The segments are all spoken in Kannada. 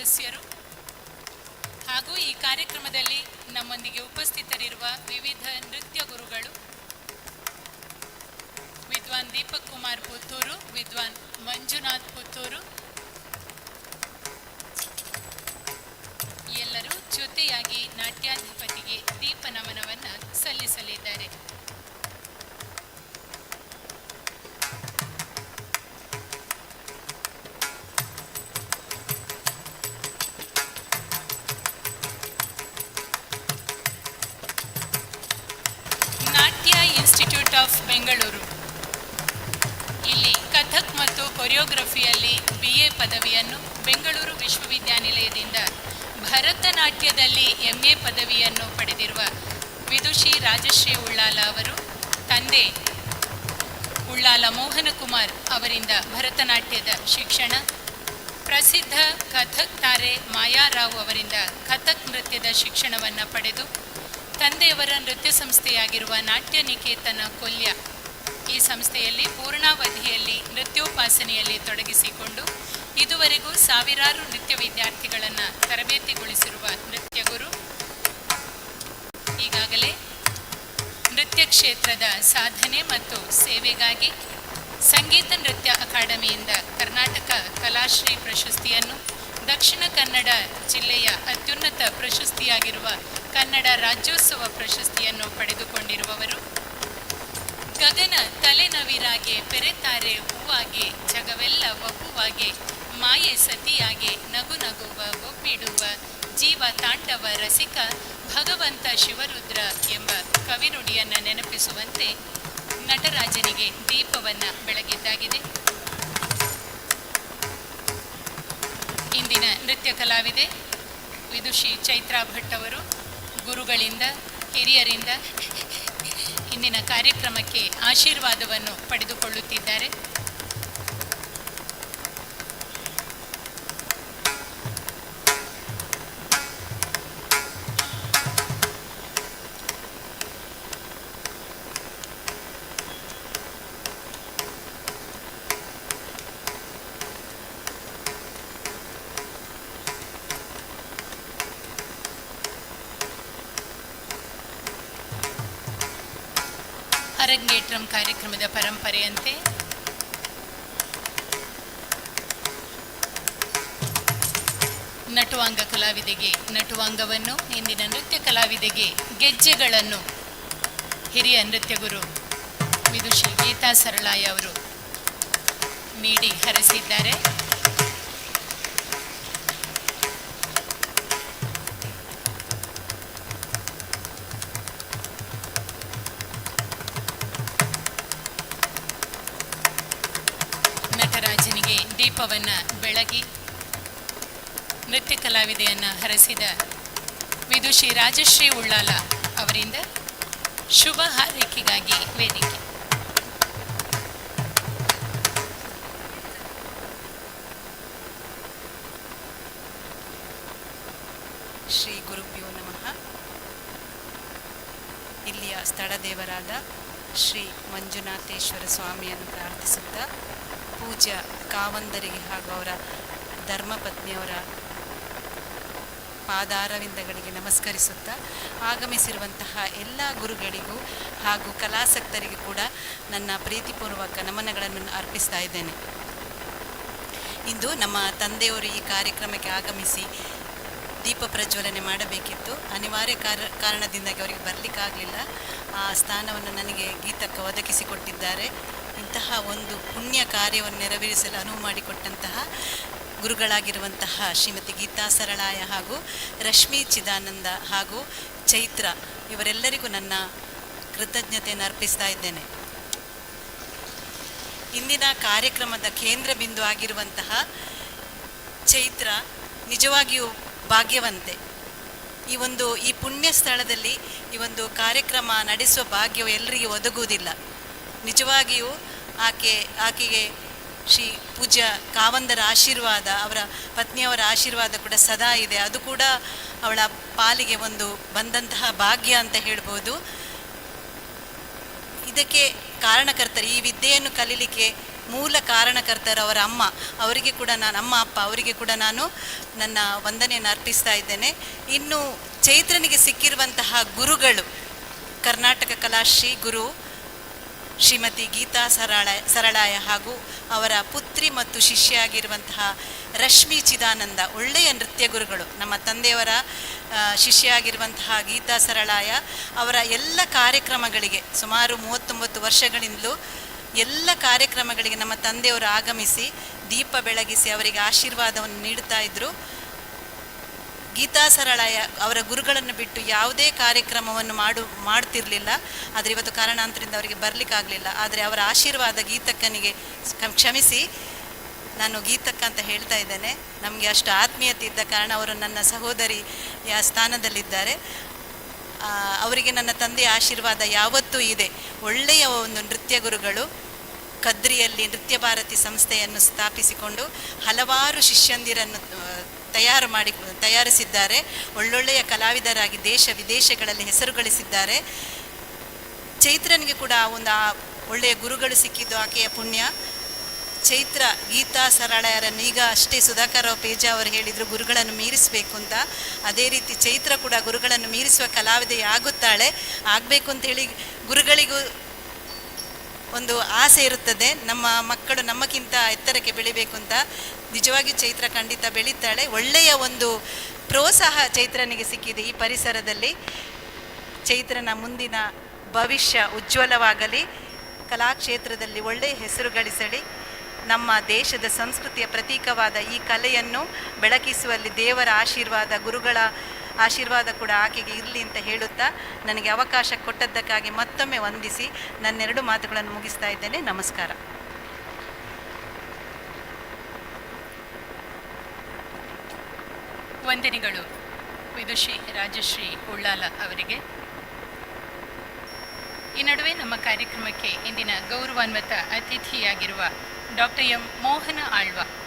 ಸದಸ್ಯರು ಹಾಗೂ ಈ ಕಾರ್ಯಕ್ರಮದಲ್ಲಿ ನಮ್ಮೊಂದಿಗೆ ಉಪಸ್ಥಿತರಿರುವ ವಿವಿಧ ನೃತ್ಯ ಗುರುಗಳು, ವಿದ್ವಾನ್ ದೀಪಕ್ ಕುಮಾರ್ ಪುತ್ತೂರು, ವಿದ್ವಾನ್ ಮಂಜುನಾಥ್ ಪುತ್ತೂರು, ಎಲ್ಲರೂ ಜೊತೆಯಾಗಿ ನಾಟ್ಯಾಧಿಪತಿಗೆ ದೀಪ ನಮನವನ್ನು ಸಲ್ಲಿಸಲಿದ್ದಾರೆ. ನಾಟ್ಯ ಇನ್ಸ್ಟಿಟ್ಯೂಟ್ ಆಫ್ ಬೆಂಗಳೂರು ಇಲ್ಲಿ ಕಥಕ್ ಮತ್ತು ಕೊರಿಯೋಗ್ರಫಿಯಲ್ಲಿ BA ಪದವಿಯನ್ನು, ಬೆಂಗಳೂರು ವಿಶ್ವವಿದ್ಯಾನಿಲಯದಿಂದ ಭರತನಾಟ್ಯದಲ್ಲಿ MA ಪದವಿಯನ್ನು ಪಡೆದಿರುವ ವಿದುಷಿ ರಾಜಶ್ರೀ ಉಳ್ಳಾಲ ಅವರು, ತಂದೆ ಉಳ್ಳಾಲ ಮೋಹನಕುಮಾರ್ ಅವರಿಂದ ಭರತನಾಟ್ಯದ ಶಿಕ್ಷಣ, ಪ್ರಸಿದ್ಧ ಕಥಕ್ ತಾರೆ ಮಾಯಾರಾವ್ ಅವರಿಂದ ಕಥಕ್ ನೃತ್ಯದ ಶಿಕ್ಷಣವನ್ನು ಪಡೆದು, ತಂದೆಯವರ ನೃತ್ಯ ಸಂಸ್ಥೆಯಾಗಿರುವ ನಾಟ್ಯ ನಿಕೇತನ ಕೊಲ್ಯ ಈ ಸಂಸ್ಥೆಯಲ್ಲಿ ಪೂರ್ಣಾವಧಿಯಲ್ಲಿ ನೃತ್ಯೋಪಾಸನೆಯಲ್ಲಿ ತೊಡಗಿಸಿಕೊಂಡು ಇದುವರೆಗೂ ಸಾವಿರಾರು ನೃತ್ಯ ವಿದ್ಯಾರ್ಥಿಗಳನ್ನು ತರಬೇತಿಗೊಳಿಸಿರುವ ನೃತ್ಯ ಗುರು. ಈಗಾಗಲೇ ನೃತ್ಯ ಕ್ಷೇತ್ರದ ಸಾಧನೆ ಮತ್ತು ಸೇವೆಗಾಗಿ ಸಂಗೀತ ನೃತ್ಯ ಅಕಾಡೆಮಿಯಿಂದ ಕರ್ನಾಟಕ ಕಲಾಶ್ರೀ ಪ್ರಶಸ್ತಿಯನ್ನು, ದಕ್ಷಿಣ ಕನ್ನಡ ಜಿಲ್ಲೆಯ ಅತ್ಯುನ್ನತ ಪ್ರಶಸ್ತಿಯಾಗಿರುವ ಕನ್ನಡ ರಾಜ್ಯೋತ್ಸವ ಪ್ರಶಸ್ತಿಯನ್ನು ಪಡೆದುಕೊಂಡಿರುವವರು. ಗಗನ ತಲೆನವಿರಾಗೆ ಪೆರೆತಾರೆ ಹೂವಾಗೆ, ಜಗವೆಲ್ಲ ವಹುವಾಗೆ, ಮಾಯೆ ಸತಿಯಾಗೆ, ನಗು ನಗುವ ಒಬ್ಬಿಡುವ, ಜೀವ ತಾಂಡವ ರಸಿಕ, ಭಗವಂತ ಶಿವರುದ್ರ ಎಂಬ ಕವಿನುಡಿಯನ್ನು ನೆನಪಿಸುವಂತೆ ನಟರಾಜನಿಗೆ ದೀಪವನ್ನು ಬೆಳಗಿದ್ದಾಗಿದೆ. ಇಂದಿನ ನೃತ್ಯ ಕಲಾವಿದೆ ವಿದುಷಿ ಚೈತ್ರಾ ಭಟ್ ಅವರು ಗುರುಗಳಿಂದ, ಹಿರಿಯರಿಂದ ಇಂದಿನ ಕಾರ್ಯಕ್ರಮಕ್ಕೆ ಆಶೀರ್ವಾದವನ್ನು ಪಡೆದುಕೊಳ್ಳುತ್ತಿದ್ದಾರೆ. ಅರಂಗೇಟ್ರಂ ಕಾರ್ಯಕ್ರಮದ ಪರಂಪರೆಯಂತೆ ನಟುವಾಂಗ ಕಲಾವಿದೆಗೆ ನಟುವಾಂಗವನ್ನು, ಇಂದಿನ ನೃತ್ಯ ಕಲಾವಿದೆಗೆ ಗೆಜ್ಜೆಗಳನ್ನು ಹಿರಿಯ ನೃತ್ಯ ಗುರು ವಿದುಷಿ ಗೀತಾ ಸರಳಾಯ ಅವರು ನೀಡಿ ಹರಸಿದ್ದಾರೆ. ನಟರಾಜನಿಗೆ ದೀಪವನ್ನು ಬೆಳಗಿ ನೃತ್ಯ ಕಲಾವಿದೆಯನ್ನು ಹರಸಿದ ವಿದುಷಿ ರಾಜಶ್ರೀ ಉಳ್ಳಾಲ ಅವರಿಂದ ಶುಭ ಹಾರೈಕೆಗಾಗಿ ವೇದಿಕೆ. ಶ್ರೀ ಗುರುಭ್ಯೋ ನಮಃ. ಇಲ್ಲಿಯ ಸ್ಥಳದೇವರಾದ ಶ್ರೀ ಮಂಜುನಾಥೇಶ್ವರ ಸ್ವಾಮಿಯನ್ನು ಪ್ರಾರ್ಥಿಸುತ್ತಾ, ಪೂಜ್ಯ ಕಾವಂದರಿಗೆ ಹಾಗೂ ಅವರ ಧರ್ಮಪತ್ನಿಯವರ ಪಾದಾರವಿಂದಗಳಿಗೆ ನಮಸ್ಕರಿಸುತ್ತಾ, ಆಗಮಿಸಿರುವಂತಹ ಎಲ್ಲ ಗುರುಗಳಿಗೂ ಹಾಗೂ ಕಲಾಸಕ್ತರಿಗೂ ಕೂಡ ನನ್ನ ಪ್ರೀತಿಪೂರ್ವಕ ನಮನಗಳನ್ನು ಅರ್ಪಿಸ್ತಾ ಇದ್ದೇನೆ. ಇಂದು ನಮ್ಮ ತಂದೆಯವರು ಈ ಕಾರ್ಯಕ್ರಮಕ್ಕೆ ಆಗಮಿಸಿ ದೀಪ ಪ್ರಜ್ವಲನೆ ಮಾಡಬೇಕಿತ್ತು. ಅನಿವಾರ್ಯ ಕಾರಣದಿಂದಾಗಿ ಅವರಿಗೆ ಬರಲಿಕ್ಕಾಗಲಿಲ್ಲ. ಆ ಸ್ಥಾನವನ್ನು ನನಗೆ ಗೀತಕ್ಕ ಒದಗಿಸಿಕೊಟ್ಟಿದ್ದಾರೆ. ಇಂತಹ ಒಂದು ಪುಣ್ಯ ಕಾರ್ಯವನ್ನು ನೆರವೇರಿಸಲು ಅನುವು ಮಾಡಿಕೊಟ್ಟಂತಹ ಗುರುಗಳಾಗಿರುವಂತಹ ಶ್ರೀಮತಿ ಗೀತಾ ಸರಳಾಯ ಹಾಗೂ ರಶ್ಮಿ ಚಿದಾನಂದ ಹಾಗೂ ಚೈತ್ರ ಇವರೆಲ್ಲರಿಗೂ ನನ್ನ ಕೃತಜ್ಞತೆಯನ್ನು ಅರ್ಪಿಸ್ತಾ ಇದ್ದೇನೆ. ಇಂದಿನ ಕಾರ್ಯಕ್ರಮದ ಕೇಂದ್ರ ಬಿಂದು ಆಗಿರುವಂತಹ ಚೈತ್ರ ನಿಜವಾಗಿಯೂ ಭಾಗ್ಯವಂತೆ. ಈ ಪುಣ್ಯ ಸ್ಥಳದಲ್ಲಿ ಈ ಒಂದು ಕಾರ್ಯಕ್ರಮ ನಡೆಸುವ ಭಾಗ್ಯವು ಎಲ್ಲರಿಗೆ ಒದಗುವುದಿಲ್ಲ. ನಿಜವಾಗಿಯೂ ಆಕೆಗೆ ಶ್ರೀ ಪೂಜ್ಯ ಕಾವಂದರ ಆಶೀರ್ವಾದ, ಅವರ ಪತ್ನಿಯವರ ಆಶೀರ್ವಾದ ಕೂಡ ಸದಾ ಇದೆ. ಅದು ಕೂಡ ಅವಳ ಪಾಲಿಗೆ ಒಂದು ಬಂದಂತಹ ಭಾಗ್ಯ ಅಂತ ಹೇಳ್ಬೋದು. ಇದಕ್ಕೆ ಕಾರಣಕರ್ತರು, ಈ ವಿದ್ಯೆಯನ್ನು ಕಲೀಲಿಕ್ಕೆ ಮೂಲ ಕಾರಣಕರ್ತರು ಅವರ ಅಮ್ಮ, ಅವರಿಗೆ ಕೂಡ ನಾನು ಅಮ್ಮ ಅಪ್ಪ ಅವರಿಗೆ ಕೂಡ ನಾನು ನನ್ನ ವಂದನೆಯನ್ನು ಅರ್ಪಿಸ್ತಾ ಇದ್ದೇನೆ. ಇನ್ನು ಚೈತ್ರನಿಗೆ ಸಿಕ್ಕಿರುವಂತಹ ಗುರುಗಳು, ಕರ್ನಾಟಕ ಕಲಾಶ್ರೀ ಗುರು ಶ್ರೀಮತಿ ಗೀತಾ ಸರಳಾಯ ಹಾಗೂ ಅವರ ಪುತ್ರಿ ಮತ್ತು ಶಿಷ್ಯ ಆಗಿರುವಂತಹ ರಶ್ಮಿ ಚಿದಾನಂದ, ಒಳ್ಳೆಯ ನೃತ್ಯ ಗುರುಗಳು. ನಮ್ಮ ತಂದೆಯವರ ಶಿಷ್ಯ ಆಗಿರುವಂತಹ ಗೀತಾ ಸರಳಾಯ ಅವರ ಎಲ್ಲ ಕಾರ್ಯಕ್ರಮಗಳಿಗೆ ಸುಮಾರು 39 ವರ್ಷಗಳಿಂದಲೂ ಎಲ್ಲ ಕಾರ್ಯಕ್ರಮಗಳಿಗೆ ನಮ್ಮ ತಂದೆಯವರು ಆಗಮಿಸಿ ದೀಪ ಬೆಳಗಿಸಿ ಅವರಿಗೆ ಆಶೀರ್ವಾದವನ್ನು ನೀಡುತ್ತಾ ಇದ್ದರು. ಗೀತಾ ಸರಳಾಯ ಅವರ ಗುರುಗಳನ್ನು ಬಿಟ್ಟು ಯಾವುದೇ ಕಾರ್ಯಕ್ರಮವನ್ನು ಮಾಡ್ತಿರಲಿಲ್ಲ. ಆದರೆ ಇವತ್ತು ಕಾರಣಾಂತರದಿಂದ ಅವರಿಗೆ ಬರಲಿಕ್ಕಾಗಲಿಲ್ಲ. ಆದರೆ ಅವರ ಆಶೀರ್ವಾದ ಗೀತಕ್ಕನಿಗೆ, ಕ್ಷಮಿಸಿ ನಾನು ಗೀತಕ್ಕ ಅಂತ ಹೇಳ್ತಾ ಇದ್ದೇನೆ, ನಮಗೆ ಅಷ್ಟು ಆತ್ಮೀಯತೆ ಇದ್ದ ಕಾರಣ ಅವರು ನನ್ನ ಸಹೋದರಿಯ ಸ್ಥಾನದಲ್ಲಿದ್ದಾರೆ. ಅವರಿಗೆ ನನ್ನ ತಂದೆಯ ಆಶೀರ್ವಾದ ಯಾವತ್ತೂ ಇದೆ. ಒಳ್ಳೆಯ ಒಂದು ನೃತ್ಯ ಗುರುಗಳು. ಕದ್ರಿಯಲ್ಲಿ ನೃತ್ಯ ಭಾರತಿ ಸಂಸ್ಥೆಯನ್ನು ಸ್ಥಾಪಿಸಿಕೊಂಡು ಹಲವಾರು ಶಿಷ್ಯಂದಿರನ್ನು ತಯಾರಿಸಿದ್ದಾರೆ. ಒಳ್ಳೊಳ್ಳೆಯ ಕಲಾವಿದರಾಗಿ ದೇಶ ವಿದೇಶಗಳಲ್ಲಿ ಹೆಸರು ಗಳಿಸಿದ್ದಾರೆ. ಚೈತ್ರನಿಗೆ ಕೂಡ ಒಂದು ಒಳ್ಳೆಯ ಗುರುಗಳು ಸಿಕ್ಕಿದ್ದು ಆಕೆಯ ಪುಣ್ಯ. ಚೈತ್ರ ಗೀತಾ ಸರಳಾಯರನ್ನು ಈಗ ಅಷ್ಟೇ ಸುಧಾಕರ್ ಪೇಜಾ ಅವರು ಹೇಳಿದರು ಗುರುಗಳನ್ನು ಮೀರಿಸಬೇಕು ಅಂತ. ಅದೇ ರೀತಿ ಚೈತ್ರ ಕೂಡ ಗುರುಗಳನ್ನು ಮೀರಿಸುವ ಕಲಾವಿದೆ ಆಗುತ್ತಾಳೆ. ಆಗಬೇಕು ಅಂತೇಳಿ ಗುರುಗಳಿಗೂ ಒಂದು ಆಸೆ ಇರುತ್ತದೆ, ನಮ್ಮ ಮಕ್ಕಳು ನಮ್ಮಕ್ಕಿಂತ ಎತ್ತರಕ್ಕೆ ಬೆಳಿಬೇಕು ಅಂತ. ನಿಜವಾಗಿ ಚೈತ್ರ ಖಂಡಿತ ಬೆಳೀತಾಳೆ. ಒಳ್ಳೆಯ ಒಂದು ಪ್ರೋತ್ಸಾಹ ಚೈತ್ರನಿಗೆ ಸಿಕ್ಕಿದೆ ಈ ಪರಿಸರದಲ್ಲಿ. ಚೈತ್ರನ ಮುಂದಿನ ಭವಿಷ್ಯ ಉಜ್ವಲವಾಗಲಿ, ಕಲಾಕ್ಷೇತ್ರದಲ್ಲಿ ಒಳ್ಳೆಯ ಹೆಸರು ಗಳಿಸಲಿ. ನಮ್ಮ ದೇಶದ ಸಂಸ್ಕೃತಿಯ ಪ್ರತೀಕವಾದ ಈ ಕಲೆಯನ್ನು ಬೆಳಕಿಸುವಲ್ಲಿ ದೇವರ ಆಶೀರ್ವಾದ, ಗುರುಗಳ ಆಶೀರ್ವಾದ ಕೂಡ ಆಕೆಗೆ ಇರಲಿ ಅಂತ ಹೇಳುತ್ತಾ ನನಗೆ ಅವಕಾಶ ಕೊಟ್ಟದ್ದಕ್ಕಾಗಿ ಮತ್ತೊಮ್ಮೆ ವಂದಿಸಿ ನನ್ನೆರಡು ಮಾತುಗಳನ್ನು ಮುಗಿಸ್ತಾ ಇದ್ದೇನೆ. ನಮಸ್ಕಾರ. ವಂದನೆಗಳು ವಿದುಷಿ ರಾಜಶ್ರೀ ಉಳ್ಳಾಲ ಅವರಿಗೆ. ಈ ನಡುವೆ ನಮ್ಮ ಕಾರ್ಯಕ್ರಮಕ್ಕೆ ಇಂದಿನ ಗೌರವಾನ್ವಿತ ಅತಿಥಿಯಾಗಿರುವ ಡಾಕ್ಟರ್ ಎಂ ಮೋಹನ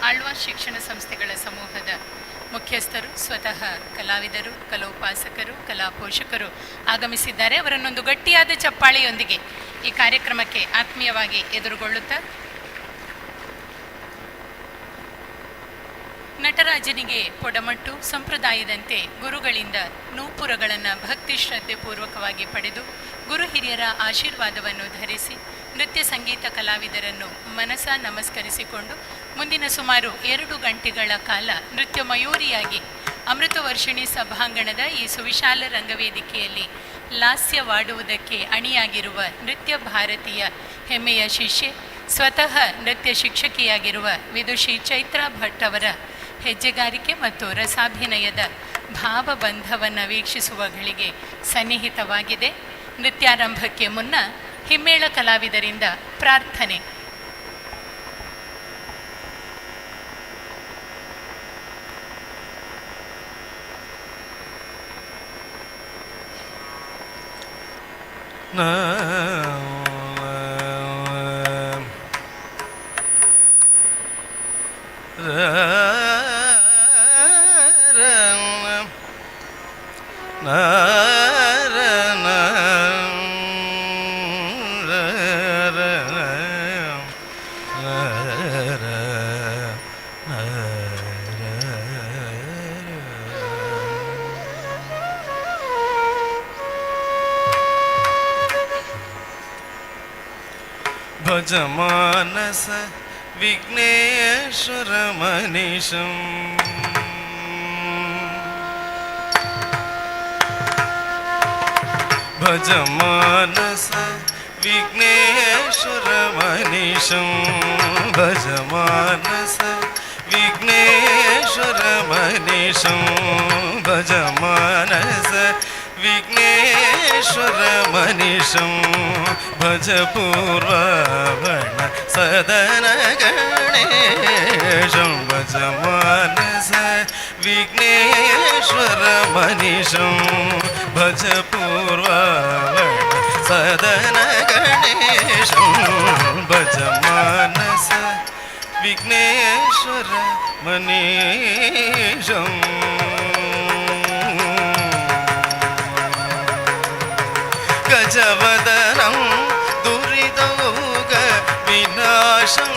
ಆಳ್ವ ಶಿಕ್ಷಣ ಸಂಸ್ಥೆಗಳ ಸಮೂಹದ ಮುಖ್ಯಸ್ಥರು, ಸ್ವತಃ ಕಲಾವಿದರು, ಕಲೋಪಾಸಕರು, ಕಲಾ ಪೋಷಕರು ಆಗಮಿಸಿದ್ದಾರೆ. ಅವರನ್ನೊಂದು ಗಟ್ಟಿಯಾದ ಚಪ್ಪಾಳೆಯೊಂದಿಗೆ ಈ ಕಾರ್ಯಕ್ರಮಕ್ಕೆ ಆತ್ಮೀಯವಾಗಿ ಎದುರುಗೊಳ್ಳುತ್ತಾ, ನಟರಾಜನಿಗೆ ಪೊಡಮಟ್ಟು ಸಂಪ್ರದಾಯದಂತೆ ಗುರುಗಳಿಂದ ನೂಪುರಗಳನ್ನು ಭಕ್ತಿ ಶ್ರದ್ಧೆ ಪೂರ್ವಕವಾಗಿ ಪಡೆದು ಗುರು ಹಿರಿಯರ ಆಶೀರ್ವಾದವನ್ನು ಧರಿಸಿ ನೃತ್ಯ ಸಂಗೀತ ಕಲಾವಿದರನ್ನು ಮನಸ ನಮಸ್ಕರಿಸಿಕೊಂಡು ಮುಂದಿನ ಸುಮಾರು 2 ಗಂಟೆಗಳ ಕಾಲ ನೃತ್ಯ ಮಯೂರಿಯಾಗಿ ಅಮೃತವರ್ಷಿಣಿ ಸಭಾಂಗಣದ ಈ ಸುವಿಶಾಲ ರಂಗವೇದಿಕೆಯಲ್ಲಿ ಲಾಸ್ಯವಾಡುವುದಕ್ಕೆ ಅಣಿಯಾಗಿರುವ ನೃತ್ಯ ಭಾರತೀಯ ಹೆಮ್ಮೆಯ ಶಿಷ್ಯೆ, ಸ್ವತಃ ನೃತ್ಯ ಶಿಕ್ಷಕಿಯಾಗಿರುವ ವಿದುಷಿ ಚೈತ್ರಾ ಭಟ್ ಅವರ ಹೆಜ್ಜೆಗಾರಿಕೆ ಮತ್ತು ರಸಾಭಿನಯದ ಭಾವಬಂಧವನ್ನು ವೀಕ್ಷಿಸುವ ಗಳಿಗೆ ಸನ್ನಿಹಿತವಾಗಿದೆ. ನೃತ್ಯಾರಂಭಕ್ಕೆ ಮುನ್ನ ಹಿಮ್ಮೇಳ ಕಲಾವಿದರಿಂದ ಪ್ರಾರ್ಥನೆ. ಭಜಮಾನಸ ವಿಘ್ನೇಶ್ವರ ಮನೀಶಂ ಭಜಮಾನಸ ವಿಘ್ನೇಶ್ವರ ಮನೀಶಂ ಭಜಮಾನಸ ವಿಘ್ನೇಶ್ವರ ಮನೀಶಂ ಭಜಮಾನಸ ವಿಘ್ನೇಶ್ವರ ಮನೀಶಂ ಭಜ ಪೂರ್ವವರ್ಣ ಸದನ ಗಣೇಶಂ ಭಜಮಾನಸ ವಿಘ್ನೇಶ್ವರ ಮನೀಶಂ ಭಜ ಪೂರ್ವವರ್ಣ ಸದನ ಗಣೇಶಂ ಭಜಮಾನಸ ವಿಘ್ನೇಶ್ವರ ಮನೀಶಂ ಗಜವದನಂ ದುರಿದೌಗ ವಿನಾಶ ವಿನಾಶಂ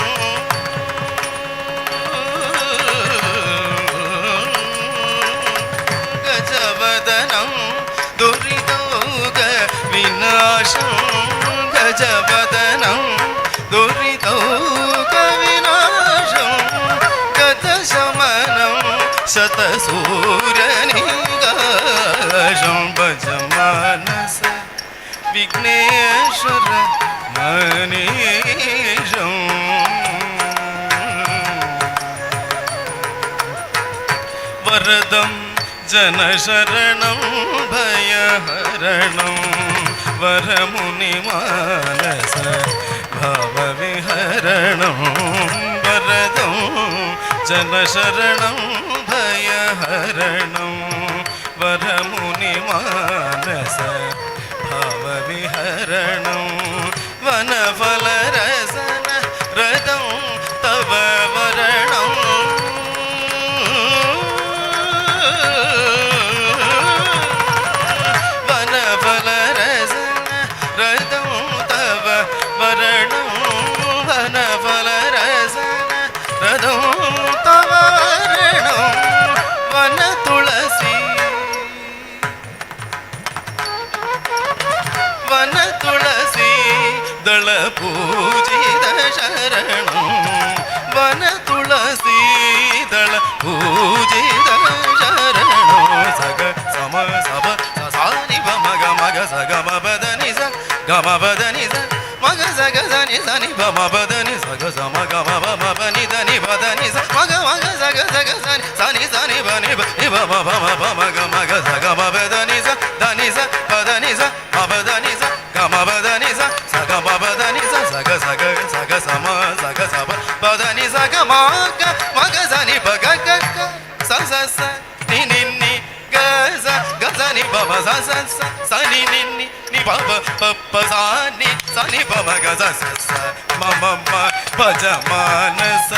ಗಜವದನಂ ದುರಿತೌಗ ವಿನಾಶಂ ಗಜವದನಂ ದುರಿತೌಗ ವಿನಾಶಂ ಗತಶಮನಂ ಶತಸೂರ್ಯನಿಗಾಶಂ ಭಜ ಮಾನಸ ವಿಘ್ನೇಶ್ವರ ಮನೀಶಂ ವರದಂ ಜನಶರಣಂ ಭಯಹರಣಂ ವರಮುನಿಮಾನಸ ಭಾವವಿಹರಣಂ ವರದಂ ಜನಶರಣಂ ಭಯಹರಣಂ ವರಮುನಿಮಾನಸ ಭಾವವಿಹರಣಂ ವನಫಲರಸನ ರದಂ ತವ ವರಣಂ ವನಫಲರಸನ ರದಂ ತವ ವರಣಂ ವನಫಲರಸನ ರದಂ ತವ ವರಣಂ ವನ ತುಳಸಿ ವನ ತುಳಸಿ ದಳ ಪೂಜಿತ ಶರಣಂ ವನ ತುಳಸಿ ದಳ ಪೂಜಿತ ಶರಣಂ ಸಗ ಸಮ ಸಬ ಸಾನಿ ಬ ಮಗ ಮಗ ಸಗ ಮ ಬದನಿ ಸ ಗಮ ಬದನಿ ಸ ಮಗ ಸಗ ಸನಿ ಸನಿ ಬ ಮ ಬದನಿ ಸಗ ಸಮ ಗಮ ಬ ಮ ಬನಿ ಧನಿ ಬದನಿ ಸ ಮಗ ಮಗ ಸಗ ಸಗ ಸನಿ ಸನಿ ಸನಿ ಬನಿ ಬ ನಿ ಬ ಮ ಬ ಮ ಬ ಮಗ ಮಗ ಸಗ ಮ ಬದನಿ ಸ ಧನಿ ಸ ಬದನಿ ಸ ಮ ಬದನಿ ಸ ಗಮ ಬದನಿ ಸ ಸಗ ಮ ಬದನಿ ಸ ಸಗ ಸಗ ಸಗ ಸಮ ಸಗ ಸಬ ಬದನಿ ಸಗ ಮಗ ಮಗ ಸನಿ ಬ ಗ ಗ ಗ ಸ ಸ ಸ ನಿ ನಿ ನಿ ಗ ಸ ಗ ಸ ನಿ ಬ ಮ ಸ ಸ ಸ ಸ ನಿ ನಿ ನಿ ನಿ ಬ ಬ ಪ ಪ ಸ ನಿ ಸ ನಿ ಬ ಮ ಗ ಸ ಸ ಸ ಮ ಮ ಮ ಭಜ ಮಾನಸ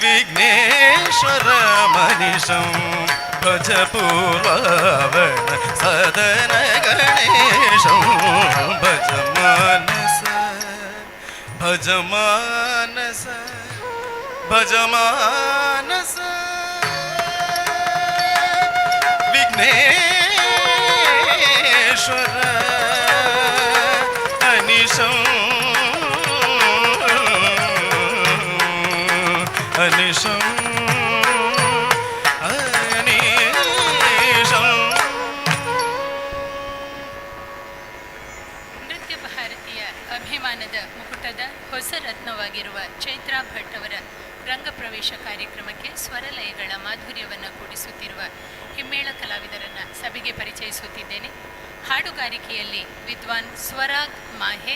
ವಿಘ್ನೇಶ್ವರ ಮನಿಷಂ ಭಜ ಪೂರ್ವಾವಣ ಸದನ ಗಣೇಶಂ ಭಜ ಮಾನಸ ಭಜ ಮಾನಸ ಭಜ ಮಾನಸ ವಿಘ್ನೇಶ್ವರ ಅನಿಶಂ ಅನಿಶಂ ಅನಿಶಂ. ನೃತ್ಯ ಭಾರತೀಯ ಅಭಿಮಾನದ ಮುಕುಟದ ಹೊಸ ರತ್ನವಾಗಿರುವ ಚೈತ್ರಾ ಭಟ್ ಅವರ ರಂಗಪ್ರವೇಶ ಕಾರ್ಯಕ್ರಮಕ್ಕೆ ಸ್ವರಲಯಗಳ ಮಾಧುರ್ಯವನ್ನು ಕೂಡಿಸುತ್ತಿರುವ ಹಿಮ್ಮೇಳ ಕಲಾವಿದರನ್ನು ಸಭೆಗೆ ಪರಿಚಯಿಸುತ್ತಿದ್ದೇನೆ. ಹಾಡುಗಾರಿಕೆಯಲ್ಲಿ ವಿದ್ವಾನ್ ಸ್ವರಾಗ್ ಮಾಹೆ,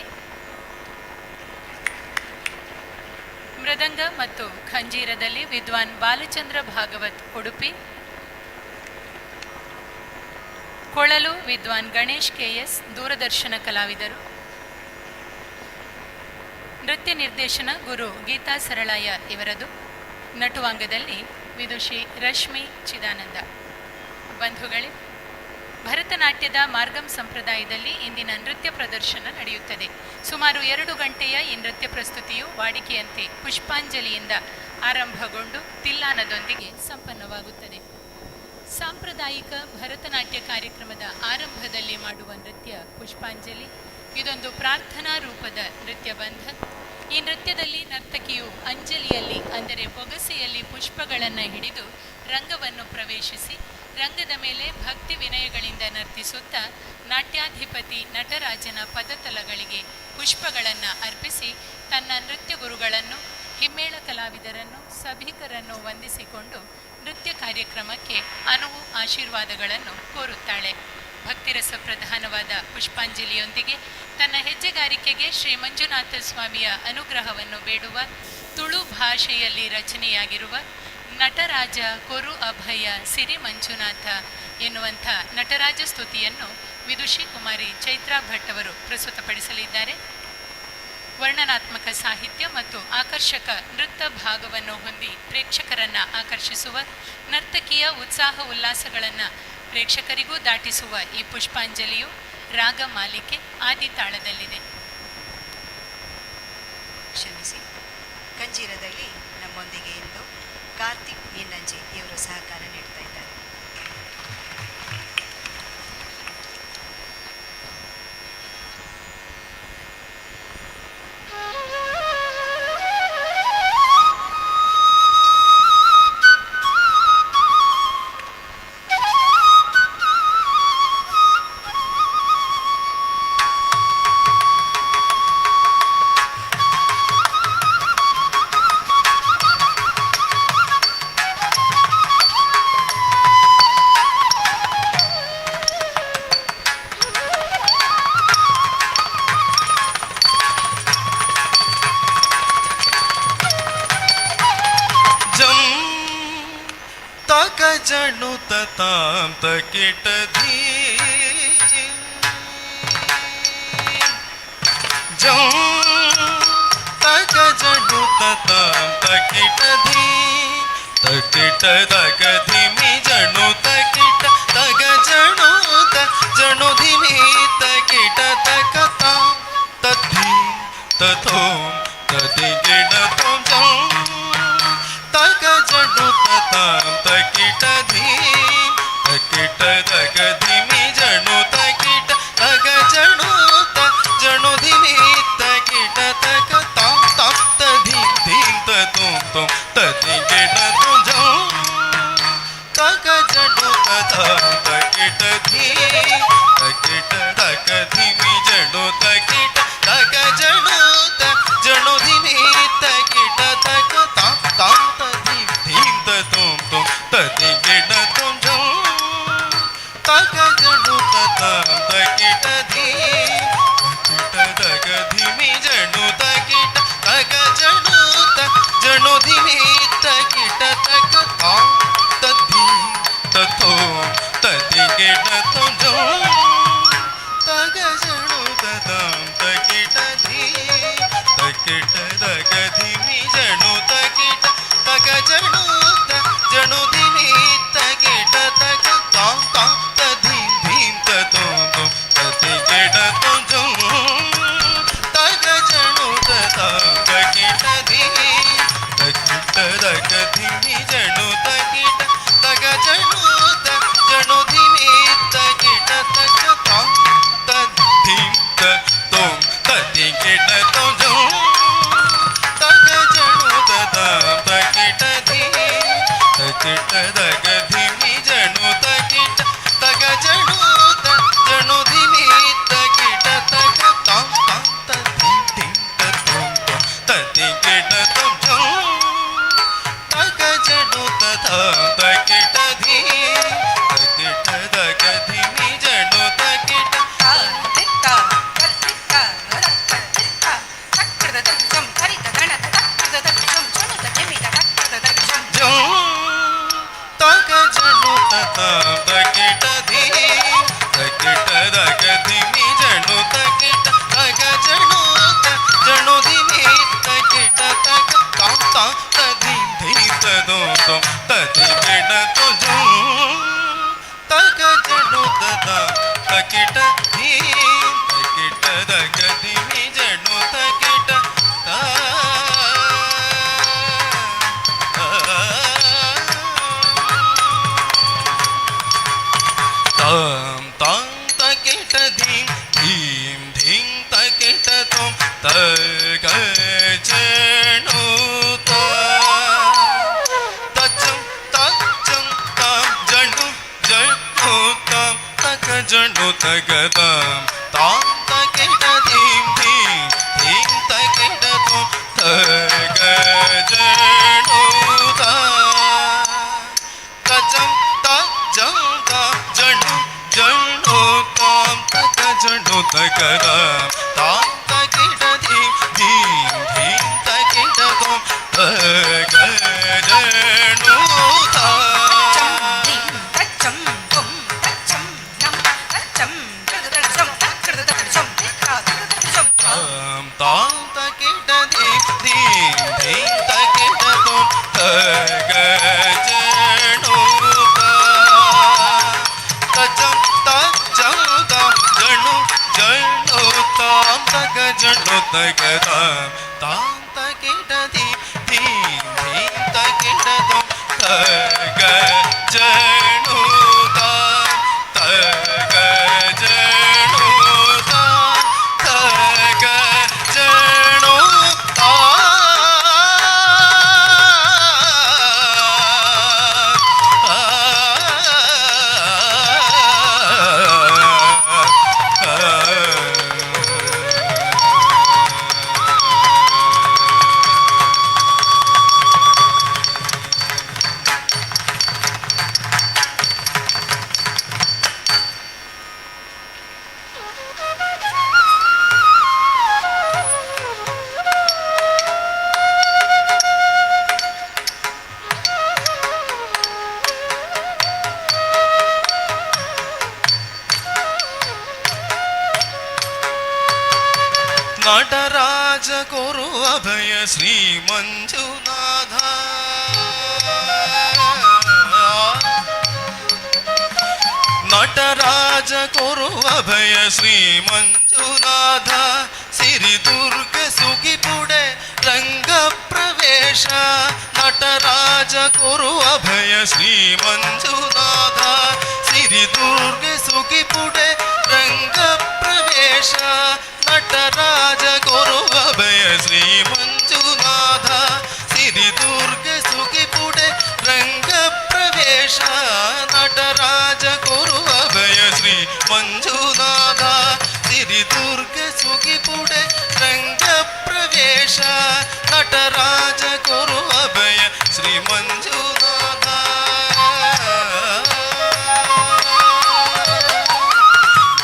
ಮೃದಂಗ ಮತ್ತು ಖಂಜೀರದಲ್ಲಿ ವಿದ್ವಾನ್ ಬಾಲಚಂದ್ರ ಭಾಗವತ್ ಉಡುಪಿ, ಕೊಳಲು ವಿದ್ವಾನ್ ಗಣೇಶ್ ಕೆಎಸ್ ದೂರದರ್ಶನ ಕಲಾವಿದರು. ನೃತ್ಯ ನಿರ್ದೇಶನ ಗುರು ಗೀತಾ ಸರಳಾಯ ಇವರದು. ನಟುವಾಂಗದಲ್ಲಿ ವಿದುಷಿ ರಶ್ಮಿ ಚಿದಾನಂದ. ಬಂಧುಗಳೇ, ಭರತನಾಟ್ಯದ ಮಾರ್ಗಂ ಸಂಪ್ರದಾಯದಲ್ಲಿ ಇಂದಿನ ನೃತ್ಯ ಪ್ರದರ್ಶನ ನಡೆಯುತ್ತದೆ. ಸುಮಾರು 2 ಗಂಟೆಯ ಈ ನೃತ್ಯ ಪ್ರಸ್ತುತಿಯು ವಾಡಿಕೆಯಂತೆ ಪುಷ್ಪಾಂಜಲಿಯಿಂದ ಆರಂಭಗೊಂಡು ತಿಲ್ಲಾನದೊಂದಿಗೆ ಸಂಪನ್ನವಾಗುತ್ತದೆ. ಸಾಂಪ್ರದಾಯಿಕ ಭರತನಾಟ್ಯ ಕಾರ್ಯಕ್ರಮದ ಆರಂಭದಲ್ಲಿ ಮಾಡುವ ನೃತ್ಯ ಪುಷ್ಪಾಂಜಲಿ. ಇದೊಂದು ಪ್ರಾರ್ಥನಾ ರೂಪದ ನೃತ್ಯ ಬಂಧ. ಈ ನೃತ್ಯದಲ್ಲಿ ನರ್ತಕಿಯು ಅಂಜಲಿಯಲ್ಲಿ ಅಂದರೆ ಬೊಗಸೆಯಲ್ಲಿ ಪುಷ್ಪಗಳನ್ನು ಹಿಡಿದು ರಂಗವನ್ನು ಪ್ರವೇಶಿಸಿ ರಂಗದ ಮೇಲೆ ಭಕ್ತಿ ವಿನಯಗಳಿಂದ ನರ್ತಿಸುತ್ತಾ ನಾಟ್ಯಾಧಿಪತಿ ನಟರಾಜನ ಪದತಲಗಳಿಗೆ ಪುಷ್ಪಗಳನ್ನು ಅರ್ಪಿಸಿ ತನ್ನ ನೃತ್ಯ ಗುರುಗಳನ್ನು, ಹಿಮ್ಮೇಳ ಕಲಾವಿದರನ್ನು, ಸಭಿಕರನ್ನು ವಂದಿಸಿಕೊಂಡು ನೃತ್ಯ ಕಾರ್ಯಕ್ರಮಕ್ಕೆ ಅನುವು ಆಶೀರ್ವಾದಗಳನ್ನು ಕೋರುತ್ತಾಳೆ. ಭಕ್ತಿರಸ ಪ್ರಧಾನವಾದ ಪುಷ್ಪಾಂಜಲಿಯೊಂದಿಗೆ ತನ್ನ ಹೆಜ್ಜೆಗಾರಿಕೆಗೆ ಶ್ರೀ ಮಂಜುನಾಥ ಸ್ವಾಮಿಯ ಅನುಗ್ರಹವನ್ನು ಬೇಡುವ ತುಳು ಭಾಷೆಯಲ್ಲಿ ರಚನೆಯಾಗಿರುವ ನಟರಾಜ ಕೊರು ಅಭಯ ಸಿರಿ ಮಂಜುನಾಥ ಎನ್ನುವಂಥ ನಟರಾಜ ಸ್ತುತಿಯನ್ನು ವಿದುಷಿ ಕುಮಾರಿ ಚೈತ್ರಾ ಭಟ್ ಅವರು ಪ್ರಸ್ತುತಪಡಿಸಲಿದ್ದಾರೆ. ವರ್ಣನಾತ್ಮಕ ಸಾಹಿತ್ಯ ಮತ್ತು ಆಕರ್ಷಕ ನೃತ್ಯ ಭಾಗವನ್ನು ಹೊಂದಿ ಪ್ರೇಕ್ಷಕರನ್ನು ಆಕರ್ಷಿಸುವ ನರ್ತಕಿಯ ಉತ್ಸಾಹ ಉಲ್ಲಾಸಗಳನ್ನು ಪ್ರೇಕ್ಷಕರಿಗೂ ದಾಟಿಸುವ ಈ ಪುಷ್ಪಾಂಜಲಿಯು ರಾಗ ಮಾಲಿಕೆ ಆದಿತಾಳದಲ್ಲಿದೆ. ಕ್ಷಮಿಸಿ. ಚಿಕ್ಕಂಜೀರದಲ್ಲಿ ನಮ್ಮೊಂದಿಗೆ ಇಂದು ಕಾರ್ತಿಕ್ ನೀನಂಜಿ ಇವರು ಸಹಕಾರ ನೀಡ್ತಾ ಇದ್ದಾರೆ. जणु ताम तकिट धी जं तक जणु ताम तकिट धी तकिट तक धिमि जणु तकिट तग जणु जणु धिमि तकिट तक ताम तद्धि तथोम तदिगिण तुम जं तग जणु ताम तकिट धीम तकिट तग धिमि जणु तकिट तग जणु जणु धिमि तकिट तक ताम ताम तधीम धीम तुम तुम तदिगिण तुम जं तग जणु ताम तकिट धीम तकिट तग धिमि जणु तकिट तग जणु जणु धिमि तकिट तक ताम ताम तधीम धीम तुम तुम तदिगिण तुम जं तग जणु ताम तकिट धीम तकिट तग धिमि जणु तकिट तग जणु जणु धिमि तकिट तक ताम तद्धीम तथोम तदिगिण तुम जं तग जणु ताम तकिट धीम तकिट तग धिमि जणु तकिट तग जणु जणु धिमि तकिट तक ताम ताम तधीम धीम तुम तुम तदिगिण तुम जं तग जणु ताम तकिट धीम तकिट तग धिमि जणु तकिट तग जणु जणु धिमि तकिट तक ताम तद्धीम तुम तदिगिण तुम जं तग जणु ताम तकिट धीम तकिट तग धिमि जणु तकिट तग जणु जणु धिमि तकिट तक ताम ताम तद्धीम धीम तुम तुम तदिगिण तुम जं तग जणु ताम तकिट धीम तकिट तग धिमि जणु तकिट तग जणु ताम तकिट धीम तकिट तग धिमि जणु तकिट तग जणु जणु धिमि तकिट तक ताम ताम तधीम धीम तुम तुम तदिगिण तुम जं तग जणु ताम तकिट धीम तकिट तग धिमि जणु तकिट ताम ताम तकिट धीम धीम धीम तकिट तुम तग जणु तजं तजं ताम जणु जणु ताम तग जणु तग ताम ताम तकिट धीम धीम धीम तकिट तुम तग जणु तजं तजं ताम जणु जणु ताम तग जणु तग ताम तकिट धीम धीम धीम तकिट तुम तग जणु ताम ताम तकिट धीम धीम धीम तकिट तुम तग जणु तजं तजं ताम जणु जणु ताम तग जणु तग ताम ताम तकिट धीम ಧೀಂ ತಕಿಟದು ತಗ ಜನುತ ತಗ ಜನುತ ತಗ ಜನುತ ನಟರಾಜ ಕೊರು ಅಭಯ ಶ್ರೀ ಮಂಜುನಾಥ ನಟರಾಜ ಕೊರು ಅಭಯ ಶ್ರೀ ಮಂಜುನಾಥ ಸಿರಿದುರ್ಗ ಸುಗಿಪುಡೆ ರಂಗ ಪ್ರವೇಶ ನಟರಾಜ ಕೊರು ಅಭಯ ಶ್ರೀ ಮಂಜುನಾಥ ಸಿರಿದುರ್ಗ ಸುಗಿಪುಡೆ ರಂಗ ಪ್ರವೇಶ ನಟರಾಜ ಕೊರು ಅಭಯ ಶ್ರೀ ಮಂಜುನಾಥ ಸಿರಿದುರ್ಗ ಸುಗಿಪುಡೆ ರಂಗ ಪ್ರವೇಶ ನಟರಾಜ ಕೊರು ಅಭಯ ಶ್ರೀ ಮಂಜುನಾಥ ಸಿರಿದುರ್ಗ ಸುಗಿಪುಡೆ ರಂಗ ಪ್ರವೇಶ ನಟರಾಜ ಕೊರು ಅಭಯ ಶ್ರೀ ಮಂಜುನಾಥ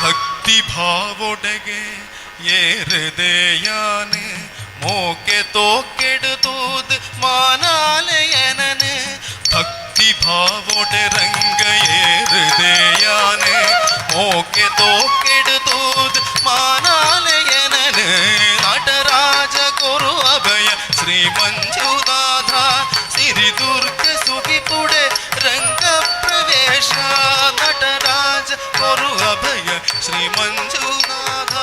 ಭಕ್ತಿ ಭಾವೊಡೆಗೆ ஏறுதேயானு மோக்கே தோக்கெடுத்தூது மானாலயனனு பக்தி பாவோட ரங்க ஏறுதேயானு மோக்கே தோக்கெடுத்தூது மானாலயனனு நடராஜ கொரு அபய ஸ்ரீ ಮಂಜುನಾಥ ಸಿರಿದುರ್ಗ ಸುಗಿಪುಡೆ ರಂಗ ಪ್ರವೇಶ ನಟರಾಜ ಕೊರು ಅಭಯ ಶ್ರೀ ಮಂಜುನಾಥ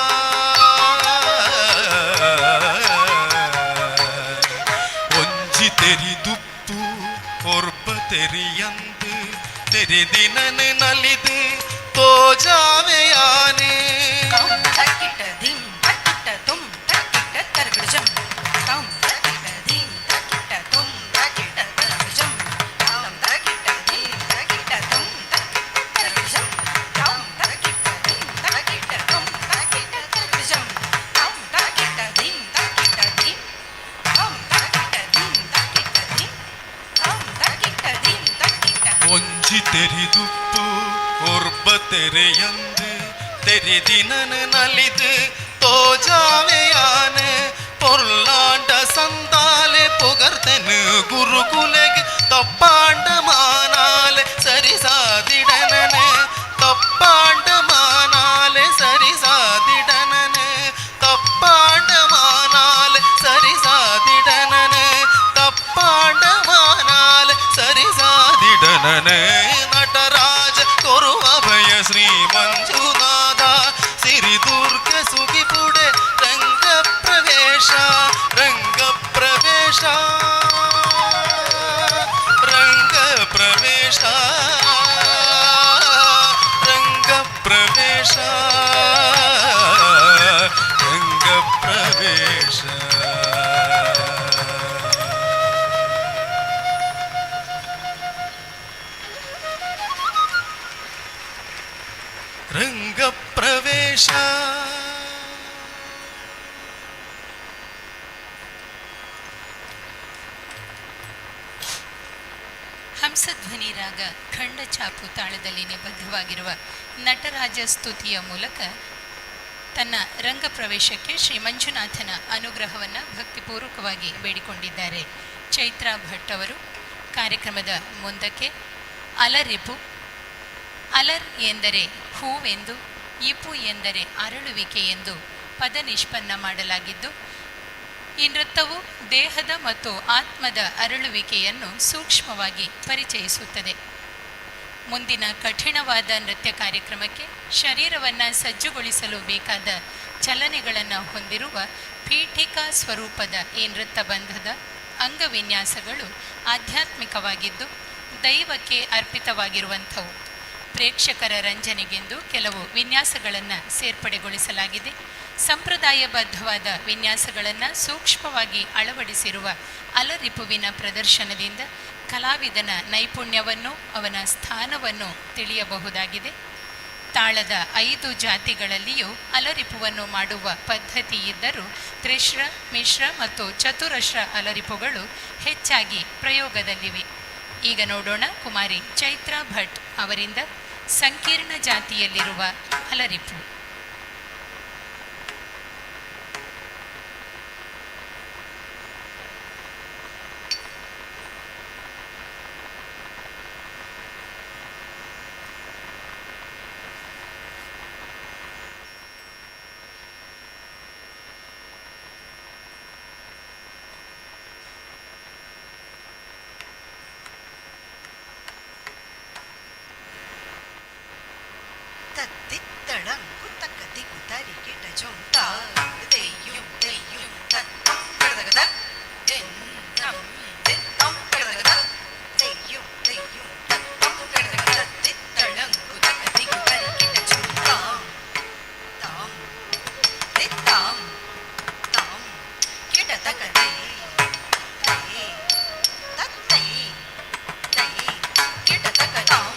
ಒಂಜಿ ತೆರಿದುಪ್ಪು ಒರ್ಬ ತೆರಿಯಂದು ತೆರೆದಿನನು ನಲಿದು ತೋಜಾವೆಯಾನೆ ಒಂಜಿ ತೆರಿದುಪ್ಪು ಒರ್ಬ ತೆರೆಯಂದು ತೆರೆದಿನನು ನಲಿದು தோஜாவையான பொருளாண்ட சந்தாலே புகர்த்தனு குருகுலகு தப்பாண்டமானாலே சரிசாதிடனனு தப்பாண்டமானாலே சரிசாதிடனனு தப்பாண்டமானாலே சரிசாதிடனனு தப்பாண்டமானாலே சரிசாதிடனனு நடராஜ கொரு அபய ஸ்ரீ ಮಂಜುನಾಥ ಸಿರಿದುರ್ಗ ಸುಗಿಪುಡೆ ರಂಗ ಪ್ರವೇಶ ರಂಗ ಪ್ರವೇಶ ರಂಗ ಪ್ರವೇಶ ರಂಗ ಪ್ರವೇಶ ರಂಗ ಪ್ರವೇಶ ರಂಗ ಪ್ರವೇಶ ಹಂಸಧ್ವನಿ ರಾಗ ಖಂಡ ಚಾಪು ತಾಳದಲ್ಲಿ ನಿಬದ್ಧವಾಗಿರುವ ನಟರಾಜ ಸ್ತುತಿಯ ಮೂಲಕ ತನ್ನ ರಂಗ ಪ್ರವೇಶಕ್ಕೆ ಶ್ರೀ ಮಂಜುನಾಥನ ಅನುಗ್ರಹವನ್ನು ಭಕ್ತಿಪೂರ್ವಕವಾಗಿ ಬೇಡಿಕೊಂಡಿದ್ದಾರೆ. ಚೈತ್ರಾ ಭಟ್ ಅವರು ಕಾರ್ಯಕ್ರಮದ ಮುಂದಕ್ಕೆ ಅಲರಿಪು, ಅಲರ್ ಎಂದರೆ ಹೂವೆಂದು, ಇಪು ಎಂದರೆ ಅರಳುವಿಕೆ ಎಂದು ಪದ ನಿಷ್ಪನ್ನ ಮಾಡಲಾಗಿದ್ದು, ಈ ನೃತ್ಯವು ದೇಹದ ಮತ್ತು ಆತ್ಮದ ಅರಳುವಿಕೆಯನ್ನು ಸೂಕ್ಷ್ಮವಾಗಿ ಪರಿಚಯಿಸುತ್ತದೆ. ಮುಂದಿನ ಕಠಿಣವಾದ ನೃತ್ಯ ಕಾರ್ಯಕ್ರಮಕ್ಕೆ ಶರೀರವನ್ನು ಸಜ್ಜುಗೊಳಿಸಲು ಬೇಕಾದ ಚಲನೆಗಳನ್ನು ಹೊಂದಿರುವ ಪೀಠಿಕಾ ಸ್ವರೂಪದ ಈ ನೃತ್ಯ ಬಂಧದ ಅಂಗವಿನ್ಯಾಸಗಳು ಆಧ್ಯಾತ್ಮಿಕವಾಗಿದ್ದು ದೈವಕ್ಕೆ ಅರ್ಪಿತವಾಗಿರುವಂಥವು. ಪ್ರೇಕ್ಷಕರ ರಂಜನೆಗೆಂದು ಕೆಲವು ವಿನ್ಯಾಸಗಳನ್ನು ಸೇರ್ಪಡೆಗೊಳಿಸಲಾಗಿದೆ. ಸಂಪ್ರದಾಯಬದ್ಧವಾದ ವಿನ್ಯಾಸಗಳನ್ನು ಸೂಕ್ಷ್ಮವಾಗಿ ಅಳವಡಿಸಿರುವ ಅಲರಿಪುವಿನ ಪ್ರದರ್ಶನದಿಂದ ಕಲಾವಿದನ ನೈಪುಣ್ಯವನ್ನು, ಅವನ ಸ್ಥಾನವನ್ನು ತಿಳಿಯಬಹುದಾಗಿದೆ. ತಾಳದ 5 ಜಾತಿಗಳಲ್ಲಿಯೂ ಅಲರಿಪುವನ್ನು ಮಾಡುವ ಪದ್ಧತಿ ಇದ್ದರೂ ತ್ರಿಶ್ರ, ಮಿಶ್ರ ಮತ್ತು ಚತುರಶ್ರ ಅಲರಿಪುಗಳು ಹೆಚ್ಚಾಗಿ ಪ್ರಯೋಗದಲ್ಲಿವೆ. ಈಗ ನೋಡೋಣ ಕುಮಾರಿ ಚೈತ್ರಾ ಭಟ್ ಅವರಿಂದ ಸಂಕೀರ್ಣ ಜಾತಿಯಲ್ಲಿರುವ ಅಲರಿಪು. ತತ್ತಿತ್ತಳಂಕು ತಕ್ಕತಿಗು ತರಿಗಿಟ ಜೊಂಟ ದೆಯ್ಯುಂ ದೆಯ್ಯುಂ ತತ್ತಂ ಕಡದಗದ ದೆನ್ನಂ ದೆತ್ತಂ ಕಡದಗದ ದೆಯ್ಯುಂ ದೆಯ್ಯುಂ ತತ್ತಂ ಕಡದಗದ ತತ್ತಿತ್ತಳಂಕು ತಕ್ಕತಿಗು ತರಿಗಿಟ ಜೊಂಟ ತಾಂ ದೆತ್ತಾಂ ತಾಂ ಕಿಡತಕದೆ ತೈ ತತ್ತೈ ತೈ ಕಿಡತಕದಾಂ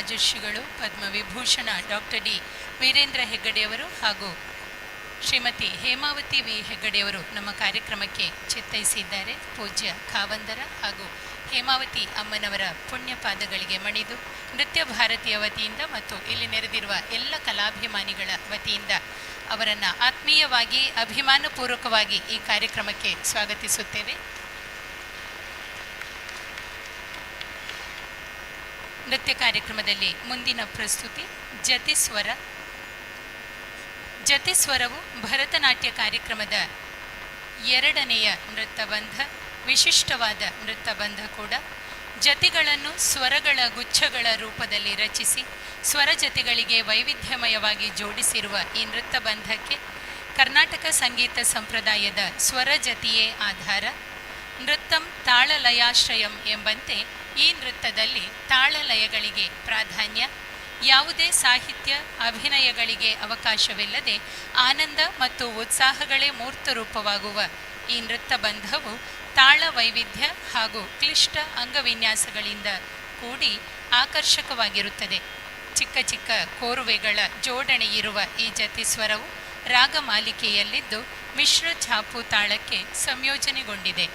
ರಾಜರ್ಷಿಗಳು ಪದ್ಮವಿಭೂಷಣ ಡಾಕ್ಟರ್ ಡಿ ವೀರೇಂದ್ರ ಹೆಗ್ಗಡೆಯವರು ಹಾಗೂ ಶ್ರೀಮತಿ ಹೇಮಾವತಿ ವಿ ಹೆಗ್ಗಡೆಯವರು ನಮ್ಮ ಕಾರ್ಯಕ್ರಮಕ್ಕೆ ಚಿತ್ತೈಸಿದ್ದಾರೆ. ಪೂಜ್ಯ ಖಾವಂದರ ಹಾಗೂ ಹೇಮಾವತಿ ಅಮ್ಮನವರ ಪುಣ್ಯ ಪಾದಗಳಿಗೆ ಮಣಿದು ನೃತ್ಯ ಭಾರತೀಯ ವತಿಯಿಂದ ಮತ್ತು ಇಲ್ಲಿ ನೆರೆದಿರುವ ಎಲ್ಲ ಕಲಾಭಿಮಾನಿಗಳ ವತಿಯಿಂದ ಅವರನ್ನು ಆತ್ಮೀಯವಾಗಿ ಅಭಿಮಾನಪೂರ್ವಕವಾಗಿ ಈ ಕಾರ್ಯಕ್ರಮಕ್ಕೆ ಸ್ವಾಗತಿಸುತ್ತೇವೆ. ನೃತ್ಯ ಕಾರ್ಯಕ್ರಮದಲ್ಲಿ ಮುಂದಿನ ಪ್ರಸ್ತುತಿ ಜತಿಸ್ವರ. ಜತಿಸ್ವರವು ಭರತನಾಟ್ಯ ಕಾರ್ಯಕ್ರಮದ ಎರಡನೆಯ ನೃತ್ಯಬಂಧ, ವಿಶಿಷ್ಟವಾದ ನೃತ್ಯಬಂಧ ಕೂಡ. ಜತಿಗಳನ್ನು ಸ್ವರಗಳ ಗುಚ್ಛಗಳ ರೂಪದಲ್ಲಿ ರಚಿಸಿ ಸ್ವರ ಜತಿಗಳಿಗೆ ವೈವಿಧ್ಯಮಯವಾಗಿ ಜೋಡಿಸಿರುವ ಈ ನೃತ್ಯಬಂಧಕ್ಕೆ ಕರ್ನಾಟಕ ಸಂಗೀತ ಸಂಪ್ರದಾಯದ ಸ್ವರ ಜತಿಯೇ ಆಧಾರ. ನೃತ್ಯಂ ತಾಳಲಯಾಶ್ರಯಂ ಎಂಬಂತೆ ಈ ನೃತ್ಯದಲ್ಲಿ ತಾಳಲಯಗಳಿಗೆ ಪ್ರಾಧಾನ್ಯ. ಯಾವುದೇ ಸಾಹಿತ್ಯ ಅಭಿನಯಗಳಿಗೆ ಅವಕಾಶವಿಲ್ಲದೆ ಆನಂದ ಮತ್ತು ಉತ್ಸಾಹಗಳೇ ಮೂರ್ತರೂಪವಾಗುವ ಈ ನೃತ್ಯಬಂಧವು ತಾಳ ವೈವಿಧ್ಯ ಹಾಗೂ ಕ್ಲಿಷ್ಟ ಅಂಗವಿನ್ಯಾಸಗಳಿಂದ ಕೂಡಿ ಆಕರ್ಷಕವಾಗಿರುತ್ತದೆ. ಚಿಕ್ಕ ಚಿಕ್ಕ ಕೋರುವೆಗಳ ಜೋಡಣೆಯಿರುವ ಈ ಜತಿಸ್ವರವು ರಾಗಮಾಲಿಕೆಯಲ್ಲಿದ್ದು ಮಿಶ್ರ ಛಾಪು ತಾಳಕ್ಕೆ ಸಂಯೋಜನೆಗೊಂಡಿದೆ.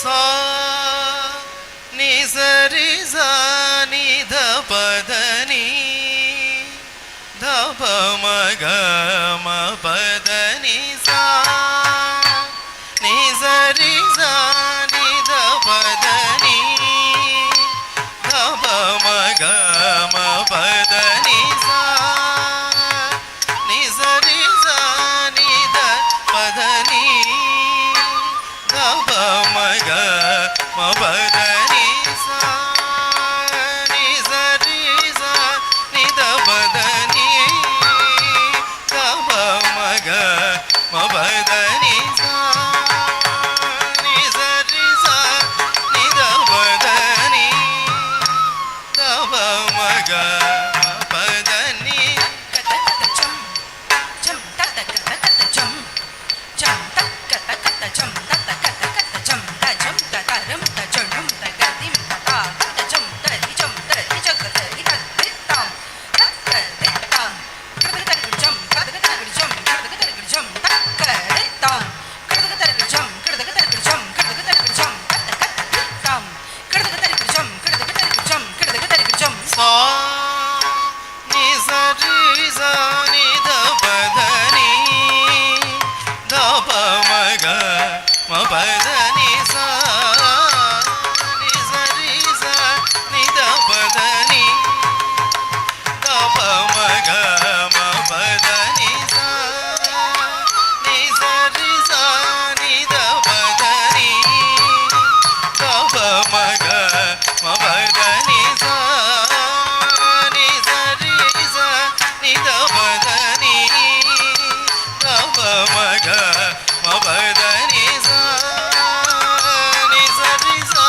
सा नि सरि सा नि ध प ध नि ध प म ग म प ध नि सा नि सरि सा नि ध प ध नि ध प म ग म प ध नि सा नि सरि सा नि ध प ध नि ध प म ग म प ध नि सा नि सरि सा नि ध प ध नि ध प म ग म प ध नि सा नि सरि सा नि ध प ध नि ध प म ग म प ध नि सा नि सरि सा नि ध प ध नि ध प म ग म प ध नि सा नि सरि सा नि ध प ध नि ध प म ग म प ध नि सा नि सरि सा नि ध प ध नि ध प म ग म प ध नि सा नि सरि सा नि ध प ध नि ध प म ग म प ध नि सा नि सरि सा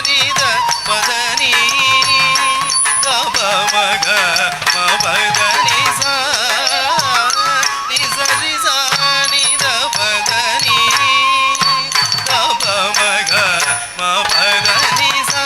नि ध प ध नि ध प म ग म प ध नि सा नि सरि सा नि ध प ध नि ध प म ग म प ध नि सा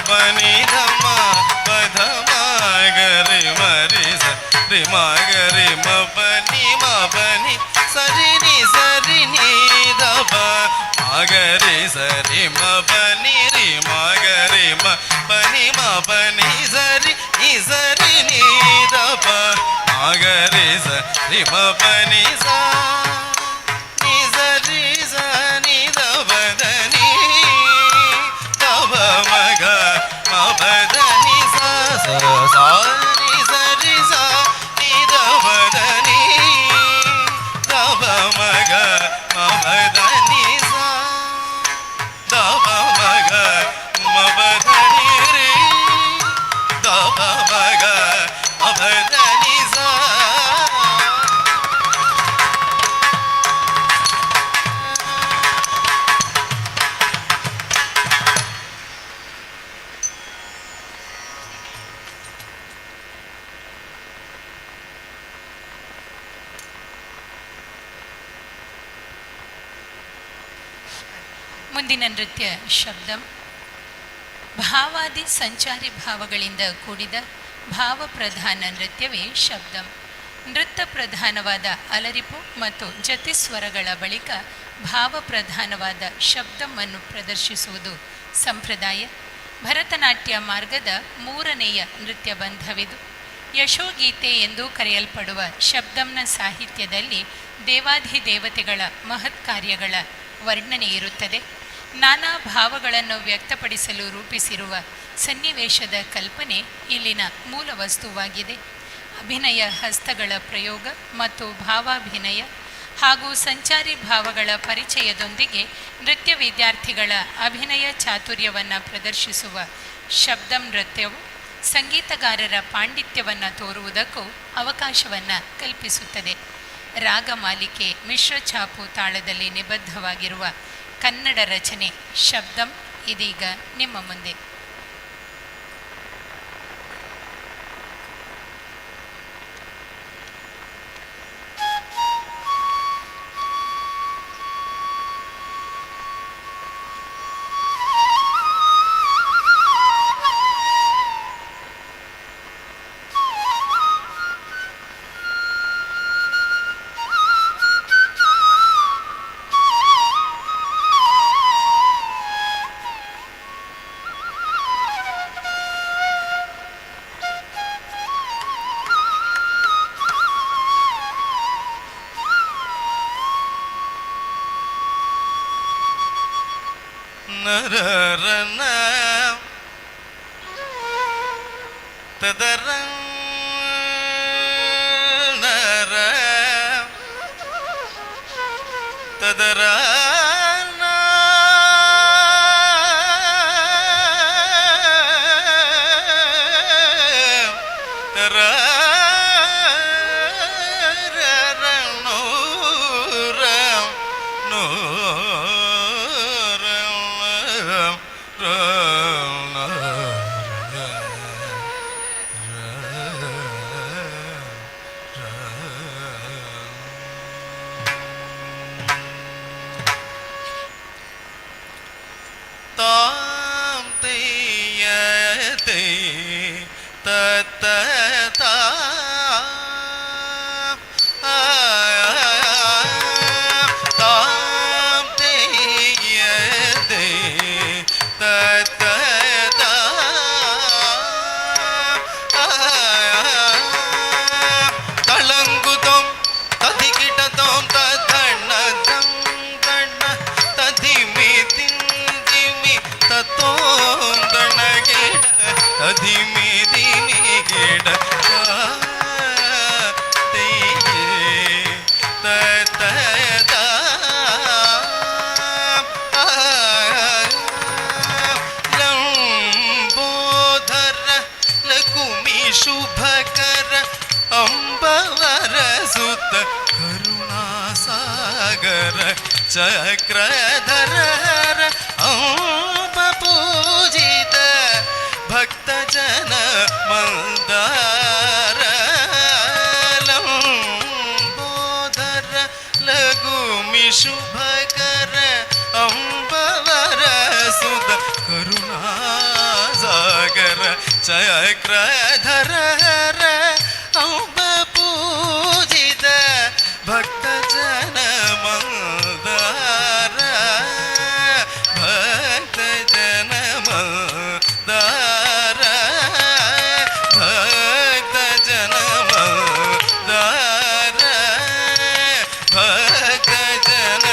ಪನಿ ಧಮ ಪಧ ಮಗರಿ ಮರಿ ಸರಿ ಮಗರಿ ಮಪನಿ ಮಪನಿ ಸರಿ ನಿ ದಪ ಮಗರಿ ಸರಿ ಮಪನಿ ರಿ ಮಗರಿ ಮಪನಿ ಮಪನಿ ಸರಿ ನಿ ದಪ ಮಗರಿ ಸರಿ ಮಪನಿ ಸಾ ನಿ ಸರಿ ಸ ನಿ ದಪದನಿ ದಪ ಮಗ ಮಪದನಿ ಸಾ ಸಾ ನಿ ಸರಿ ಸಾ ನಿ ದಪದನಿ ದಪ ಮಗ ಮಪದನಿ ಸಾ ದಪ ಮಗ ಮಪದನಿ ರಿ ದಪ ಮಗ ಮಪದನಿ ಸಾ. ಮುಂದಿನ ನೃತ್ಯ ಶಬ್ದಂ. ಭಾವಾದಿ ಸಂಚಾರಿ ಭಾವಗಳಿಂದ ಕೂಡಿದ ಭಾವಪ್ರಧಾನ ನೃತ್ಯವೇ ಶಬ್ದಂ. ನೃತ್ಯ ಪ್ರಧಾನವಾದ ಅಲರಿಪು ಮತ್ತು ಜತಿಸ್ವರಗಳ ಬಳಿಕ ಭಾವಪ್ರಧಾನವಾದ ಶಬ್ದಂ ಅನ್ನು ಪ್ರದರ್ಶಿಸುವುದು ಸಂಪ್ರದಾಯ. ಭರತನಾಟ್ಯ ಮಾರ್ಗದ ಮೂರನೆಯ ನೃತ್ಯ ಬಂಧವಿದು. ಯಶೋಗೀತೆ ಎಂದು ಕರೆಯಲ್ಪಡುವ ಶಬ್ದಂನ ಸಾಹಿತ್ಯದಲ್ಲಿ ದೇವಾಧಿದೇವತೆಗಳ ಮಹತ್ ಕಾರ್ಯಗಳ ವರ್ಣನೆ ಇರುತ್ತದೆ. ನಾನಾ ಭಾವಗಳನ್ನು ವ್ಯಕ್ತಪಡಿಸಲು ರೂಪಿಸಿರುವ ಸನ್ನಿವೇಶದ ಕಲ್ಪನೆ ಇಲ್ಲಿನ ಮೂಲ ವಸ್ತುವಾಗಿದೆ. ಅಭಿನಯ ಹಸ್ತಗಳ ಪ್ರಯೋಗ ಮತ್ತು ಭಾವಾಭಿನಯ ಹಾಗೂ ಸಂಚಾರಿ ಭಾವಗಳ ಪರಿಚಯದೊಂದಿಗೆ ನೃತ್ಯ ವಿದ್ಯಾರ್ಥಿಗಳ ಅಭಿನಯ ಚಾತುರ್ಯವನ್ನು ಪ್ರದರ್ಶಿಸುವ ಶಬ್ದಂ ನೃತ್ಯವು ಸಂಗೀತಗಾರರ ಪಾಂಡಿತ್ಯವನ್ನು ತೋರುವುದಕ್ಕೂ ಅವಕಾಶವನ್ನು ಕಲ್ಪಿಸುತ್ತದೆ. ರಾಗಮಾಲಿಕೆ ಮಿಶ್ರ ಛಾಪು ತಾಳದಲ್ಲಿ ನಿಬದ್ಧವಾಗಿರುವ ಕನ್ನಡ ರಚನೆ ಶಬ್ದಂ ಇದೀಗ ನಿಮ್ಮ ಮುಂದೆ. ನರರನ ತದರ ನರ ತದರ ಶುಭಕರ ಅಂಬವರ ಸುತ ಕರುಣಾಸಾಗರ ಚಕ್ರಧರ ಅಂಬ ಪೂಜಿತ ಭಕ್ತ ಜನ ಮಂದಾರ ಲಂಬೋದರ ಲಘುಮಿ ಶುಭಕರ ಅಂಬವರ ಸುತ ಕರುಣಾಸಾಗರ ಚಕ್ರಧರ ಅಂಬ ಪೂಜಿತ ಭಕ್ತ ಜನ ಮಂದಾರ ಭಕ್ತ ಜನ ಮಂದಾರ ಭಕ್ತ ಜನ ಮಂದಾರ ಭಕ್ತ ಜನ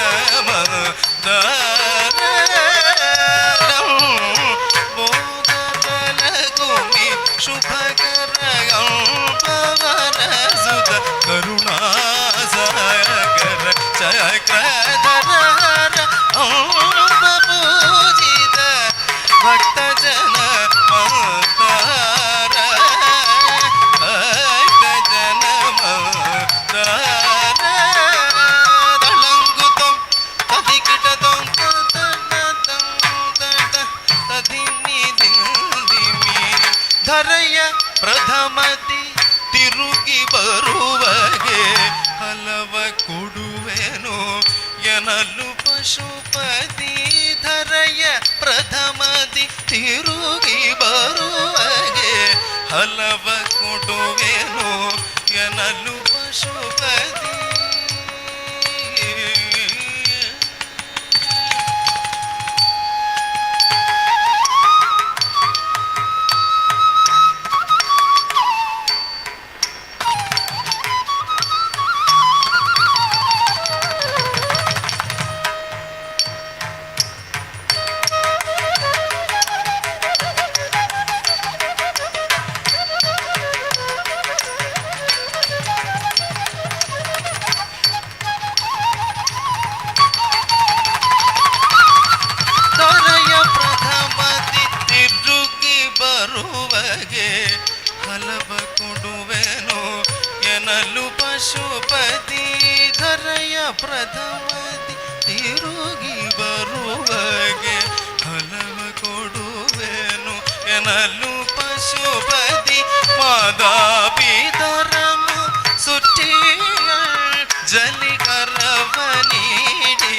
ಮಂದಾರ ಬೋಧಬಲಗುಮಿ ಶುಭಕರ ಅಂಬವರ ಸುತ ಕರುಣಾಸಾಗರ ಚಕ್ರಧರ ಅಂಬ ಪೂಜಿತ ಭಕ್ತ ಜನ ಮಂದಾರ ಭಕ್ತ ಜನ ಮಂದಾರ ದಳಂಗುತಂ ತದಿಕಿಟತಂ ತದಿಮಿ ದಿಂದಿಮಿ ಧರೆಯ ಪ್ರಥಮತಿ ತಿರುಗಿ ಬರುವಗೆ ಹಲವ ಕೊಡುವೆನು ಎನಲು ಪಶುಪತಿ ಧರೆಯ ಪ್ರಥಮತಿ ತಿರುಗಿ ಬರುವಗೆ ಹಲವ ಕೊಡುವೆನು ಎನಲು ಪಶುಪತಿ ಬರುವಗೆ ಹಲವ ಕೊಡುವೆನು ಎನಲು ಪಶುಪತಿ ಧರೆಯ ಪ್ರಥಮತಿ ತಿರುಗಿ ಬರುವಗೆ ಹಲವ ಕೊಡುವೆನು ಎನಲು ಪಶುಪತಿ ಮಾದಾಪಿತರನು ಸುಟ್ಟಿಯ ಜಲಿಕರವ ನೀಡಿ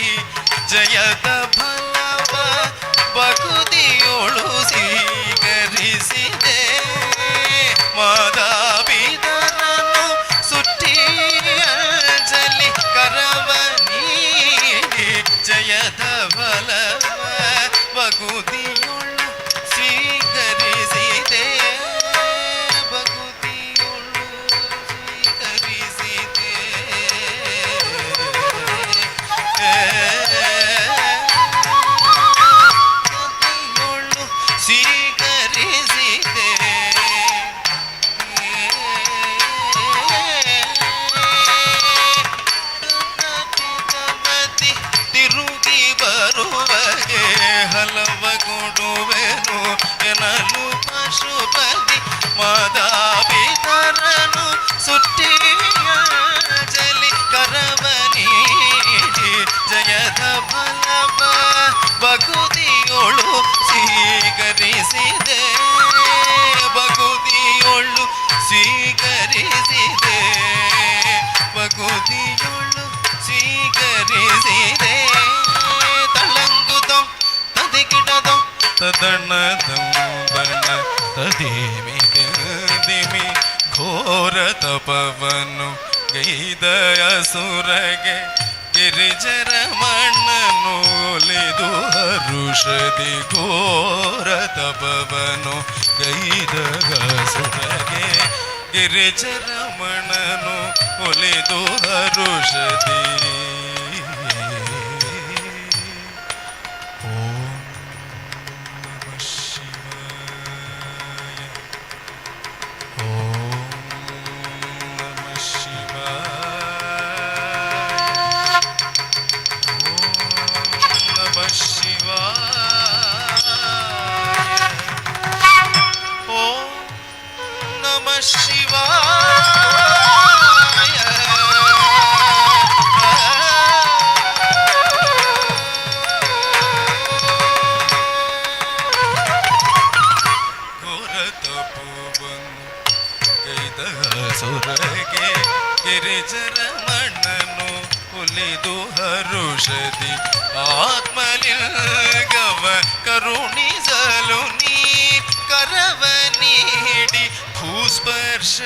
ಜಯದ ಫಲವ ಬಗುದಿಯೋಳು ಸ್ವೀಕರಿಸಿದೆ ಮಾದಾಪಿತರನು ಸುಟ್ಟಿಯ ಜಲಿ ಕರವ ನೀಡಿ ಜಯದ ಫಲವ ಬಗುದಿಯೋಳು ಸ್ವೀಕರಿಸಿದೆ ಬಗುದಿಯೋಳು ಸ್ವೀಕರಿಸಿದೆ ಸ್ವೀಕರಿಸಿದೆ ತಿರುಗಿ ಬರುವಗೆ ಹಲವ ಕೊಡುವೆನು ಎನಲು ಪಶುಪತಿ ಮಾದಾಪಿತರನು ಸುಟ್ಟಿಯ ಜಲಿ ಕರವ ನೀಡಿ ಜಯದ ಫಲವ ಬಗುದಿಯೋಳು ಸ್ವೀಕರಿಸಿದೆ ಬಗುದಿಯೋಳು ಸ್ವೀಕರಿಸಿದೆ ಬಗುದಿಯೋಳು ಸ್ವೀಕರಿಸಿದೆ ತಳಂಗುದಂ ತದಿಗಿಡದಂ ತದಣ್ಣದಂ ಬಣ್ಣ ತದಿಮಿ ದಿಮಿ ಘೋರ ತಪವನ್ನು ಗೈದಯ ಸುರಗೆ ಗಿರಿಜರ ಮಣ್ಣನು ಒಲಿದು ಹರುಷದಿ ಘೋರ ತಪವನು ಗೈದಯ ಸುರಗೆ ಗಿರಿಜರ ಮಣ್ಣನು ಒಲಿದು ಹರುಷದಿ ಸುರಗೆ ಗಿರಿಜರ ಮಣ್ಣನು ಒಲಿದು ಹರುಷದಿ ಆತ್ಮಲಿಂಗವ ಕರುಣಿಸಲು ನೀ ಕರವ ನೀಡಿ ನೀಡಿ ಭೂಸ್ಪರ್ಶಗೈದೆ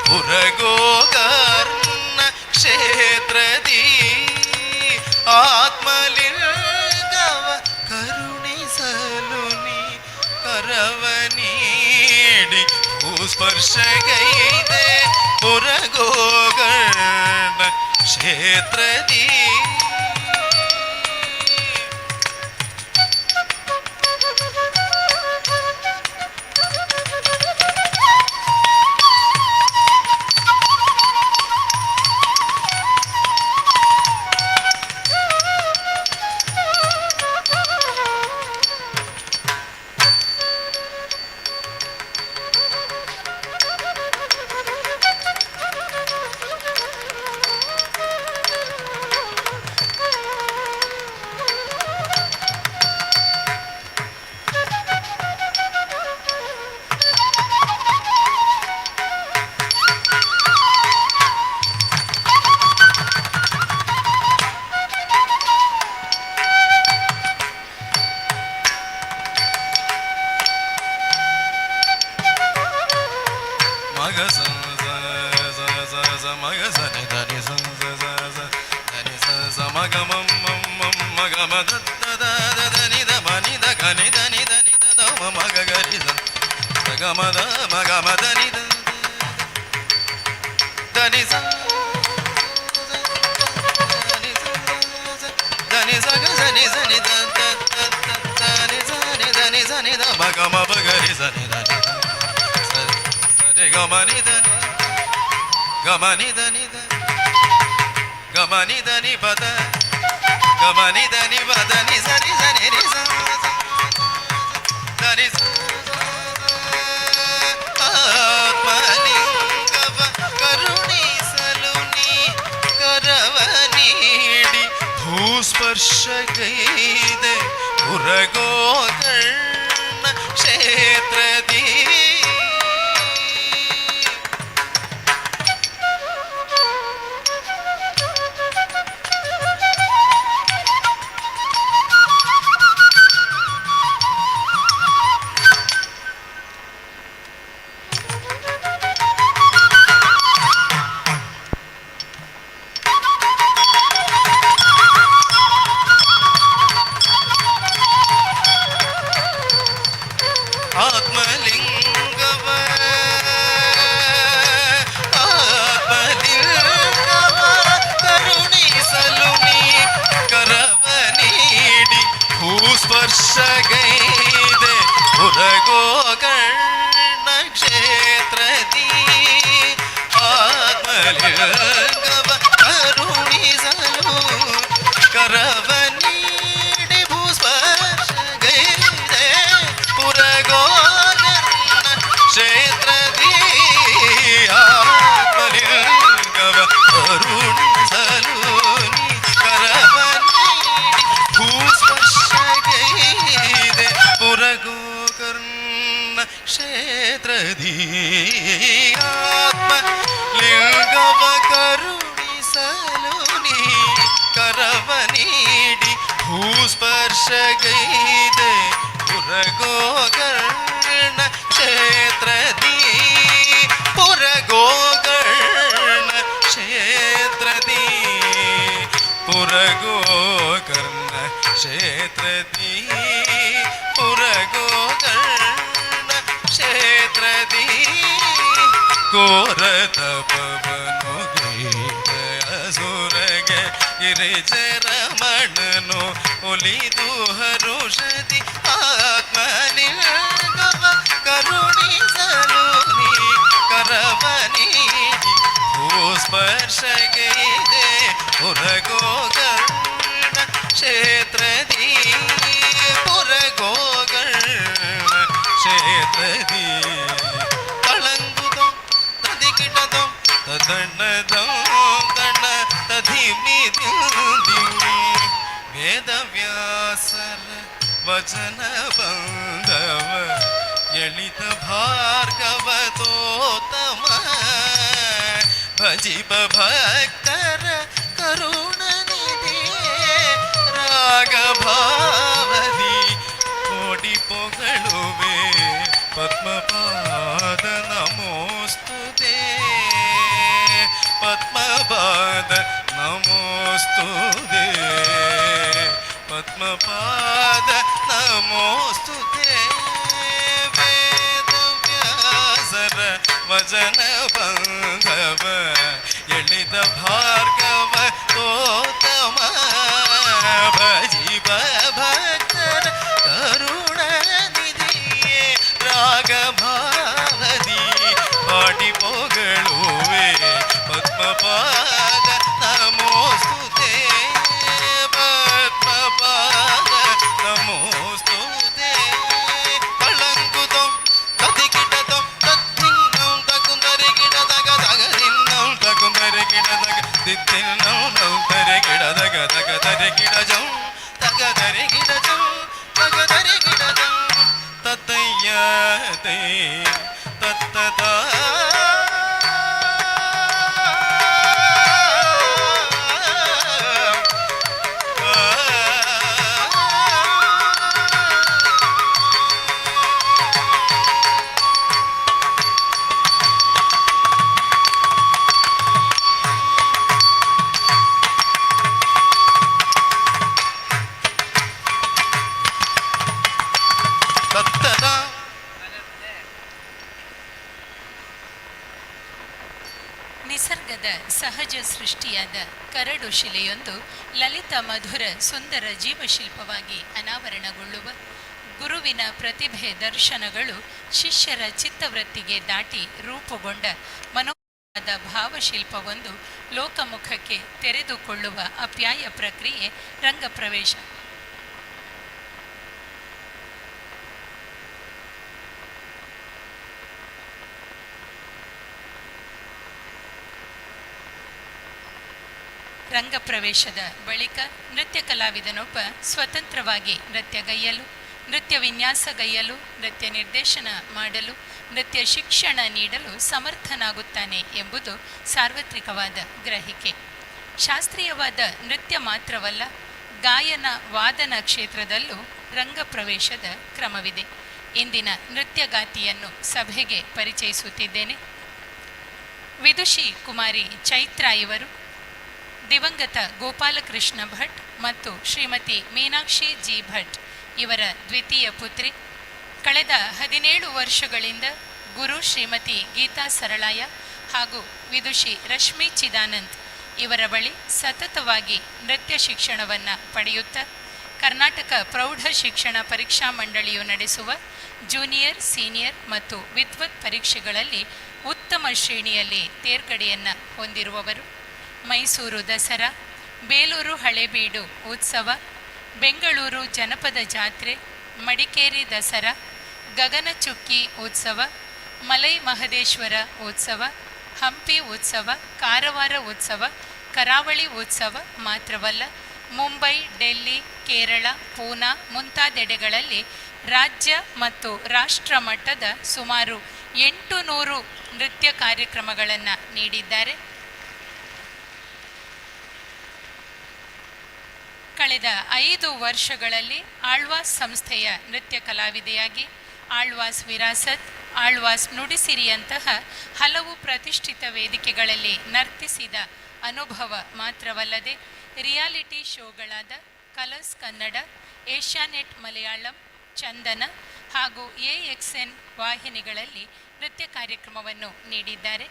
ಪುರಗೋಕರ್ಣ ಕ್ಷೇತ್ರದಿ ಆತ್ಮಲಿಂಗವ ಕರುಣಿಸಲು ನೀ ಕರವ ನೀಡಿ ಭೂಸ್ಪರ್ಶಗೈದೆ ಪುರಗೋಕರ್ಣ ಕ್ಷೇತ್ರದಿ ಗಮನಿದನಿ ಪದ ಗಮನಿದನಿ ಪದನಿ ಸರಿ ಸರಿ ರಿ ಸರಿ ಆತ್ಮಲಿಂಗವ ಕರುಣಿಸಲು ನೀ ಕರವ ನೀಡಿ ಭೂಸ್ಪರ್ಶಗೈದೆ ಪುರಗೋಕರ್ಣ ಕ್ಷೇತ್ರದಿ ಸ್ಪರ್ಶಗೈದೆ ಪುರಗೋಕರ್ಣ ಕ್ಷೇತ್ರದಿ ಆತ್ಮಲಿಂಗವ ಕರುಣಿಸಲು ಕರವ ನೀಡಿ ಭೂಸ್ಪರ್ಶಗೈದೆ ಪುರಗೋಕರ್ಣ ಕ್ಷೇತ್ರದಿ ಆತ್ಮಲಿಂಗವ ಕರುಣಿಸಲು ಕರವ ನೀಡಿ ಭೂಸ್ಪರ್ಶಗೈದೆ ಪುರಗೋಕರ್ಣ ಕ್ಷೇತ್ರದಿ ಆತ್ಮಲಿಂಗವ ಕರುಣಿಸಲು ನೀ ಕರವ ನೀಡಿ ಭೂಸ್ಪರ್ಶಗೈದೆ ಪುರಗೋಕರ್ಣ ಕ್ಷೇತ್ರದಿ ಪುರಗೋಕರ್ಣ ಕ್ಷೇತ್ರದಿ ಪುರಗೋಕರ್ಣ ಕ್ಷೇತ್ರದಿ ಪುರಗೋಕರ್ಣ ಕ್ಷೇತ್ರದಿ ಘೋರ ತಪವನು ಅಸುರಗೆ ಗಿರಿಜರಮಣನು ಒಲಿದು ಹರುಷದಿ ಆತ್ಮಲಿಂಗವ ಕರುಣಿಸಲು ನೀ ಕರವ ನೀಡಿ ಭೂಸ್ಪರ್ಶಗೈದೆ ಪುರಗೋಕರ್ಣ ಕ್ಷೇತ್ರದಿ ಪುರಗೋಕರ್ಣ ಕ್ಷೇತ್ರದಿ ತಳಂಗುದೋ ತದಿಕಿಟದೋ ತದಣ್ಣದೋ ತಣ್ಣ ತಧಿಮಿದಿ ವೇದವ್ಯಾಸರ ವಚನ ಬಂಧವ ಎಳಿತ ಭಾರ್ಗವ ತೋತಮ ಭಜಿಪ ಭಕ್ತರ ಕರುಣನಿಧಿ ರಾಗ ಭಾವದಿ ಕೋಡಿ ಪೊಗಳುವೆ ಪದ್ಮಪಾದ ನಮೋಸ್ತುತೆ ಪದ್ಮಪಾದ ನಮೋಸ್ತುತೆ ಪದ್ಮಪಾದ ನಮೋಸ್ತುತೆ ವೇದವ್ಯಾಸರ ವಚನ ಬಂಧವ ಎಳಿದ ಭಾರ್ಗವ ತೋತಮ ಭಜಿಬ ಭಕ್ತರ ಕರುಣ ನಿಧಿಯೇ ರಾಗಭಾವದಿ ಪಾಟಿ ಪೊಗಳುವೆ ಪದ್ಮಪಾದ ನಮೋಸ್ತುತೆ ಪದ್ಮಪಾದ ನಮೋಸ್ತುತೆ ಕಳಂಕುತಂ ಕದಿಕಿಟತಂ ತತ್ತಿನ್ನಂ ತಕುಂದರಿ ಗಿಡದಗ ದಗದಿನ್ನಂ ತಕುಂದರಿ ಗಿಡದಗ ದಿತ್ತಿನ್ನಂ ನೌತರಿ ಗಿಡದಗ ದಗದರಿ ಗಿಡಜಂ ತಗದರಿ ಗಿಡಜಂ ತಗದರಿ ಗಿಡಜಂ ತತ್ತಯ್ಯತೆ ತತ್ತದ ತತ್ತದ ನಿಸರ್ಗದ ಸಹಜ ಸೃಷ್ಟಿಯಾದ ಕರಡು ಶಿಲೆಯೊಂದು ಲಲಿತ ಮಧುರ ಸುಂದರ ಜೀವಶಿಲ್ಪವಾಗಿ ಅನಾವರಣಗೊಳ್ಳುವ ಗುರುವಿನ ಪ್ರತಿಭೆ ದರ್ಶನಗಳು ಶಿಷ್ಯರ ಚಿತ್ತವೃತ್ತಿಗೆ ದಾಟಿ ರೂಪುಗೊಂಡ ಮನೋಹರವಾದ ಭಾವಶಿಲ್ಪವೊಂದು ಲೋಕಮುಖಕ್ಕೆ ತೆರೆದುಕೊಳ್ಳುವ ಅಪ್ಯಾಯ ಪ್ರಕ್ರಿಯೆ ರಂಗಪ್ರವೇಶ. ರಂಗಪ್ರವೇಶದ ಬಳಿಕ ನೃತ್ಯ ಕಲಾವಿದನೊಬ್ಬ ಸ್ವತಂತ್ರವಾಗಿ ನೃತ್ಯಗೈಯಲು, ನೃತ್ಯ ವಿನ್ಯಾಸಗೈಯಲು, ನೃತ್ಯ ನಿರ್ದೇಶನ ಮಾಡಲು, ನೃತ್ಯ ಶಿಕ್ಷಣ ನೀಡಲು ಸಮರ್ಥನಾಗುತ್ತಾನೆ ಎಂಬುದು ಸಾರ್ವತ್ರಿಕವಾದ ಗ್ರಹಿಕೆ. ಶಾಸ್ತ್ರೀಯವಾದ ನೃತ್ಯ ಮಾತ್ರವಲ್ಲ, ಗಾಯನ ವಾದನ ಕ್ಷೇತ್ರದಲ್ಲೂ ರಂಗಪ್ರವೇಶದ ಕ್ರಮವಿದೆ. ಇಂದಿನ ನೃತ್ಯಗಾತಿಯನ್ನು ಸಭೆಗೆ ಪರಿಚಯಿಸುತ್ತಿದ್ದೇನೆ. ವಿದುಷಿ ಕುಮಾರಿ ಚೈತ್ರ ಇವರು ದಿವಂಗತ ಗೋಪಾಲಕೃಷ್ಣ ಭಟ್ ಮತ್ತು ಶ್ರೀಮತಿ ಮೀನಾಕ್ಷಿ ಜಿ ಭಟ್ ಇವರ ದ್ವಿತೀಯ ಪುತ್ರಿ. ಕಳೆದ 17 ವರ್ಷಗಳಿಂದ ಗುರು ಶ್ರೀಮತಿ ಗೀತಾ ಸರಳಾಯ ಹಾಗೂ ವಿದುಷಿ ರಶ್ಮಿ ಚಿದಾನಂದ್ ಇವರ ಬಳಿ ಸತತವಾಗಿ ನೃತ್ಯ ಶಿಕ್ಷಣವನ್ನು ಪಡೆಯುತ್ತಾ ಕರ್ನಾಟಕ ಪ್ರೌಢ ಶಿಕ್ಷಣ ಪರೀಕ್ಷಾ ಮಂಡಳಿಯು ನಡೆಸುವ ಜೂನಿಯರ್, ಸೀನಿಯರ್ ಮತ್ತು ವಿದ್ವತ್ ಪರೀಕ್ಷೆಗಳಲ್ಲಿ ಉತ್ತಮ ಶ್ರೇಣಿಯಲ್ಲಿ ತೇರ್ಗಡೆಯನ್ನು ಹೊಂದಿರುವವರು. ಮೈಸೂರು ದಸರಾ, ಬೇಲೂರು ಹಳೇಬೀಡು ಉತ್ಸವ, ಬೆಂಗಳೂರು ಜನಪದ ಜಾತ್ರೆ, ಮಡಿಕೇರಿ ದಸರಾ, ಗಗನಚುಕ್ಕಿ ಉತ್ಸವ, ಮಲೈ ಮಹದೇಶ್ವರ ಉತ್ಸವ, ಹಂಪಿ ಉತ್ಸವ, ಕಾರವಾರ ಉತ್ಸವ, ಕರಾವಳಿ ಉತ್ಸವ ಮಾತ್ರವಲ್ಲ, ಮುಂಬೈ, ಡೆಲ್ಲಿ, ಕೇರಳ, ಪೂನಾ ಮುಂತಾದೆಡೆಗಳಲ್ಲಿ ರಾಜ್ಯ ಮತ್ತು ರಾಷ್ಟ್ರ ಮಟ್ಟದ ಸುಮಾರು 800 ನೃತ್ಯ ಕಾರ್ಯಕ್ರಮಗಳನ್ನು ನೀಡಿದ್ದಾರೆ. ಕಳೆದ 5 ವರ್ಷಗಳಲ್ಲಿ ಆಳ್ವಾಸ್ ಸಂಸ್ಥೆಯ ನೃತ್ಯ ಕಲಾವಿದೆಯಾಗಿ ಆಳ್ವಾಸ್ ವಿರಾಸತ್, ಆಳ್ವಾಸ್ ನುಡಿಸಿರಿಯಂತಹ ಹಲವು ಪ್ರತಿಷ್ಠಿತ ವೇದಿಕೆಗಳಲ್ಲಿ ನರ್ತಿಸಿದ ಅನುಭವ ಮಾತ್ರವಲ್ಲದೆ ರಿಯಾಲಿಟಿ ಶೋಗಳಾದ ಕಲರ್ಸ್ ಕನ್ನಡ, ಏಷ್ಯಾನೆಟ್ ಮಲಯಾಳಂ, ಚಂದನ ಹಾಗೂ AXN ವಾಹಿನಿಗಳಲ್ಲಿ ನೃತ್ಯ ಕಾರ್ಯಕ್ರಮವನ್ನು ನೀಡಿದ್ದಾರೆ.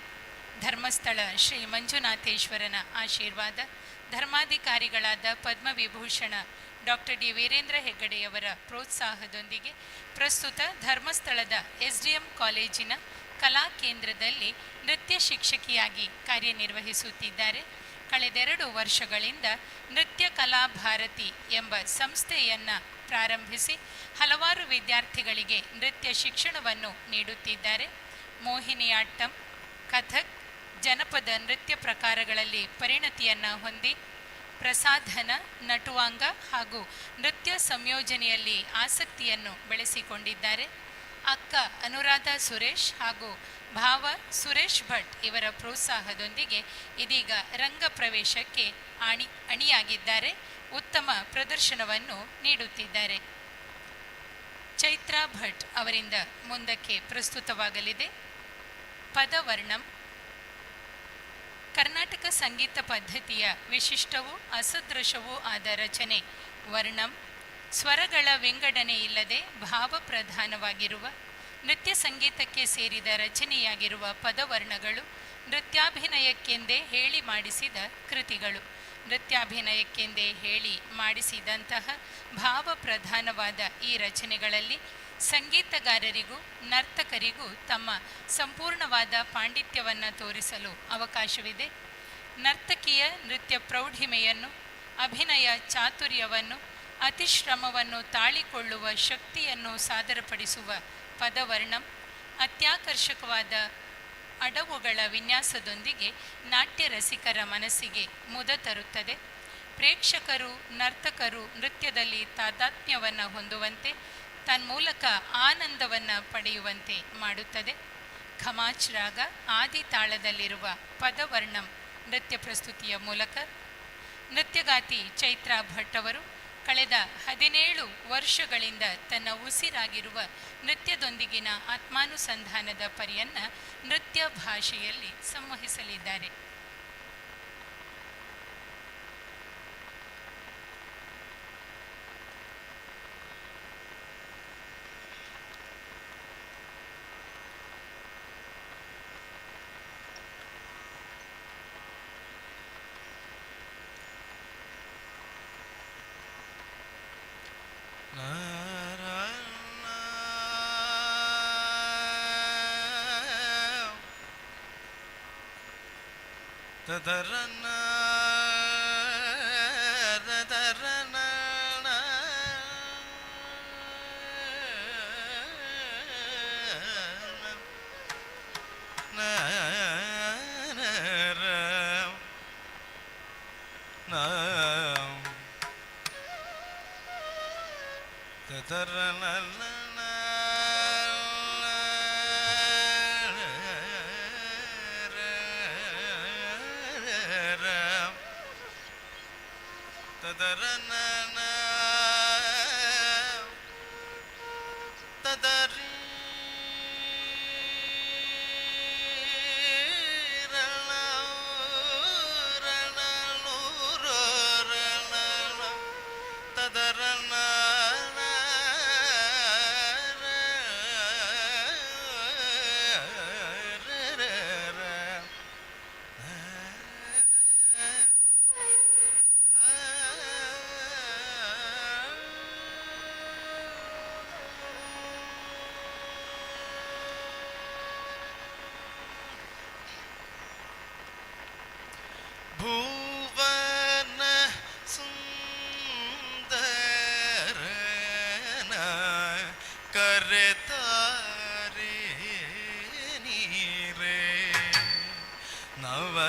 ಧರ್ಮಸ್ಥಳ ಶ್ರೀ ಮಂಜುನಾಥೇಶ್ವರನ ಆಶೀರ್ವಾದ, ಧರ್ಮಾಧಿಕಾರಿಗಳಾದ ಪದ್ಮವಿಭೂಷಣ ಡಾಕ್ಟರ್ ಡಿ ವೀರೇಂದ್ರ ಹೆಗ್ಗಡೆಯವರ ಪ್ರೋತ್ಸಾಹದೊಂದಿಗೆ ಪ್ರಸ್ತುತ ಧರ್ಮಸ್ಥಳದ SDM ಕಾಲೇಜಿನ ಕಲಾ ಕೇಂದ್ರದಲ್ಲಿ ನೃತ್ಯ ಶಿಕ್ಷಕಿಯಾಗಿ ಕಾರ್ಯನಿರ್ವಹಿಸುತ್ತಿದ್ದಾರೆ. ಕಳೆದ 2 ವರ್ಷಗಳಿಂದ ನೃತ್ಯ ಕಲಾ ಭಾರತಿ ಎಂಬ ಸಂಸ್ಥೆಯನ್ನು ಪ್ರಾರಂಭಿಸಿ ಹಲವಾರು ವಿದ್ಯಾರ್ಥಿಗಳಿಗೆ ನೃತ್ಯ ಶಿಕ್ಷಣವನ್ನು ನೀಡುತ್ತಿದ್ದಾರೆ. ಮೋಹಿನಿಯಾಟ್ಟಂ, ಕಥಕ್, ಜನಪದ ನೃತ್ಯ ಪ್ರಕಾರಗಳಲ್ಲಿ ಪರಿಣತಿಯನ್ನು ಹೊಂದಿ ಪ್ರಸಾಧನ, ನಟುವಾಂಗ ಹಾಗೂ ನೃತ್ಯ ಸಂಯೋಜನೆಯಲ್ಲಿ ಆಸಕ್ತಿಯನ್ನು ಬೆಳೆಸಿಕೊಂಡಿದ್ದಾರೆ. ಅಕ್ಕ ಅನುರಾಧ ಸುರೇಶ್ ಹಾಗೂ ಭಾವ ಸುರೇಶ್ ಭಟ್ ಇವರ ಪ್ರೋತ್ಸಾಹದೊಂದಿಗೆ ಇದೀಗ ರಂಗ ಪ್ರವೇಶಕ್ಕೆ ಅಣಿಯಾಗಿದ್ದಾರೆ. ಉತ್ತಮ ಪ್ರದರ್ಶನವನ್ನು ನೀಡುತ್ತಿದ್ದಾರೆ. ಚೈತ್ರಾ ಭಟ್ ಅವರಿಂದ ಮುಂದಕ್ಕೆ ಪ್ರಸ್ತುತವಾಗಲಿದೆ ಪದವರ್ಣಂ. ಕರ್ನಾಟಕ ಸಂಗೀತ ಪದ್ಧತಿಯ ವಿಶಿಷ್ಟವೂ ಅಸದೃಶವೂ ಆದ ರಚನೆ ವರ್ಣಂ. ಸ್ವರಗಳ ವಿಂಗಡಣೆ ಇಲ್ಲದೆ ಭಾವಪ್ರಧಾನವಾಗಿರುವ ನೃತ್ಯ ಸಂಗೀತಕ್ಕೆ ಸೇರಿದ ರಚನೆಯಾಗಿರುವ ಪದವರ್ಣಗಳು ನೃತ್ಯಾಭಿನಯಕ್ಕೆಂದೇ ಹೇಳಿ ಮಾಡಿಸಿದ ಕೃತಿಗಳು. ನೃತ್ಯಾಭಿನಯಕ್ಕೆಂದೇ ಹೇಳಿ ಮಾಡಿಸಿದಂತಹ ಭಾವಪ್ರಧಾನವಾದ ಈ ರಚನೆಗಳಲ್ಲಿ ಸಂಗೀತಗಾರರಿಗೂ ನರ್ತಕರಿಗೂ ತಮ್ಮ ಸಂಪೂರ್ಣವಾದ ಪಾಂಡಿತ್ಯವನ್ನು ತೋರಿಸಲು ಅವಕಾಶವಿದೆ. ನರ್ತಕಿಯ ನೃತ್ಯ ಪ್ರೌಢಿಮೆಯನ್ನು, ಅಭಿನಯ ಚಾತುರ್ಯವನ್ನು, ಅತಿಶ್ರಮವನ್ನು ತಾಳಿಕೊಳ್ಳುವ ಶಕ್ತಿಯನ್ನು ಸಾದರಪಡಿಸುವ ಪದವರ್ಣಂ ಅತ್ಯಾಕರ್ಷಕವಾದ ಅಡವುಗಳ ವಿನ್ಯಾಸದೊಂದಿಗೆ ನಾಟ್ಯ ರಸಿಕರ ಮನಸ್ಸಿಗೆ ಮುದ ತರುತ್ತದೆ. ಪ್ರೇಕ್ಷಕರು ನರ್ತಕರು ನೃತ್ಯದಲ್ಲಿ ತಾದಾತ್ಮ್ಯವನ್ನು ಹೊಂದುವಂತೆ, ತನ್ಮೂಲಕ ಆನಂದವನ್ನು ಪಡೆಯುವಂತೆ ಮಾಡುತ್ತದೆ. ಖಮಾಚ್ ರಾಗ ಆದಿ ತಾಳದಲ್ಲಿರುವ ಪದವರ್ಣಂ ನೃತ್ಯ ಪ್ರಸ್ತುತಿಯ ಮೂಲಕ ನೃತ್ಯಗಾತಿ ಚೈತ್ರಾ ಭಟ್ ಅವರು ಕಳೆದ 17 ವರ್ಷಗಳಿಂದ ತನ್ನ ಉಸಿರಾಗಿರುವ ನೃತ್ಯದೊಂದಿಗಿನ ಆತ್ಮಾನುಸಂಧಾನದ ಪರಿಯನ್ನು ನೃತ್ಯ ಭಾಷೆಯಲ್ಲಿ ಸಂವಹಿಸಲಿದ್ದಾರೆ. ತದರನ ತದರನ ತದರನ ತದರನ ತದರಿ ತದರನ ಭುವನ ಸುಂದರನ ಕರೆತಾರೆ ನೀರೇ ನವಲಾವಣ್ಯನೇ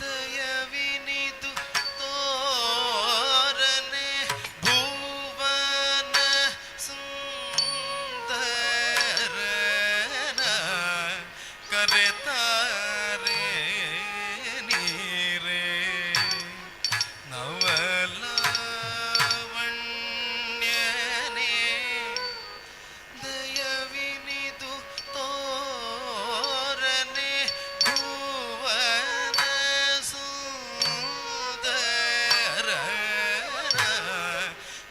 ದಯವಿನಿದು ತೋರನೆ ಭುವನ ಸುಂದರನ ಕರೆತಾರೆ ನೀರೇ ನವಲಾವಣ್ಯನೇ ದಯವಿನಿದು ತೋರನೆ ಭುವನ ಸುಂದರನ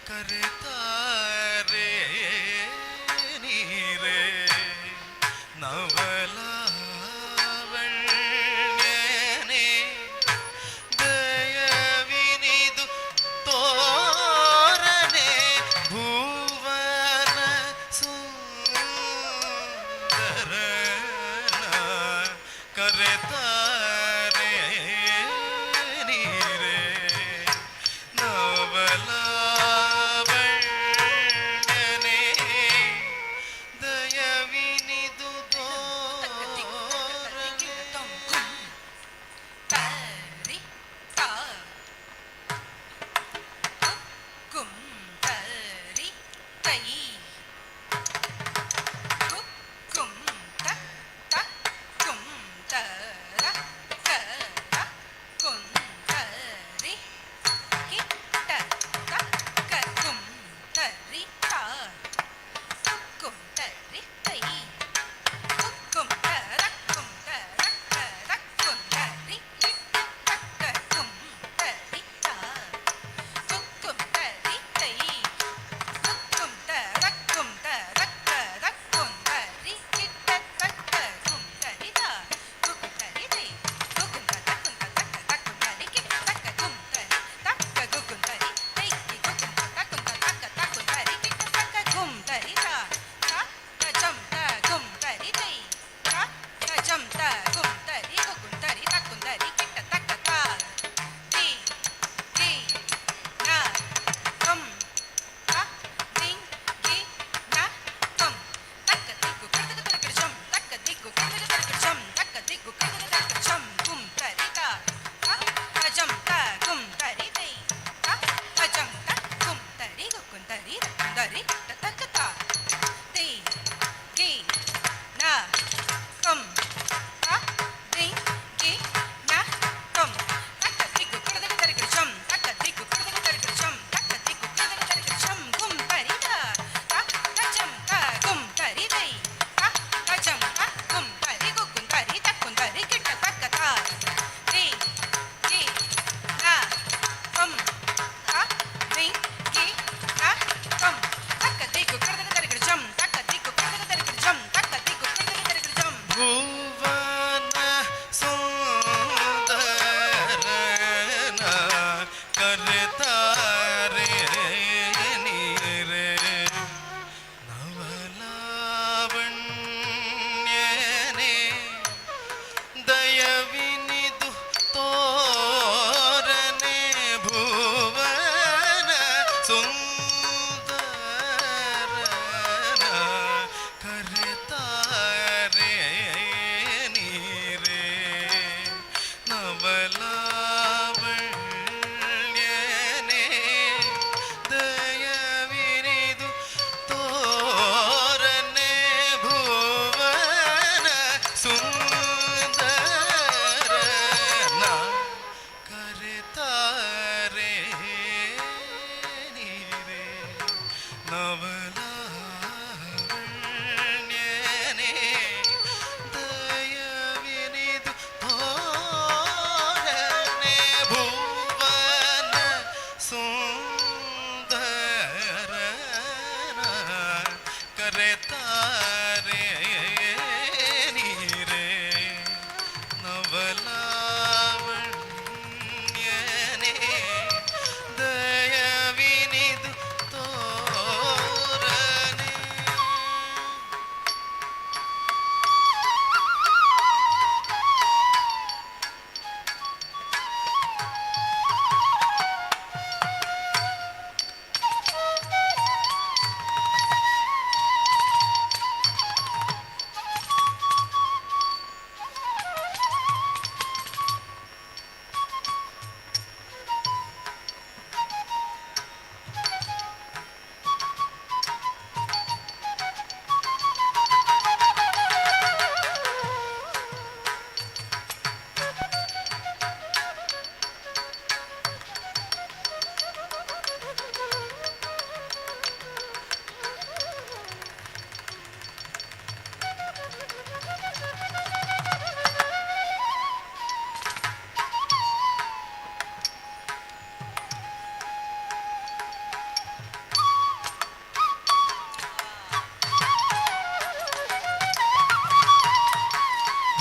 ಕರೆತಾರೆ ನೀರೇ ನವಲಾವಣ್ಯನೇ ದಯವಿನಿದು ತೋರನೆ ಭುವನ ಸುಂದರನ ಕರೆತಾರೆ ನೀರೇ ನವಲಾವಣ್ಯನೇ ದಯವಿನಿದು ತರಿ ತಾ ಕುಂ ತರಿ ತೈ ಕುಂ ತ ತ ಕುಂ ತರ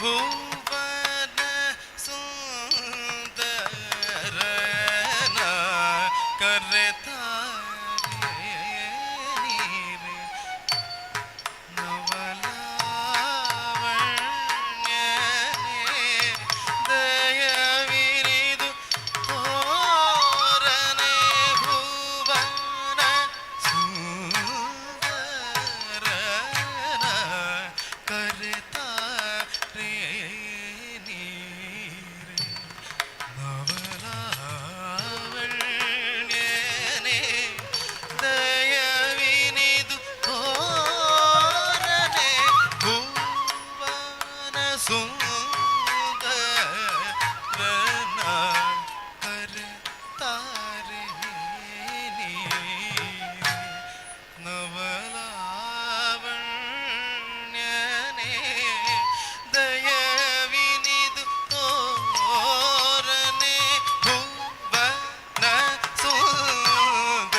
ಭುವನ ಸುಂದರನ ಕರೆತಾರೆ ನೀರೆ ನವಲಾವಣ್ಯನೇ ದಯವಿರಿದು ತೋರನೆ ಭುವನ ಸುಂದರನ ಕರೆತಾರೆ ನೀರೆ ನವಲಾವಣ್ಯನೇ ದಯವಿನಿದು ತೋರನೆ ಭುವನ ಸುಂದರನ ಕರೆತಾರೆ ನೀರೆ ನವಲಾವಣ್ಯನೇ ದಯವಿನಿದು ತೋರನೆ ಭುವನ ಸುಂದರನ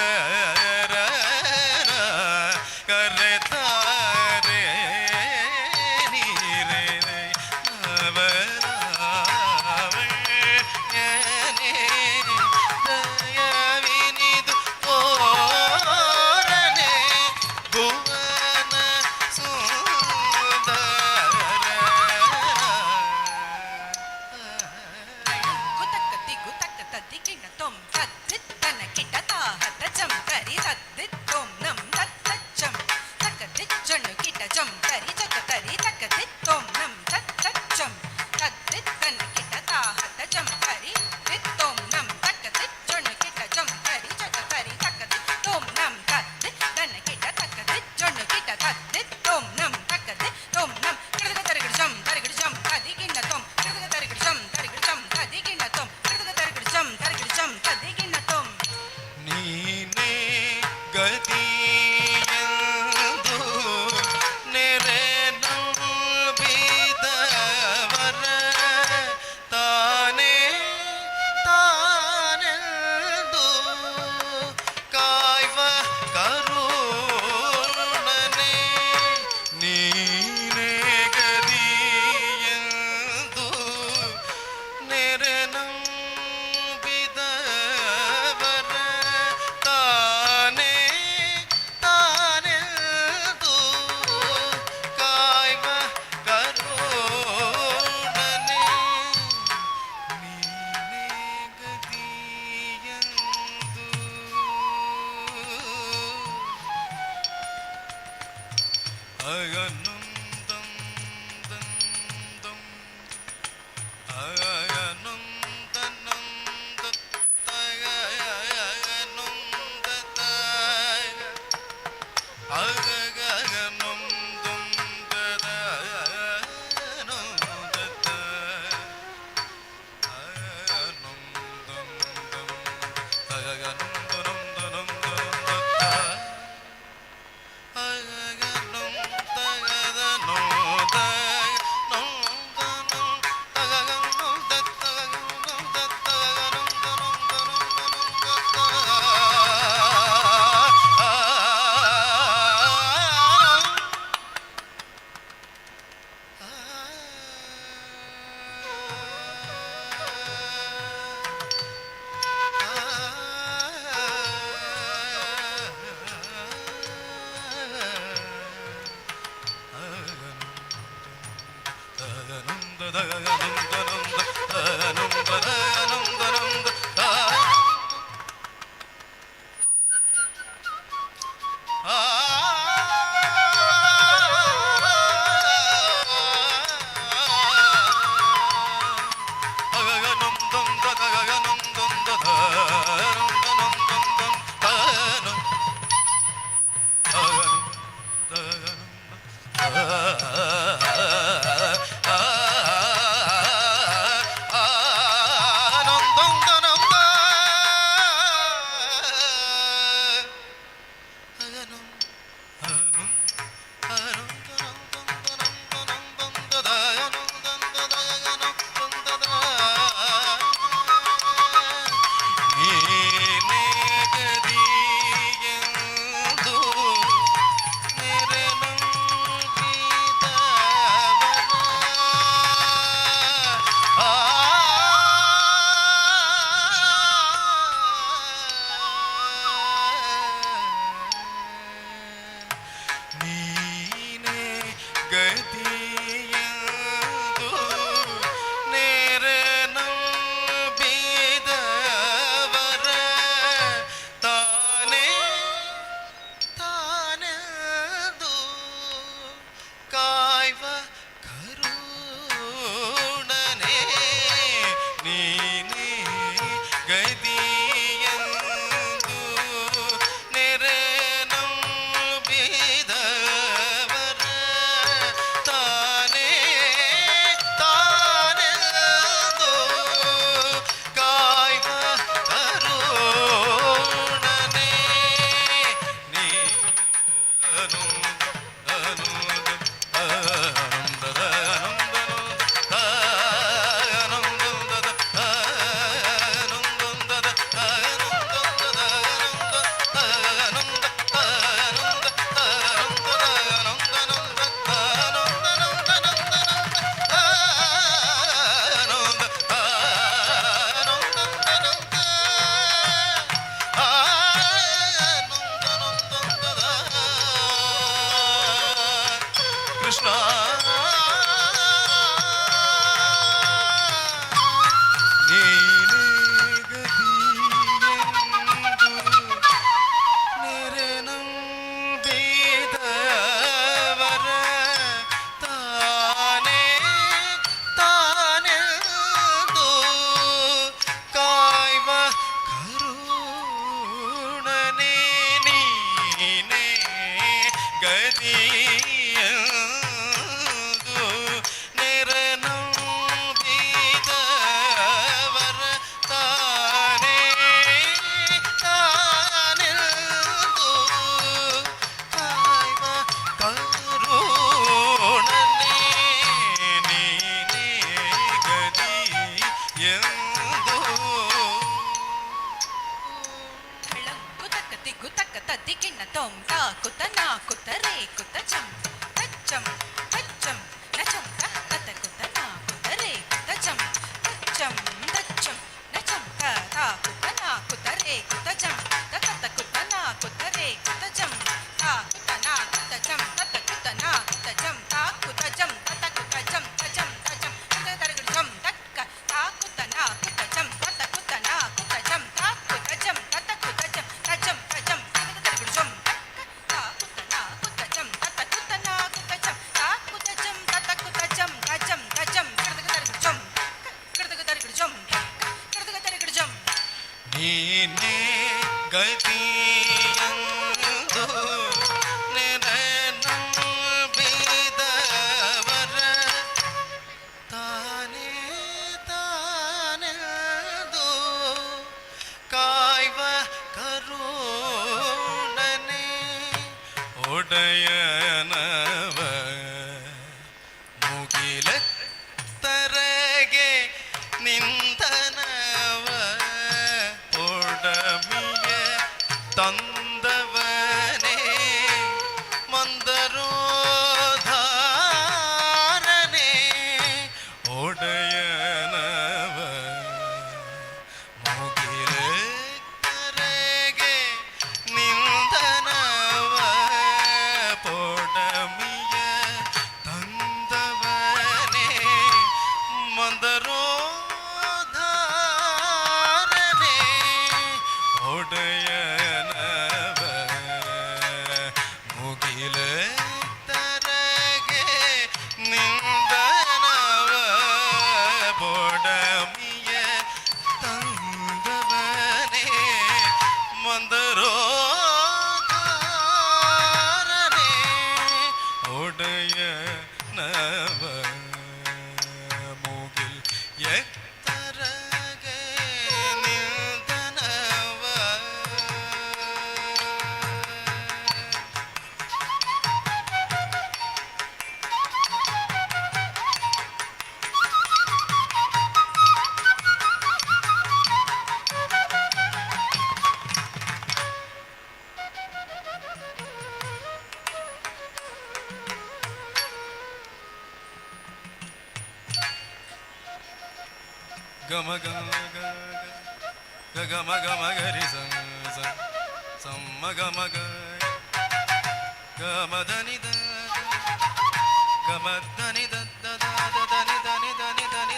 ಕರೆತಾರೆ ನೀರೆ ನವಲಾವಣ್ಯನೇ ದಯವಿನಿದು ತೋರನೆ ಭುವನ ಗುತಕ್ಕತಿ ಗುತಕ್ಕ ತದ್ದಿಕಿಣ ತೊಂ ತದ್ದಿತ್ತನ ಕಿಟ ತಾಹತ ಜಂ ಕರಿ ತದ್ದಿತ್ತೊಂ ನಂ ತತ್ತಚ್ಚಂ ತಕ್ಕದಿಚ್ಚಣು ಕಿಟ ಜಂ ಕರಿ ಜಕ ತರಿ ತಕ್ಕದಿತ್ತೊಂ ನಂ ತತ್ತಚ್ಚಂ ತದ್ದಿತ್ತನ ಕಿಟ ತಾಹತ ಜಂ ಕರಿ ದಿತ್ತೊಂ ನಂ ತಕ್ಕದಿಚ್ಚಣು ಕಿಟ ಜಂ ಕರಿ ಜಕ ತರಿ ತಕ್ಕದಿತ್ತೊಂ ನಂ ತದ್ದಿತ್ತನ ಕಿಟ ತಕ್ಕದಿಚ್ಚಣು ಕಿಟ ತದ್ದಿತ್ತೊಂ ನಂ ತಕ್ಕದಿತ್ತೊಂ ನಂ ಕಿಡಗ ತರಗಿಡ ಜಂ ತರಗಿಡ ಜಂ ತದಿಗಿಣ ತೊಂ ಕಿಡಗ ತರಗಿಡ ಜಂ ತರಗಿಡ ಜಂ ತದಿಗಿಣ ತೊಂ ಕಿಡಗ ತರಗಿಡ ಜಂ ತರಗಿಡ ಜಂ ತದಿಗಿಣ ತೊಂ ನೀನೇ ಗತಿಯೆಂದು ನೆರೆ ನಂಬಿದವರ ತಾನೇ ತಾನೆಂದು ಕಾಯ್ವ ಕರುಣನೆ ನೀನೇ ಗತಿಯೆಂದು ನೆರೆ ನಂಬಿದವರ ತಾನೇ ತಾನೆಂದು ಕಾಯ್ವ ಕರುಣನೆ ನೀನೇ ಗತಿಯೆಂದು ಅಗನಂ ದಂ ದಂ ದಂ ಅಗನಂ ದನಂ ದತ್ತಯನಂ ದತ್ತಯ ಅಗಗನಂ ದಂ ದದಯನಂ ದತ್ತಯ ಅಗನಂ ದಂ ದಂ ಅಗಗನಂ ದನಂ ದನಂ ದತ್ತಯ ಅಗಗನಂ ತಗದನೋ ತಗನಂ ದನಂ ತಗಗನಂ ದತ್ತಗನಂ ದತ್ತಗನಂ ದನಂ ದನಂ ದನಂ ನೀನೇ ಗತಿಯಂದು ನೆನಪಿದವರ ತಾನೇ ತಾನೆಂದು ಕಾಯ್ವ ಕರುಣನೆ ಒಡೆಯನವ ಮುಗಿಲೆತ್ತರಗೆ ನಿಂದನವ ಒಡಮಿಯ ತಂದವನೇ ಮಂದರೋಧಾರನೆ ಒಡೆಯನವ ಮುಗಿಲೆತ್ತರಗೆ ನಿಂದನವ ಪೊಡಮಿಯ ತಂದವನೇ ಮಂದರೋಧಾರನೆ ಒಡೆಯನವ ಮುಗಿಲೆತ್ತರಗೆ ನಿಂದನವ ಪೊಡಮಿಯ ತಂದವನೇ ಮಂದರೋಧಾರನೆ ಒಡೆಯನವ ಮುಗಿಲ್ ಎತ್ತರಗೆ ನಿಲ್ದನವ ಗಮ ಗಮ ಗಮ ಗಮ ಗರಿ ಸಮ್ಮ ಗಮ ಗಮ ಧನಿ ಗಮ ಧನಿ ಧನಿ ಧನಿ ಧನಿ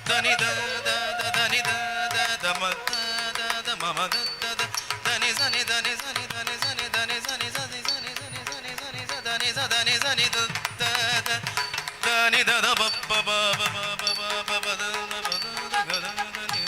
ಧನಿ the Dhani the Dhani the ಮ ದ ಮಮ ದ ಧನಿ ಸನಿ ಧನಿ ಸನಿ ಧನಿ ಸನಿ ಧನಿ ಸನಿ ಸನಿ ಸನಿ ಸನಿ ಸನಿ ಸನಿ ಸ ಧನಿ ಸ ಧನಿ ಸನಿ ದ ಧನಿ ದ ದ ಬ ಬ ಬ ಬ ಬ ಬ ಬ ಬ ದ ದ ಗ ದ ಧನಿ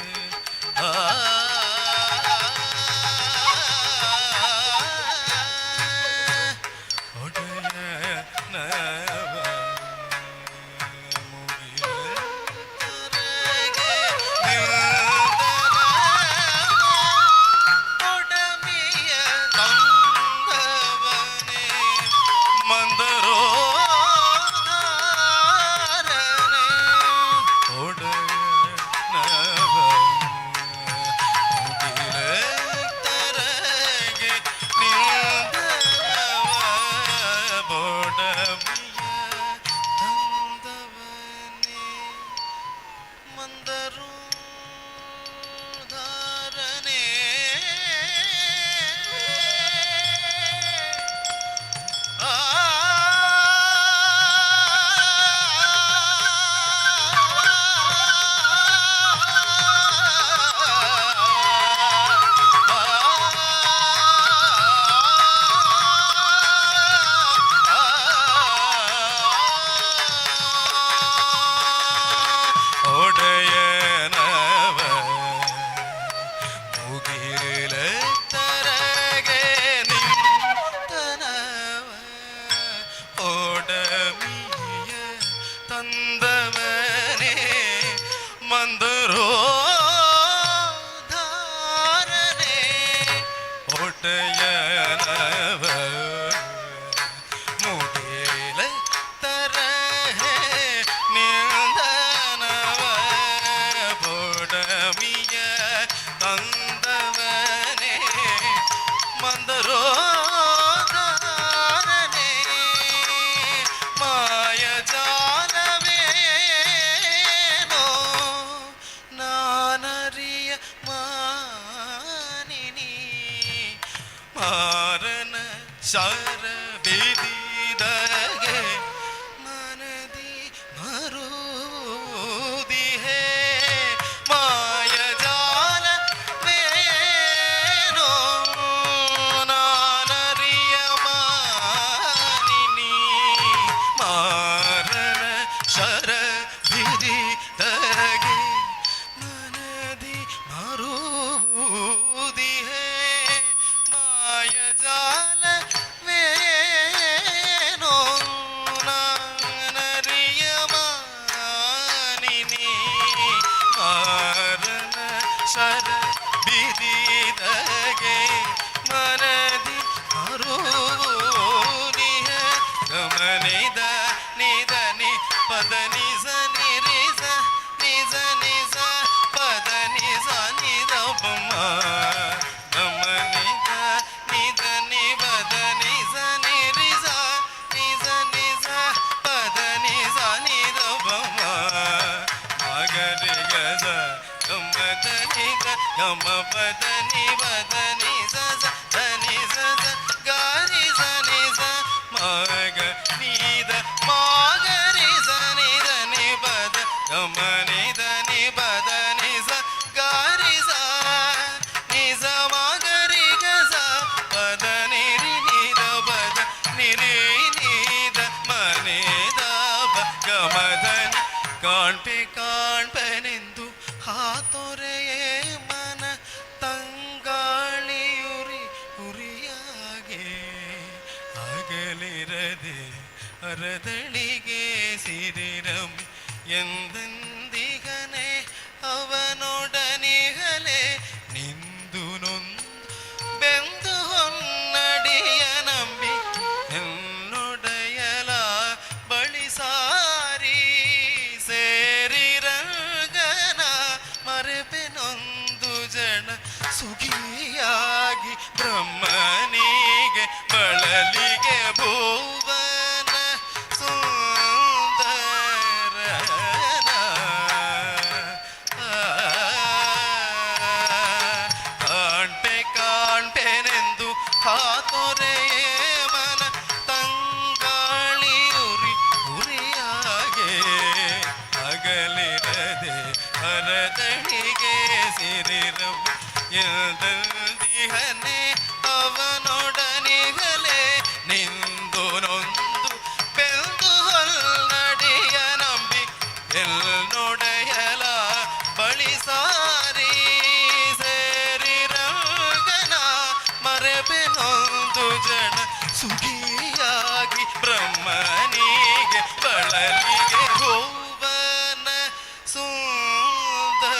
ಶಾರಬಿದಿದಗೆ ಮನದಿ ಮರುವನು ಗಮ ಪದನಿ ಬದನಿ ಸಸ ಧನಿ ಸಸ ಗಾರಿ ಸನಿ ಸ ಮಗ ನೀದ ಮಾಗರಿ ಸನಿ ಧನಿ ಪದ ಗಮ ನಿಧನಿ ಬದನಿ ಸ ಗಾರಿ ಸ ನಿಸ ಮಾಗರಿ ಗಸ ಪದ ನಿರಿ ನಿದ ಪದ ನಿರಿ ನೀದ ಮನಿದ ಗಮಧನಿ ಕಾಣ್ಪೆನೆಂದು ಹಾತೊರೆಯೇ ಮನ ತಂಗಾಳಿಯುರಿ ಉರಿಯಾಗೆ ಅಗಲಿರದೆ ಅರದಳಿಗೆ ಸಿರಿರಮಿ ಎಂದಂದಿಗನೆ ಅವನೊಡನಿಗಲೆ ನಿಂದು ನೊಂದು ಬೆಂದು ಹೊನ್ನಡಿಯ ನಂಬಿ ಎನ್ನೊಡೆಯಲ ಬಳಿ ಸಾರಿ ಸೇರಿರಂಗನ ಮರೆಪೆನೊಂದು ಜನ ಸುಖಿಯಾಗಿ ಬ್ರಹ್ಮನಿಗೆ ಬಳಲಿಗೆ ಭುವನ ಸುಂದರನ ಕಾಣ್ಪೆನೆಂದು ಹಾತೊರೆಯೇ ಮನ ತಂಗಾಳಿ ಉರಿಯಾಗೆ ಅಗಲಿರದೆ ಹರದಳಿಗೆ ಸಿರಿರಂ ಎಂದಿಹನೆ ಅವನೊಡನಿಗಲೆ ನಿಂದು ನೊಂದು ಬೆಂದು ಹೊಲ್ನಡಿಯ ನಂಬಿ ಎಲ್ನೊಡೆಯಲ ಬಳಿ ಸಾರಿ ಸೇರಿರಂಗನ ಮರೆಪೆನೊಂದು ಜನ ಸುಖಿಯಾಗಿ ಬ್ರಹ್ಮನಿಗೆ ಬಳಲಿಗೆ ಭುವನ ಸುಂದರನ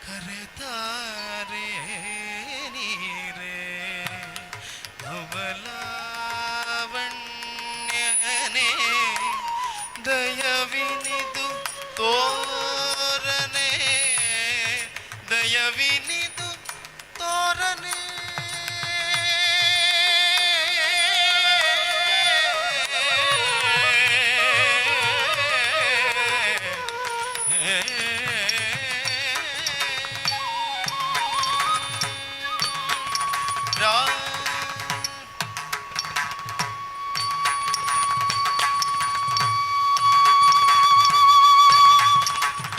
ಕರೆತಾರೆ ನೀರೇ ಅವಲಾವಣ್ಯನೇ ದಯವಿನಿದು ತೋರನೆ ದಯವಿನಿದು ತೋರನೆ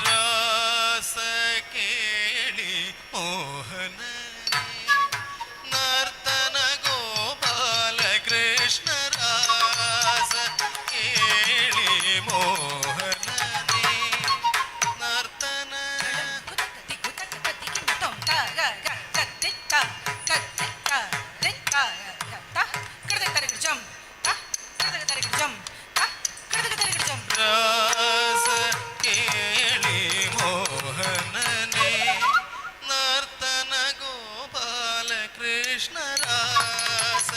ರಾಸ ಕೇಳಿ ಮೋಹನ ನರ್ತನ ಗೋಪಾಲ ಕೃಷ್ಣ ರಾಸ ಕೇಳಿ ಮೋಹನನೇ ನರ್ತನ ರಾಸ ಕೇಳಿ ಮೋಹನನೇ ನರ್ತನ ಗೋಪಾಲ ಕೃಷ್ಣ ರಾಸ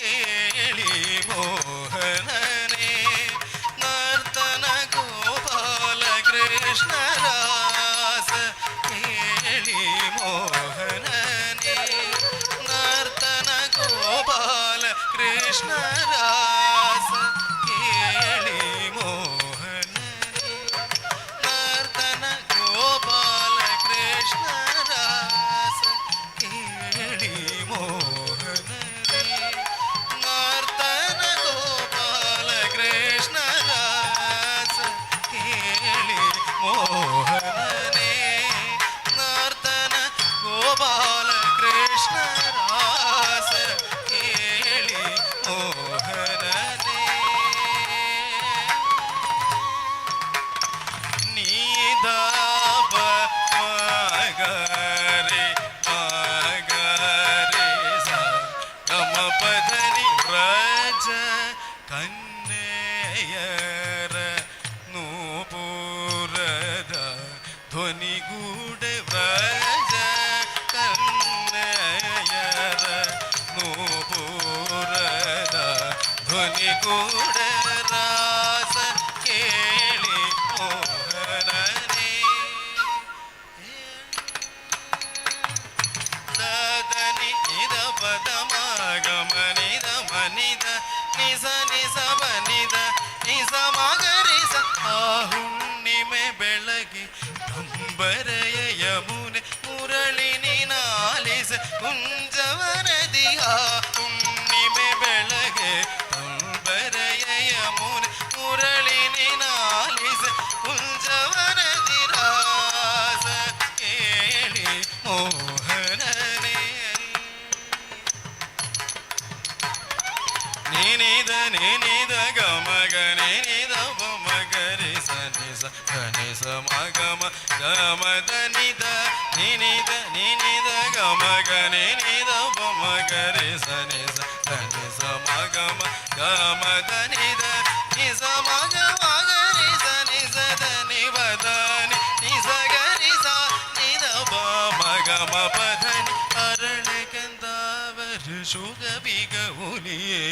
ಕೇಳಿ ಮೋಹನನೇ ನರ್ತನ ಗೋಪಾಲ ಕೃಷ್ಣ ರಾಸ ಕೇಳಿ ಮೋಹನನೇ ನರ್ತನ ಗೋಪಾಲ ಕೃಷ್ಣ ರಾಸ ಕೇಳಿ ಮೋಹನನೇ ನರ್ತನ ಗೋಪಾಲ ಕೃಷ್ಣ ರಾಸ ಕೇಳಿ ಮೋಹನನೇ ನರ್ತನ ಗೋಪಾಲ ಕೃಷ್ಣ ರಾಸ ಕೇಳಿ ಮೋಹನನೇ ನರ್ತನ ಗೋಪಾಲ ಕೃಷ್ಣ ರಾಸ ಕೇಳಿ ಮೋಹನನೇ ನೀದಾಬ ಮಗರೆ ಮಗರೆ ಸ ಗಮ ಪದನಿ ವ್ರಜ ಕನ್ನೆಯರ ನೂಪುರದ ಧ್ವನಿಗೂಡ ವ್ರಜ ಕನ್ನೆಯರ ನೂಪುರದ ಧ್ವನಿಗೂಡ ರಾಸ ಕೇಳಿ ಮೋಹನನೇ ದದನಿ ನಿದ ಪದ ಮಗಮನಿದ ಮನಿದ ನಿಸ ನಿಸ ಬನಿದ ನಿಸ ಮಗರಿಸ ಆ ಹುಣ್ಣಿಮೆ ಬೆಳಗ್ಗೆ ಕಂಬರೆಯ ನಿನಿದ ನಿನಿದ ಗಮ ಗನೆ ನಿದ ಬಮ ಗರಿ ಸನಿ ಸ ಗನಿ ಸ ಮಗಮ ಗಮದ ನಿದ ನಿನಿದ ನಿನಿದ ಗಮ ಗನೆ ನಿದ ಬಮ ಗರಿ ಸನಿ ಸ ಗನಿ ಸ ಮಗಮ ಗಮದ ನಿದ ನಿ ಸ ಮಗ ಮಗರಿ ಸನಿ ಸ ಧನಿ ಬದನಿ ನಿ ಸ ಗರಿ ಸ ನಿದ ಬಮ ಗಮ ಪಧನಿ ಅರಳೆ ಕಂದಾವರ ಶುಗ ಬಿಗ ಹುಲಿಯೇ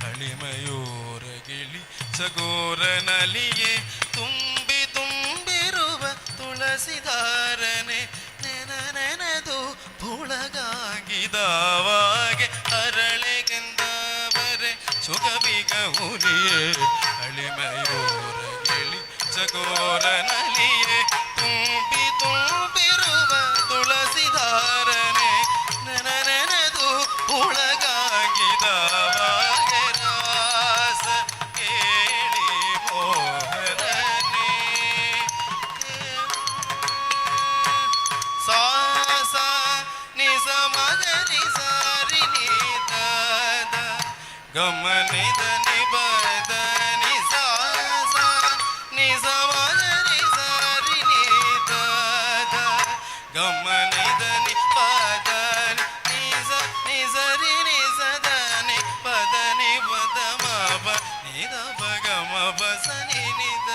ಅಳಿಮಯೂರ ಗಿಳಿ ಸಗೋರ ನಲಿಯೇ ತುಂಬಿ ತುಂಬಿರುವ ತುಳಸಿದಾರನೆ ನೆನ ನೆನೆದು ಪುಳಗಾಗಿದವಾಗೆ ಅರಳೆ ಕಂದಾವರೆ ಶುಗ ಬಿಗ ಹುಲಿಯೇ ಅಳಿಮಯೂರ ಗಿಳಿ ಸಗೋರ ನಲಿಯೇ ತುಂಬಿ ತುಂಬಿರುವ ತುಳಸಿದಾರನೆ ನೆನ ನೆನೆದು ಪುಳಗಾಗಿದವಾಗೆ ರಾಸ ಕೇಳಿ ಮೋಹನನೇ ಸಾ ಸಾ ನಿ ಸ ಮಗ ನಿ ಸಾರಿ ನಿ ದ ಗಮ ನಿ ದ ನಿ ಬದ ನಿ ಸಾ ಸಾ ನಿ ಸ ಮಗ ನಿ ಸಾರಿ ನಿ ದ ಗಮ ನಿ ದ ನಿ ಪದ ನಿ ಸ ನಿ ಸರಿ ನಿ ಸದ ನಿ ಪದ ನಿ ಪದ ಮ ಪ ನಿ ದ ಪ ಗಮ ಪ ಸ ನಿ ನಿ ದ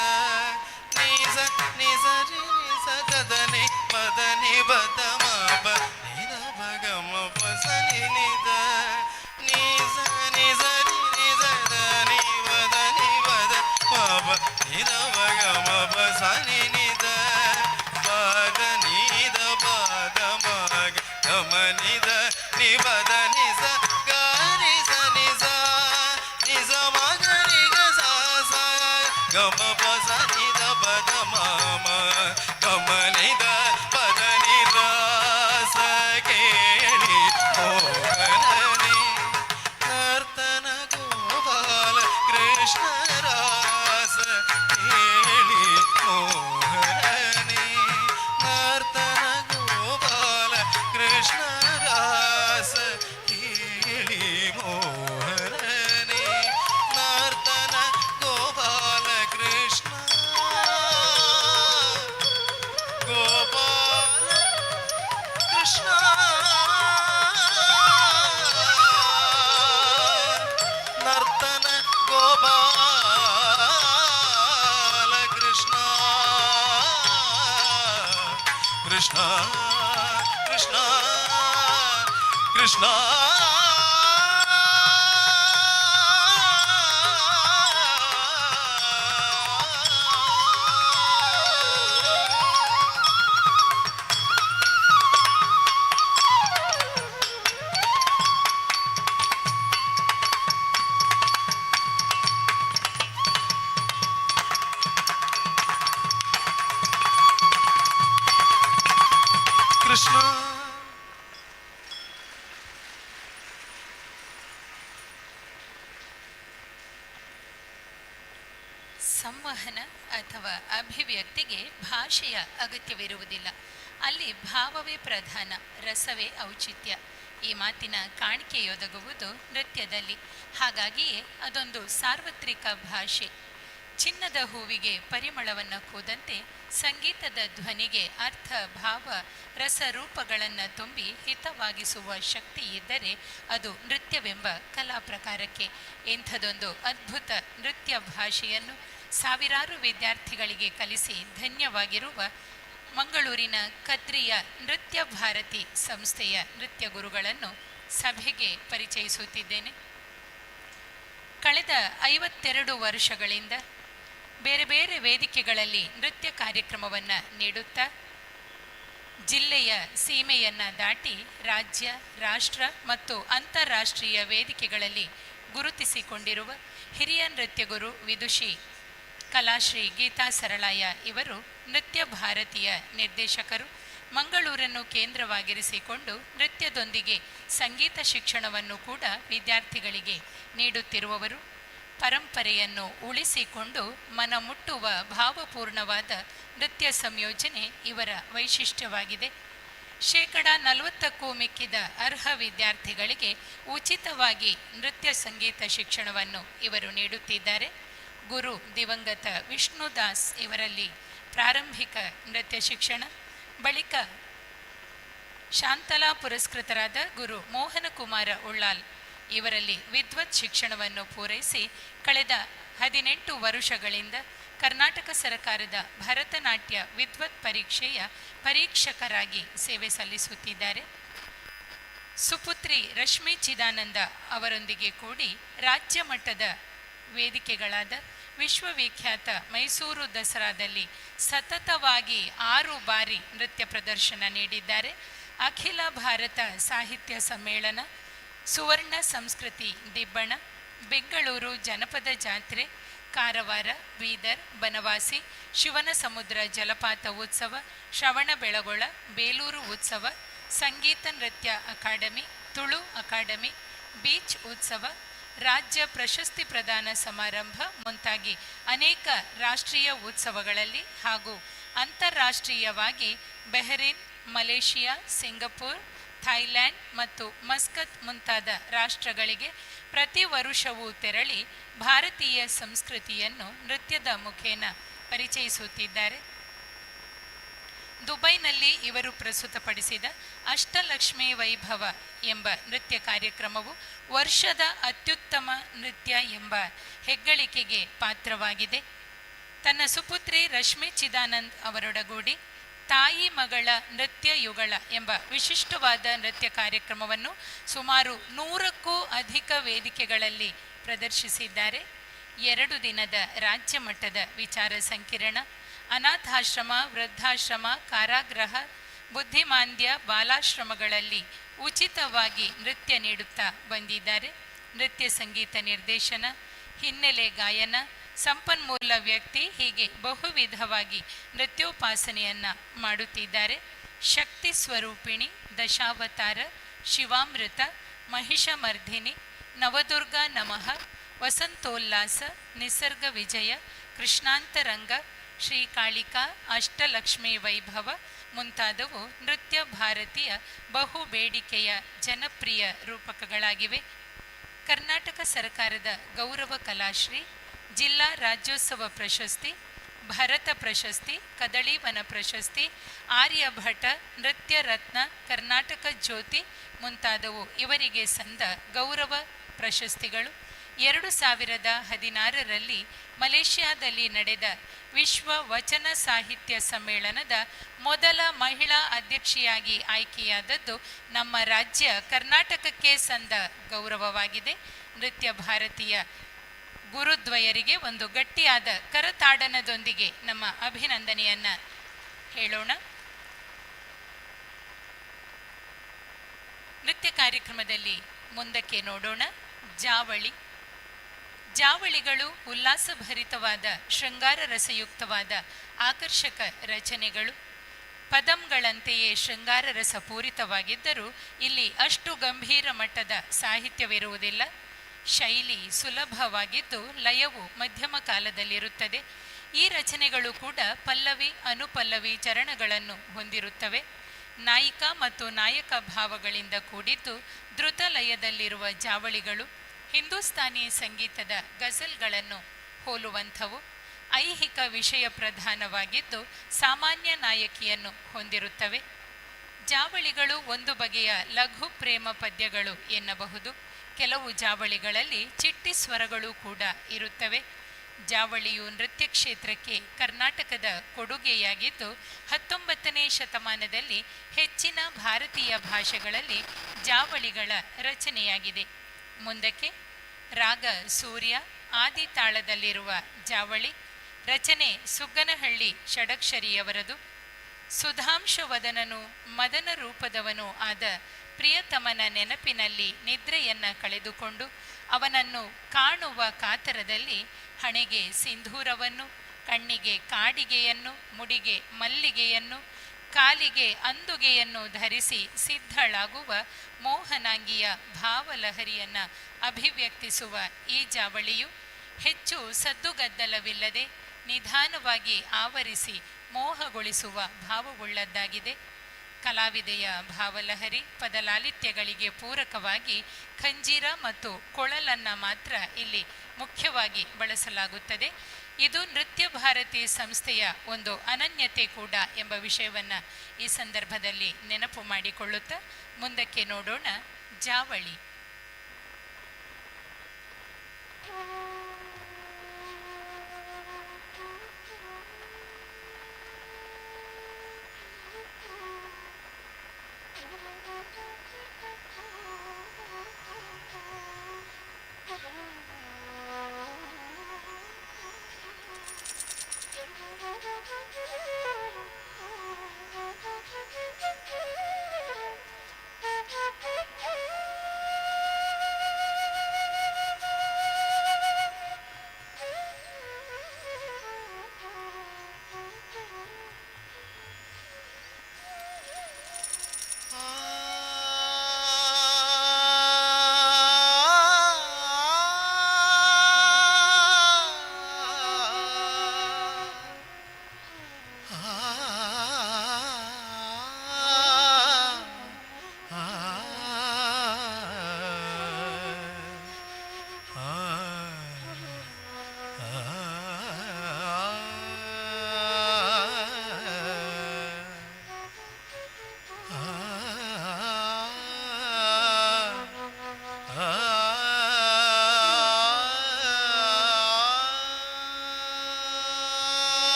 ನಿ ಸ ನಿ ಸರಿ ನಿ ಸದ ದ ನಿ ಪದ ನಿ ಪದ ಮ ಪ ನಿ ದ ಪ ಗಮ ಪ ಸ ನಿ ನಿ ದ ನಿ ಸ ನಿ ಸರಿ ನಿ ಸದ ನಿ ಪದ ನಿ ಪದ ಮ ಪ ನಿ ದ ಪ ಗಮ ಪ ಸ ನಿ ನಿ ದ ಪದ ನಿ ದ ಪದ ಮ ಗಮ ನಿ ದ ನಿ ಪದ ನಿ ಸ ಗ ರಿ ಸ ನಿ ಸ ನಿ ಸ ಮ ಗ ರಿ ಗ ಸ ಸ ಗಮ ಪ ಸ ನಿ ದ ಪದ ಮ ಮ ಗಮ ನಿ ದ ಪದ ನಿ ರ ಸ ಕೇಳಿ ಮೋಹನನೇ ನರ್ತನ ಗೋಪಾಲ ಕೃಷ್ಣ ರಾಸ ಕೇಳಿ ಮೋಹನನೇ ನರ್ತನ ಗೋಪಾಲ ಕೃಷ್ಣ ರಾಸ ಕೇಳಿ ಮೋಹನನೇ ನರ್ತನ ಗೋಪಾಲ ಕೃಷ್ಣ ಗೋಪಾಲ ಕೃಷ್ಣ ನರ್ತನ ಗೋಪಾಲ ಕೃಷ್ಣ ಕೃಷ್ಣ ಕೃಷ್ಣ ಕೃಷ್ಣ ಕೃಷ್ಣ ಸಂವಹನ ಅಥವಾ ಅಭಿವ್ಯಕ್ತಿಗೆ ಭಾಷೆಯ ಅಗತ್ಯವಿರುವುದಿಲ್ಲ. ಅಲ್ಲಿ ಭಾವವೇ ಪ್ರಧಾನ, ರಸವೇ ಔಚಿತ್ಯ. ಈ ಮಾತಿನ ಕಾಣಿಕೆಯೊದಗುವುದು ನೃತ್ಯದಲ್ಲಿ. ಹಾಗಾಗಿಯೇ ಅದೊಂದು ಸಾರ್ವತ್ರಿಕ ಭಾಷೆ. ಚಿನ್ನದ ಹೂವಿಗೆ ಪರಿಮಳವನ್ನು ಕೂದಂತೆ ಸಂಗೀತದ ಧ್ವನಿಗೆ ಅರ್ಥ, ಭಾವ, ರಸರೂಪಗಳನ್ನು ತುಂಬಿ ಹಿತವಾಗಿಸುವ ಶಕ್ತಿ ಇದ್ದರೆ ಅದು ನೃತ್ಯವೆಂಬ ಕಲಾ ಪ್ರಕಾರಕ್ಕೆ. ಇಂಥದೊಂದು ಅದ್ಭುತ ನೃತ್ಯ ಭಾಷೆಯನ್ನು ಸಾವಿರಾರು ವಿದ್ಯಾರ್ಥಿಗಳಿಗೆ ಕಲಿಸಿ ಧನ್ಯವಾಗಿರುವ ಮಂಗಳೂರಿನ ಕದ್ರಿಯ ನೃತ್ಯ ಭಾರತಿ ಸಂಸ್ಥೆಯ ನೃತ್ಯ ಗುರುಗಳನ್ನು ಸಭೆಗೆ ಪರಿಚಯಿಸುತ್ತಿದ್ದೇನೆ. ಕಳೆದ 52 ವರ್ಷಗಳಿಂದ ಬೇರೆ ಬೇರೆ ವೇದಿಕೆಗಳಲ್ಲಿ ನೃತ್ಯ ಕಾರ್ಯಕ್ರಮವನ್ನು ನೀಡುತ್ತಾ ಜಿಲ್ಲೆಯ ಸೀಮೆಯನ್ನು ದಾಟಿ ರಾಜ್ಯ, ರಾಷ್ಟ್ರ ಮತ್ತು ಅಂತಾರಾಷ್ಟ್ರೀಯ ವೇದಿಕೆಗಳಲ್ಲಿ ಗುರುತಿಸಿಕೊಂಡಿರುವ ಹಿರಿಯ ನೃತ್ಯಗುರು ವಿದುಷಿ ಕಲಾಶ್ರೀ ಗೀತಾ ಸರಳಾಯ ಇವರು ನೃತ್ಯ ಭಾರತೀಯ ನಿರ್ದೇಶಕರು. ಮಂಗಳೂರನ್ನು ಕೇಂದ್ರವಾಗಿರಿಸಿಕೊಂಡು ನೃತ್ಯದೊಂದಿಗೆ ಸಂಗೀತ ಶಿಕ್ಷಣವನ್ನು ಕೂಡ ವಿದ್ಯಾರ್ಥಿಗಳಿಗೆ ನೀಡುತ್ತಿರುವವರು. ಪರಂಪರೆಯನ್ನು ಉಳಿಸಿಕೊಂಡು ಮನಮುಟ್ಟುವ ಭಾವಪೂರ್ಣವಾದ ನೃತ್ಯ ಸಂಯೋಜನೆ ಇವರ ವೈಶಿಷ್ಟ್ಯವಾಗಿದೆ. 40%ಕ್ಕೂ ಮಿಕ್ಕಿದ ಅರ್ಹ ವಿದ್ಯಾರ್ಥಿಗಳಿಗೆ ಉಚಿತವಾಗಿ ನೃತ್ಯ ಸಂಗೀತ ಶಿಕ್ಷಣವನ್ನು ಇವರು ನೀಡುತ್ತಿದ್ದಾರೆ. ಗುರು ದಿವಂಗತ ವಿಷ್ಣುದಾಸ್ ಇವರಲ್ಲಿ ಪ್ರಾರಂಭಿಕ ನೃತ್ಯ ಶಿಕ್ಷಣ, ಬಳಿಕ ಶಾಂತಲಾ ಪುರಸ್ಕೃತರಾದ ಗುರು ಮೋಹನಕುಮಾರ ಉಳ್ಳಾಲ್ ಇವರಲ್ಲಿ ವಿದ್ವತ್ ಶಿಕ್ಷಣವನ್ನು ಪೂರೈಸಿ ಕಳೆದ 18 ವರ್ಷಗಳಿಂದ ಕರ್ನಾಟಕ ಸರ್ಕಾರದ ಭರತನಾಟ್ಯ ವಿದ್ವತ್ ಪರೀಕ್ಷೆಯ ಪರೀಕ್ಷಕರಾಗಿ ಸೇವೆ ಸಲ್ಲಿಸುತ್ತಿದ್ದಾರೆ. ಸುಪುತ್ರಿ ರಶ್ಮಿ ಚಿದಾನಂದ ಅವರೊಂದಿಗೆ ಕೂಡಿ ರಾಜ್ಯ ಮಟ್ಟದ ವೇದಿಕೆಗಳಾದ ವಿಶ್ವವಿಖ್ಯಾತ ಮೈಸೂರು ದಸರಾದಲ್ಲಿ ಸತತವಾಗಿ 6 ಬಾರಿ ನೃತ್ಯ ಪ್ರದರ್ಶನ ನೀಡಿದ್ದಾರೆ. ಅಖಿಲ ಭಾರತ ಸಾಹಿತ್ಯ ಸಮ್ಮೇಳನ, ಸುವರ್ಣ ಸಂಸ್ಕೃತಿ ದಿಬ್ಬಣ, ಬೆಂಗಳೂರು ಜನಪದ ಜಾತ್ರೆ, ಕಾರವಾರ, ಬೀದರ್, ಬನವಾಸಿ, ಶಿವನ ಸಮುದ್ರ ಜಲಪಾತ ಉತ್ಸವ, ಶ್ರವಣಬೆಳಗೊಳ, ಬೇಲೂರು ಉತ್ಸವ, ಸಂಗೀತ ನೃತ್ಯ ಅಕಾಡೆಮಿ, ತುಳು ಅಕಾಡೆಮಿ, ಬೀಚ್ ಉತ್ಸವ, ರಾಜ್ಯ ಪ್ರಶಸ್ತಿ ಪ್ರದಾನ ಸಮಾರಂಭ ಮುಂತಾಗಿ ಅನೇಕ ರಾಷ್ಟ್ರೀಯ ಉತ್ಸವಗಳಲ್ಲಿ ಹಾಗೂ ಅಂತಾರಾಷ್ಟ್ರೀಯವಾಗಿ ಬೆಹರಿನ್, ಮಲೇಷಿಯಾ, ಸಿಂಗಪುರ್, ಥೈಲ್ಯಾಂಡ್ ಮತ್ತು ಮಸ್ಕತ್ ಮುಂತಾದ ರಾಷ್ಟ್ರಗಳಿಗೆ ಪ್ರತಿ ವರುಷವೂ ತೆರಳಿ ಭಾರತೀಯ ಸಂಸ್ಕೃತಿಯನ್ನು ನೃತ್ಯದ ಮುಖೇನ ಪರಿಚಯಿಸುತ್ತಿದ್ದಾರೆ. ದುಬೈನಲ್ಲಿ ಇವರು ಪ್ರಸ್ತುತಪಡಿಸಿದ ಅಷ್ಟಲಕ್ಷ್ಮಿ ವೈಭವ ಎಂಬ ನೃತ್ಯ ಕಾರ್ಯಕ್ರಮವು ವರ್ಷದ ಅತ್ಯುತ್ತಮ ನೃತ್ಯ ಎಂಬ ಹೆಗ್ಗಳಿಕೆಗೆ ಪಾತ್ರವಾಗಿದೆ. ತನ್ನ ಸುಪುತ್ರಿ ರಶ್ಮಿ ಚಿದಾನಂದ್ ಅವರೊಡಗೂಡಿ ತಾಯಿ ಮಗಳ ನೃತ್ಯ ಯುಗಳ ಎಂಬ ವಿಶಿಷ್ಟವಾದ ನೃತ್ಯ ಕಾರ್ಯಕ್ರಮವನ್ನು ಸುಮಾರು 100ಕ್ಕೂ ಅಧಿಕ ವೇದಿಕೆಗಳಲ್ಲಿ ಪ್ರದರ್ಶಿಸಿದ್ದಾರೆ. 2 ದಿನದ ರಾಜ್ಯ ಮಟ್ಟದ ವಿಚಾರ ಸಂಕಿರಣ, ಅನಾಥಾಶ್ರಮ, ವೃದ್ಧಾಶ್ರಮ, ಕಾರಾಗೃಹ, ಬುದ್ಧಿಮಾಂದ್ಯ, ಬಾಲಾಶ್ರಮಗಳಲ್ಲಿ ಉಚಿತವಾಗಿ ನೃತ್ಯ ನೀಡುತ್ತಾ ಬಂದಿದ್ದಾರೆ. ನೃತ್ಯ ಸಂಗೀತ ನಿರ್ದೇಶನ, ಹಿನ್ನೆಲೆ ಗಾಯನ, ಸಂಪನ್ಮೂಲ ವ್ಯಕ್ತಿ ಹೀಗೆ ಬಹುವಿಧವಾಗಿ ನೃತ್ಯೋಪಾಸನೆಯನ್ನು ಮಾಡುತ್ತಿದ್ದಾರೆ. ಶಕ್ತಿ ಸ್ವರೂಪಿಣಿ, ದಶಾವತಾರ, ಶಿವಾಮೃತ, ಮಹಿಷಮರ್ಧಿನಿ, ನವದುರ್ಗ ನಮಃ, ವಸಂತೋಲ್ಲಾಸ, ನಿಸರ್ಗ ವಿಜಯ, ಕೃಷ್ಣಾಂತರಂಗ, ಶ್ರೀಕಾಳಿಕಾ, ಅಷ್ಟಲಕ್ಷ್ಮಿ ವೈಭವ ಮುಂತಾದವು ನೃತ್ಯ ಭಾರತೀಯ ಬಹು ಬೇಡಿಕೆಯ ಜನಪ್ರಿಯ ರೂಪಕಗಳಾಗಿವೆ. ಕರ್ನಾಟಕ ಸರ್ಕಾರದ ಗೌರವ ಕಲಾಶ್ರೀ, ಜಿಲ್ಲಾ ರಾಜ್ಯೋತ್ಸವ ಪ್ರಶಸ್ತಿ, ಭರತ ಪ್ರಶಸ್ತಿ, ಕದಳೀವನ ಪ್ರಶಸ್ತಿ, ಆರ್ಯಭಟ, ನೃತ್ಯ ರತ್ನ, ಕರ್ನಾಟಕ ಜ್ಯೋತಿ ಮುಂತಾದವು ಇವರಿಗೆ ಸಂದ ಗೌರವ ಪ್ರಶಸ್ತಿಗಳು. 2016ರಲ್ಲಿ ಮಲೇಷ್ಯಾದಲ್ಲಿ ನಡೆದ ವಿಶ್ವ ವಚನ ಸಾಹಿತ್ಯ ಸಮ್ಮೇಳನದ ಮೊದಲ ಮಹಿಳಾ ಅಧ್ಯಕ್ಷೆಯಾಗಿ ಆಯ್ಕೆಯಾದದ್ದು ನಮ್ಮ ರಾಜ್ಯ ಕರ್ನಾಟಕಕ್ಕೆ ಸಂದ ಗೌರವವಾಗಿದೆ. ನೃತ್ಯ ಭಾರತೀಯ ಗುರುದ್ವಯರಿಗೆ ಒಂದು ಗಟ್ಟಿಯಾದ ಕರತಾಡನದೊಂದಿಗೆ ನಮ್ಮ ಅಭಿನಂದನೆಯನ್ನು ಹೇಳೋಣ. ನೃತ್ಯ ಕಾರ್ಯಕ್ರಮದಲ್ಲಿ ಮುಂದಕ್ಕೆ ನೋಡೋಣ. ಜಾವಳಿ. ಜಾವಳಿಗಳು ಉಲ್ಲಾಸಭರಿತವಾದ, ಶೃಂಗಾರ ರಸಯುಕ್ತವಾದ ಆಕರ್ಷಕ ರಚನೆಗಳು. ಪದಂಗಳಂತೆಯೇ ಶೃಂಗಾರ ರಸ ಪೂರಿತವಾಗಿದ್ದರೂ ಇಲ್ಲಿ ಅಷ್ಟು ಗಂಭೀರ ಮಟ್ಟದ ಸಾಹಿತ್ಯವಿರುವುದಿಲ್ಲ. ಶೈಲಿ ಸುಲಭವಾಗಿದ್ದು ಲಯವು ಮಧ್ಯಮ ಕಾಲದಲ್ಲಿರುತ್ತದೆ. ಈ ರಚನೆಗಳು ಕೂಡ ಪಲ್ಲವಿ, ಅನುಪಲ್ಲವಿ ಚರಣಗಳನ್ನು ಹೊಂದಿರುತ್ತವೆ. ನಾಯಿಕ ಮತ್ತು ನಾಯಕ ಭಾವಗಳಿಂದ ಕೂಡಿದ್ದು ದ್ರುತ ಲಯದಲ್ಲಿರುವ ಜಾವಳಿಗಳು ಹಿಂದೂಸ್ತಾನಿ ಸಂಗೀತದ ಗಜಲ್ಗಳನ್ನು ಹೋಲುವಂಥವು. ಐಹಿಕ ವಿಷಯ ಪ್ರಧಾನವಾಗಿದ್ದು ಸಾಮಾನ್ಯ ನಾಯಕಿಯನ್ನು ಹೊಂದಿರುತ್ತವೆ. ಜಾವಳಿಗಳು ಒಂದು ಬಗೆಯ ಲಘು ಪ್ರೇಮ ಪದ್ಯಗಳು ಎನ್ನಬಹುದು. ಕೆಲವು ಜಾವಳಿಗಳಲ್ಲಿ ಚಿಟ್ಟಿ ಸ್ವರಗಳು ಕೂಡ ಇರುತ್ತವೆ. ಜಾವಳಿಯು ನೃತ್ಯ ಕ್ಷೇತ್ರಕ್ಕೆ ಕರ್ನಾಟಕದ ಕೊಡುಗೆಯಾಗಿದ್ದು 19ನೇ ಶತಮಾನದಲ್ಲಿ ಹೆಚ್ಚಿನ ಭಾರತೀಯ ಭಾಷೆಗಳಲ್ಲಿ ಜಾವಳಿಗಳ ರಚನೆಯಾಗಿದೆ. ಮುಂದಕ್ಕೆ ರಾಗ ಸೂರ್ಯ, ಆದಿ ತಾಳದಲ್ಲಿರುವ ಜಾವಳಿ. ರಚನೆ ಸುಗ್ಗನಹಳ್ಳಿ ಷಡಕ್ಷರಿಯವರದು. ಸುಧಾಂಶವದನನು ಮದನ ರೂಪದವನು ಆದ ಪ್ರಿಯತಮನ ನೆನಪಿನಲ್ಲಿ ನಿದ್ರೆಯನ್ನು ಕಳೆದುಕೊಂಡು ಅವನನ್ನು ಕಾಣುವ ಕಾತರದಲ್ಲಿ ಹಣೆಗೆ ಸಿಂಧೂರವನ್ನು, ಕಣ್ಣಿಗೆ ಕಾಡಿಗೆಯನ್ನು, ಮುಡಿಗೆ ಮಲ್ಲಿಗೆಯನ್ನು, ಕಾಲಿಗೆ ಅಂದುಗೆಯನ್ನು ಧರಿಸಿ ಸಿದ್ಧಳಾಗುವ ಮೋಹನಾಂಗಿಯ ಭಾವಲಹರಿಯನ್ನು ಅಭಿವ್ಯಕ್ತಿಸುವ ಈ ಜಾವಳಿಯು ಹೆಚ್ಚು ಸದ್ದುಗದ್ದಲವಿಲ್ಲದೆ ನಿಧಾನವಾಗಿ ಆವರಿಸಿ ಮೋಹಗೊಳಿಸುವ ಭಾವವುಳ್ಳದ್ದಾಗಿದೆ. ಕಲಾವಿದೆಯ ಭಾವಲಹರಿ ಪದಲಾಲಿತ್ಯಗಳಿಗೆ ಪೂರಕವಾಗಿ ಖಂಜೀರ ಮತ್ತು ಕೊಳಲನ್ನು ಮಾತ್ರ ಇಲ್ಲಿ ಮುಖ್ಯವಾಗಿ ಬಳಸಲಾಗುತ್ತದೆ. ಇದು ನೃತ್ಯ ಭಾರತಿ ಸಂಸ್ಥೆಯ ಒಂದು ಅನನ್ಯತೆ ಕೂಡ ಎಂಬ ವಿಷಯವನ್ನು ಈ ಸಂದರ್ಭದಲ್ಲಿ ನೆನಪು ಮಾಡಿಕೊಳ್ಳುತ್ತಾ ಮುಂದಕ್ಕೆ ನೋಡೋಣ. ಜಾವಳಿ.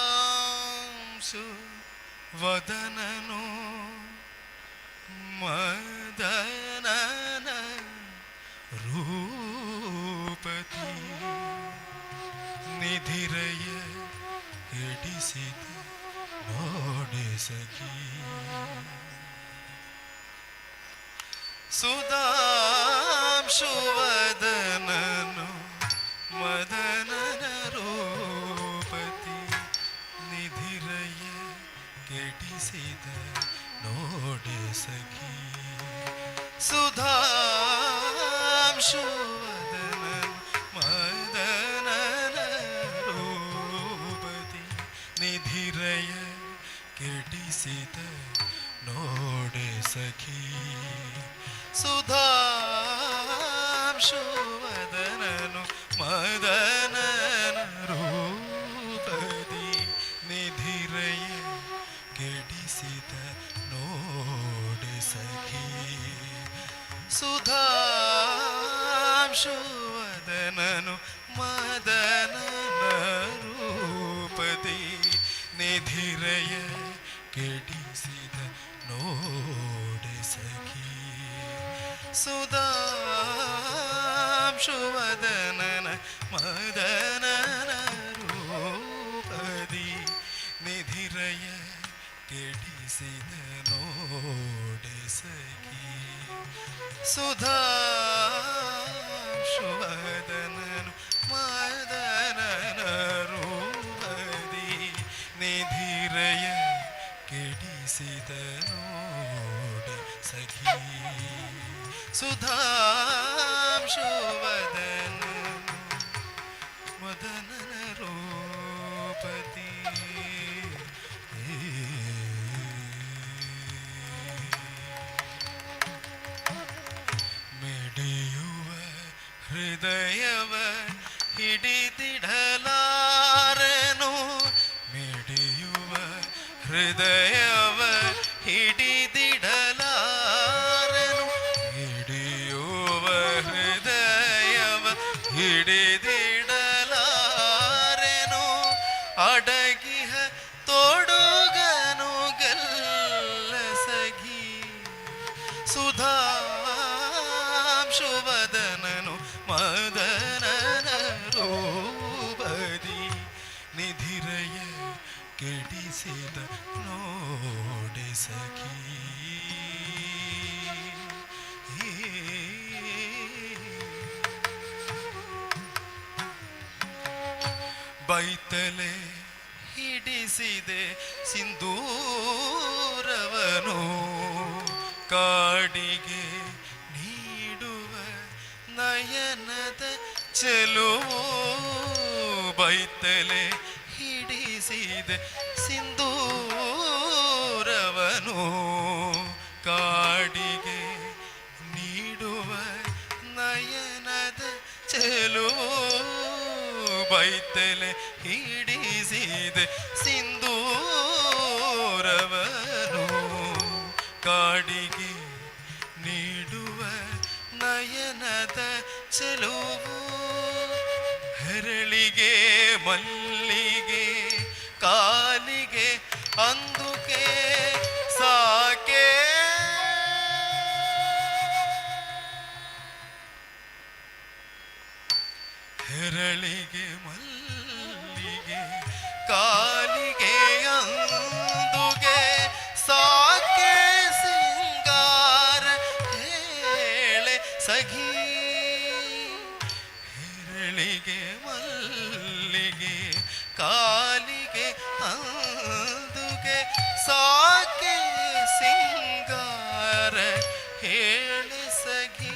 ಸುಧಾಂಶು ವದನನು ಮದನನ ರೂಪತಿ ನಿಧಿರಯ ಹಿಡಿಸಿದ ನೋಡೆ ಸಖಿ ಸುಧಾಂಶು ವದನನು ಮದನನ ರೂಪತಿ ನಿಧಿರಯ ಕೆಡಿಸಿದ ನೋಡೆ ಸಖಿ ಸುಧಾಂಶು ವದನನು ಮದನನ ರೂಪತಿ ನಿಧಿರಯ ಕೆಡಿಸಿದ ನೋಡೆ ಸಖಿ ಸುಧಾಂಶು ವದನನು ಮದನನ ರೂಪದಿ ನಿಧಿರಯ ಕೆಡಿಸಿದ ನೋಡೆ ಸಖಿ ಸುಧಾಂಶು ವದನನು ಮದನನ ರೂಪದಿ ನಿಧಿರಯ ಕೆಡಿಸಿದ ನೋಡೆ ಸಖಿ ಸುಧಾಂಶು ವದನನ ಮದನನ ರೂಪದಿ ನಿಧಿರಯ ಕೆಡಿಸಿದ ನೋಡೆ ಸಖಿ ಸುಧಾಂಶು ವದನನು ಮದನ ಕೆಡಿಸಿದ ನೋಡೆ ಸಖಿ ಸುಧಾಂಶುವದನ ಮದನನ ರೂಪತಿ ಮಿಡಿಯುವ ಹೃದಯವ ಹಿಡಿದಿಡಲಾರನು ಮಿಡಿಯುವ ಹೃದಯವ ಹಿಡಿದಿಡಲಾರನು ಹಿಡಿಯುವ ಹೃದಯವ ಹಿಡಿದಿಡಲಾರೆನು ಅಡಗಿಹ ತೋಡುಗನು ಗಲ್ಲ ಸಖಿ ಸುಧಾಂಶುವದನನು ಮದನನ ರೂಪದಿ ನಿಧಿರಯ ಕೆಡಿಸಿದ ನೋಡೆ ಸಖಿ ಬೈತಲೆ ಹಿಡಿಸಿದೆ ಸಿಂಧೂರವನು ಕಾಡಿಗೆ ನೀಡುವ ನಯನದ ಚೆಲುವು ಬೈತಲೆ ಹಿಡಿಸಿದೆ ಸಿಂಧೂರವನು ಕಾಡಿಗೆ ನೀಡುವ ನಯನದ ಚೆಲುವು ಬೈತಲೆ ಹಿಡಿಸಿದೆ ಸಿಂಧೂರವನು ಕಾಡಿಗೆ ನೀಡುವ ನಯನದ ಚೆಲುವು ಹೆರಳಿಗೆ ಮಲ್ಲಿಗೆ ಕಾಲಿಗೆ ಅಂದುಕೆ ಸಾಕೆ ಹೆರಳಿಗೆ ಮಲ್ಲಿಗೆ ಕಾಲಿಗೆ ಅಂದುಗೆ ಸಾಕೆ ಸಿಂಗಾರ ಹೇಳೆ ಸಖಿ ಹೆರಳಿಗೆ ಮಲ್ಲಿಗೆ ಕಾಲಿಗೆ ಅಂದುಗೆ ಸಾಕೆ ಸಿಂಗಾರ ಹೇಳೆ ಸಖಿ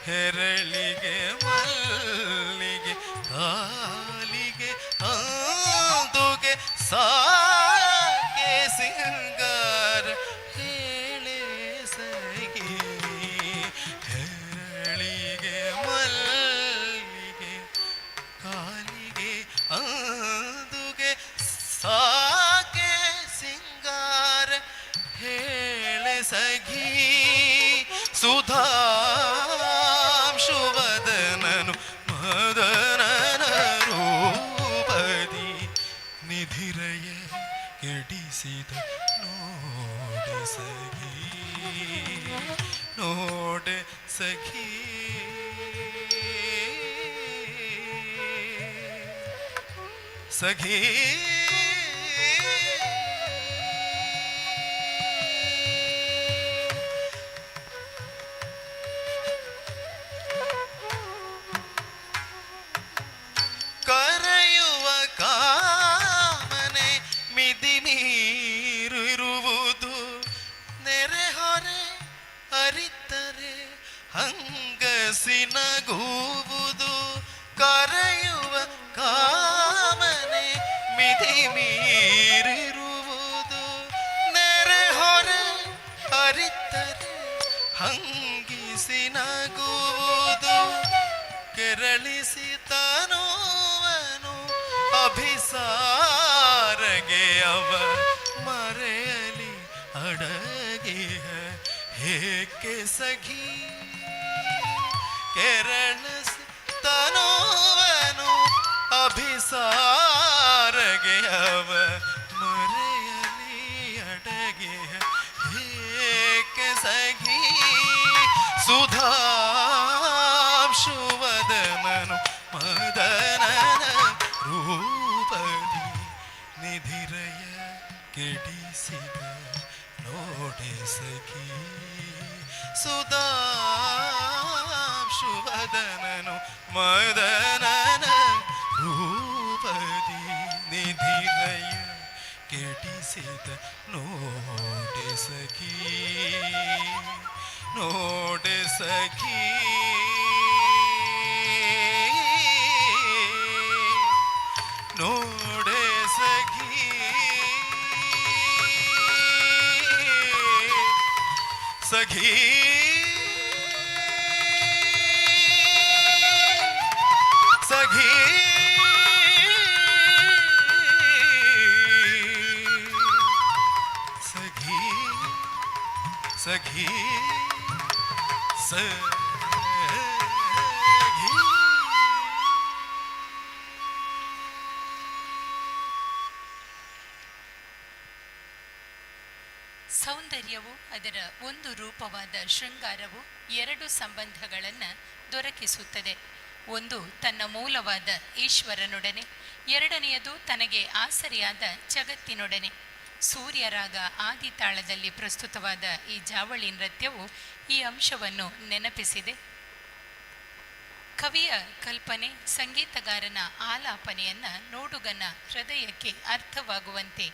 ಹೆರಳಿಗೆ ಮಲ್ಲಿಗೆ ಕಾಲಿಗೆ ಅಂದುಗೆ ಸಾಕೆ ಸಿಂಗಾರ ಹೇಳೆ ಸಖಿ ಹೆರಳಿಗೆ ಮಲ್ಲಿಗೆ ಕಾಲಿಗೆ ಅಂದುಗೆ ಸಾಕೆ ಸಿಂಗಾರ ಹೇಳೆ ಸಖಿ ಸುಧಾಂಶುವದನನು ಮದನನ ರೂಪದಿ ನಿಧಿರಯ ಕೆಡಿಸಿದ ನೋಡೆ ಸಖಿ ನೋಡೆ ಸಖಿ ಸಖಿ ಕರೆಯುವ ಕಾಮನೆ ಮಿತಿ ಮೀರಿರುವುದು ನೆರೆಹೊರೆ ಅರಿತರೆ ಹಂಗಸಿನಗುವುದು ಕರೆಯುವ ಕಾಮನೆ ಮಿತಿ ಮೀರಿರುವುದು ನೆರೆಹೊರೆ ಅರಿತರೆ ಹಂಗಿಸಿನಗುವುದು ಕೆರಳಿಸಿ ತನುವನು ಅಭಿಸಾರಗೆ ಅವ ಮರೆಯಲಿ ಅಡಗಿಹ ಹೇಗೆ ಸಖಿ ಕೆರಳಿಸಿ ತನುವನು ಅಭಿಸಾರಗೆ ಅವ ಮರೆಯಲಿ ಅಡಗಿಹ ಹೇಗೆ ಸಖಿ ಸುಧಾಂಶುವದನನು ಮದನನ ರೂಪದಿ ನಿಧಿರಯ ಕೆಡಿಸಿದ ನೋಡೆ ಸಖಿ ಸುಧಾಂಶುವದನನು ಮದನನ ರೂಪದಿ ನಿಧಿರಯ ಕೆಡಿ ರಂಜಿಸಿದ ನೋಡೆ ಸಖಿ ನೋಡೆ ಸಖಿ ನೋಡೆ ಸಖಿ ಸಖಿ ಸಖಿ ಸಖಿ ಸಖಿ ಸಖಿ ಸೌಂದರ್ಯವು ಅದರ ಒಂದು ರೂಪವಾದ ಶೃಂಗಾರವು ಎರಡು ಸಂಬಂಧಗಳನ್ನು ದೊರಕಿಸುತ್ತದೆ. ಒಂದು ತನ್ನ ಮೂಲವಾದ ಈಶ್ವರನೊಡನೆ, ಎರಡನೆಯದು ತನಗೆ ಆಸರಿಯಾದ ಜಗತ್ತಿನೊಡನೆ. ಸೂರ್ಯರಾಗ ಆದಿತಾಳದಲ್ಲಿ ಪ್ರಸ್ತುತವಾದ ಈ ಜಾವಳಿ ನೃತ್ಯವು ಈ ಅಂಶವನ್ನು ನೆನಪಿಸಿದೆ. ಕವಿಯ ಕಲ್ಪನೆ, ಸಂಗೀತಗಾರನ ಆಲಾಪನೆಯನ್ನು ನೋಡುಗನ ಹೃದಯಕ್ಕೆ ಅರ್ಥವಾಗುವಂತೆ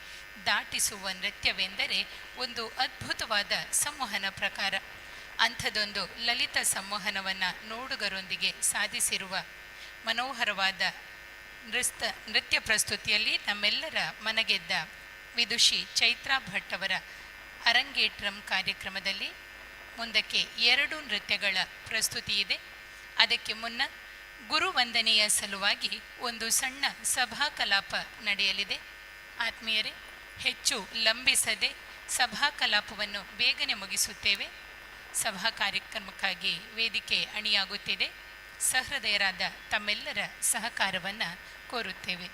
ದಾಟಿಸುವ ನೃತ್ಯವೆಂದರೆ ಒಂದು ಅದ್ಭುತವಾದ ಸಂವಹನ ಪ್ರಕಾರ. ಅಂಥದೊಂದು ಲಲಿತ ಸಂವಹನವನ್ನು ನೋಡುಗರೊಂದಿಗೆ ಸಾಧಿಸಿರುವ ಮನೋಹರವಾದ ನೃತ್ಯ ಪ್ರಸ್ತುತಿಯಲ್ಲಿ ನಮ್ಮೆಲ್ಲರ ಮನಗೆದ್ದ ವಿದುಷಿ ಚೈತ್ರಾ ಭಟ್ ಅವರ ಅರಂಗೇಟ್ರಂ ಕಾರ್ಯಕ್ರಮದಲ್ಲಿ ಮುಂದಕ್ಕೆ 2 ನೃತ್ಯಗಳ ಪ್ರಸ್ತುತಿ ಇದೆ. ಅದಕ್ಕೆ ಮುನ್ನ ಗುರುವಂದನೆಯ ಸಲುವಾಗಿ ಒಂದು ಸಣ್ಣ ಸಭಾ ಕಲಾಪ ನಡೆಯಲಿದೆ. ಆತ್ಮೀಯರೇ, ಹೆಚ್ಚು ಲಂಬಿಸದೆ ಸಭಾ ಕಲಾಪವನ್ನು ಬೇಗನೆ ಮುಗಿಸುತ್ತೇವೆ. ಸಭಾ ಕಾರ್ಯಕ್ರಮಕ್ಕಾಗಿ ವೇದಿಕೆ ಅಣಿಯಾಗುತ್ತಿದೆ. ಸಹೃದಯರಾದ ತಮ್ಮೆಲ್ಲರ ಸಹಕಾರವನ್ನು ಕೋರುತ್ತೇವೆ.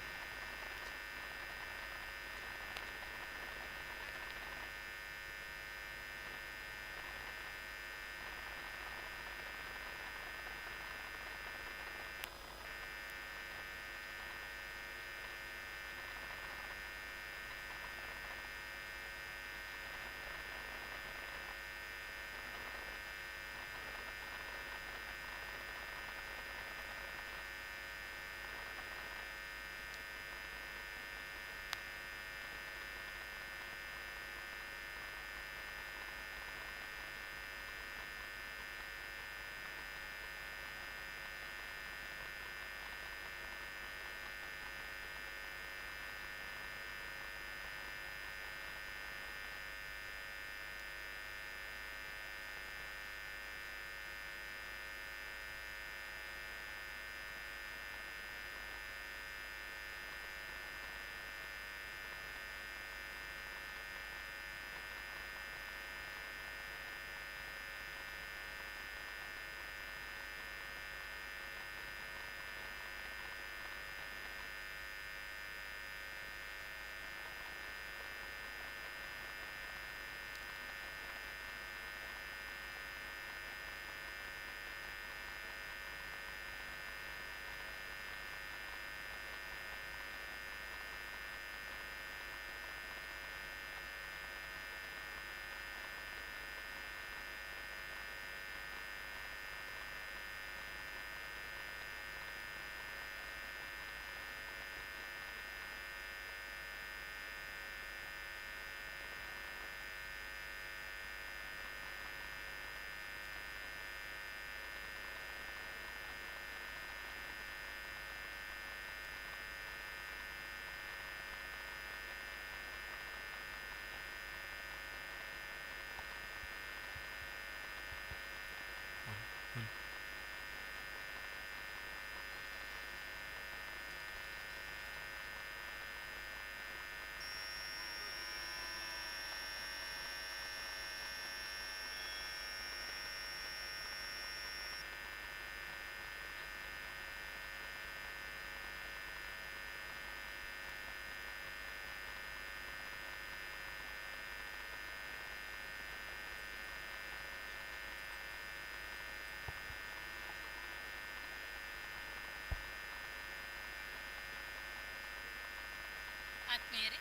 ಆತ್ಮೀಯರೇ,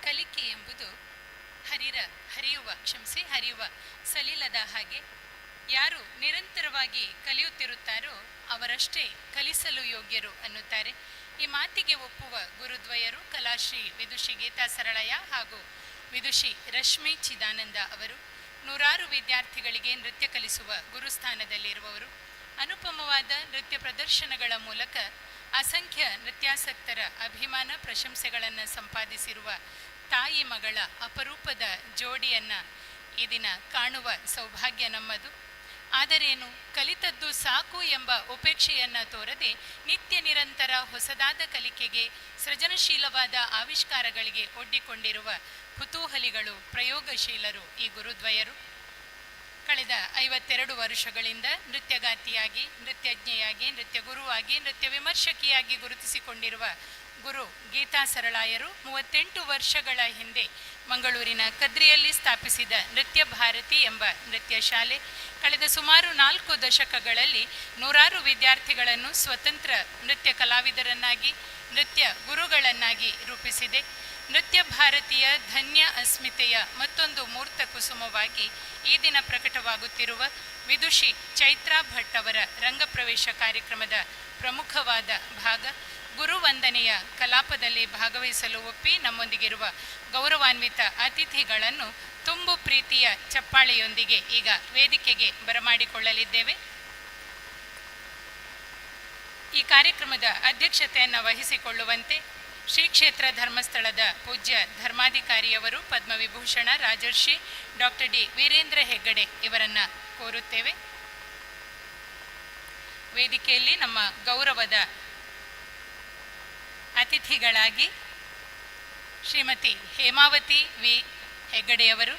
ಕಲಿಕೆ ಎಂಬುದು ಹರಿಯುವ ಸಲಿಲದ ಹಾಗೆ. ಯಾರು ನಿರಂತರವಾಗಿ ಕಲಿಯುತ್ತಿರುತ್ತಾರೋ ಅವರಷ್ಟೇ ಕಲಿಸಲು ಯೋಗ್ಯರು ಅನ್ನುತ್ತಾರೆ. ಈ ಮಾತಿಗೆ ಒಪ್ಪುವ ಗುರುದ್ವಯರು ಕಲಾಶ್ರೀ ವಿದುಷಿ ಗೀತಾ ಸರಳಯ್ಯ ಹಾಗೂ ವಿದುಷಿ ರಶ್ಮಿ ಚಿದಾನಂದ ಅವರು ನೂರಾರು ವಿದ್ಯಾರ್ಥಿಗಳಿಗೆ ನೃತ್ಯ ಕಲಿಸುವ ಗುರುಸ್ಥಾನದಲ್ಲಿರುವವರು. ಅನುಪಮವಾದ ನೃತ್ಯ ಪ್ರದರ್ಶನಗಳ ಮೂಲಕ ಅಸಂಖ್ಯ ನೃತ್ಯಾಸಕ್ತರ ಅಭಿಮಾನ ಪ್ರಶಂಸೆಗಳನ್ನು ಸಂಪಾದಿಸಿರುವ ತಾಯಿ ಮಗಳ ಅಪರೂಪದ ಜೋಡಿಯನ್ನು ಈ ದಿನ ಕಾಣುವ ಸೌಭಾಗ್ಯ ನಮ್ಮದು. ಆದರೇನು, ಕಲಿತದ್ದು ಸಾಕು ಎಂಬ ಉಪೇಕ್ಷೆಯನ್ನು ತೋರದೆ ನಿತ್ಯ ನಿರಂತರ ಹೊಸದಾದ ಕಲಿಕೆಗೆ, ಸೃಜನಶೀಲವಾದ ಆವಿಷ್ಕಾರಗಳಿಗೆ ಒಡ್ಡಿಕೊಂಡಿರುವ ಕುತೂಹಲಿಗಳು, ಪ್ರಯೋಗಶೀಲರು ಈ ಗುರುದ್ವಯರು. ಕಳೆದ 52 ವರ್ಷಗಳಿಂದ ನೃತ್ಯಗಾತಿಯಾಗಿ, ನೃತ್ಯಜ್ಞೆಯಾಗಿ, ನೃತ್ಯ ಗುರುವಾಗಿ, ನೃತ್ಯ ವಿಮರ್ಶಕಿಯಾಗಿ ಗುರುತಿಸಿಕೊಂಡಿರುವ ಗುರು ಗೀತಾ ಸರಳಾಯರು 38 ವರ್ಷಗಳ ಹಿಂದೆ ಮಂಗಳೂರಿನ ಕದ್ರಿಯಲ್ಲಿ ಸ್ಥಾಪಿಸಿದ ನೃತ್ಯ ಭಾರತಿ ಎಂಬ ನೃತ್ಯ ಶಾಲೆ ಕಳೆದ ಸುಮಾರು 4 ದಶಕಗಳಲ್ಲಿ ನೂರಾರು ವಿದ್ಯಾರ್ಥಿಗಳನ್ನು ಸ್ವತಂತ್ರ ನೃತ್ಯ ಕಲಾವಿದರನ್ನಾಗಿ, ನೃತ್ಯ ಗುರುಗಳನ್ನಾಗಿ ರೂಪಿಸಿದೆ. ನೃತ್ಯ ಭಾರತೀಯ ಧನ್ಯ ಅಸ್ಮಿತೆಯ ಮತ್ತೊಂದು ಮೂರ್ತ ಕುಸುಮವಾಗಿ ಈ ದಿನ ಪ್ರಕಟವಾಗುತ್ತಿರುವ ವಿದುಷಿ ಚೈತ್ರಾ ಭಟ್ ಅವರ ರಂಗಪ್ರವೇಶ ಕಾರ್ಯಕ್ರಮದ ಪ್ರಮುಖವಾದ ಭಾಗ ಗುರುವಂದನೆಯ ಕಲಾಪದಲ್ಲಿ ಭಾಗವಹಿಸಲು ಒಪ್ಪಿ ನಮ್ಮೊಂದಿಗಿರುವ ಗೌರವಾನ್ವಿತ ಅತಿಥಿಗಳನ್ನು ತುಂಬು ಪ್ರೀತಿಯ ಚಪ್ಪಾಳೆಯೊಂದಿಗೆ ಈಗ ವೇದಿಕೆಗೆ ಬರಮಾಡಿಕೊಳ್ಳಲಿದ್ದೇವೆ. ಈ ಕಾರ್ಯಕ್ರಮದ ಅಧ್ಯಕ್ಷತೆಯನ್ನು ವಹಿಸಿಕೊಳ್ಳುವಂತೆ ಶ್ರೀ ಕ್ಷೇತ್ರ ಧರ್ಮಸ್ಥಳದ ಪೂಜ್ಯ ಧರ್ಮಾಧಿಕಾರಿಯವರು ಪದ್ಮವಿಭೂಷಣ ರಾಜರ್ಷಿ ಡಾಕ್ಟರ್ ಡಿ ವೀರೇಂದ್ರ ಹೆಗ್ಗಡೆ ಇವರನ್ನು ಕೋರುತ್ತೇವೆ. ವೇದಿಕೆಯಲ್ಲಿ ನಮ್ಮ ಗೌರವದ ಅತಿಥಿಗಳಾಗಿ ಶ್ರೀಮತಿ ಹೇಮಾವತಿ ವಿ ಹೆಗ್ಗಡೆಯವರು,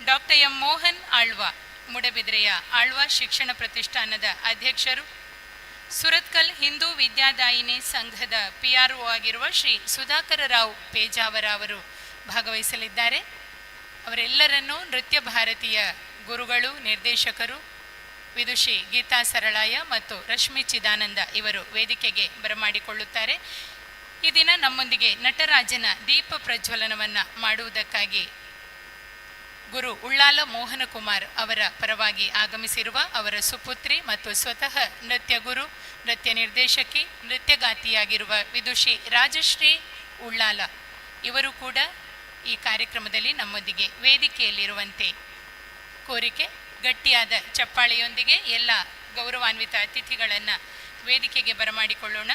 ಡಾಕ್ಟರ್ ಎಂ ಮೋಹನ್ ಆಳ್ವ ಮೂಡಬಿದ್ರೆಯ ಆಳ್ವ ಶಿಕ್ಷಣ ಪ್ರತಿಷ್ಠಾನದ ಅಧ್ಯಕ್ಷರು, ಸುರತ್ಕಲ್ ಹಿಂದೂ ವಿದ್ಯಾದಾಯಿನಿ ಸಂಘದ PRO ಆಗಿರುವ ಶ್ರೀ ಸುಧಾಕರ ರಾವ್ ಪೇಜಾವರ ಅವರು ಭಾಗವಹಿಸಲಿದ್ದಾರೆ. ಅವರೆಲ್ಲರನ್ನೂ ನೃತ್ಯ ಭಾರತೀಯ ಗುರುಗಳು, ನಿರ್ದೇಶಕರು ವಿದುಷಿ ಗೀತಾ ಸರಳಾಯ ಮತ್ತು ರಶ್ಮಿ ಚಿದಾನಂದ ಇವರು ವೇದಿಕೆಗೆ ಬರಮಾಡಿಕೊಳ್ಳುತ್ತಾರೆ. ಈ ದಿನ ನಮ್ಮೊಂದಿಗೆ ನಟರಾಜನ ದೀಪ ಪ್ರಜ್ವಲನವನ್ನು ಮಾಡುವುದಕ್ಕಾಗಿ ಗುರು ಉಳ್ಳಾಲ ಮೋಹನಕುಮಾರ್ ಅವರ ಪರವಾಗಿ ಆಗಮಿಸಿರುವ ಅವರ ಸುಪುತ್ರಿ ಮತ್ತು ಸ್ವತಃ ನೃತ್ಯ ಗುರು, ನೃತ್ಯ ನಿರ್ದೇಶಕಿ, ನೃತ್ಯಗಾತಿಯಾಗಿರುವ ವಿದುಷಿ ರಾಜಶ್ರೀ ಉಳ್ಳಾಲ ಇವರು ಕೂಡ ಈ ಕಾರ್ಯಕ್ರಮದಲ್ಲಿ ನಮ್ಮೊಂದಿಗೆ ವೇದಿಕೆಯಲ್ಲಿರುವಂತೆ ಕೋರಿಕೆ. ಗಟ್ಟಿಯಾದ ಚಪ್ಪಾಳೆಯೊಂದಿಗೆ ಎಲ್ಲ ಗೌರವಾನ್ವಿತ ಅತಿಥಿಗಳನ್ನು ವೇದಿಕೆಗೆ ಬರಮಾಡಿಕೊಳ್ಳೋಣ.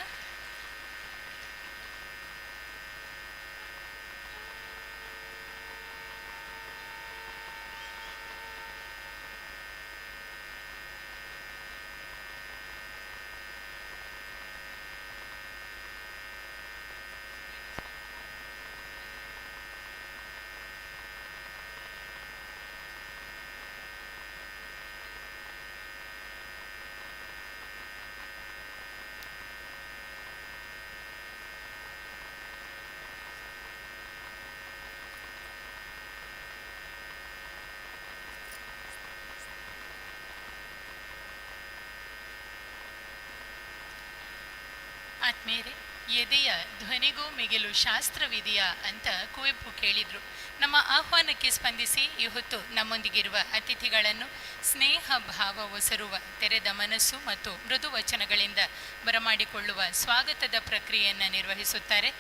ಆತ್ಮೀಯರೇ, ಎದೆಯ ಧ್ವನಿಗೂ ಮಿಗಿಲು ಶಾಸ್ತ್ರವಿದೆಯಾ ಅಂತ ಕುವೆಂಪು ಕೇಳಿದರು. ನಮ್ಮ ಆಹ್ವಾನಕ್ಕೆ ಸ್ಪಂದಿಸಿ ಈ ಹೊತ್ತು ನಮ್ಮೊಂದಿಗಿರುವ ಅತಿಥಿಗಳನ್ನು ಸ್ನೇಹ ಭಾವ ಒಸರುವ ತೆರೆದ ಮನಸ್ಸು ಮತ್ತು ಮೃದು ವಚನಗಳಿಂದ ಬರಮಾಡಿಕೊಳ್ಳುವ ಸ್ವಾಗತದ ಪ್ರಕ್ರಿಯೆಯನ್ನು ನಿರ್ವಹಿಸುತ್ತಾರೆ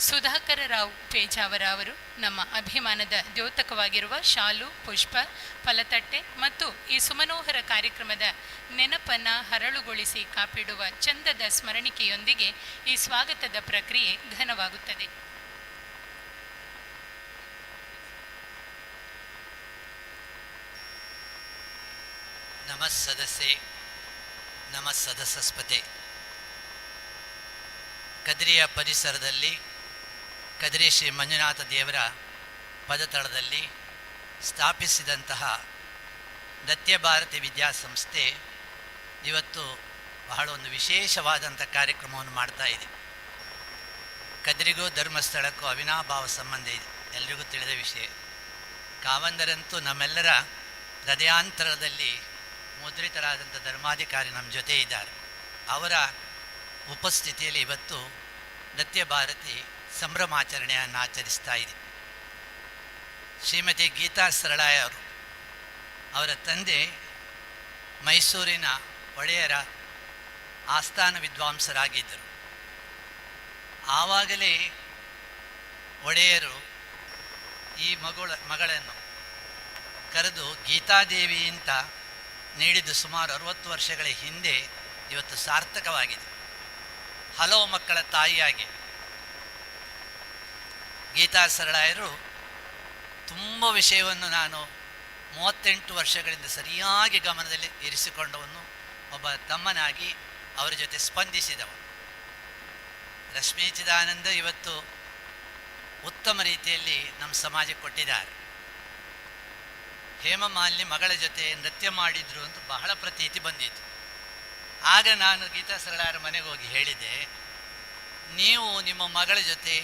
ಸುಧಾಕರ ರಾವ್ ಪೇಜಾವರ ಅವರು. ನಮ್ಮ ಅಭಿಮಾನದ ದ್ಯೋತಕವಾಗಿರುವ ಶಾಲು, ಪುಷ್ಪ, ಫಲತಟ್ಟೆ ಮತ್ತು ಈ ಸುಮನೋಹರ ಕಾರ್ಯಕ್ರಮದ ನೆನಪನ್ನು ಹರಳುಗೊಳಿಸಿ ಕಾಪಿಡುವ ಚಂದದ ಸ್ಮರಣಿಕೆಯೊಂದಿಗೆ ಈ ಸ್ವಾಗತದ ಪ್ರಕ್ರಿಯೆ ಘನವಾಗುತ್ತದೆ. ನಮಃ ಸದಸ್ಯೆ, ನಮಃ ಸದಸ್ಯಸ್ಪತೆ. ಕದ್ರಿಯ ಪರಿಸರದಲ್ಲಿ ಕದ್ರಿ ಶ್ರೀ ಮಂಜುನಾಥ ದೇವರ ಪದತಳದಲ್ಲಿ ಸ್ಥಾಪಿಸಿದಂತಹ ನೃತ್ಯ ಭಾರತಿ ವಿದ್ಯಾಸಂಸ್ಥೆ ಇವತ್ತು ಬಹಳ ಒಂದು ವಿಶೇಷವಾದಂಥ ಕಾರ್ಯಕ್ರಮವನ್ನು ಮಾಡ್ತಾ ಇದೆ. ಕದ್ರಿಗೂ ಧರ್ಮಸ್ಥಳಕ್ಕೂ ಅವಿನಾಭಾವ ಸಂಬಂಧ ಇದೆ, ಎಲ್ರಿಗೂ ತಿಳಿದ ವಿಷಯ. ಕಾವಂದರಂತೂ ನಮ್ಮೆಲ್ಲರ ಹೃದಯಾಂತರದಲ್ಲಿ ಮುದ್ರಿತರಾದಂಥ ಧರ್ಮಾಧಿಕಾರಿ ನಮ್ಮ ಜೊತೆ ಇದ್ದಾರೆ. ಅವರ ಉಪಸ್ಥಿತಿಯಲ್ಲಿ ಇವತ್ತು ನೃತ್ಯ ಭಾರತಿ ಸಂಭ್ರಮಾಚರಣೆಯನ್ನು ಆಚರಿಸ್ತಾ ಇದೆ. ಶ್ರೀಮತಿ ಗೀತಾ ಸರಳಾಯ ಅವರು, ಅವರ ತಂದೆ ಮೈಸೂರಿನ ಒಡೆಯರ ಆಸ್ಥಾನ ವಿದ್ವಾಂಸರಾಗಿದ್ದರು. ಆವಾಗಲೇ ಒಡೆಯರು ಈ ಮಗಳನ್ನು ಕರೆದು ಗೀತಾದೇವಿ ಅಂತ ನೀಡಿದ್ದು ಸುಮಾರು 60 ವರ್ಷಗಳ ಹಿಂದೆ ಇವತ್ತು ಸಾರ್ಥಕವಾಗಿದೆ. ಹಲವು ಮಕ್ಕಳ ತಾಯಿಯಾಗಿ ಗೀತಾ ಸರಳಾಯರು ತುಂಬ ವಿಷಯವನ್ನು ನಾನು 38 ವರ್ಷಗಳಿಂದ ಸರಿಯಾಗಿ ಗಮನದಲ್ಲಿ ಇರಿಸಿಕೊಂಡವನು, ಒಬ್ಬ ತಮ್ಮನಾಗಿ ಅವರ ಜೊತೆ ಸ್ಪಂದಿಸಿದವ. ರಶ್ಮಿ ಚಿದಾನಂದ ಇವತ್ತು ಉತ್ತಮ ರೀತಿಯಲ್ಲಿ ನಮ್ಮ ಸಮಾಜಕ್ಕೆ ಕೊಟ್ಟಿದ್ದಾರೆ. ಹೇಮಮಾಲಿನಿ ಮಗಳ ಜೊತೆ ನೃತ್ಯ ಮಾಡಿದ್ರು ಅಂತ ಬಹಳ ಪ್ರತೀತಿ ಬಂದಿತ್ತು. ಆಗ ನಾನು ಗೀತಾ ಸರಳಾಯರ ಮನೆಗೆ ಹೋಗಿ ಹೇಳಿದೆ, ನೀವು ನಿಮ್ಮ ಮಗಳ ಜೊತೆ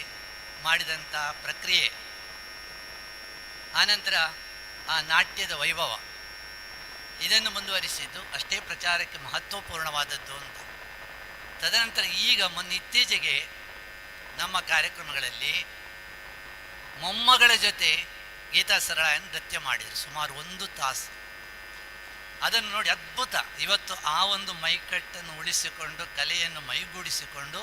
ಮಾಡಿದಂಥ ಪ್ರಕ್ರಿಯೆ, ಆನಂತರ ಆ ನಾಟ್ಯದ ವೈಭವ, ಇದನ್ನು ಮುಂದುವರಿಸಿದ್ದು ಅಷ್ಟೇ ಪ್ರಚಾರಕ್ಕೆ ಮಹತ್ವಪೂರ್ಣವಾದದ್ದು ಅಂತ. ತದನಂತರ ಈಗ ಇತ್ತೀಚೆಗೆ ನಮ್ಮ ಕಾರ್ಯಕ್ರಮಗಳಲ್ಲಿ ಮೊಮ್ಮಗಳ ಜೊತೆ ಗೀತಾ ಸರಳಾಯನ ನೃತ್ಯ ಮಾಡಿದರು ಸುಮಾರು 1 ತಾಸು. ಅದನ್ನು ನೋಡಿ ಅದ್ಭುತ. ಇವತ್ತು ಆ ಒಂದು ಮೈಕಟ್ಟನ್ನು ಉಳಿಸಿಕೊಂಡು ಕಲೆಯನ್ನು ಮೈಗೂಡಿಸಿಕೊಂಡು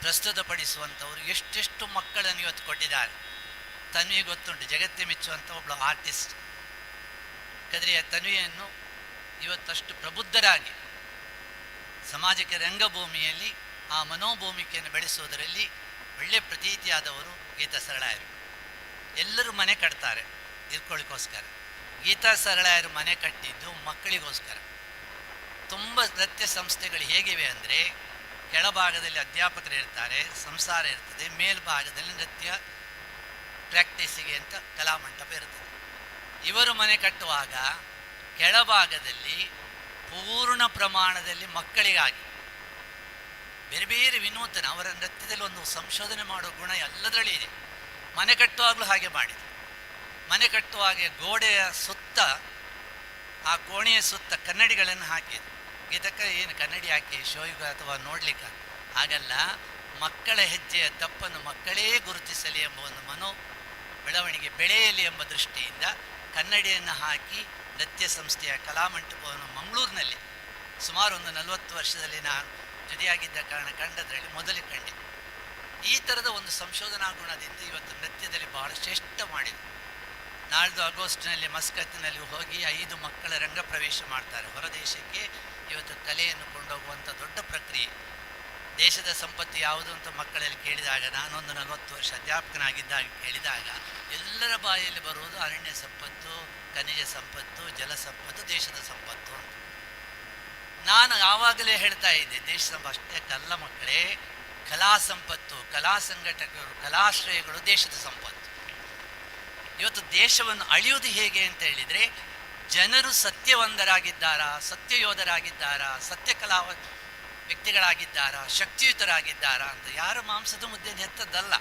ಪ್ರಸ್ತುತಪಡಿಸುವಂಥವ್ರು ಎಷ್ಟೆಷ್ಟು ಮಕ್ಕಳನ್ನು ಇವತ್ತು ಕೊಟ್ಟಿದ್ದಾರೆ. ತನ್ವಿಗೆ ಗೊತ್ತುಂಟು, ಜಗತ್ತೇ ಮೆಚ್ಚುವಂಥ ಒಬ್ಬಳು ಆರ್ಟಿಸ್ಟ್. ಕದ್ರಿಯ ತನ್ವಿಯನ್ನು ಇವತ್ತಷ್ಟು ಪ್ರಬುದ್ಧರಾಗಿ ಸಮಾಜಕ್ಕೆ ರಂಗಭೂಮಿಯಲ್ಲಿ ಆ ಮನೋಭೂಮಿಕೆಯನ್ನು ಬೆಳೆಸುವುದರಲ್ಲಿ ಒಳ್ಳೆಯ ಪ್ರತೀತಿಯಾದವರು ಗೀತಾ ಸರಳಾಯರು. ಎಲ್ಲರೂ ಮನೆ ಕಟ್ತಾರೆ ಇರ್ಕೊಳ್ಳಿಕ್ಕೋಸ್ಕರ. ಗೀತಾ ಸರಳಾಯರು ಮನೆ ಕಟ್ಟಿದ್ದು ಮಕ್ಕಳಿಗೋಸ್ಕರ. ತುಂಬ ನೃತ್ಯ ಸಂಸ್ಥೆಗಳು ಹೇಗಿವೆ ಅಂದರೆ, ಕೆಳಭಾಗದಲ್ಲಿ ಅಧ್ಯಾಪಕರು ಇರ್ತಾರೆ, ಸಂಸಾರ ಇರ್ತದೆ, ಮೇಲ್ಭಾಗದಲ್ಲಿ ನೃತ್ಯ ಪ್ರಾಕ್ಟೀಸಿಗೆ ಅಂತ ಕಲಾಮಂಟಪ ಇರ್ತದೆ. ಇವರು ಮನೆ ಕಟ್ಟುವಾಗ ಕೆಳಭಾಗದಲ್ಲಿ ಪೂರ್ಣ ಪ್ರಮಾಣದಲ್ಲಿ ಮಕ್ಕಳಿಗಾಗಿ ಬೇರೆ ಬೇರೆ ವಿನೂತನ ಅವರ ನೃತ್ಯದಲ್ಲಿ ಒಂದು ಸಂಶೋಧನೆ ಮಾಡೋ ಗುಣ ಎಲ್ಲದರಲ್ಲಿ ಇದೆ. ಮನೆ ಕಟ್ಟುವಾಗಲೂ ಹಾಗೆ ಮಾಡಿದರು. ಮನೆ ಕಟ್ಟುವಾಗೆ ಗೋಡೆಯ ಸುತ್ತ, ಆ ಕೋಣೆಯ ಸುತ್ತ ಕನ್ನಡಿಗಳನ್ನು ಹಾಕಿದ್ರು. ಇದಕ್ಕೆ ಏನು ಕನ್ನಡಿ ಹಾಕಿ ಶೋಯಿಗ ಅಥವಾ ನೋಡ್ಲಿಕ್ಕೆ ಹಾಗಲ್ಲ, ಮಕ್ಕಳ ಹೆಜ್ಜೆಯ ತಪ್ಪನ್ನು ಮಕ್ಕಳೇ ಗುರುತಿಸಲಿ ಎಂಬ ಒಂದು ಬೆಳವಣಿಗೆ ಬೆಳೆಯಲಿ ಎಂಬ ದೃಷ್ಟಿಯಿಂದ ಕನ್ನಡಿಯನ್ನು ಹಾಕಿ ನೃತ್ಯ ಸಂಸ್ಥೆಯ ಕಲಾಮಂಟಪವನ್ನು ಮಂಗಳೂರಿನಲ್ಲಿ ಸುಮಾರು ಒಂದು 40 ವರ್ಷದಲ್ಲಿ ನಾನು ಜೊತೆಯಾಗಿದ್ದ ಕಾರಣ ಕಂಡದ್ರಲ್ಲಿ ಮೊದಲೇ ಕಂಡೆ. ಈ ಥರದ ಒಂದು ಸಂಶೋಧನಾ ಗುಣದಿಂದ ಇವತ್ತು ನೃತ್ಯದಲ್ಲಿ ಬಹಳ ಶ್ರೇಷ್ಠ ಮಾಡಿದರು. ನಾಳ್ದು ಆಗಸ್ಟ್ನಲ್ಲಿ ಮಸ್ಕತ್ತಿನಲ್ಲಿ ಹೋಗಿ 5 ಮಕ್ಕಳ ರಂಗಪ್ರವೇಶ ಮಾಡ್ತಾರೆ. ಹೊರದೇಶಕ್ಕೆ ಇವತ್ತು ಕಲೆಯನ್ನು ಕೊಂಡೋಗುವಂಥ ದೊಡ್ಡ ಪ್ರಕ್ರಿಯೆ. ದೇಶದ ಸಂಪತ್ತು ಯಾವುದು ಅಂತ ಮಕ್ಕಳಲ್ಲಿ ಕೇಳಿದಾಗ, ನಾನೊಂದು 40 ವರ್ಷ ಅಧ್ಯಾಪಕನಾಗಿದ್ದಾಗ ಕೇಳಿದಾಗ ಎಲ್ಲರ ಬಾಯಲ್ಲಿ ಬರುವುದು ಅರಣ್ಯ ಸಂಪತ್ತು, ಖನಿಜ ಸಂಪತ್ತು, ಜಲ ಸಂಪತ್ತು, ದೇಶದ ಸಂಪತ್ತು ಅಂತ. ನಾನು ಆವಾಗಲೇ ಹೇಳ್ತಾ ಇದ್ದೆ, ದೇಶ ಅಷ್ಟೇ ಕಲ್ಲ ಮಕ್ಕಳೇ, ಕಲಾ ಸಂಪತ್ತು, ಕಲಾ ಸಂಘಟಕರು, ಕಲಾಶ್ರಯಗಳು ದೇಶದ ಸಂಪತ್ತು. ಇವತ್ತು ದೇಶವನ್ನು ಅಳಿಯುವುದು ಹೇಗೆ ಅಂತ ಹೇಳಿದರೆ, ಜನರು ಸತ್ಯವಂತರಾಗಿದ್ದಾರಾ, ಸತ್ಯಯೋಧರಾಗಿದ್ದಾರಾ, ಸತ್ಯಕಲಾ ವ್ಯಕ್ತಿಗಳಾಗಿದ್ದಾರಾ, ಶಕ್ತಿಯುತರಾಗಿದ್ದಾರಾ ಅಂತ. ಯಾರ ಮಾಂಸದ ಮುದ್ದೆಯನ್ನು ಎತ್ತದ್ದಲ್ಲ,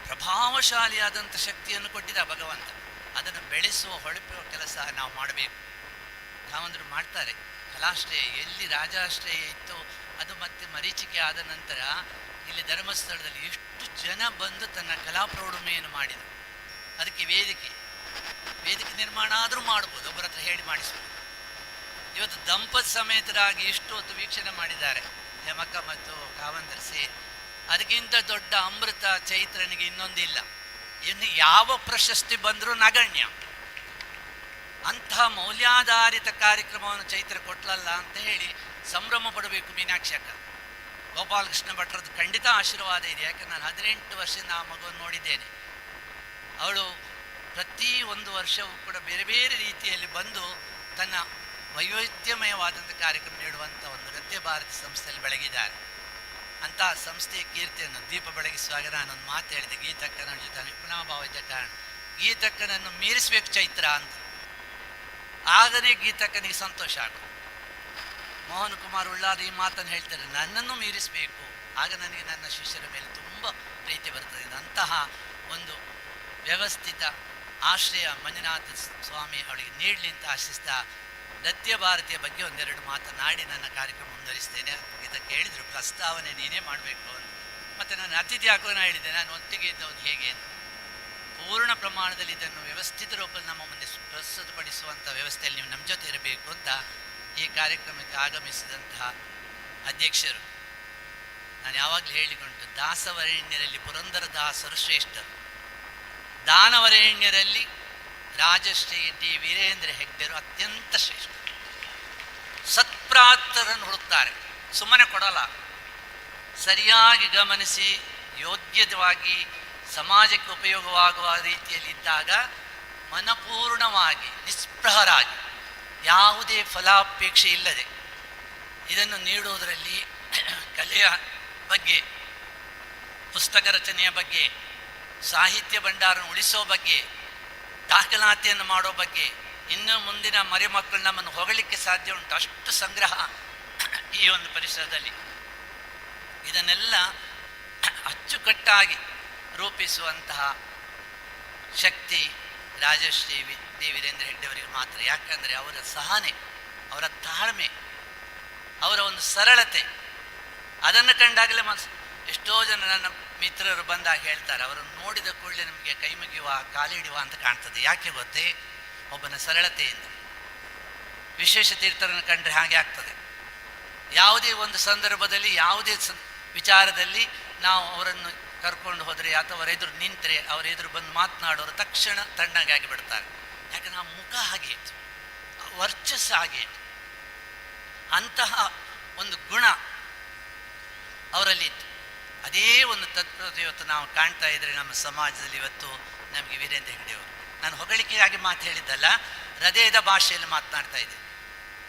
ಪ್ರಭಾವಶಾಲಿಯಾದಂಥ ಶಕ್ತಿಯನ್ನು ಕೊಟ್ಟಿದ್ದ ಭಗವಂತ. ಅದನ್ನು ಬೆಳೆಸುವ ಹೊಳಪುವ ಕೆಲಸ ನಾವು ಮಾಡಬೇಕು. ನಾವಂದರು ಮಾಡ್ತಾರೆ. ಕಲಾಶ್ರಯ ಎಲ್ಲಿ ರಾಜಾಶ್ರಯ ಇತ್ತು ಅದು ಮತ್ತೆ ಮರೀಚಿಕೆ ಆದ ನಂತರ ಇಲ್ಲಿ ಧರ್ಮಸ್ಥಳದಲ್ಲಿ ಎಷ್ಟು ಜನ ಬಂದು ತನ್ನ ಕಲಾ ಪ್ರೌಢಮೆಯನ್ನು ಮಾಡಿದರು. ಅದಕ್ಕೆ ವೇದಿಕೆ ನಿರ್ಮಾಣ ಆದರೂ ಮಾಡ್ಬೋದು, ಒಬ್ಬರ ಹತ್ರ ಹೇಳಿ ಮಾಡಿಸ್ಬೋದು. ಇವತ್ತು ದಂಪತಿ ಸಮೇತರಾಗಿ ಇಷ್ಟು ಹೊತ್ತು ವೀಕ್ಷಣೆ ಮಾಡಿದ್ದಾರೆ ಹೇಮಕ್ಕ ಮತ್ತು ಕಾವಂದರ್ ಸೇರಿ. ಅದಕ್ಕಿಂತ ದೊಡ್ಡ ಅಮೃತ ಚೈತ್ರನಿಗೆ ಇನ್ನೊಂದಿಲ್ಲ. ಇನ್ನು ಯಾವ ಪ್ರಶಸ್ತಿ ಬಂದರೂ ನಗಣ್ಯ. ಅಂಥ ಮೌಲ್ಯಾಧಾರಿತ ಕಾರ್ಯಕ್ರಮವನ್ನು ಚೈತ್ರ ಕೊಟ್ಲಲ್ಲ ಅಂತ ಹೇಳಿ ಸಂಭ್ರಮ ಪಡಬೇಕು ಮೀನಾಕ್ಷಿ ಅಕ್ಕ. ಗೋಪಾಲಕೃಷ್ಣ ಭಟ್ರದ್ದು ಖಂಡಿತ ಆಶೀರ್ವಾದ ಇದೆ. ಯಾಕಂದ್ರೆ ನಾನು 18 ವರ್ಷದಿಂದ ಆ ಮಗುವನ್ನು ನೋಡಿದ್ದೇನೆ. ಅವಳು ಪ್ರತಿ 1 ವರ್ಷವೂ ಕೂಡ ಬೇರೆ ಬೇರೆ ರೀತಿಯಲ್ಲಿ ಬಂದು ತನ್ನ ವೈವಿಧ್ಯಮಯವಾದಂಥ ಕಾರ್ಯಕ್ರಮ ನೀಡುವಂಥ ಒಂದು ನೃತ್ಯ ಭಾರತಿ ಸಂಸ್ಥೆಯಲ್ಲಿ ಬೆಳಗಿದ್ದಾರೆ. ಅಂತಹ ಸಂಸ್ಥೆಯ ಕೀರ್ತಿಯನ್ನು ದೀಪ ಬೆಳಗಿಸುವಾಗ ನಾನೊಂದು ಮಾತು ಹೇಳಿದೆ, ಗೀತಕ್ಕನ ಜೊತೆ ಪುನಃಭಾವ ಇದ್ದ ಕಾರಣ ಗೀತಕ್ಕನನ್ನು ಮೀರಿಸ್ಬೇಕು ಚೈತ್ರ ಅಂತ. ಆಗನೇ ಗೀತಕ್ಕನಿಗೆ ಸಂತೋಷ ಆಗೋದು. ಮೋಹನ್ ಕುಮಾರ್ ಉಳ್ಳಾದ ಈ ಮಾತನ್ನು ಹೇಳ್ತಾರೆ, ನನ್ನನ್ನು ಮೀರಿಸಬೇಕು, ಆಗ ನನಗೆ ನನ್ನ ಶಿಷ್ಯರ ಮೇಲೆ ತುಂಬ ಪ್ರೀತಿ ಬರ್ತದೆ. ಅಂತಹ ಒಂದು ವ್ಯವಸ್ಥಿತ ಆಶ್ರಯ ಮಂಜುನಾಥ ಸ್ವಾಮಿ ಅವಳಿಗೆ ನೀಡಲಿ ಅಂತ ಆಶಿಸ್ತಾ ನೃತ್ಯ ಭಾರತಿಯ ಬಗ್ಗೆ ಒಂದೆರಡು ಮಾತನಾಡಿ ನನ್ನ ಕಾರ್ಯಕ್ರಮ ಮುಂದುವರಿಸ್ತೇನೆ. ಇದಕ್ಕೆ ಹೇಳಿದರು ಪ್ರಸ್ತಾವನೆ ನೀನೇ ಮಾಡಬೇಕು ಅಂತ. ಮತ್ತು ನಾನು ಅತಿಥಿ ಹಾಕೋನ ಹೇಳಿದೆ, ನಾನು ಒಟ್ಟಿಗೆ ಇದ್ದವನು ಹೇಗೆ ಅಂತ. ಪೂರ್ಣ ಪ್ರಮಾಣದಲ್ಲಿ ಇದನ್ನು ವ್ಯವಸ್ಥಿತ ರೂಪದಲ್ಲಿ ನಮ್ಮ ಮುಂದೆ ಪ್ರಸ್ತುತಪಡಿಸುವಂಥ ವ್ಯವಸ್ಥೆಯಲ್ಲಿ ನೀವು ನಮ್ಮ ಜೊತೆ ಇರಬೇಕು ಅಂತ ಈ ಕಾರ್ಯಕ್ರಮಕ್ಕೆ ಆಗಮಿಸಿದಂತಹ ಅಧ್ಯಕ್ಷರು ನಾನು ಯಾವಾಗಲೂ ಹೇಳಿಕೊಂಡು, ದಾಸವರೇಣ್ಯರಲ್ಲಿ ಪುರಂದರದಾಸರು ಶ್ರೇಷ್ಠರು, ದಾನವರೇಣ್ಯರಲ್ಲಿ ರಾಜಶ್ರೀ ಡಿ ವೀರೇಂದ್ರ ಹೆಗ್ಡೆರು ಅತ್ಯಂತ ಶ್ರೇಷ್ಠರು. ಸತ್ಪ್ರಾಪ್ತರನ್ನು ಹುಡುಕ್ತಾರೆ, ಸುಮ್ಮನೆ ಕೊಡಲ್ಲ. ಸರಿಯಾಗಿ ಗಮನಿಸಿ ಯೋಗ್ಯವಾಗಿ ಸಮಾಜಕ್ಕೆ ಉಪಯೋಗವಾಗುವ ರೀತಿಯಲ್ಲಿ ಇದ್ದಾಗ ಮನಪೂರ್ಣವಾಗಿ ನಿಸ್ಪೃಹರಾಗಿ ಯಾವುದೇ ಫಲಾಪೇಕ್ಷೆ ಇಲ್ಲದೆ ಇದನ್ನು ನೀಡುವುದರಲ್ಲಿ ಕಲೆಯ ಬಗ್ಗೆ, ಪುಸ್ತಕ ರಚನೆಯ ಬಗ್ಗೆ, ಸಾಹಿತ್ಯ ಭಂಡಾರ ಉಳಿಸೋ ಬಗ್ಗೆ, ದಾಖಲಾತಿಯನ್ನು ಮಾಡೋ ಬಗ್ಗೆ, ಇನ್ನು ಮುಂದಿನ ಮರಿಮಕ್ಕಳು ನಮ್ಮನ್ನು ಹೊಗಳಿಕ್ಕೆ ಸಾಧ್ಯ ಉಂಟು, ಅಷ್ಟು ಸಂಗ್ರಹ ಈ ಒಂದು ಪರಿಸರದಲ್ಲಿ. ಇದನ್ನೆಲ್ಲ ಅಚ್ಚುಕಟ್ಟಾಗಿ ರೂಪಿಸುವಂತಹ ಶಕ್ತಿ ರಾಜಶ್ರೀ ಡಿ ವೀರೇಂದ್ರ ಹೆಗ್ಡೆಯವರಿಗೆ ಮಾತ್ರ. ಯಾಕಂದರೆ ಅವರ ಸಹನೆ, ಅವರ ತಾಳ್ಮೆ, ಅವರ ಒಂದು ಸರಳತೆ, ಅದನ್ನು ಕಂಡಾಗಲೇ ಎಷ್ಟೋ ಜನ ನನ್ನ ಮಿತ್ರರು ಬಂದಾಗ ಹೇಳ್ತಾರೆ, ಅವರನ್ನು ನೋಡಿದ ಕೂಡಲೇ ನಮಗೆ ಕೈ ಮುಗಿಯುವ, ಕಾಲಿಡುವ ಅಂತ ಕಾಣ್ತದೆ. ಯಾಕೆ ಗೊತ್ತೇ? ಒಬ್ಬನ ಸರಳತೆಯಿಂದ. ವಿಶೇಷ ತೀರ್ಥರನ್ನು ಕಂಡ್ರೆ ಹಾಗೆ ಆಗ್ತದೆ. ಯಾವುದೇ ಒಂದು ಸಂದರ್ಭದಲ್ಲಿ, ಯಾವುದೇ ವಿಚಾರದಲ್ಲಿ ನಾವು ಅವರನ್ನು ಕರ್ಕೊಂಡು ಹೋದರೆ ಅಥವಾ ಅವರ ಎದುರು ನಿಂತರೆ, ಅವರ ಎದುರು ಬಂದು ಮಾತನಾಡೋರು ತಕ್ಷಣ ತಣ್ಣಗಾಗಿ ಬಿಡ್ತಾರೆ. ಯಾಕಂದ್ರೆ ಆ ಮುಖ ಹಾಗೆ ಇತ್ತು, ವರ್ಚಸ್ಸು ಹಾಗೆ ಇತ್ತು, ಅಂತಹ ಒಂದು ಗುಣ ಅವರಲ್ಲಿ ಇತ್ತು. ಅದೇ ಒಂದು ತತ್ವದ ಇವತ್ತು ನಾವು ಕಾಣ್ತಾ ಇದ್ದರೆ ನಮ್ಮ ಸಮಾಜದಲ್ಲಿ ಇವತ್ತು ನಮಗೆ ವೀರೇಂದ್ರ ಹೆಗ್ಡೆಯವರು. ನಾನು ಹೊಗಳಿಕೆಯಾಗಿ ಮಾತು ಹೇಳಿದ್ದಲ್ಲ, ಹೃದಯದ ಭಾಷೆಯಲ್ಲಿ ಮಾತನಾಡ್ತಾ ಇದ್ದೆ.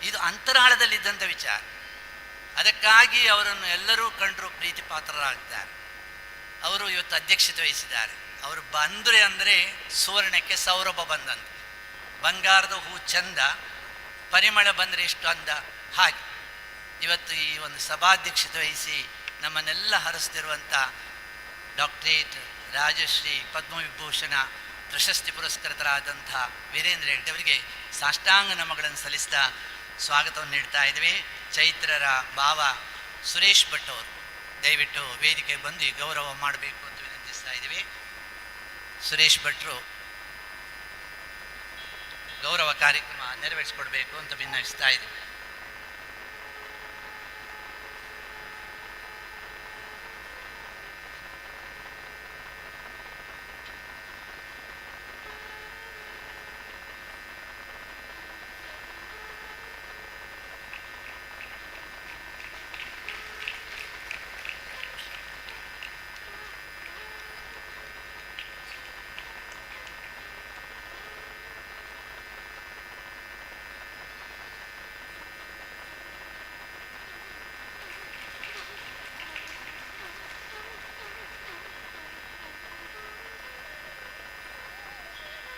ಇದು ಅಂತರಾಳದಲ್ಲಿದ್ದಂಥ ವಿಚಾರ. ಅದಕ್ಕಾಗಿ ಅವರನ್ನು ಎಲ್ಲರೂ ಕಂಡರೂ ಪ್ರೀತಿ ಪಾತ್ರರಾಗ್ತಾರೆ. ಅವರು ಇವತ್ತು ಅಧ್ಯಕ್ಷತೆ ವಹಿಸಿದ್ದಾರೆ. ಅವರು ಬಂದರೆ ಅಂದರೆ ಸುವರ್ಣಕ್ಕೆ ಸೌರಭ ಬಂದಂತೆ. ಬಂಗಾರದ ಹೂ ಚಂದ, ಪರಿಮಳ ಬಂದರೆ ಎಷ್ಟು ಅಂದ. ಹಾಗೆ ಇವತ್ತು ಈ ಒಂದು ಸಭಾಧ್ಯಕ್ಷತೆ ವಹಿಸಿ ನಮ್ಮನ್ನೆಲ್ಲ ಹರಿಸ್ತಿರುವಂಥ ಡಾಕ್ಟರೇಟ್, ರಾಜಶ್ರೀ, ಪದ್ಮವಿಭೂಷಣ ಪ್ರಶಸ್ತಿ ಪುರಸ್ಕೃತರಾದಂಥ ವೀರೇಂದ್ರ ಹೆಗ್ಡೆ ಅವರಿಗೆ ಸಾಷ್ಟಾಂಗ ನಮಗಳನ್ನು ಸಲ್ಲಿಸ್ತಾ ಸ್ವಾಗತವನ್ನು ನೀಡ್ತಾ ಇದ್ದೀವಿ. ಚೈತ್ರರ ಭಾವ ಸುರೇಶ್ ಭಟ್ ಅವರು ದಯವಿಟ್ಟು ವೇದಿಕೆಗೆ ಬಂದು ಈ ಗೌರವ ಮಾಡಬೇಕು ಅಂತ ವಿನಂತಿಸ್ತಾ ಇದ್ದೀವಿ. ಸುರೇಶ್ ಭಟ್ರು ಗೌರವ ಕಾರ್ಯಕ್ರಮ ನೆರವೇರಿಸಿಕೊಡ್ಬೇಕು ಅಂತ ಭಿನ್ನವಿಸ್ತಾ ಇದ್ದೀವಿ.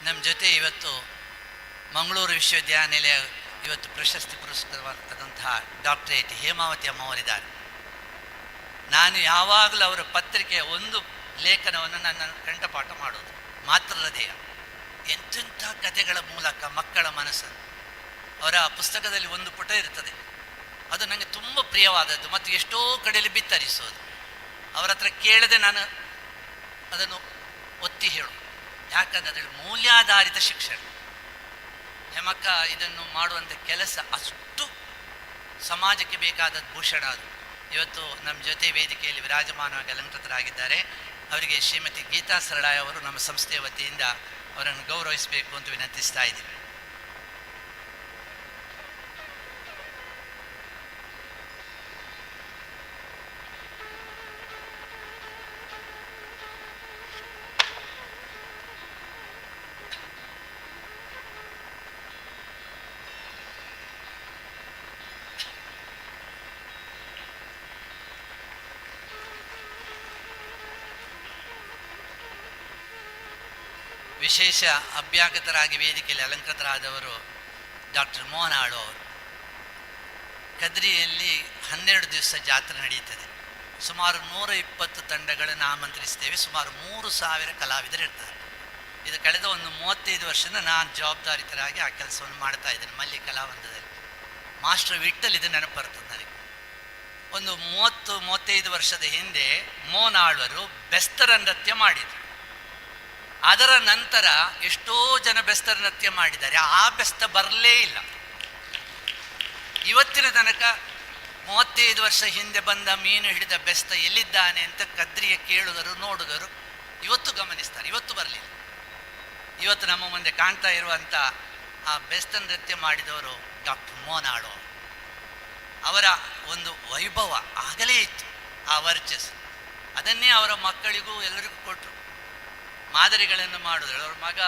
ನಮ್ಮ ಜೊತೆ ಇವತ್ತು ಮಂಗಳೂರು ವಿಶ್ವವಿದ್ಯಾನಿಲಯ ಇವತ್ತು ಪ್ರಶಸ್ತಿ ಪುರಸ್ಕೃತವಾದಂತಹ ಡಾಕ್ಟರೇಟ್ ಹೇಮಾವತಿ ಅಮ್ಮವರಿದ್ದಾರೆ. ನಾನು ಯಾವಾಗಲೂ ಅವರ ಪತ್ರಿಕೆಯ ಒಂದು ಲೇಖನವನ್ನು ನನ್ನ ಕಂಠಪಾಠ ಮಾಡೋದು. ಮಾತೃ ಹೃದಯ, ಎಂತೆಂಥ ಕಥೆಗಳ ಮೂಲಕ ಮಕ್ಕಳ ಮನಸ್ಸನ್ನು, ಅವರ ಪುಸ್ತಕದಲ್ಲಿ ಒಂದು ಪುಟ ಇರ್ತದೆ, ಅದು ನನಗೆ ತುಂಬ ಪ್ರಿಯವಾದದ್ದು ಮತ್ತು ಎಷ್ಟೋ ಕಡೆಯಲ್ಲಿ ಬಿತ್ತರಿಸೋದು. ಅವರ ಹತ್ರ ಕೇಳದೆ ನಾನು ಅದನ್ನು ಒತ್ತಿ ಹೇಳು. ಯಾಕಂದರೆ ಅದರಲ್ಲಿ ಮೂಲ್ಯಾಧಾರಿತ ಶಿಕ್ಷಣ. ಹೆಮಕ್ಕ ಇದನ್ನು ಮಾಡುವಂಥ ಕೆಲಸ ಅಷ್ಟು ಸಮಾಜಕ್ಕೆ ಬೇಕಾದ ಭೂಷಣ ಅದು. ಇವತ್ತು ನಮ್ಮ ಜೊತೆ ವೇದಿಕೆಯಲ್ಲಿ ವಿರಾಜಮಾನವಾಗಿ ಅಲಂಕೃತರಾಗಿದ್ದಾರೆ. ಅವರಿಗೆ ಶ್ರೀಮತಿ ಗೀತಾ ಸರಳಾಯ್ ಅವರು ನಮ್ಮ ಸಂಸ್ಥೆಯ ವತಿಯಿಂದ ಅವರನ್ನು ಗೌರವಿಸಬೇಕು ಅಂತ ವಿನಂತಿಸ್ತಾ ಇದ್ದೀವಿ. ವಿಶೇಷ ಅಭ್ಯಾಗತರಾಗಿ ವೇದಿಕೆಯಲ್ಲಿ ಅಲಂಕೃತರಾದವರು ಡಾಕ್ಟರ್ ಮೋಹನ ಆಳು ಅವರು. ಕದ್ರಿಯಲ್ಲಿ 12 ದಿವಸ ಜಾತ್ರೆ ನಡೆಯುತ್ತದೆ. ಸುಮಾರು 120 ತಂಡಗಳನ್ನು ಆಮಂತ್ರಿಸ್ತೇವೆ. ಸುಮಾರು 3000 ಕಲಾವಿದರು ಇರ್ತಾರೆ. ಇದು ಕಳೆದ ಒಂದು 35 ವರ್ಷದಿಂದ ನಾನು ಜವಾಬ್ದಾರಿತರಾಗಿ ಆ ಕೆಲಸವನ್ನು ಮಾಡ್ತಾ ಇದ್ದೇನೆ ಮಲ್ಲಿ ಕಲಾವಂತದಲ್ಲಿ. ಮಾಸ್ಟರ್ ವಿಠಲ್ ಇದು ನೆನಪು ಬರ್ತದೆ ನನಗೆ. ಒಂದು 30-35 ವರ್ಷದ ಹಿಂದೆ ಮೋಹನ ಆಳ್ವರು ಬೆಸ್ತರ ನೃತ್ಯ ಮಾಡಿದರು. ಅದರ ನಂತರ ಎಷ್ಟೋ ಜನ ಬೆಸ್ತರ ನೃತ್ಯ ಮಾಡಿದ್ದಾರೆ. ಆ ಬೆಸ್ತ ಬರಲೇ ಇಲ್ಲ. ಇವತ್ತಿನ ತನಕ 35 ವರ್ಷ ಹಿಂದೆ ಬಂದ ಮೀನು ಹಿಡಿದ ಬೆಸ್ತ ಎಲ್ಲಿದ್ದಾನೆ ಅಂತ ಕದ್ರಿಗೆ ಕೇಳುಗರು ನೋಡುಗರು ಇವತ್ತು ಗಮನಿಸ್ತಾರೆ. ಇವತ್ತು ಬರಲಿಲ್ಲ. ಇವತ್ತು ನಮ್ಮ ಮುಂದೆ ಕಾಣ್ತಾ ಇರುವಂಥ ಆ ಬೆಸ್ತ ನೃತ್ಯ ಮಾಡಿದವರು ಡಾಕ್ಟರ್ ಮೋಹನ್ ಆಳ್ವ. ಅವರ ಒಂದು ವೈಭವ ಆಗಲೇ ಇತ್ತು, ಆ ವರ್ಚಸ್ಸು. ಅದನ್ನೇ ಅವರ ಮಕ್ಕಳಿಗೂ ಎಲ್ಲರಿಗೂ ಕೊಟ್ಟರು, ಮಾದರಿಗಳನ್ನು ಮಾಡಿದ್ರು. ಅವ್ರ ಮಗ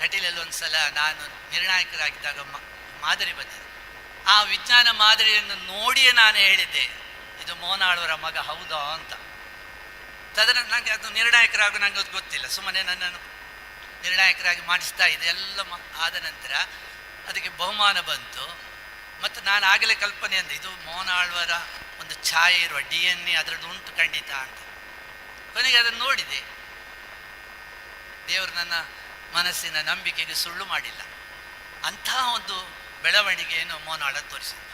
ಕಟೀಲಲ್ಲಿ ಒಂದು ಸಲ ನಾನು ನಿರ್ಣಾಯಕರಾಗಿದ್ದಾಗ ಮಾದರಿ ಬಂದಿದೆ. ಆ ವಿಜ್ಞಾನ ಮಾದರಿಯನ್ನು ನೋಡಿಯೇ ನಾನು ಹೇಳಿದ್ದೆ, ಇದು ಮೋಹನ್ ಆಳ್ವರ ಮಗ ಹೌದಾ ಅಂತ. ತದನಂತರ ನನಗೆ ಅದು ನಿರ್ಣಾಯಕರಾಗು ನನಗೆ ಅದು ಗೊತ್ತಿಲ್ಲ, ಸುಮ್ಮನೆ ನನ್ನನ್ನು ನಿರ್ಣಾಯಕರಾಗಿ ಮಾಡಿಸ್ತಾ ಇದೆ. ಎಲ್ಲ ಆದ ನಂತರ ಅದಕ್ಕೆ ಬಹುಮಾನ ಬಂತು. ಮತ್ತು ನಾನು ಆಗಲೇ ಕಲ್ಪನೆ ಅಂದೆ, ಇದು ಮೋಹನ್ ಆಳ್ವರ ಒಂದು ಛಾಯೆ ಇರುವ DNA ಅದರದ್ದು ಉಂಟು ಖಂಡಿತ ಅಂತ. ಕೊನೆಗೆ ಅದನ್ನು ನೋಡಿದೆ. ದೇವರು ನನ್ನ ಮನಸ್ಸಿನ ನಂಬಿಕೆಗೆ ಸುಳ್ಳು ಮಾಡಿಲ್ಲ. ಅಂತಹ ಒಂದು ಬೆಳವಣಿಗೆಯನ್ನು ಮೋಹನ್ ಆಳ್ವ ತೋರಿಸಿದ್ರು.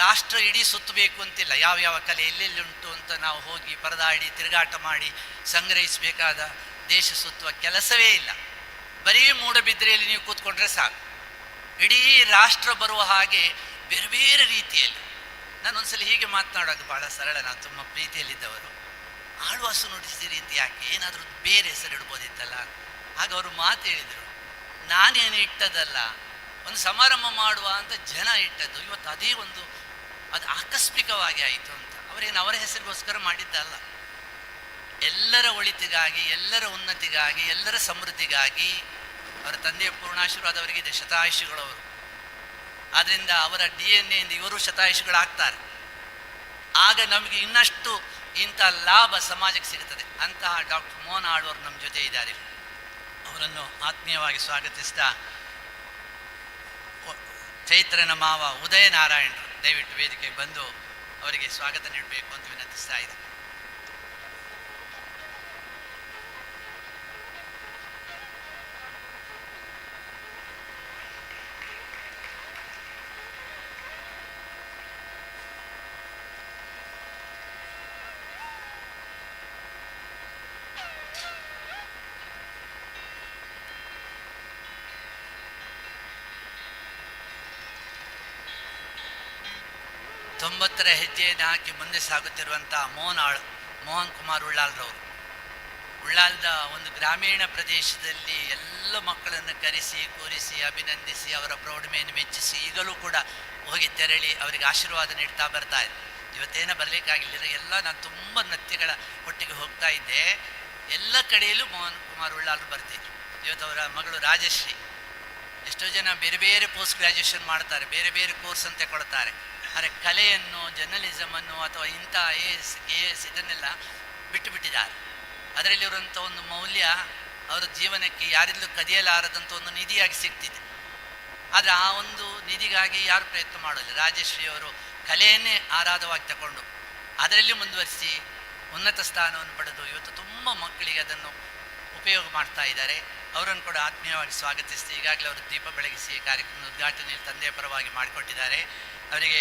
ರಾಷ್ಟ್ರ ಇಡೀ ಸುತ್ತಬೇಕು ಅಂತಿಲ್ಲ, ಯಾವ ಯಾವ ಕಲೆ ಎಲ್ಲೆಲ್ಲಿ ಉಂಟು ಅಂತ ನಾವು ಹೋಗಿ ಪರದಾಡಿ ತಿರುಗಾಟ ಮಾಡಿ ಸಂಗ್ರಹಿಸಬೇಕಾದ ದೇಶ ಸುತ್ತುವ ಕೆಲಸವೇ ಇಲ್ಲ. ಬರೀ ಮೂಡಬಿದ್ರೆಯಲ್ಲಿ ನೀವು ಕೂತ್ಕೊಂಡ್ರೆ ಸಾಕು, ಇಡೀ ರಾಷ್ಟ್ರ ಬರುವ ಹಾಗೆ ಬೇರೆ ಬೇರೆ ರೀತಿಯಲ್ಲಿ. ನಾನೊಂದ್ಸಲ ಹೀಗೆ ಮಾತನಾಡುವಾಗ ಭಾಳ ಸರಳ, ನಾನು ತುಂಬ ಪ್ರೀತಿಯಲ್ಲಿದ್ದವರು, ಆಳ್ವಾಸು ನುಡಿಸ್ತೀರಿ ಅಂತ ಯಾಕೆ, ಏನಾದರೂ ಬೇರೆ ಹೆಸರು ಇಡ್ಬೋದಿತ್ತಲ್ಲ. ಆಗ ಅವರು ಮಾತು ಹೇಳಿದರು, ನಾನೇನು ಇಟ್ಟದಲ್ಲ, ಒಂದು ಸಮಾರಂಭ ಮಾಡುವ ಅಂತ ಜನ ಇಟ್ಟದ್ದು. ಇವತ್ತು ಅದೇ ಒಂದು ಅದು ಆಕಸ್ಮಿಕವಾಗಿ ಆಯಿತು ಅಂತ. ಅವರೇನು ಅವರ ಹೆಸರಿಗೋಸ್ಕರ ಮಾಡಿದ್ದಲ್ಲ, ಎಲ್ಲರ ಒಳಿತಿಗಾಗಿ, ಎಲ್ಲರ ಉನ್ನತಿಗಾಗಿ, ಎಲ್ಲರ ಸಮೃದ್ಧಿಗಾಗಿ. ಅವರ ತಂದೆಯ ಪೂರ್ಣಾಶೀರ್ವಾದ ಅವರಿಗಿದೆ, ಶತಾಯುಷಿಗಳವರು. ಆದ್ದರಿಂದ ಅವರ DNA ಇಂದ ಇವರು ಶತಾಯುಷಿಗಳಾಗ್ತಾರೆ. ಆಗ ನಮಗೆ ಇನ್ನಷ್ಟು ಇಂಥ ಲಾಭ ಸಮಾಜಕ್ಕೆ ಸಿಗುತ್ತದೆ. ಅಂತಹ ಡಾಕ್ಟರ್ ಮೋಹನ್ ಆಳ್ವರು ನಮ್ಮ ಜೊತೆ ಇದ್ದಾರೆ. ಅವರನ್ನು ಆತ್ಮೀಯವಾಗಿ ಸ್ವಾಗತಿಸ್ತಾ ಚೈತ್ರನ ಮಾವ ಉದಯ ನಾರಾಯಣರು ದಯವಿಟ್ಟು ವೇದಿಕೆಗೆ ಬಂದು ಅವರಿಗೆ ಸ್ವಾಗತ ನೀಡಬೇಕು ಅಂತ ವಿನಂತಿಸ್ತಾ ಇದೆ. ತೊಂಬತ್ತರ ಹೆಜ್ಜೆಯನ್ನು ಹಾಕಿ ಮುಂದೆ ಸಾಗುತ್ತಿರುವಂಥ ಮೋಹನ್ ಕುಮಾರ್ ಉಳ್ಳಾಲ್ರವರು. ಉಳ್ಳಾಲ್ದ ಒಂದು ಗ್ರಾಮೀಣ ಪ್ರದೇಶದಲ್ಲಿ ಎಲ್ಲ ಮಕ್ಕಳನ್ನು ಕರೆಸಿ ಕೂರಿಸಿ ಅಭಿನಂದಿಸಿ ಅವರ ಪ್ರೌಢಮೆಯನ್ನು ಮೆಚ್ಚಿಸಿ ಈಗಲೂ ಕೂಡ ಹೋಗಿ ತೆರಳಿ ಅವರಿಗೆ ಆಶೀರ್ವಾದ ನೀಡ್ತಾ ಬರ್ತಾ ಇದೆ. ಇವತ್ತೇನೋ ಬರಲಿಕ್ಕಾಗಲಿಲ್ಲ, ಎಲ್ಲ ನಾನು ತುಂಬ ನೃತ್ಯಗಳ ಒಟ್ಟಿಗೆ ಹೋಗ್ತಾ ಇದ್ದೆ. ಎಲ್ಲ ಕಡೆಯಲ್ಲೂ ಮೋಹನ್ ಕುಮಾರ್ ಉಳ್ಳಾಲ್ರು ಬರ್ತಿದ್ರು. ಇವತ್ತು ಅವರ ಮಗಳು ರಾಜಶ್ರೀ, ಎಷ್ಟೋ ಜನ ಬೇರೆ ಬೇರೆ ಪೋಸ್ಟ್ ಗ್ರ್ಯಾಜುಯೇಷನ್ ಮಾಡ್ತಾರೆ, ಬೇರೆ ಬೇರೆ ಕೋರ್ಸ್ ಅಂತ ಕೊಡ್ತಾರೆ. ಆದರೆ ಕಲೆಯನ್ನು, ಜರ್ನಲಿಸಮನ್ನು ಅಥವಾ ಇಂಥ AS ಇದನ್ನೆಲ್ಲ ಬಿಟ್ಟು ಬಿಟ್ಟಿದ್ದಾರೆ. ಅದರಲ್ಲಿ ಇರುವಂಥ ಒಂದು ಮೌಲ್ಯ ಅವರ ಜೀವನಕ್ಕೆ ಯಾರಿಂದಲೂ ಕದಿಯಲಾರದಂಥ ಒಂದು ನಿಧಿಯಾಗಿ ಸಿಗ್ತಿದೆ. ಆದರೆ ಆ ಒಂದು ನಿಧಿಗಾಗಿ ಯಾರು ಪ್ರಯತ್ನ ಮಾಡೋಲ್ಲ. ರಾಜಶ್ರೀ ಅವರು ಕಲೆಯನ್ನೇ ಆರಾಧವಾಗಿ ತಗೊಂಡು ಅದರಲ್ಲಿ ಮುಂದುವರಿಸಿ ಉನ್ನತ ಸ್ಥಾನವನ್ನು ಪಡೆದು ಇವತ್ತು ತುಂಬ ಮಕ್ಕಳಿಗೆ ಅದನ್ನು ಉಪಯೋಗ ಮಾಡ್ತಾ ಇದ್ದಾರೆ. ಅವರನ್ನು ಕೂಡ ಆತ್ಮೀಯವಾಗಿ ಸ್ವಾಗತಿಸ್ತೀವಿ. ಈಗಾಗಲೇ ಅವರು ದೀಪ ಬೆಳಗಿಸಿ ಕಾರ್ಯಕ್ರಮದ ಉದ್ಘಾಟನೆಯಲ್ಲಿ ತಂದೆಯ ಪರವಾಗಿ ಮಾಡಿಕೊಟ್ಟಿದ್ದಾರೆ. ಅವರಿಗೆ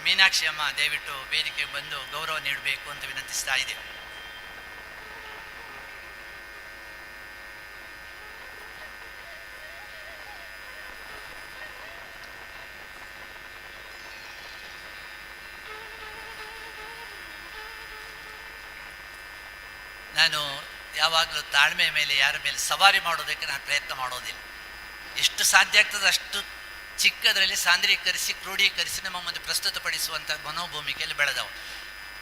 ಮೀನಾಕ್ಷಿ ಅಮ್ಮ ದಯವಿಟ್ಟು ವೇದಿಕೆಗೆ ಬಂದು ಗೌರವ ನೀಡಬೇಕು ಅಂತ ವಿನಂತಿಸ್ತಾ ಇದ್ದೇವೆ. ನಾನು ಯಾವಾಗಲೂ ತಾಳ್ಮೆಯ ಮೇಲೆ ಯಾರ ಮೇಲೆ ಸವಾರಿ ಮಾಡೋದಕ್ಕೆ ನಾನು ಪ್ರಯತ್ನ ಮಾಡೋದಿಲ್ಲ. ಎಷ್ಟು ಸಾಧ್ಯ ಆಗ್ತದೆ ಅಷ್ಟು ಚಿಕ್ಕದರಲ್ಲಿ ಸಾಂದ್ರೀಕರಿಸಿ ಕ್ರೋಢೀಕರಿಸಿ ನಮ್ಮ ಮುಂದೆ ಪ್ರಸ್ತುತಪಡಿಸುವಂಥ ಮನೋಭೂಮಿಕೆಯಲ್ಲಿ ಬೆಳೆದವು.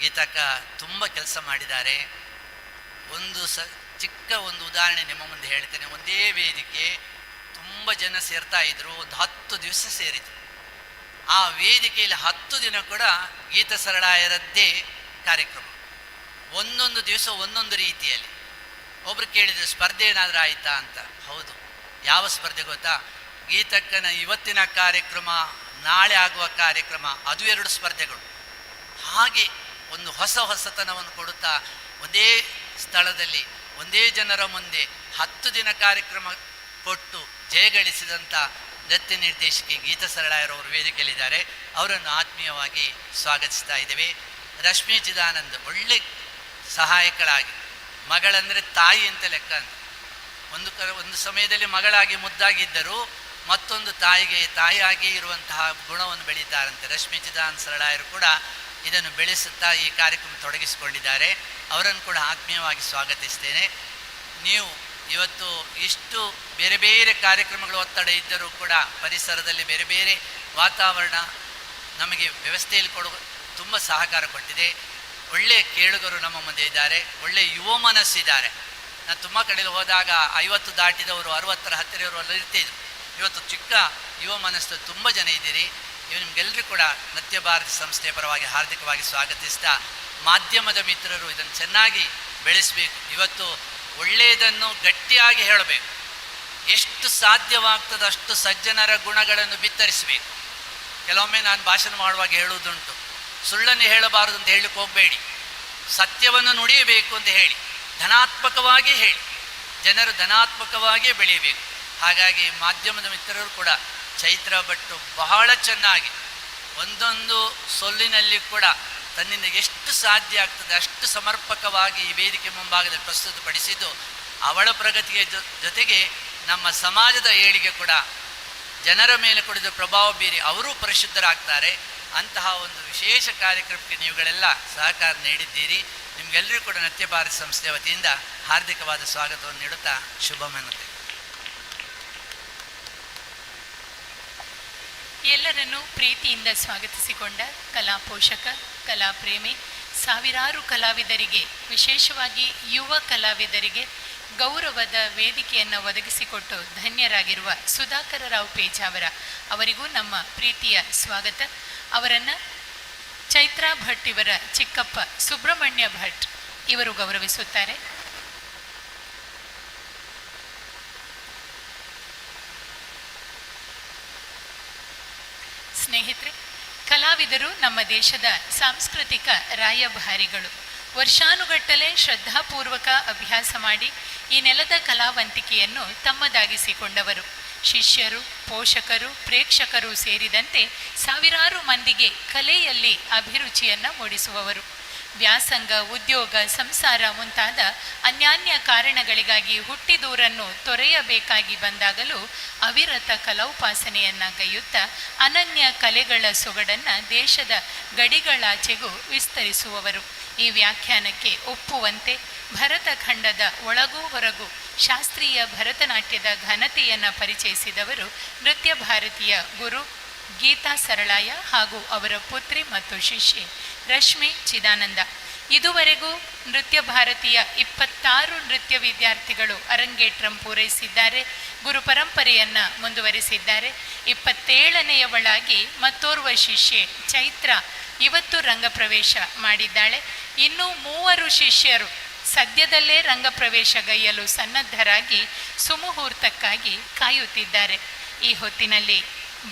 ಗೀತಕ್ಕ ತುಂಬ ಕೆಲಸ ಮಾಡಿದ್ದಾರೆ. ಒಂದು ಚಿಕ್ಕ ಒಂದು ಉದಾಹರಣೆ ನಿಮ್ಮ ಮುಂದೆ ಹೇಳ್ತೇನೆ. ಒಂದೇ ವೇದಿಕೆ ತುಂಬ ಜನ ಸೇರ್ತಾ ಇದ್ರು. ಒಂದು 10 ದಿವಸ ಸೇರಿತು. ಆ ವೇದಿಕೆಯಲ್ಲಿ 10 ದಿನ ಕೂಡ ಗೀತ ಸರಳಾಯರದ್ದೇ ಕಾರ್ಯಕ್ರಮ. ಒಂದೊಂದು ದಿವಸ ಒಂದೊಂದು ರೀತಿಯಲ್ಲಿ. ಒಬ್ರು ಕೇಳಿದ್ರು, ಸ್ಪರ್ಧೆ ಏನಾದರೂ ಆಯಿತಾ ಅಂತ. ಹೌದು. ಯಾವ ಸ್ಪರ್ಧೆ ಗೊತ್ತಾ? ಗೀತಕ್ಕನ ಇವತ್ತಿನ ಕಾರ್ಯಕ್ರಮ, ನಾಳೆ ಆಗುವ ಕಾರ್ಯಕ್ರಮ, ಅದು 2 ಸ್ಪರ್ಧೆಗಳು. ಹಾಗೆ ಒಂದು ಹೊಸತನವನ್ನು ಕೊಡುತ್ತಾ ಒಂದೇ ಸ್ಥಳದಲ್ಲಿ ಒಂದೇ ಜನರ ಮುಂದೆ 10 ದಿನ ಕಾರ್ಯಕ್ರಮ ಕೊಟ್ಟು ಜಯಗಳಿಸಿದಂಥ ನೃತ್ಯ ನಿರ್ದೇಶಕಿ ಗೀತ ಸರಳಾಯರವರು ವೇದಿಕೆಯಲ್ಲಿದ್ದಾರೆ. ಅವರನ್ನು ಆತ್ಮೀಯವಾಗಿ ಸ್ವಾಗತಿಸ್ತಾ ಇದ್ದೇವೆ. ರಶ್ಮಿ ಚಿದಾನಂದ್ ಒಳ್ಳೆ ಸಹಾಯಕಳಾಗಿ, ಮಗಳಂದರೆ ತಾಯಿ ಅಂತ ಲೆಕ್ಕ ಅಂತ. ಒಂದು ಸಮಯದಲ್ಲಿ ಮಗಳಾಗಿ ಮುದ್ದಾಗಿದ್ದರು. ಮತ್ತೊಂದು ತಾಯಿಗೆ ತಾಯಿಯಾಗಿ ಇರುವಂತಹ ಗುಣವನ್ನು ಬೆಳೀತಾರಂತೆ. ರಶ್ಮಿ ಚಿದಾನ್ ಸರಳಾಯರು ಕೂಡ ಇದನ್ನು ಬೆಳೆಸುತ್ತಾ ಈ ಕಾರ್ಯಕ್ರಮ ತೊಡಗಿಸಿಕೊಂಡಿದ್ದಾರೆ. ಅವರನ್ನು ಕೂಡ ಆತ್ಮೀಯವಾಗಿ ಸ್ವಾಗತಿಸ್ತೇನೆ. ನೀವು ಇವತ್ತು ಇಷ್ಟು ಬೇರೆ ಬೇರೆ ಕಾರ್ಯಕ್ರಮಗಳು ಒತ್ತಡ ಇದ್ದರೂ ಕೂಡ ಪರಿಸರದಲ್ಲಿ ಬೇರೆ ಬೇರೆ ವಾತಾವರಣ ನಮಗೆ ವ್ಯವಸ್ಥೆಯಲ್ಲಿ ತುಂಬ ಸಹಕಾರ ಕೊಟ್ಟಿದೆ. ಒಳ್ಳೆಯ ಕೇಳುಗರು ನಮ್ಮ ಮುಂದೆ ಇದ್ದಾರೆ, ಒಳ್ಳೆಯ ಯುವ ಮನಸ್ಸಿದ್ದಾರೆ. ನಾನು ತುಂಬ ಕಡೆಯಲ್ಲಿ ಹೋದಾಗ 50 ದಾಟಿದವರು 60ರ ಹತ್ತಿರವರು ಎಲ್ಲ ಇರ್ತಿದ್ರು. ಇವತ್ತು ಚಿಕ್ಕ ಯುವ ಮನಸ್ಸು ತುಂಬ ಜನ ಇದ್ದೀರಿ. ನಿಮಗೆಲ್ಲರೂ ಕೂಡ ನೃತ್ಯ ಭಾರತಿ ಸಂಸ್ಥೆಯ ಪರವಾಗಿ ಹಾರ್ದಿಕವಾಗಿ ಸ್ವಾಗತಿಸ್ತಾ, ಮಾಧ್ಯಮದ ಮಿತ್ರರು ಇದನ್ನು ಚೆನ್ನಾಗಿ ಬೆಳೆಸಬೇಕು. ಇವತ್ತು ಒಳ್ಳೆಯದನ್ನು ಗಟ್ಟಿಯಾಗಿ ಹೇಳಬೇಕು. ಎಷ್ಟು ಸಾಧ್ಯವಾಗ್ತದೋ ಅಷ್ಟು ಸಜ್ಜನರ ಗುಣಗಳನ್ನು ಬಿತ್ತರಿಸಬೇಕು. ಕೆಲವೊಮ್ಮೆ ನಾನು ಭಾಷಣ ಮಾಡುವಾಗ ಹೇಳುವುದುಂಟು, ಸುಳ್ಳನ್ನು ಹೇಳಬಾರದು ಅಂತ ಹೇಳಲಿಕ್ಕೆ ಹೋಗಬೇಡಿ, ಸತ್ಯವನ್ನು ನುಡಿಯಬೇಕು ಅಂತ ಹೇಳಿ ಧನಾತ್ಮಕವಾಗಿ ಹೇಳಿ, ಜನರು ಧನಾತ್ಮಕವಾಗಿಯೇ ಬೆಳೆಯಬೇಕು. ಹಾಗಾಗಿ ಮಾಧ್ಯಮದ ಮಿತ್ರರು ಕೂಡ ಚೈತ್ರ ಭಟ್ಟು ಬಹಳ ಚೆನ್ನಾಗಿ ಒಂದೊಂದು ಸೊಲ್ಲಿನಲ್ಲಿ ಕೂಡ ತನ್ನಿಂದ ಎಷ್ಟು ಸಾಧ್ಯ ಆಗ್ತದೆ ಅಷ್ಟು ಸಮರ್ಪಕವಾಗಿ ಈ ವೇದಿಕೆ ಮುಂಭಾಗದಲ್ಲಿ ಪ್ರಸ್ತುತಪಡಿಸಿದ್ದು ಅವಳ ಪ್ರಗತಿಗೆ ಜೊತೆಗೆ ನಮ್ಮ ಸಮಾಜದ ಏಳಿಗೆ ಕೂಡ ಜನರ ಮೇಲೆ ಕೊಡಿದ ಪ್ರಭಾವ ಬೀರಿ ಅವರೂ ಪರಿಶುದ್ಧರಾಗ್ತಾರೆ. ಅಂತಹ ಒಂದು ವಿಶೇಷ ಕಾರ್ಯಕ್ರಮಕ್ಕೆ ನೀವುಗಳೆಲ್ಲ ಸಹಕಾರ ನೀಡಿದ್ದೀರಿ. ನಿಮಗೆಲ್ಲರಿಗೂ ಕೂಡ ನೃತ್ಯ ಭಾರತಿ ಸಂಸ್ಥೆಯ ವತಿಯಿಂದ ಹಾರ್ದಿಕವಾದ ಸ್ವಾಗತವನ್ನು ನೀಡುತ್ತಾ ಶುಭಮನ್ನುತ್ತೇನೆ. ಎಲ್ಲರನ್ನೂ ಪ್ರೀತಿಯಿಂದ ಸ್ವಾಗತಿಸಿಕೊಂಡ ಕಲಾ ಪೋಷಕ, ಕಲಾ ಪ್ರೇಮಿ, ಸಾವಿರಾರು ಕಲಾವಿದರಿಗೆ, ವಿಶೇಷವಾಗಿ ಯುವ ಕಲಾವಿದರಿಗೆ ಗೌರವದ ವೇದಿಕೆಯನ್ನು ಒದಗಿಸಿಕೊಟ್ಟು ಧನ್ಯರಾಗಿರುವ ಸುಧಾಕರ ರಾವ್ ಪೇಜಾವರ ಅವರಿಗೂ ನಮ್ಮ ಪ್ರೀತಿಯ ಸ್ವಾಗತ. ಅವರನ್ನು ಚೈತ್ರಾ ಭಟ್ ಇವರ ಚಿಕ್ಕಪ್ಪ ಸುಬ್ರಹ್ಮಣ್ಯ ಭಟ್ ಇವರು ಗೌರವಿಸುತ್ತಾರೆ. ಸ್ನೇಹಿತರೆ, ಕಲಾವಿದರು ನಮ್ಮ ದೇಶದ ಸಾಂಸ್ಕೃತಿಕ ರಾಯಭಾರಿಗಳು. ವರ್ಷಾನುಗಟ್ಟಲೆ ಶ್ರದ್ಧಾಪೂರ್ವಕ ಅಭ್ಯಾಸ ಮಾಡಿ ಈ ನೆಲದ ಕಲಾವಂತಿಕೆಯನ್ನು ತಮ್ಮದಾಗಿಸಿಕೊಂಡವರು. ಶಿಷ್ಯರು, ಪೋಷಕರು, ಪ್ರೇಕ್ಷಕರು ಸೇರಿದಂತೆ ಸಾವಿರಾರು ಮಂದಿಗೆ ಕಲೆಯಲ್ಲಿ ಅಭಿರುಚಿಯನ್ನು ಮೂಡಿಸುವವರು. ವ್ಯಾಸಂಗ, ಉದ್ಯೋಗ, ಸಂಸಾರ ಮುಂತಾದ ಅನ್ಯಾನ್ಯ ಕಾರಣಗಳಿಗಾಗಿ ಹುಟ್ಟಿದೂರನ್ನು ತೊರೆಯಬೇಕಾಗಿ ಬಂದಾಗಲೂ ಅವಿರತ ಕಲೋಪಾಸನೆಯನ್ನು ಗೈಯುತ್ತಾ ಅನನ್ಯ ಕಲೆಗಳ ಸೊಗಡನ್ನು ದೇಶದ ಗಡಿಗಳಾಚೆಗೂ ವಿಸ್ತರಿಸುವವರು. ಈ ವ್ಯಾಖ್ಯಾನಕ್ಕೆ ಒಪ್ಪುವಂತೆ ಭರತಖಂಡದ ಒಳಗೂ ಹೊರಗೂ ಶಾಸ್ತ್ರೀಯ ಭರತನಾಟ್ಯದ ಘನತೆಯನ್ನು ಪರಿಚಯಿಸಿದವರು ನೃತ್ಯ ಭಾರತೀಯ ಗುರು ಗೀತಾ ಸರಳಾಯ ಹಾಗೂ ಅವರ ಪುತ್ರಿ ಮತ್ತು ಶಿಷ್ಯೆ ರಶ್ಮಿ ಚಿದಾನಂದ. ಇದುವರೆಗೂ ನೃತ್ಯ ಭಾರತೀಯ 26 ನೃತ್ಯ ವಿದ್ಯಾರ್ಥಿಗಳು ಅರಂಗೇಟ್ರಂ ಪೂರೈಸಿದ್ದಾರೆ, ಗುರು ಪರಂಪರೆಯನ್ನು ಮುಂದುವರಿಸಿದ್ದಾರೆ. 27ನೇಯವಳಾಗಿ ಮತ್ತೋರ್ವ ಶಿಷ್ಯೆ ಚೈತ್ರ ಇವತ್ತು ರಂಗಪ್ರವೇಶ ಮಾಡಿದ್ದಾಳೆ. ಇನ್ನೂ 3 ಶಿಷ್ಯರು ಸದ್ಯದಲ್ಲೇ ರಂಗಪ್ರವೇಶಗೈಯಲು ಸನ್ನದ್ಧರಾಗಿ ಸುಮುಹೂರ್ತಕ್ಕಾಗಿ ಕಾಯುತ್ತಿದ್ದಾರೆ. ಈ ಹೊತ್ತಿನಲ್ಲಿ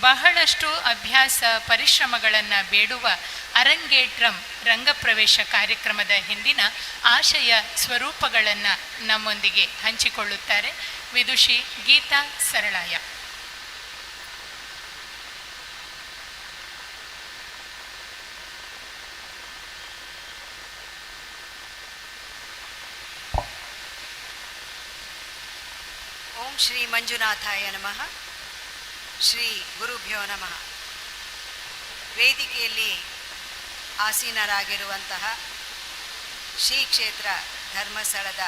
ಬಹಳಷ್ಟು ಅಭ್ಯಾಸ ಪರಿಶ್ರಮಗಳನ್ನು ಬೇಡುವ ಅರಂಗೇಟ್ರಂ ರಂಗಪ್ರವೇಶ ಕಾರ್ಯಕ್ರಮದ ಹಿಂದಿನ ಆಶಯ ಸ್ವರೂಪಗಳನ್ನು ನಮ್ಮೊಂದಿಗೆ ಹಂಚಿಕೊಳ್ಳುತ್ತಾರೆ ವಿದುಷಿ ಗೀತಾ ಸರಳಾಯ. ಓಂ ಶ್ರೀ ಮಂಜುನಾಥಾಯ ನಮಃ. ಶ್ರೀ ಗುರುಭ್ಯೋ ನಮಃ. ವೇದಿಕೆಯಲ್ಲಿ ಆಸೀನರಾಗಿರುವಂತಹ ಶ್ರೀ ಕ್ಷೇತ್ರ ಧರ್ಮಸ್ಥಳದ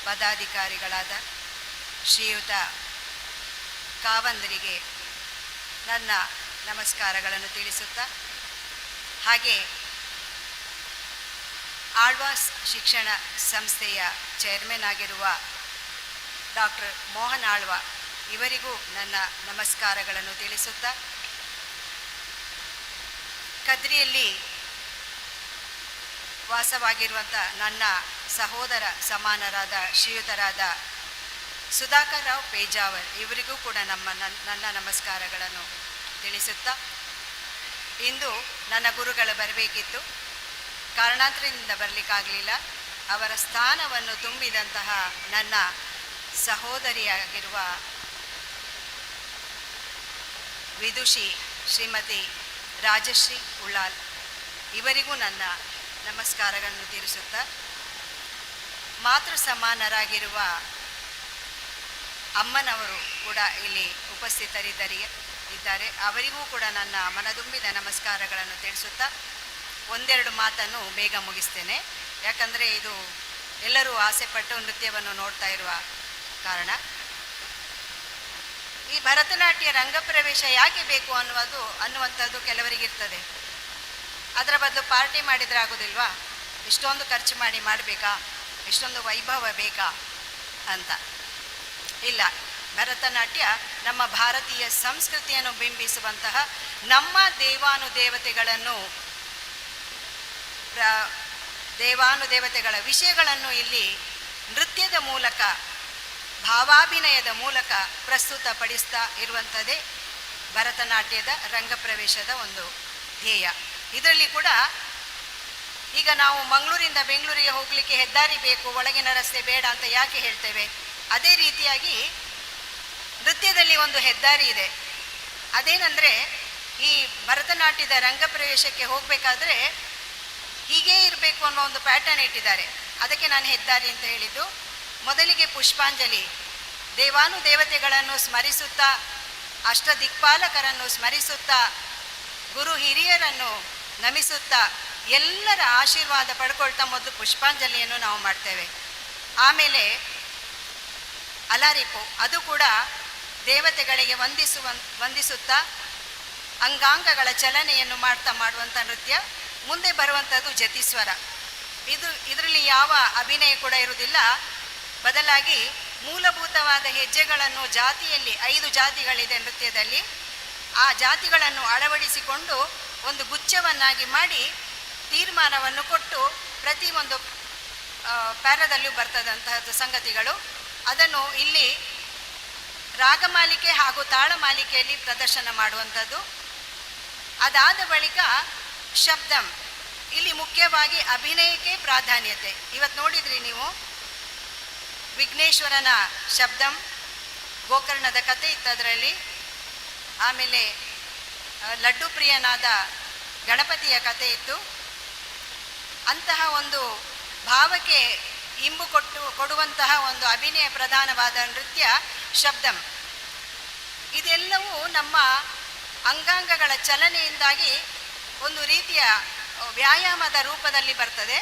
ಪದಾಧಿಕಾರಿಗಳಾದ ಶ್ರೀಯುತ ಕಾವಂದರಿಗೆ ನನ್ನ ನಮಸ್ಕಾರಗಳನ್ನು ತಿಳಿಸುತ್ತಾ, ಹಾಗೆ ಆಳ್ವಾಸ್ ಶಿಕ್ಷಣ ಸಂಸ್ಥೆಯ ಚೇರ್ಮನ್ ಆಗಿರುವ ಡಾಕ್ಟರ್ ಮೋಹನ್ ಆಳ್ವ ಇವರಿಗೂ ನನ್ನ ನಮಸ್ಕಾರಗಳನ್ನು ತಿಳಿಸುತ್ತಾ, ಕದ್ರಿಯಲ್ಲಿ ವಾಸವಾಗಿರುವಂಥ ನನ್ನ ಸಹೋದರ ಸಮಾನರಾದ ಶ್ರೀಯುತರಾದ ಸುಧಾಕರ್ ರಾವ್ ಪೇಜಾವರ್ ಇವರಿಗೂ ಕೂಡ ನನ್ನ ನಮಸ್ಕಾರಗಳನ್ನು ತಿಳಿಸುತ್ತಾ, ಇಂದು ನನ್ನ ಗುರುಗಳು ಬರಬೇಕಿತ್ತು, ಕಾರಣಾಂತರದಿಂದ ಬರಲಿಕ್ಕಾಗಲಿಲ್ಲ. ಅವರ ಸ್ಥಾನವನ್ನು ತುಂಬಿದಂತಹ ನನ್ನ ಸಹೋದರಿಯಾಗಿರುವ ವಿದುಷಿ ಶ್ರೀಮತಿ ರಾಜಶ್ರೀ ಉಳ್ಳಾಲ್ ಇವರಿಗೂ ನನ್ನ ನಮಸ್ಕಾರಗಳನ್ನು ತೀರಿಸುತ್ತಾ, ಮಾತೃ ಸಮಾನರಾಗಿರುವ ಅಮ್ಮನವರು ಕೂಡ ಇಲ್ಲಿ ಇದ್ದಾರೆ. ಅವರಿಗೂ ಕೂಡ ನನ್ನ ಮನದುಂಬಿದ ನಮಸ್ಕಾರಗಳನ್ನು ತಿಳಿಸುತ್ತಾ ಒಂದೆರಡು ಮಾತನ್ನು ಬೇಗ ಮುಗಿಸ್ತೇನೆ. ಯಾಕಂದರೆ ಇದು ಎಲ್ಲರೂ ಆಸೆಪಟ್ಟು ನೃತ್ಯವನ್ನು ನೋಡ್ತಾ ಇರುವ ಕಾರಣ. ಈ ಭರತನಾಟ್ಯ ರಂಗಪ್ರವೇಶ ಯಾಕೆ ಬೇಕು ಅನ್ನುವಂಥದ್ದು ಕೆಲವರಿಗಿರ್ತದೆ. ಅದರ ಬದಲು ಪಾರ್ಟಿ ಮಾಡಿದರೆ ಆಗೋದಿಲ್ವಾ, ಇಷ್ಟೊಂದು ಖರ್ಚು ಮಾಡಬೇಕಾ, ಇಷ್ಟೊಂದು ವೈಭವ ಬೇಕಾ ಅಂತ. ಇಲ್ಲ, ಭರತನಾಟ್ಯ ನಮ್ಮ ಭಾರತೀಯ ಸಂಸ್ಕೃತಿಯನ್ನು ಬಿಂಬಿಸುವಂತಹ ನಮ್ಮ ದೇವಾನುದೇವತೆಗಳ ವಿಷಯಗಳನ್ನು ಇಲ್ಲಿ ನೃತ್ಯದ ಮೂಲಕ, ಭಾವಾಭಿನಯದ ಮೂಲಕ ಪ್ರಸ್ತುತಪಡಿಸ್ತಾ ಇರುವಂಥದ್ದೇ ಭರತನಾಟ್ಯದ ರಂಗಪ್ರವೇಶದ ಒಂದು ಧ್ಯೇಯ. ಇದರಲ್ಲಿ ಕೂಡ ಈಗ ನಾವು ಮಂಗಳೂರಿಂದ ಬೆಂಗಳೂರಿಗೆ ಹೋಗಲಿಕ್ಕೆ ಹೆದ್ದಾರಿ ಬೇಕು, ಒಳಗಿನ ರಸ್ತೆ ಬೇಡ ಅಂತ ಯಾಕೆ ಹೇಳ್ತೇವೆ? ಅದೇ ರೀತಿಯಾಗಿ ನೃತ್ಯದಲ್ಲಿ ಒಂದು ಹೆದ್ದಾರಿ ಇದೆ. ಅದೇನೆಂದರೆ, ಈ ಭರತನಾಟ್ಯದ ರಂಗಪ್ರವೇಶಕ್ಕೆ ಹೋಗಬೇಕಾದ್ರೆ ಹೀಗೇ ಇರಬೇಕು ಅನ್ನೋ ಒಂದು ಪ್ಯಾಟರ್ನ್ ಇಟ್ಟಿದ್ದಾರೆ. ಅದಕ್ಕೆ ನಾನು ಹೆದ್ದಾರಿ ಅಂತ ಹೇಳಿದ್ದು. ಮೊದಲಿಗೆ ಪುಷ್ಪಾಂಜಲಿ, ದೇವಾನುದೇವತೆಗಳನ್ನು ಸ್ಮರಿಸುತ್ತಾ, ಅಷ್ಟದಿಕ್ಪಾಲಕರನ್ನು ಸ್ಮರಿಸುತ್ತಾ, ಗುರು ಹಿರಿಯರನ್ನು ನಮಿಸುತ್ತಾ, ಎಲ್ಲರ ಆಶೀರ್ವಾದ ಪಡ್ಕೊಳ್ತಾ ಮೊದಲು ಪುಷ್ಪಾಂಜಲಿಯನ್ನು ನಾವು ಮಾಡ್ತೇವೆ. ಆಮೇಲೆ ಅಲಾರಿಪು, ಅದು ಕೂಡ ದೇವತೆಗಳಿಗೆ ವಂದಿಸುತ್ತಾ ಅಂಗಾಂಗಗಳ ಚಲನೆಯನ್ನು ಮಾಡುವಂಥ ನೃತ್ಯ. ಮುಂದೆ ಬರುವಂಥದ್ದು ಜತಿಸ್ವರ. ಇದರಲ್ಲಿ ಯಾವ ಅಭಿನಯ ಕೂಡ ಇರುವುದಿಲ್ಲ. ಬದಲಾಗಿ ಮೂಲಭೂತವಾದ ಹೆಜ್ಜೆಗಳನ್ನು ಜಾತಿಯಲ್ಲಿ 5 ಜಾತಿಗಳಿದೆ ನೃತ್ಯದಲ್ಲಿ. ಆ ಜಾತಿಗಳನ್ನು ಅಳವಡಿಸಿಕೊಂಡು ಒಂದು ಗುಚ್ಛವನ್ನಾಗಿ ಮಾಡಿ ತೀರ್ಮಾನವನ್ನು ಕೊಟ್ಟು ಪ್ರತಿ ಒಂದು ಪ್ಯಾರದಲ್ಲೂ ಬರ್ತದಂತಹದ್ದು ಸಂಗತಿಗಳು. ಅದನ್ನು ಇಲ್ಲಿ ರಾಗಮಾಲಿಕೆ ಹಾಗೂ ತಾಳಮಾಲಿಕೆಯಲ್ಲಿ ಪ್ರದರ್ಶನ ಮಾಡುವಂಥದ್ದು. ಅದಾದ ಬಳಿಕ ಶಬ್ದಂ, ಇಲ್ಲಿ ಮುಖ್ಯವಾಗಿ ಅಭಿನಯಕ್ಕೆ ಪ್ರಾಧಾನ್ಯತೆ. ಇವತ್ತು ನೋಡಿದ್ರಿ ನೀವು, ವಿಘ್ನೇಶ್ವರನ ಶಬ್ದಂ, ಗೋಕರ್ಣದ ಕಥೆ ಇತ್ತು ಅದರಲ್ಲಿ. ಆಮೇಲೆ ಲಡ್ಡು ಪ್ರಿಯನಾದ ಗಣಪತಿಯ ಕಥೆ ಇತ್ತು. ಅಂತಹ ಒಂದು ಭಾವಕ್ಕೆ ಇಂಬು ಕೊಡುವಂತಹ ಒಂದು ಅಭಿನಯ ಪ್ರಧಾನವಾದ ನೃತ್ಯ ಶಬ್ದಂ. ಇದೆಲ್ಲವೂ ನಮ್ಮ ಅಂಗಾಂಗಗಳ ಚಲನೆಯಿಂದಾಗಿ ಒಂದು ರೀತಿಯ ವ್ಯಾಯಾಮದ ರೂಪದಲ್ಲಿ ಬರ್ತದೆ.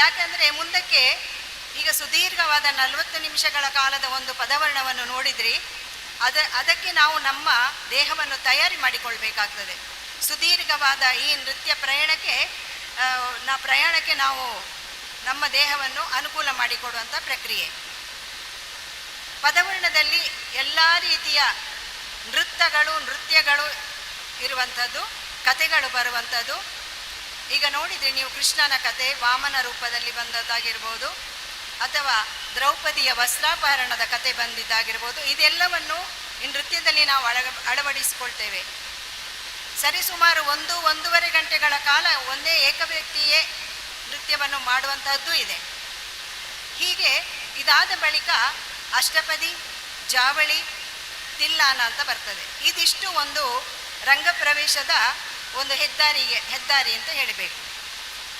ಯಾಕಂದರೆ ಮುಂದಕ್ಕೆ ಈಗ ಸುದೀರ್ಘವಾದ 40 ನಿಮಿಷಗಳ ಕಾಲದ ಒಂದು ಪದವರ್ಣವನ್ನು ನೋಡಿದ್ರಿ. ಅದಕ್ಕೆ ನಾವು ನಮ್ಮ ದೇಹವನ್ನು ತಯಾರಿ ಮಾಡಿಕೊಳ್ಬೇಕಾಗ್ತದೆ. ಸುದೀರ್ಘವಾದ ಈ ನೃತ್ಯ ಪ್ರಯಾಣಕ್ಕೆ ನಾವು ನಮ್ಮ ದೇಹವನ್ನು ಅನುಕೂಲ ಮಾಡಿಕೊಡುವಂಥ ಪ್ರಕ್ರಿಯೆ. ಪದವರ್ಣದಲ್ಲಿ ಎಲ್ಲ ರೀತಿಯ ನೃತ್ಯಗಳು ಇರುವಂಥದ್ದು, ಕಥೆಗಳು ಬರುವಂಥದ್ದು. ಈಗ ನೋಡಿದರೆ ನೀವು ಕೃಷ್ಣನ ಕಥೆ ವಾಮನ ರೂಪದಲ್ಲಿ ಬಂದದ್ದಾಗಿರ್ಬೋದು, ಅಥವಾ ದ್ರೌಪದಿಯ ವಸ್ತ್ರಾಪಹರಣದ ಕಥೆ ಬಂದಿದ್ದಾಗಿರ್ಬೋದು. ಇದೆಲ್ಲವನ್ನು ಈ ನೃತ್ಯದಲ್ಲಿ ನಾವು ಅಳವಡಿಸಿಕೊಳ್ತೇವೆ. ಸರಿಸುಮಾರು 1-1.5 ಗಂಟೆಗಳ ಕಾಲ ಒಂದೇ ಏಕವ್ಯಕ್ತಿಯೇ ನೃತ್ಯವನ್ನು ಮಾಡುವಂತಹದ್ದು ಇದೆ. ಹೀಗೆ ಇದಾದ ಬಳಿಕ ಅಷ್ಟಪದಿ, ಜಾವಳಿ, ತಿಲ್ಲಾನ ಅಂತ ಬರ್ತದೆ. ಇದಿಷ್ಟು ಒಂದು ರಂಗಪ್ರವೇಶದ ಒಂದು ಹೆದ್ದಾರಿ ಅಂತ ಹೇಳಬೇಕು.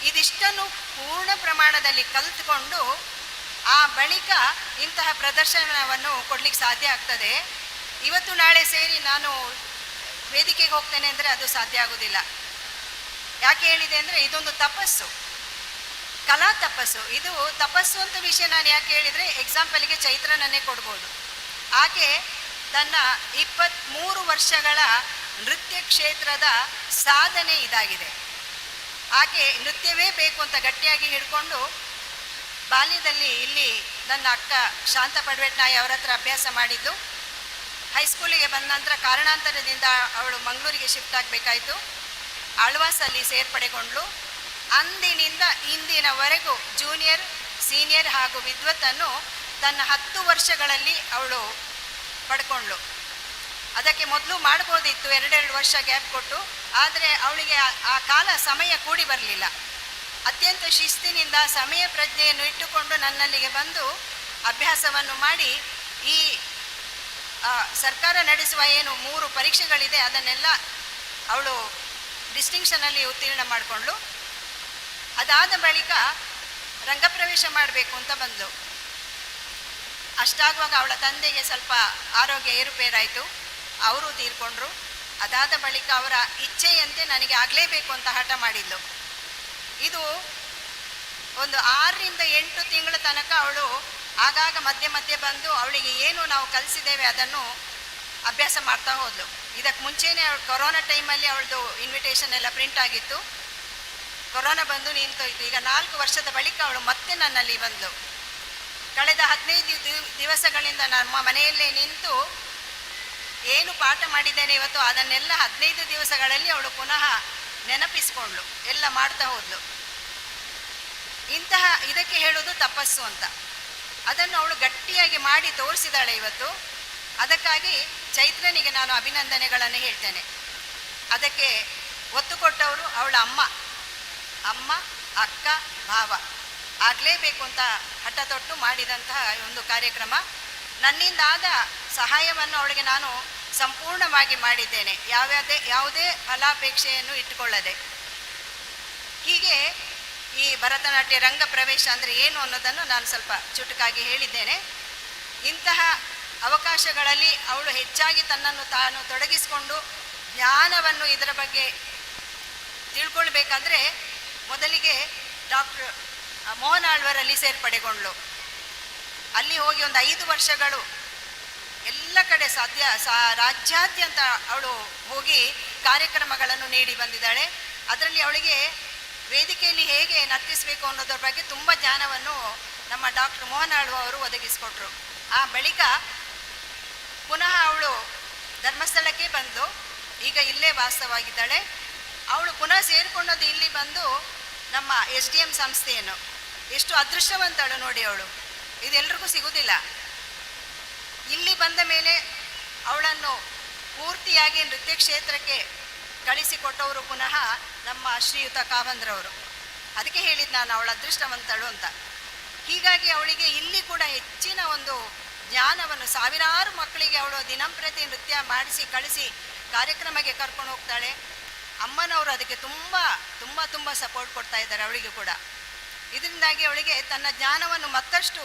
ಇದಿಷ್ಟನ್ನು ಪೂರ್ಣ ಪ್ರಮಾಣದಲ್ಲಿ ಕಲಿತುಕೊಂಡು ಆ ಬಳಿಕ ಇಂತಹ ಪ್ರದರ್ಶನವನ್ನು ಕೊಡಲಿಕ್ಕೆ ಸಾಧ್ಯ ಆಗ್ತದೆ. ಇವತ್ತು ನಾಳೆ ಸೇರಿ ನಾನು ವೇದಿಕೆಗೆ ಹೋಗ್ತೇನೆ ಅಂದರೆ ಅದು ಸಾಧ್ಯ ಆಗೋದಿಲ್ಲ. ಯಾಕೆ ಹೇಳಿದೆ ಅಂದರೆ ಇದೊಂದು ತಪಸ್ಸು, ಕಲಾ ತಪಸ್ಸು. ಇದು ತಪಸ್ಸು ಅಂತ ವಿಷಯ ನಾನು ಯಾಕೆ ಹೇಳಿದರೆ, ಎಕ್ಸಾಂಪಲ್ಗೆ ಚೈತ್ರನನ್ನೇ ಕೊಡ್ಬೋದು. ಆಕೆ ತನ್ನ 23 ವರ್ಷಗಳ ನೃತ್ಯ ಕ್ಷೇತ್ರದ ಸಾಧನೆ ಇದಾಗಿದೆ. ಆಕೆ ನೃತ್ಯವೇ ಬೇಕು ಅಂತ ಗಟ್ಟಿಯಾಗಿ ಹಿಡ್ಕೊಂಡು ಬಾಲ್ಯದಲ್ಲಿ ಇಲ್ಲಿ ನನ್ನ ಅಕ್ಕ ಶಾಂತ ಪಡ್ವೆಟ್ನಾಯಿ ಅವರ ಹತ್ರ ಅಭ್ಯಾಸ ಮಾಡಿದ್ದು. ಹೈಸ್ಕೂಲಿಗೆ ಬಂದ ನಂತರ ಕಾರಣಾಂತರದಿಂದ ಅವಳು ಮಂಗಳೂರಿಗೆ ಶಿಫ್ಟ್ ಆಗಬೇಕಾಯಿತು. ಆಳ್ವಾಸಲ್ಲಿ ಸೇರ್ಪಡೆಗೊಂಡ್ಳು. ಅಂದಿನಿಂದ ಇಂದಿನವರೆಗೂ ಜೂನಿಯರ್, ಸೀನಿಯರ್ ಹಾಗೂ ವಿದ್ವತ್ತನ್ನು ತನ್ನ 10 ವರ್ಷಗಳಲ್ಲಿ ಅವಳು ಪಡ್ಕೊಂಡ್ಳು. ಅದಕ್ಕೆ ಮೊದಲು ಮಾಡ್ಬೋದಿತ್ತು 2 ವರ್ಷ ಗ್ಯಾಪ್ ಕೊಟ್ಟು, ಆದರೆ ಅವಳಿಗೆ ಆ ಸಮಯ ಕೂಡಿ ಬರಲಿಲ್ಲ. ಅತ್ಯಂತ ಶಿಸ್ತಿನಿಂದ ಸಮಯ ಪ್ರಜ್ಞೆಯನ್ನು ಇಟ್ಟುಕೊಂಡು ನನ್ನಲ್ಲಿಗೆ ಬಂದು ಅಭ್ಯಾಸವನ್ನು ಮಾಡಿ ಈ ಸರ್ಕಾರ ನಡೆಸುವ ಏನು 3 ಪರೀಕ್ಷೆಗಳಿದೆ ಅದನ್ನೆಲ್ಲ ಅವಳು ಡಿಸ್ಟಿಂಕ್ಷನಲ್ಲಿ ಉತ್ತೀರ್ಣ ಮಾಡಿಕೊಂಡ್ಳು. ಅದಾದ ಬಳಿಕ ರಂಗಪ್ರವೇಶ ಮಾಡಬೇಕು ಅಂತ ಬಂದಳು. ಅಷ್ಟಾಗುವಾಗ ಅವಳ ತಂದೆಗೆ ಸ್ವಲ್ಪ ಆರೋಗ್ಯ ಏರುಪೇರಾಯಿತು, ಅವರು ತೀರ್ಕೊಂಡ್ರು. ಅದಾದ ಬಳಿಕ ಅವರ ಇಚ್ಛೆಯಂತೆ ನನಗೆ ಆಗಲೇಬೇಕು ಅಂತ ಹಠ ಮಾಡಿದ್ಲು. ಇದು ಒಂದು 6ರಿಂದ 8 ತಿಂಗಳ ತನಕ ಅವಳು ಆಗಾಗ ಮಧ್ಯೆ ಮಧ್ಯೆ ಬಂದು ಅವಳಿಗೆ ಏನು ನಾವು ಕಲಿಸಿದ್ದೇವೆ ಅದನ್ನು ಅಭ್ಯಾಸ ಮಾಡ್ತಾ ಹೋದ್ಲು. ಇದಕ್ಕೆ ಮುಂಚೆನೇ ಅವಳು ಕೊರೋನಾ ಟೈಮಲ್ಲಿ ಅವಳದು ಇನ್ವಿಟೇಷನ್ ಎಲ್ಲ ಪ್ರಿಂಟ್ ಆಗಿತ್ತು. ಕೊರೋನಾ ಬಂದು ನಿಂತೋಯ್ತು. ಈಗ 4 ವರ್ಷದ ಬಳಿಕ ಅವಳು ಮತ್ತೆ ನನ್ನಲ್ಲಿ ಬಂದಳು. ಕಳೆದ 15 ದಿವಸಗಳಿಂದ ನಮ್ಮ ಮನೆಯಲ್ಲೇ ನಿಂತು ಏನು ಪಾಠ ಮಾಡಿದ್ದೇನೆ ಇವತ್ತು ಅದನ್ನೆಲ್ಲ 15 ದಿವಸಗಳಲ್ಲಿ ಅವಳು ಪುನಃ ನೆನಪಿಸ್ಕೊಂಡ್ಳು, ಎಲ್ಲ ಮಾಡ್ತಾ ಹೋದ್ಲು. ಇದಕ್ಕೆ ಹೇಳೋದು ತಪಸ್ಸು ಅಂತ. ಅದನ್ನು ಅವಳು ಗಟ್ಟಿಯಾಗಿ ಮಾಡಿ ತೋರಿಸಿದಾಳೆ ಇವತ್ತು. ಅದಕ್ಕಾಗಿ ಚೈತ್ರನಿಗೆ ನಾನು ಅಭಿನಂದನೆಗಳನ್ನು ಹೇಳ್ತೇನೆ. ಅದಕ್ಕೆ ಒತ್ತು ಕೊಟ್ಟವರು ಅವಳ ಅಮ್ಮ, ಅಕ್ಕ, ಭಾವ. ಆಗಲೇಬೇಕು ಅಂತ ಹಠ ತೊಟ್ಟು ಮಾಡಿದಂತಹ ಒಂದು ಕಾರ್ಯಕ್ರಮ. ನನ್ನಿಂದಾದ ಸಹಾಯವನ್ನು ಅವಳಿಗೆ ನಾನು ಸಂಪೂರ್ಣವಾಗಿ ಮಾಡಿದ್ದೇನೆ, ಯಾವುದೇ ಫಲಾಪೇಕ್ಷೆಯನ್ನು ಇಟ್ಟುಕೊಳ್ಳದೆ. ಹೀಗೆ ಈ ಭರತನಾಟ್ಯ ರಂಗ ಪ್ರವೇಶ ಅಂದರೆ ಏನು ಅನ್ನೋದನ್ನು ನಾನು ಸ್ವಲ್ಪ ಚುಟುಕಾಗಿ ಹೇಳಿದ್ದೇನೆ. ಇಂತಹ ಅವಕಾಶಗಳಲ್ಲಿ ಅವಳು ಹೆಚ್ಚಾಗಿ ತನ್ನನ್ನು ತಾನು ತೊಡಗಿಸಿಕೊಂಡು ಜ್ಞಾನವನ್ನು ಇದರ ಬಗ್ಗೆ ತಿಳ್ಕೊಳ್ಬೇಕಾದ್ರೆ ಮೊದಲಿಗೆ ಡಾಕ್ಟರ್ ಮೋಹನ್ ಆಳ್ವರಲ್ಲಿ ಸೇರ್ಪಡೆಗೊಂಡ್ಳು. ಅಲ್ಲಿ ಹೋಗಿ ಒಂದು 5 ವರ್ಷಗಳು ಎಲ್ಲ ಕಡೆ ರಾಜ್ಯಾದ್ಯಂತ ಅವಳು ಹೋಗಿ ಕಾರ್ಯಕ್ರಮಗಳನ್ನು ನೀಡಿ ಬಂದಿದ್ದಾಳೆ. ಅದರಲ್ಲಿ ಅವಳಿಗೆ ವೇದಿಕೆಯಲ್ಲಿ ಹೇಗೆ ನರ್ತಿಸಬೇಕು ಅನ್ನೋದ್ರ ಬಗ್ಗೆ ತುಂಬ ಜ್ಞಾನವನ್ನು ನಮ್ಮ ಡಾಕ್ಟರ್ ಮೋಹನ್ ಆಳ್ವ ಅವರು ಒದಗಿಸಿಕೊಟ್ರು. ಆ ಬಳಿಕ ಪುನಃ ಅವಳು ಧರ್ಮಸ್ಥಳಕ್ಕೆ ಬಂದು ಈಗ ಇಲ್ಲೇ ವಾಸವಾಗಿದ್ದಾಳೆ. ಅವಳು ಪುನಃ ಸೇರಿಕೊಂಡದ್ದು ಇಲ್ಲಿ ಬಂದು ನಮ್ಮ SDM ಸಂಸ್ಥೆಯನ್ನು. ಎಷ್ಟು ಅದೃಷ್ಟವಂತಳು ನೋಡಿ ಅವಳು, ಇದೆಲ್ಲರಿಗೂ ಸಿಗುವುದಿಲ್ಲ. ಇಲ್ಲಿ ಬಂದ ಮೇಲೆ ಅವಳನ್ನು ಪೂರ್ತಿಯಾಗಿ ನೃತ್ಯ ಕ್ಷೇತ್ರಕ್ಕೆ ಕಳಿಸಿಕೊಟ್ಟವರು ಪುನಃ ನಮ್ಮ ಶ್ರೀಯುತ ಕಾವಂದ್ರವರು. ಅದಕ್ಕೆ ಹೇಳಿದ್ದು ನಾನು ಅವಳ ಅದೃಷ್ಟವಂತಳು ಅಂತ. ಹೀಗಾಗಿ ಅವಳಿಗೆ ಇಲ್ಲಿ ಕೂಡ ಹೆಚ್ಚಿನ ಒಂದು ಜ್ಞಾನವನ್ನು, ಸಾವಿರಾರು ಮಕ್ಕಳಿಗೆ ಅವಳು ದಿನಂಪ್ರತಿ ನೃತ್ಯ ಮಾಡಿಸಿ ಕಳಿಸಿ ಕಾರ್ಯಕ್ರಮಕ್ಕೆ ಕರ್ಕೊಂಡು ಹೋಗ್ತಾಳೆ. ಅಮ್ಮನವರು ಅದಕ್ಕೆ ತುಂಬ ತುಂಬ ತುಂಬ ಸಪೋರ್ಟ್ ಕೊಡ್ತಾ ಇದ್ದಾರೆ ಅವಳಿಗೆ ಕೂಡ. ಇದರಿಂದಾಗಿ ಅವಳಿಗೆ ತನ್ನ ಜ್ಞಾನವನ್ನು ಮತ್ತಷ್ಟು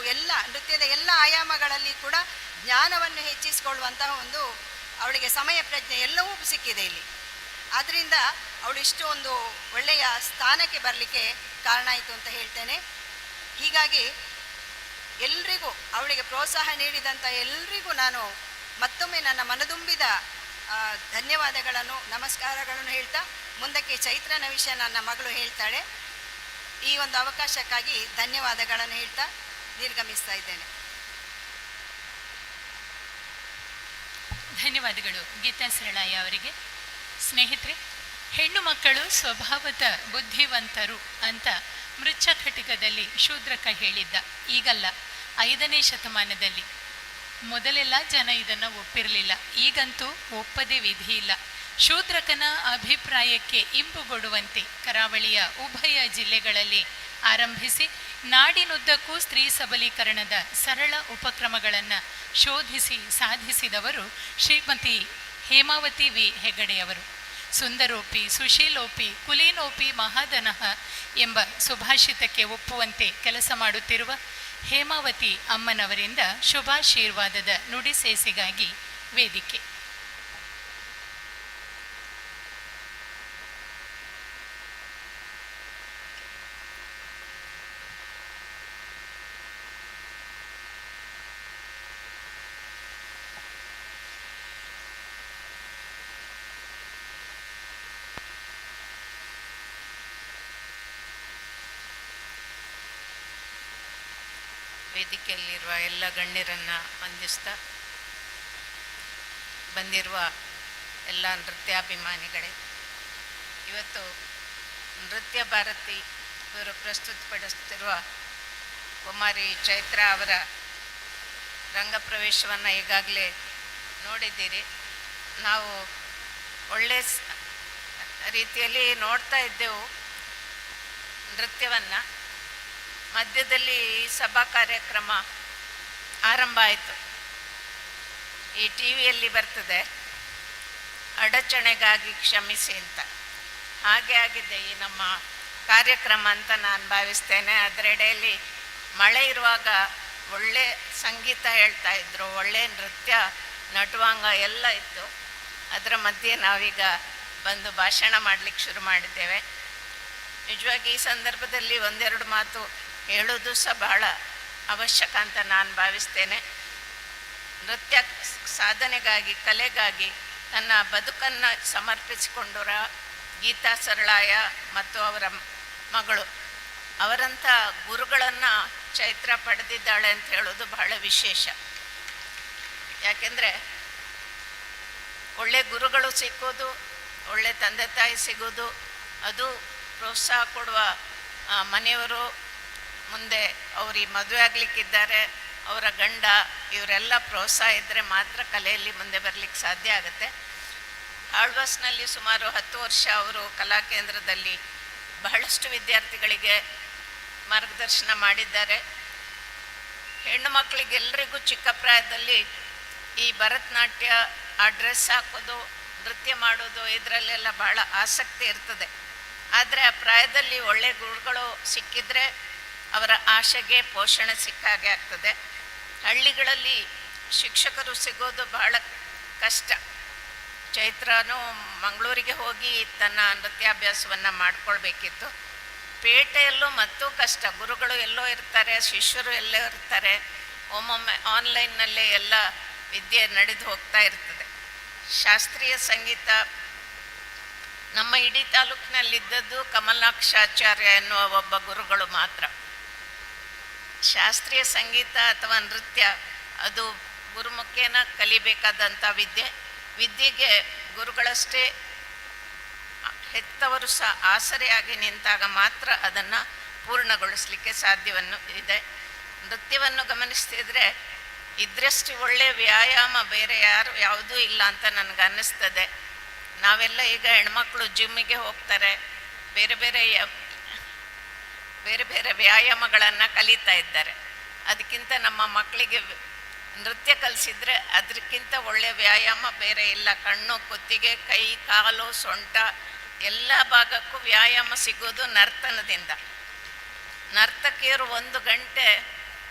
ನೃತ್ಯದ ಎಲ್ಲ ಆಯಾಮಗಳಲ್ಲಿ ಕೂಡ ಜ್ಞಾನವನ್ನು ಹೆಚ್ಚಿಸಿಕೊಳ್ಳುವಂತಹ ಒಂದು ಅವಳಿಗೆ ಸಮಯ ಪ್ರಜ್ಞೆ ಎಲ್ಲವೂ ಸಿಕ್ಕಿದೆ ಇಲ್ಲಿ. ಆದ್ದರಿಂದ ಅವಳು ಇಷ್ಟು ಒಂದು ಒಳ್ಳೆಯ ಸ್ಥಾನಕ್ಕೆ ಬರಲಿಕ್ಕೆ ಕಾರಣ ಆಯಿತು ಅಂತ ಹೇಳ್ತೇನೆ. ಹೀಗಾಗಿ ಎಲ್ರಿಗೂ, ಅವಳಿಗೆ ಪ್ರೋತ್ಸಾಹ ನೀಡಿದಂಥ ಎಲ್ರಿಗೂ ನಾನು ಮತ್ತೊಮ್ಮೆ ನನ್ನ ಮನದುಂಬಿದ ಧನ್ಯವಾದಗಳನ್ನು, ನಮಸ್ಕಾರಗಳನ್ನು ಹೇಳ್ತಾ, ಮುಂದಕ್ಕೆ ಚೈತ್ರನ ವಿಷಯ ನನ್ನ ಮಗಳು ಹೇಳ್ತಾಳೆ. ಈ ಒಂದು ಅವಕಾಶಕ್ಕಾಗಿ ಧನ್ಯವಾದಗಳನ್ನು ಹೇಳ್ತಾ ನಿರ್ಗಮಿಸ್ತಾ ಇದ್ದೇನೆ. ಧನ್ಯವಾದಗಳು ಗೀತಾ ಸರಳಾಯ ಅವರಿಗೆ. ಸ್ನೇಹಿತರೆ, ಹೆಣ್ಣು ಮಕ್ಕಳು ಸ್ವಭಾವದ ಬುದ್ಧಿವಂತರು ಅಂತ ಮೃಚ್ಛಕಟಿಕದಲ್ಲಿ ಶೂದ್ರಕ ಹೇಳಿದ್ದ. ಈಗಲ್ಲ, 5ನೇ ಶತಮಾನದಲ್ಲಿ. ಮೊದಲೆಲ್ಲ ಜನ ಇದನ್ನು ಒಪ್ಪಿರಲಿಲ್ಲ, ಈಗಂತೂ ಒಪ್ಪದೇ ವಿಧಿ ಇಲ್ಲ. ಶೂದ್ರಕನ ಅಭಿಪ್ರಾಯಕ್ಕೆ ಇಂಪುಗೊಡುವಂತೆ ಕರಾವಳಿಯ ಉಭಯ ಜಿಲ್ಲೆಗಳಲ್ಲಿ ಆರಂಭಿಸಿ ನಾಡಿನುದ್ದಕ್ಕೂ ಸ್ತ್ರೀ ಸಬಲೀಕರಣದ ಸರಳ ಉಪಕ್ರಮಗಳನ್ನು ಶೋಧಿಸಿ ಸಾಧಿಸಿದವರು ಶ್ರೀಮತಿ ಹೇಮಾವತಿ ವಿ ಹೆಗಡೆಯವರು. ಸುಂದರೋಪಿ ಸುಶೀಲೋಪಿ ಕುಲೀನೋಪಿ ಮಹಾದನಃ ಎಂಬ ಸುಭಾಷಿತಕ್ಕೆ ಒಪ್ಪುವಂತೆ ಕೆಲಸ ಮಾಡುತ್ತಿರುವ ಹೇಮಾವತಿ ಅಮ್ಮನವರಿಂದ ಶುಭಾಶೀರ್ವಾದದ ನುಡಿಸೇಸಿಗಾಗಿ ವೇದಿಕೆ. ವೇದಿಕೆಯಲ್ಲಿರುವ ಎಲ್ಲ ಗಣ್ಯರನ್ನು ವಂದಿಸ್ತಾ, ಬಂದಿರುವ ಎಲ್ಲ ನೃತ್ಯಾಭಿಮಾನಿಗಳೇ, ಇವತ್ತು ನೃತ್ಯ ಭಾರತಿ ಇವರು ಪ್ರಸ್ತುತಪಡಿಸುತ್ತಿರುವ ಕುಮಾರಿ ಚೈತ್ರ ಅವರ ರಂಗಪ್ರವೇಶವನ್ನು ಈಗಾಗಲೇ ನೋಡಿದ್ದೀರಿ. ನಾವು ಒಳ್ಳೆಯ ರೀತಿಯಲ್ಲಿ ನೋಡ್ತಾ ಇದ್ದೆವು ನೃತ್ಯವನ್ನು. ಮಧ್ಯದಲ್ಲಿ ಸಭಾ ಕಾರ್ಯಕ್ರಮ ಆರಂಭ ಆಯಿತು. ಈ ಟಿವಿಯಲ್ಲಿ ಬರ್ತದೆ, ಅಡಚಣೆಗಾಗಿ ಕ್ಷಮಿಸಿ ಅಂತ. ಹಾಗೆ ಆಗಿದೆ ಈ ನಮ್ಮ ಕಾರ್ಯಕ್ರಮ ಅಂತ ನಾನು ಭಾವಿಸ್ತೇನೆ. ಅದರೆಡೆಯಲ್ಲಿ ಮಳೆ ಇರುವಾಗ ಒಳ್ಳೆ ಸಂಗೀತ ಹೇಳ್ತಾ ಇದ್ರು, ಒಳ್ಳೆ ನೃತ್ಯ ನಟುವಾಂಗ ಎಲ್ಲ ಇತ್ತು. ಅದರ ಮಧ್ಯೆ ನಾವೀಗ ಬಂದು ಭಾಷಣ ಮಾಡಲಿಕ್ಕೆ ಶುರು ಮಾಡಿದ್ದೇವೆ. ನಿಜವಾಗಿ ಈ ಸಂದರ್ಭದಲ್ಲಿ ಒಂದೆರಡು ಮಾತು ಹೇಳೋದು ಸಹ ಬಹಳ ಅವಶ್ಯಕ ಅಂತ ನಾನು ಭಾವಿಸ್ತೇನೆ. ನೃತ್ಯ ಸಾಧನೆಗಾಗಿ, ಕಲೆಗಾಗಿ ತನ್ನ ಬದುಕನ್ನು ಸಮರ್ಪಿಸಿಕೊಂಡರ ಗೀತಾ ಸರಳಾಯ ಮತ್ತು ಅವರ ಮಗಳು, ಅವರಂಥ ಗುರುಗಳನ್ನು ಚೈತ್ರ ಪಡೆದಿದ್ದಾಳೆ ಅಂತ ಹೇಳೋದು ಬಹಳ ವಿಶೇಷ. ಯಾಕೆಂದರೆ ಒಳ್ಳೆ ಗುರುಗಳು ಸಿಕ್ಕೋದು, ಒಳ್ಳೆ ತಂದೆ ತಾಯಿ ಸಿಗೋದು, ಅದು ಪ್ರೋತ್ಸಾಹ ಕೊಡುವ ಮನೆಯವರು, ಮುಂದೆ ಅವ್ರಿಗೆ ಮದುವೆ ಆಗಲಿಕ್ಕಿದ್ದಾರೆ ಅವರ ಗಂಡ, ಇವರೆಲ್ಲ ಪ್ರೋತ್ಸಾಹ ಇದ್ದರೆ ಮಾತ್ರ ಕಲೆಯಲ್ಲಿ ಮುಂದೆ ಬರಲಿಕ್ಕೆ ಸಾಧ್ಯ ಆಗುತ್ತೆ. ಆಳ್ವಾಸ್ನಲ್ಲಿ ಸುಮಾರು 10 ವರ್ಷ ಅವರು ಕಲಾ ಕೇಂದ್ರದಲ್ಲಿ ಬಹಳಷ್ಟು ವಿದ್ಯಾರ್ಥಿಗಳಿಗೆ ಮಾರ್ಗದರ್ಶನ ಮಾಡಿದ್ದಾರೆ. ಹೆಣ್ಣು ಮಕ್ಕಳಿಗೆಲ್ಲರಿಗೂ ಚಿಕ್ಕ ಪ್ರಾಯದಲ್ಲಿ ಈ ಭರತನಾಟ್ಯ, ಆ ಡ್ರೆಸ್ ಹಾಕೋದು, ನೃತ್ಯ ಮಾಡೋದು, ಇದರಲ್ಲೆಲ್ಲ ಬಹಳ ಆಸಕ್ತಿ ಇರ್ತದೆ. ಆದರೆ ಆ ಪ್ರಾಯದಲ್ಲಿ ಒಳ್ಳೆಯ ಗುರುಗಳು ಸಿಕ್ಕಿದರೆ ಅವರ ಆಶೆಗೆ ಪೋಷಣೆ ಸಿಕ್ಕಾಗೆ ಆಗ್ತದೆ. ಹಳ್ಳಿಗಳಲ್ಲಿ ಶಿಕ್ಷಕರು ಸಿಗೋದು ಬಹಳ ಕಷ್ಟ. ಚೈತ್ರನೂ ಮಂಗಳೂರಿಗೆ ಹೋಗಿ ತನ್ನ ನೃತ್ಯಾಭ್ಯಾಸವನ್ನು ಮಾಡಿಕೊಳ್ಬೇಕಿತ್ತು. ಪೇಟೆಯಲ್ಲೂ ಮತ್ತೂ ಕಷ್ಟ, ಗುರುಗಳು ಎಲ್ಲೋ ಇರ್ತಾರೆ, ಶಿಷ್ಯರು ಎಲ್ಲೋ ಇರ್ತಾರೆ. ಒಮ್ಮೊಮ್ಮೆ ಆನ್ಲೈನ್ನಲ್ಲೇ ಎಲ್ಲ ವಿದ್ಯೆ ನಡೆದು ಹೋಗ್ತಾ ಇರ್ತದೆ. ಶಾಸ್ತ್ರೀಯ ಸಂಗೀತ ನಮ್ಮ ಇಡೀ ತಾಲೂಕಿನಲ್ಲಿದ್ದದ್ದು ಕಮಲಾಕ್ಷಾಚಾರ್ಯ ಎನ್ನುವ ಒಬ್ಬ ಗುರುಗಳು ಮಾತ್ರ. ಶಾಸ್ತ್ರೀಯ ಸಂಗೀತ ಅಥವಾ ನೃತ್ಯ ಅದು ಗುರುಮುಖೇನ ಕಲಿಬೇಕಾದಂಥ ವಿದ್ಯೆಗೆ ಗುರುಗಳಷ್ಟೇ ಹೆತ್ತವರು ಸಹ ಆಸರೆಯಾಗಿ ನಿಂತಾಗ ಮಾತ್ರ ಅದನ್ನು ಪೂರ್ಣಗೊಳಿಸಲಿಕ್ಕೆ ಸಾಧ್ಯವನ್ನು ಇದೆ. ನೃತ್ಯವನ್ನು ಗಮನಿಸ್ತಿದ್ರೆ ಇದರಷ್ಟು ಒಳ್ಳೆಯ ವ್ಯಾಯಾಮ ಬೇರೆ ಯಾವುದೂ ಇಲ್ಲ ಅಂತ ನನಗೆ ಅನ್ನಿಸ್ತದೆ. ನಾವೆಲ್ಲ ಈಗ ಹೆಣ್ಮಕ್ಳು ಜಿಮ್ಮಿಗೆ ಹೋಗ್ತಾರೆ, ಬೇರೆ ಬೇರೆ ವ್ಯಾಯಾಮಗಳನ್ನು ಕಲಿತಾ ಇದ್ದಾರೆ. ಅದಕ್ಕಿಂತ ನಮ್ಮ ಮಕ್ಕಳಿಗೆ ನೃತ್ಯ ಕಲಿಸಿದ್ರೆ ಅದಕ್ಕಿಂತ ಒಳ್ಳೆಯ ವ್ಯಾಯಾಮ ಬೇರೆ ಇಲ್ಲ. ಕಣ್ಣು, ಕುತ್ತಿಗೆ, ಕೈ, ಕಾಲು, ಸೊಂಟ ಎಲ್ಲ ಭಾಗಕ್ಕೂ ವ್ಯಾಯಾಮ ಸಿಗೋದು ನರ್ತನದಿಂದ. ನರ್ತಕಿಯರು 1 ಗಂಟೆ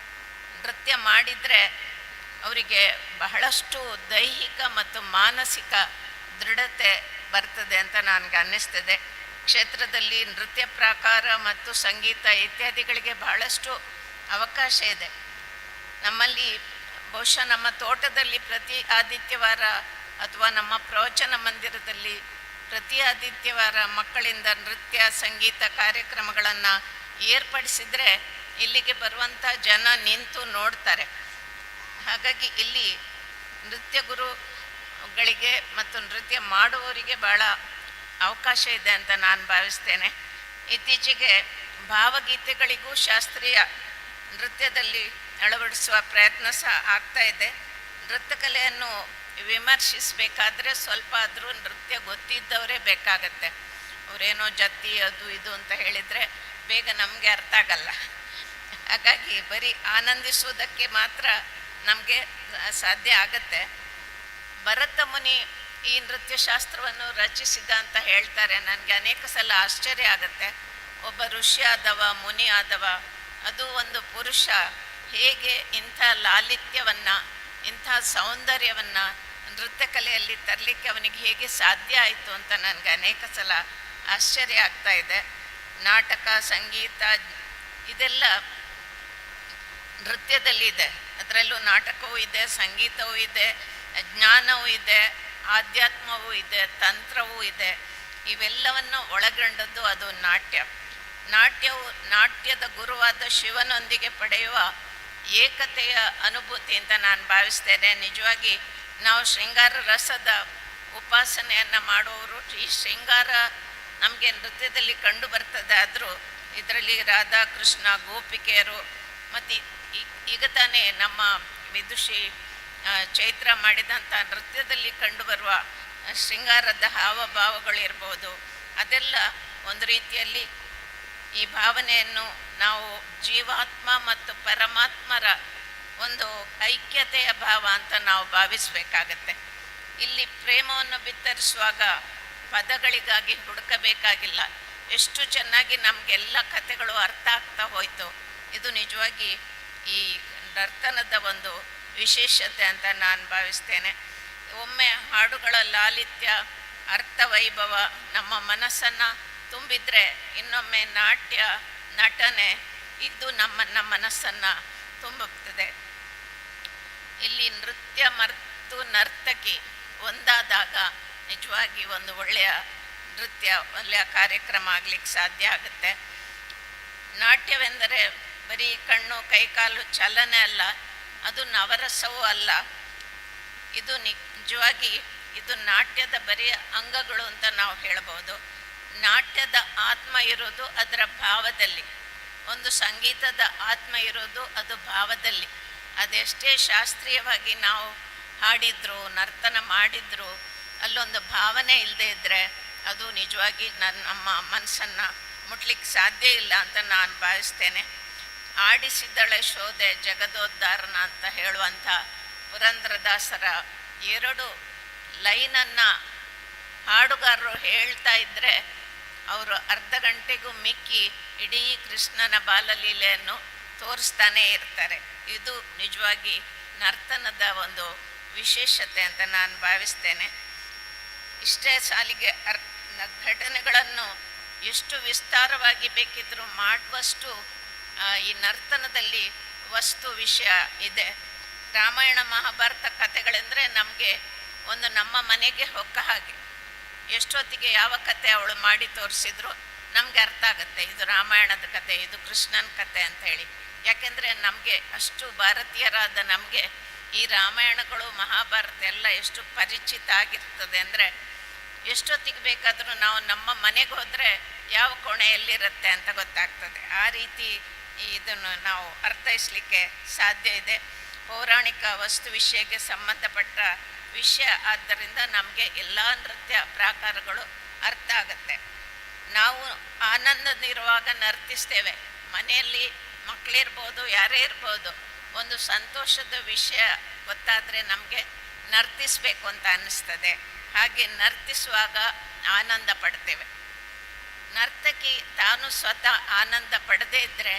ನೃತ್ಯ ಮಾಡಿದರೆ ಅವರಿಗೆ ಬಹಳಷ್ಟು ದೈಹಿಕ ಮತ್ತು ಮಾನಸಿಕ ದೃಢತೆ ಬರ್ತದೆ ಅಂತ ನನಗೆ ಅನ್ನಿಸ್ತದೆ. ಕ್ಷೇತ್ರದಲ್ಲಿ ನೃತ್ಯ ಪ್ರಾಕಾರ ಮತ್ತು ಸಂಗೀತ ಇತ್ಯಾದಿಗಳಿಗೆ ಬಹಳಷ್ಟು ಅವಕಾಶ ಇದೆ. ನಮ್ಮಲ್ಲಿ ಬಹುಶಃ ನಮ್ಮ ತೋಟದಲ್ಲಿ ಪ್ರತಿ ಆದಿತ್ಯವಾರ ಅಥವಾ ನಮ್ಮ ಪ್ರವಚನ ಮಂದಿರದಲ್ಲಿ ಪ್ರತಿ ಆದಿತ್ಯವಾರ ಮಕ್ಕಳಿಂದ ನೃತ್ಯ ಸಂಗೀತ ಕಾರ್ಯಕ್ರಮಗಳನ್ನು ಏರ್ಪಡಿಸಿದರೆ ಇಲ್ಲಿಗೆ ಬರುವಂಥ ಜನ ನಿಂತು ನೋಡ್ತಾರೆ. ಹಾಗಾಗಿ ಇಲ್ಲಿ ನೃತ್ಯ ಗುರುಗಳಿಗೆ ಮತ್ತು ನೃತ್ಯ ಮಾಡುವವರಿಗೆ ಭಾಳ ಅವಕಾಶ ಇದೆ ಅಂತ ನಾನು ಭಾವಿಸ್ತೇನೆ. ಇತ್ತೀಚೆಗೆ ಭಾವಗೀತೆಗಳಿಗೂ ಶಾಸ್ತ್ರೀಯ ನೃತ್ಯದಲ್ಲಿ ಅಳವಡಿಸುವ ಪ್ರಯತ್ನ ಸಹ ಆಗ್ತಾ ಇದೆ. ನೃತ್ಯ ಕಲೆಯನ್ನು ವಿಮರ್ಶಿಸಬೇಕಾದ್ರೆ ಸ್ವಲ್ಪ ಆದರೂ ನೃತ್ಯ ಗೊತ್ತಿದ್ದವರೇ ಬೇಕಾಗತ್ತೆ. ಅವರೇನೋ ಜತ್ತಿ ಅದು ಇದು ಅಂತ ಹೇಳಿದರೆ ಬೇಗ ನಮಗೆ ಅರ್ಥ ಆಗಲ್ಲ. ಹಾಗಾಗಿ ಬರೀ ಆನಂದಿಸುವುದಕ್ಕೆ ಮಾತ್ರ ನಮಗೆ ಸಾಧ್ಯ ಆಗತ್ತೆ. ಭರತ ಮುನಿ ಈ ನೃತ್ಯ ಶಾಸ್ತ್ರವನ್ನು ರಚಿಸಿದ ಅಂತ ಹೇಳ್ತಾರೆ. ನನಗೆ ಅನೇಕ ಸಲ ಆಶ್ಚರ್ಯ ಆಗುತ್ತೆ. ಒಬ್ಬ ಋಷಿ ಆದವ, ಮುನಿ ಆದವ, ಅದು ಒಂದು ಪುರುಷ ಹೇಗೆ ಇಂಥ ಲಾಲಿತ್ಯವನ್ನು, ಇಂಥ ಸೌಂದರ್ಯವನ್ನು ನೃತ್ಯ ಕಲೆಯಲ್ಲಿ ತರಲಿಕ್ಕೆ ಅವನಿಗೆ ಹೇಗೆ ಸಾಧ್ಯ ಆಯಿತು ಅಂತ ನನಗೆ ಅನೇಕ ಸಲ ಆಶ್ಚರ್ಯ ಆಗ್ತಾ ಇದೆ. ನಾಟಕ, ಸಂಗೀತ ಇದೆಲ್ಲ ನೃತ್ಯದಲ್ಲಿದೆ. ಅದರಲ್ಲೂ ನಾಟಕವೂ ಇದೆ, ಸಂಗೀತವೂ ಇದೆ, ಜ್ಞಾನವೂ ಇದೆ, ಆಧ್ಯಾತ್ಮವೂ ಇದೆ, ತಂತ್ರವೂ ಇದೆ. ಇವೆಲ್ಲವನ್ನು ಒಳಗೊಂಡದ್ದು ಅದು ನಾಟ್ಯ. ನಾಟ್ಯದ ಗುರುವಾದ ಶಿವನೊಂದಿಗೆ ಪಡೆಯುವ ಏಕತೆಯ ಅನುಭೂತಿ ಅಂತ ನಾನು ಭಾವಿಸ್ತೇನೆ. ನಿಜವಾಗಿ ನಾವು ಶೃಂಗಾರ ರಸದ ಉಪಾಸನೆಯನ್ನು ಮಾಡುವವರು, ಈ ಶೃಂಗಾರ ನಮಗೆ ನೃತ್ಯದಲ್ಲಿ ಕಂಡು ಬರ್ತದೆ. ಆದರೂ ಇದರಲ್ಲಿ ರಾಧಾ ಕೃಷ್ಣ ಗೋಪಿಕೆಯರು ಮತ್ತು ಈಗ ತಾನೇ ನಮ್ಮ ವಿದುಷಿ ಚೈತ್ರ ಮಾಡಿದಂಥ ನೃತ್ಯದಲ್ಲಿ ಕಂಡುಬರುವ ಶೃಂಗಾರದ ಹಾವಭಾವಗಳಿರ್ಬೋದು, ಅದೆಲ್ಲ ಒಂದು ರೀತಿಯಲ್ಲಿ ಈ ಭಾವನೆಯನ್ನು ನಾವು ಜೀವಾತ್ಮ ಮತ್ತು ಪರಮಾತ್ಮರ ಒಂದು ಐಕ್ಯತೆಯ ಭಾವ ಅಂತ ನಾವು ಭಾವಿಸಬೇಕಾಗತ್ತೆ. ಇಲ್ಲಿ ಪ್ರೇಮವನ್ನು ಬಿತ್ತರಿಸುವಾಗ ಪದಗಳಿಗಾಗಿ ಹುಡುಕಬೇಕಾಗಿಲ್ಲ. ಎಷ್ಟು ಚೆನ್ನಾಗಿ ನಮಗೆಲ್ಲ ಕಥೆಗಳು ಅರ್ಥ ಆಗ್ತಾ ಹೋಯಿತು. ಇದು ನಿಜವಾಗಿ ಈ ನರ್ತನದ ಒಂದು ವಿಶೇಷತೆ ಅಂತ ನಾನು ಭಾವಿಸ್ತೇನೆ. ಒಮ್ಮೆ ಹಾಡುಗಳ ಲಾಲಿತ್ಯ, ಅರ್ಥವೈಭವ ನಮ್ಮ ಮನಸ್ಸನ್ನು ತುಂಬಿದರೆ ಇನ್ನೊಮ್ಮೆ ನಾಟ್ಯ, ನಟನೆ ಇದು ನಮ್ಮನ್ನು ಮನಸ್ಸನ್ನು ತುಂಬುತ್ತದೆ. ಇಲ್ಲಿ ನೃತ್ಯ ಮತ್ತು ನರ್ತಕಿ ಒಂದಾದಾಗ ನಿಜವಾಗಿ ಒಂದು ಒಳ್ಳೆಯ ನೃತ್ಯ, ಒಳ್ಳೆಯ ಕಾರ್ಯಕ್ರಮ ಆಗಲಿಕ್ಕೆ ಸಾಧ್ಯ ಆಗುತ್ತೆ. ನಾಟ್ಯವೆಂದರೆ ಬರೀ ಕಣ್ಣು ಕೈಕಾಲು ಚಲನೆ ಅಲ್ಲ, ಅದು ನವರಸವೂ ಅಲ್ಲ. ಇದು ನಿಜವಾಗಿ ಇದು ನಾಟ್ಯದ ಬರೀ ಅಂಗಗಳು ಅಂತ ನಾವು ಹೇಳ್ಬೋದು. ನಾಟ್ಯದ ಆತ್ಮ ಇರೋದು ಅದರ ಭಾವದಲ್ಲಿ, ಒಂದು ಸಂಗೀತದ ಆತ್ಮ ಇರೋದು ಅದು ಭಾವದಲ್ಲಿ. ಅದೆಷ್ಟೇ ಶಾಸ್ತ್ರೀಯವಾಗಿ ನಾವು ಹಾಡಿದ್ರು, ನರ್ತನ ಮಾಡಿದ್ರು, ಅಲ್ಲೊಂದು ಭಾವನೆ ಇಲ್ಲದೆ ಇದ್ದರೆ ಅದು ನಿಜವಾಗಿ ನಮ್ಮ ಮನಸ್ಸನ್ನು ಮುಟ್ಲಿಕ್ಕೆ ಸಾಧ್ಯ ಇಲ್ಲ ಅಂತ ನಾನು ಭಾವಿಸ್ತೇನೆ. ಆಡಿಸಿದಳೆ ಶೋಧೆ ಜಗದೋದ್ಧಾರನ ಅಂತ ಹೇಳುವಂಥ ಪುರಂದರದಾಸರ 2 ಲೈನನ್ನು ಹಾಡುಗಾರರು ಹೇಳ್ತಾ ಇದ್ದರೆ ಅವರು ಅರ್ಧ ಗಂಟೆಗೂ ಮಿಕ್ಕಿ ಇಡೀ ಕೃಷ್ಣನ ಬಾಲಲೀಲೆಯನ್ನು ತೋರಿಸ್ತಾನೇ ಇರ್ತಾರೆ. ಇದು ನಿಜವಾಗಿ ನರ್ತನದ ಒಂದು ವಿಶೇಷತೆ ಅಂತ ನಾನು ಭಾವಿಸ್ತೇನೆ. ಇಷ್ಟೇ ಸಾಲಿಗೆ ಘಟನೆಗಳನ್ನು ಎಷ್ಟು ವಿಸ್ತಾರವಾಗಿ ಬೇಕಿದ್ರೂ ಮಾಡುವಷ್ಟು ಈ ನರ್ತನದಲ್ಲಿ ವಸ್ತು ವಿಷಯ ಇದೆ. ರಾಮಾಯಣ ಮಹಾಭಾರತ ಕಥೆಗಳೆಂದರೆ ನಮಗೆ ಒಂದು ನಮ್ಮ ಮನೆಗೆ ಹೊಕ್ಕ ಹಾಗೆ. ಎಷ್ಟೊತ್ತಿಗೆ ಯಾವ ಕತೆ ಅವಳು ಮಾಡಿ ತೋರಿಸಿದ್ರು ನಮಗೆ ಅರ್ಥ ಆಗುತ್ತೆ, ಇದು ರಾಮಾಯಣದ ಕತೆ, ಇದು ಕೃಷ್ಣನ ಕತೆ ಅಂತ ಹೇಳಿ. ಯಾಕೆಂದರೆ ನಮಗೆ ಅಷ್ಟು ಭಾರತೀಯರಾದ ನಮಗೆ ಈ ರಾಮಾಯಣಗಳು ಮಹಾಭಾರತ ಎಲ್ಲ ಎಷ್ಟು ಪರಿಚಿತ ಆಗಿರ್ತದೆ ಅಂದರೆ ಎಷ್ಟೊತ್ತಿಗೆ ಬೇಕಾದರೂ ನಾವು ನಮ್ಮ ಮನೆಗೆ ಹೋದರೆ ಯಾವ ಕೋಣೆಯಲ್ಲಿರುತ್ತೆ ಅಂತ ಗೊತ್ತಾಗ್ತದೆ. ಆ ರೀತಿ ಇದನ್ನು ನಾವು ಅರ್ಥೈಸಲಿಕ್ಕೆ ಸಾಧ್ಯ ಇದೆ. ಪೌರಾಣಿಕ ವಸ್ತು ವಿಷಯಕ್ಕೆ ಸಂಬಂಧಪಟ್ಟ ವಿಷಯ ಆದ್ದರಿಂದ ನಮಗೆ ಎಲ್ಲ ನೃತ್ಯ ಪ್ರಾಕಾರಗಳು ಅರ್ಥ ಆಗುತ್ತೆ. ನಾವು ಆನಂದದಿರುವಾಗ ನರ್ತಿಸ್ತೇವೆ, ಮನೆಯಲ್ಲಿ ಮಕ್ಕಳಿರ್ಬೋದು, ಯಾರೇ ಇರ್ಬೋದು, ಒಂದು ಸಂತೋಷದ ವಿಷಯ ಗೊತ್ತಾದರೆ ನಮಗೆ ನರ್ತಿಸಬೇಕು ಅಂತ ಅನ್ನಿಸ್ತದೆ. ಹಾಗೆ ನರ್ತಿಸುವಾಗ ಆನಂದ ಪಡ್ತೇವೆ. ನರ್ತಕಿ ತಾನು ಸ್ವತಃ ಆನಂದ ಪಡದೇ ಇದ್ದರೆ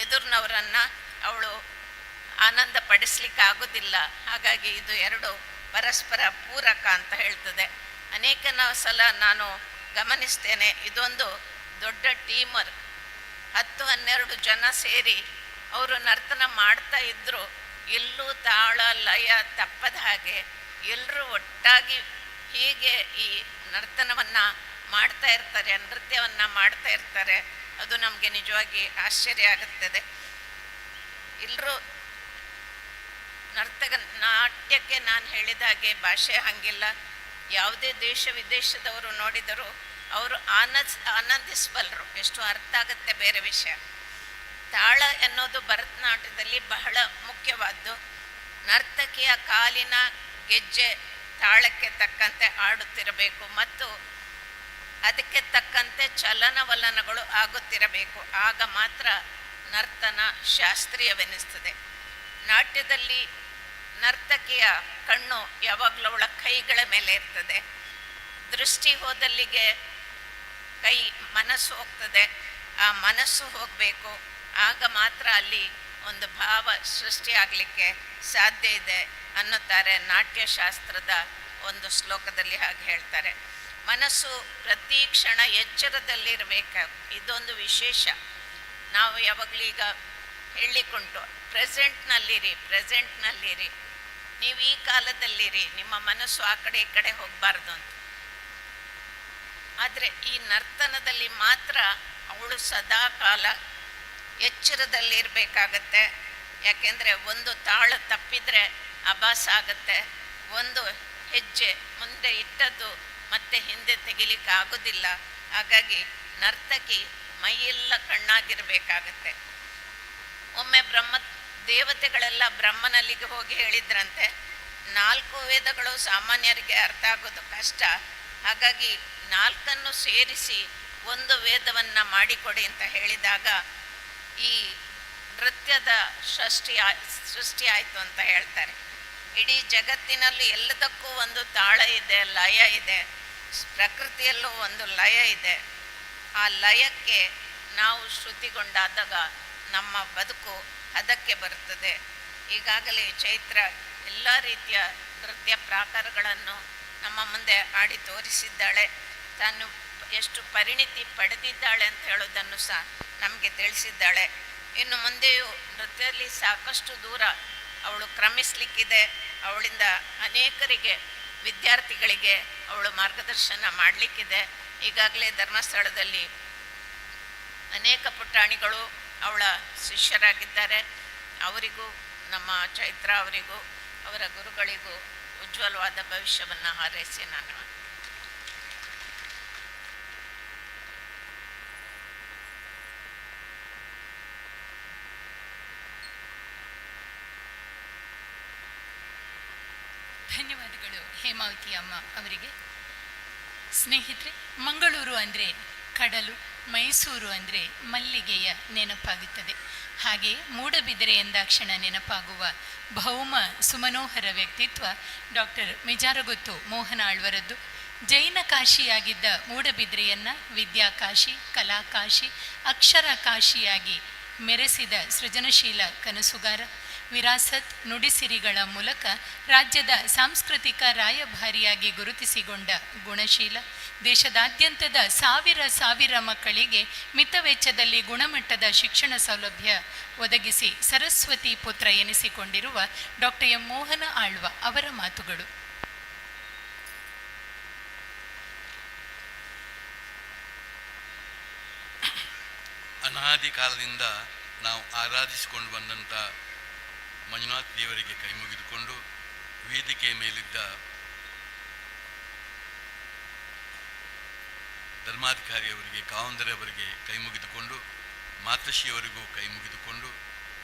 ಎದುರಿನವರನ್ನು ಅವಳು ಆನಂದ ಪಡಿಸ್ಲಿಕ್ಕೆ ಆಗೋದಿಲ್ಲ. ಹಾಗಾಗಿ ಇದು 2 ಪರಸ್ಪರ ಪೂರಕ ಅಂತ ಹೇಳ್ತದೆ. ಅನೇಕ ಸಲ ನಾನು ಗಮನಿಸ್ತೇನೆ, ಇದೊಂದು ದೊಡ್ಡ ಟೀಮ್ ವರ್ಕ್. 10-12 ಜನ ಸೇರಿ ಅವರು ನರ್ತನ ಮಾಡ್ತಾ ಇದ್ದರು, ಎಲ್ಲೂ ತಾಳ ಲಯ ತಪ್ಪದ ಹಾಗೆ ಎಲ್ಲರೂ ಒಟ್ಟಾಗಿ ಹೀಗೆ ಈ ನರ್ತನವನ್ನು ಮಾಡ್ತಾ ಇರ್ತಾರೆ, ನೃತ್ಯವನ್ನು ಮಾಡ್ತಾ ಇರ್ತಾರೆ. ಅದು ನಮಗೆ ನಿಜವಾಗಿ ಆಶ್ಚರ್ಯ ಆಗುತ್ತದೆ. ಎಲ್ಲರೂ ನಾಟ್ಯಕ್ಕೆ ನಾನು ಹೇಳಿದ ಹಾಗೆ ಭಾಷೆ ಹಂಗಿಲ್ಲ. ಯಾವುದೇ ದೇಶ ವಿದೇಶದವರು ನೋಡಿದರೂ ಅವರು ಆನಂದಿಸಬಲ್ಲರು, ಎಷ್ಟು ಅರ್ಥ ಆಗುತ್ತೆ ಬೇರೆ ವಿಷಯ. ತಾಳ ಎನ್ನುವುದು ಭರತನಾಟ್ಯದಲ್ಲಿ ಬಹಳ ಮುಖ್ಯವಾದ್ದು. ನರ್ತಕಿಯ ಕಾಲಿನ ಗೆಜ್ಜೆ ತಾಳಕ್ಕೆ ತಕ್ಕಂತೆ ಆಡುತ್ತಿರಬೇಕು ಮತ್ತು ಅದಕ್ಕೆ ತಕ್ಕಂತೆ ಚಲನವಲನಗಳು ಆಗುತ್ತಿರಬೇಕು. ಆಗ ಮಾತ್ರ ನರ್ತನ ಶಾಸ್ತ್ರೀಯವೆನಿಸ್ತದೆ. ನಾಟ್ಯದಲ್ಲಿ ನರ್ತಕಿಯ ಕಣ್ಣು ಯಾವಾಗಲೂ ಅವಳ ಕೈಗಳ ಮೇಲೆ ಇರ್ತದೆ. ದೃಷ್ಟಿ ಹೋದಲ್ಲಿಗೆ ಕೈ ಮನಸ್ಸು ಹೋಗ್ತದೆ, ಆ ಮನಸ್ಸು ಹೋಗಬೇಕು. ಆಗ ಮಾತ್ರ ಅಲ್ಲಿ ಒಂದು ಭಾವ ಸೃಷ್ಟಿಯಾಗಲಿಕ್ಕೆ ಸಾಧ್ಯ ಇದೆ ಅನ್ನುತ್ತಾರೆ. ನಾಟ್ಯಶಾಸ್ತ್ರದ ಒಂದು ಶ್ಲೋಕದಲ್ಲಿ ಹಾಗೆ ಹೇಳ್ತಾರೆ. ಮನಸ್ಸು ಪ್ರತಿ ಕ್ಷಣ ಎಚ್ಚರದಲ್ಲಿರಬೇಕು, ಇದೊಂದು ವಿಶೇಷ. ನಾವು ಯಾವಾಗಲೀಗ ಹೇಳಿಕೊಂಡು ಪ್ರೆಸೆಂಟ್ನಲ್ಲಿರಿ, ನೀವು ಈ ಕಾಲದಲ್ಲಿರಿ, ನಿಮ್ಮ ಮನಸ್ಸು ಆ ಕಡೆ ಈ ಕಡೆ ಹೋಗಬಾರ್ದು ಅಂತ. ಆದರೆ ಈ ನರ್ತನದಲ್ಲಿ ಮಾತ್ರ ಅವಳು ಸದಾ ಕಾಲ ಎಚ್ಚರದಲ್ಲಿರಬೇಕಾಗತ್ತೆ. ಯಾಕೆಂದರೆ ಒಂದು ತಾಳ ತಪ್ಪಿದರೆ ಅಭಾಸ ಆಗುತ್ತೆ, ಒಂದು ಹೆಜ್ಜೆ ಮುಂದೆ ಇಟ್ಟದ್ದು ಮತ್ತೆ ಹಿಂದೆ ತೆಗಿಲಿಕ್ಕೆ ಆಗೋದಿಲ್ಲ. ಹಾಗಾಗಿ ನರ್ತಕಿ ಮೈಯೆಲ್ಲ ಕಣ್ಣಾಗಿರಬೇಕಾಗತ್ತೆ. ಒಮ್ಮೆ ದೇವತೆಗಳೆಲ್ಲ ಬ್ರಹ್ಮನಲ್ಲಿಗೆ ಹೋಗಿ ಹೇಳಿದ್ರಂತೆ, 4 ವೇದಗಳು ಸಾಮಾನ್ಯರಿಗೆ ಅರ್ಥ ಆಗೋದು ಕಷ್ಟ, ಹಾಗಾಗಿ 4 ಸೇರಿಸಿ ಒಂದು ವೇದವನ್ನು ಮಾಡಿಕೊಡಿ ಅಂತ ಹೇಳಿದಾಗ ಈ ನೃತ್ಯದ ಸೃಷ್ಟಿ ಆಯಿತು ಅಂತ ಹೇಳ್ತಾರೆ. ಇಡೀ ಜಗತ್ತಿನಲ್ಲಿ ಎಲ್ಲದಕ್ಕೂ ಒಂದು ತಾಳ ಇದೆ, ಲಯ ಇದೆ. ಪ್ರಕೃತಿಯಲ್ಲೂ ಒಂದು ಲಯ ಇದೆ. ಆ ಲಯಕ್ಕೆ ನಾವು ಶ್ರುತಿಗೊಂಡಾದಾಗ ನಮ್ಮ ಬದುಕು ಅದಕ್ಕೆ ಬರ್ತದೆ. ಈಗಾಗಲೇ ಚೈತ್ರ ಎಲ್ಲ ರೀತಿಯ ನೃತ್ಯ ಪ್ರಾಕಾರಗಳನ್ನು ನಮ್ಮ ಮುಂದೆ ಆಡಿ ತೋರಿಸಿದ್ದಾಳೆ. ತಾನು ಎಷ್ಟು ಪರಿಣಿತಿ ಪಡೆದಿದ್ದಾಳೆ ಅಂತ ಹೇಳೋದನ್ನು ಸಹ ನಮಗೆ ತಿಳಿಸಿದ್ದಾಳೆ. ಇನ್ನು ಮುಂದೆಯೂ ನೃತ್ಯದಲ್ಲಿ ಸಾಕಷ್ಟು ದೂರ ಅವಳು ಕ್ರಮಿಸಲಿಕ್ಕಿದೆ. ಅವಳಿಂದ ಅನೇಕರಿಗೆ ವಿದ್ಯಾರ್ಥಿಗಳಿಗೆ ಅವಳು ಮಾರ್ಗದರ್ಶನ ಮಾಡಲಿಕ್ಕಿದೆ. ಈಗಾಗಲೇ ಧರ್ಮಸ್ಥಳದಲ್ಲಿ ಅನೇಕ ಪುಟಾಣಿಗಳು ಅವಳ ಶಿಷ್ಯರಾಗಿದ್ದಾರೆ. ಅವರಿಗೂ ನಮ್ಮ ಚೈತ್ರ ಅವರಿಗೂ ಅವರ ಗುರುಗಳಿಗೂ ಉಜ್ವಲವಾದ ಭವಿಷ್ಯವನ್ನು ಹಾರೈಸಿ ನಾನು ಧನ್ಯವಾದಗಳು ಹೇಮಾವತಿ ಅಮ್ಮ ಅವರಿಗೆ. ಸ್ನೇಹಿತರೆ, ಮಂಗಳೂರು ಅಂದರೆ ಕಡಲು, ಮೈಸೂರು ಅಂದರೆ ಮಲ್ಲಿಗೆಯ ನೆನಪಾಗುತ್ತದೆ. ಹಾಗೆ ಮೂಡಬಿದಿರೆ ಎಂದಾಕ್ಷಣ ನೆನಪಾಗುವ ಭೌಮ ಸುಮನೋಹರ ವ್ಯಕ್ತಿತ್ವ ಡಾಕ್ಟರ್ ಮಿಜಾರಗೊತ್ತು ಮೋಹನ ಆಳ್ವರದ್ದು. ಜೈನ ಕಾಶಿಯಾಗಿದ್ದ ಮೂಡಬಿದ್ರೆಯನ್ನು ವಿದ್ಯಾಕಾಶಿ, ಕಲಾಕಾಶಿ, ಅಕ್ಷರ ಕಾಶಿಯಾಗಿ ಮೆರೆಸಿದ ಸೃಜನಶೀಲ ಕನಸುಗಾರ. ವಿರಾಸತ್ ನುಡಿಸಿರಿಗಳ ಮೂಲಕ ರಾಜ್ಯದ ಸಾಂಸ್ಕೃತಿಕ ರಾಯಭಾರಿಯಾಗಿ ಗುರುತಿಸಿಕೊಂಡ ಗುಣಶೀಲ. ದೇಶದಾದ್ಯಂತದ ಸಾವಿರ ಮಕ್ಕಳಿಗೆ ಮಿತ ವೆಚ್ಚದಲ್ಲಿ ಗುಣಮಟ್ಟದ ಶಿಕ್ಷಣ ಸೌಲಭ್ಯ ಒದಗಿಸಿ ಸರಸ್ವತಿ ಪುತ್ರ ಎನಿಸಿಕೊಂಡಿರುವ ಡಾಕ್ಟರ್ ಎಂ ಮೋಹನ ಆಳ್ವ ಅವರ ಮಾತುಗಳು. ಅನಾದಿ ಕಾಲದಿಂದ ನಾವು ಆರಾಧಿಸಿಕೊಂಡು ಬಂದಂಥ ಮಂಜುನಾಥ್ ದೇವರಿಗೆ ಕೈ ಮುಗಿದುಕೊಂಡು ವೇದಿಕೆಯ ಮೇಲಿದ್ದ ಧರ್ಮಾಧಿಕಾರಿಯವರಿಗೆ, ಕಾವಂದರವರಿಗೆ ಕೈ ಮುಗಿದುಕೊಂಡು, ಮಾತಶ್ರೀಯವರಿಗೂ ಕೈ ಮುಗಿದುಕೊಂಡು,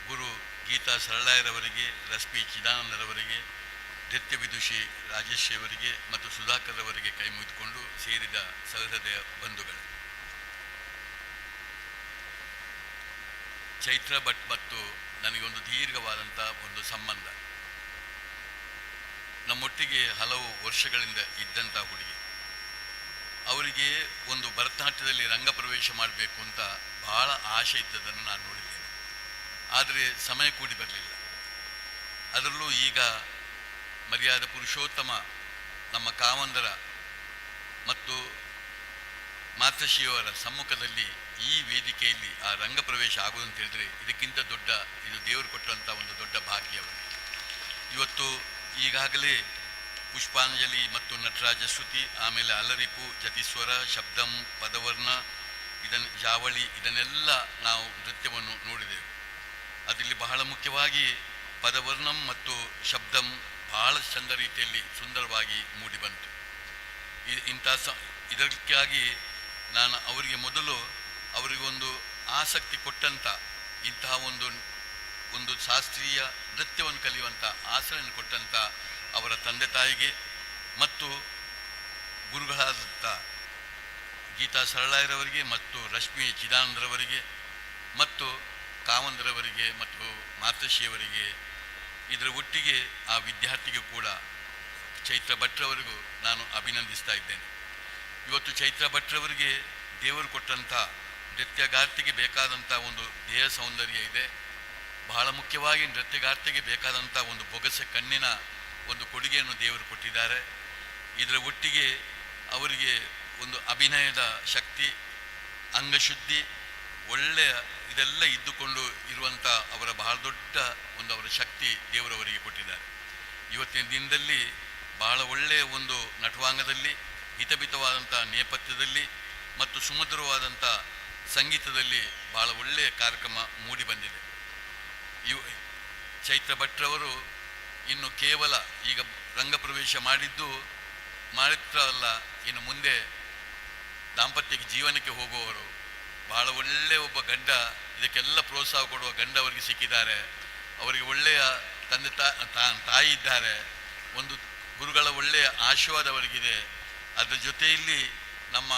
ಗುರು ಗೀತಾ ಸರಳಾಯರವರಿಗೆ, ರಶ್ಮಿ ಚಿದಾನಂದರವರಿಗೆ, ನೃತ್ಯ ವಿದುಷಿ ರಾಜೇಶ್ವರಿಗೆ ಮತ್ತು ಸುಧಾಕರ್ ಅವರಿಗೆ ಕೈ ಮುಗಿದುಕೊಂಡು ಸೇರಿದ ಸಹೃದಯ ಬಂಧುಗಳು. ಚೈತ್ರ ಭಟ್ ಮತ್ತು ನನಗೊಂದು ದೀರ್ಘವಾದಂಥ ಒಂದು ಸಂಬಂಧ. ನಮ್ಮೊಟ್ಟಿಗೆ ಹಲವು ವರ್ಷಗಳಿಂದ ಇದ್ದಂಥ ಹುಡುಗಿ. ಅವರಿಗೆ ಒಂದು ಭರತನಾಟ್ಯದಲ್ಲಿ ರಂಗಪ್ರವೇಶ ಮಾಡಬೇಕು ಅಂತ ಬಹಳ ಆಸೆ ಇದ್ದದನ್ನು ನಾನು ನೋಡಿದ್ದೇನೆ. ಆದರೆ ಸಮಯ ಕೂಡಿ ಬರಲಿಲ್ಲ. ಅದರಲ್ಲೂ ಈಗ ಮರ್ಯಾದ ಪುರುಷೋತ್ತಮ ನಮ್ಮ ಕಾವಂದರ ಮತ್ತು ಮಾತಶ್ರೀಯವರ ಸಮ್ಮುಖದಲ್ಲಿ ಈ ವೇದಿಕೆಯಲ್ಲಿ ಆ ರಂಗಪ್ರವೇಶ ಆಗುವುದಂತ ಹೇಳಿದರೆ ಇದಕ್ಕಿಂತ ದೊಡ್ಡ, ಇದು ದೇವರು ಕೊಟ್ಟಂಥ ಒಂದು ದೊಡ್ಡ ಭಾಗ್ಯ ಅವರಿಗೆ. ಇವತ್ತು ಈಗಾಗಲೇ ಪುಷ್ಪಾಂಜಲಿ ಮತ್ತು ನಟರಾಜ ಶ್ರುತಿ, ಆಮೇಲೆ ಅಲರಿಪು, ಜತಿಸ್ವರ, ಶಬ್ದಂ, ಪದವರ್ಣ, ಜಾವಳಿ ಇದನ್ನೆಲ್ಲ ನಾವು ನೃತ್ಯವನ್ನು ನೋಡಿದೆವು. ಅದರಲ್ಲಿ ಬಹಳ ಮುಖ್ಯವಾಗಿ ಪದವರ್ಣಂ ಮತ್ತು ಶಬ್ದಂ ಬಹಳ ಚಂದ ರೀತಿಯಲ್ಲಿ ಸುಂದರವಾಗಿ ಮೂಡಿಬಂತು. ಇದಕ್ಕಾಗಿ ನಾನು ಅವರಿಗೆ ಮೊದಲು ಅವರಿಗೊಂದು ಆಸಕ್ತಿ ಕೊಟ್ಟಂಥ ಇಂತಹ ಒಂದು ಶಾಸ್ತ್ರೀಯ ನೃತ್ಯವನ್ನು ಕಲಿಯುವಂಥ ಆಸರೆಯನ್ನು ಕೊಟ್ಟಂಥ ಅವರ ತಂದೆ ತಾಯಿಗೆ ಮತ್ತು ಗುರುಗಳಾದಂಥ ಗೀತಾ ಸರಳಾಯರವರಿಗೆ ಮತ್ತು ರಶ್ಮಿ ಚಿದಾನಂದರವರಿಗೆ ಮತ್ತು ಕಾವಂದರವರಿಗೆ ಮತ್ತು ಮಾತಶ್ರೀಯವರಿಗೆ, ಇದರ ಒಟ್ಟಿಗೆ ಆ ವಿದ್ಯಾರ್ಥಿಗೂ ಕೂಡ ಚೈತ್ರ ಭಟ್ರವರಿಗೂ ನಾನು ಅಭಿನಂದಿಸ್ತಾ ಇದ್ದೇನೆ. ಇವತ್ತು ಚೈತ್ರ ಭಟ್ರವರಿಗೆ ದೇವರು ಕೊಟ್ಟಂಥ ನೃತ್ಯಗಾರ್ತಿಗೆ ಬೇಕಾದಂಥ ಒಂದು ದೇಹ ಸೌಂದರ್ಯ ಇದೆ. ಬಹಳ ಮುಖ್ಯವಾಗಿ ನೃತ್ಯಗಾರ್ತಿಗೆ ಬೇಕಾದಂಥ ಒಂದು ಬೊಗಸೆ ಕಣ್ಣಿನ ಒಂದು ಕೊಡುಗೆಯನ್ನು ದೇವರು ಕೊಟ್ಟಿದ್ದಾರೆ. ಇದರ ಒಟ್ಟಿಗೆ ಅವರಿಗೆ ಒಂದು ಅಭಿನಯದ ಶಕ್ತಿ, ಅಂಗಶುದ್ಧಿ, ಒಳ್ಳೆಯ ಇದೆಲ್ಲ ಇದ್ದುಕೊಂಡು ಇರುವಂಥ ಅವರ ಬಹಳ ದೊಡ್ಡ ಅವರ ಶಕ್ತಿ ದೇವರವರಿಗೆ ಕೊಟ್ಟಿದ್ದಾರೆ. ಇವತ್ತಿನ ದಿನದಲ್ಲಿ ಬಹಳ ಒಳ್ಳೆಯ ಒಂದು ನಟವಾಂಗದಲ್ಲಿ, ಹಿತಮಿತವಾದಂಥ ನೇಪಥ್ಯದಲ್ಲಿ ಮತ್ತು ಸುಮಧುರವಾದಂಥ ಸಂಗೀತದಲ್ಲಿ ಬಹಳ ಒಳ್ಳೆಯ ಕಾರ್ಯಕ್ರಮ ಮೂಡಿ ಬಂದಿದೆ. ಚೈತ್ರ ಭಟ್ರವರು ಇನ್ನು ಕೇವಲ ಈಗ ರಂಗಪ್ರವೇಶ ಮಾಡಿದ್ರಲ್ಲ, ಇನ್ನು ಮುಂದೆ ದಾಂಪತ್ಯ ಜೀವನಕ್ಕೆ ಹೋಗುವವರು. ಬಹಳ ಒಳ್ಳೆಯ ಒಬ್ಬ ಗಂಡ, ಇದಕ್ಕೆಲ್ಲ ಪ್ರೋತ್ಸಾಹ ಕೊಡುವ ಗಂಡ ಅವರಿಗೆ ಸಿಕ್ಕಿದ್ದಾರೆ. ಅವರಿಗೆ ಒಳ್ಳೆಯ ತಂದೆ ತಾಯಿ ಇದ್ದಾರೆ. ಒಂದು ಗುರುಗಳ ಒಳ್ಳೆಯ ಆಶೀರ್ವಾದ ಅವರಿಗಿದೆ. ಅದರ ಜೊತೆಯಲ್ಲಿ ನಮ್ಮ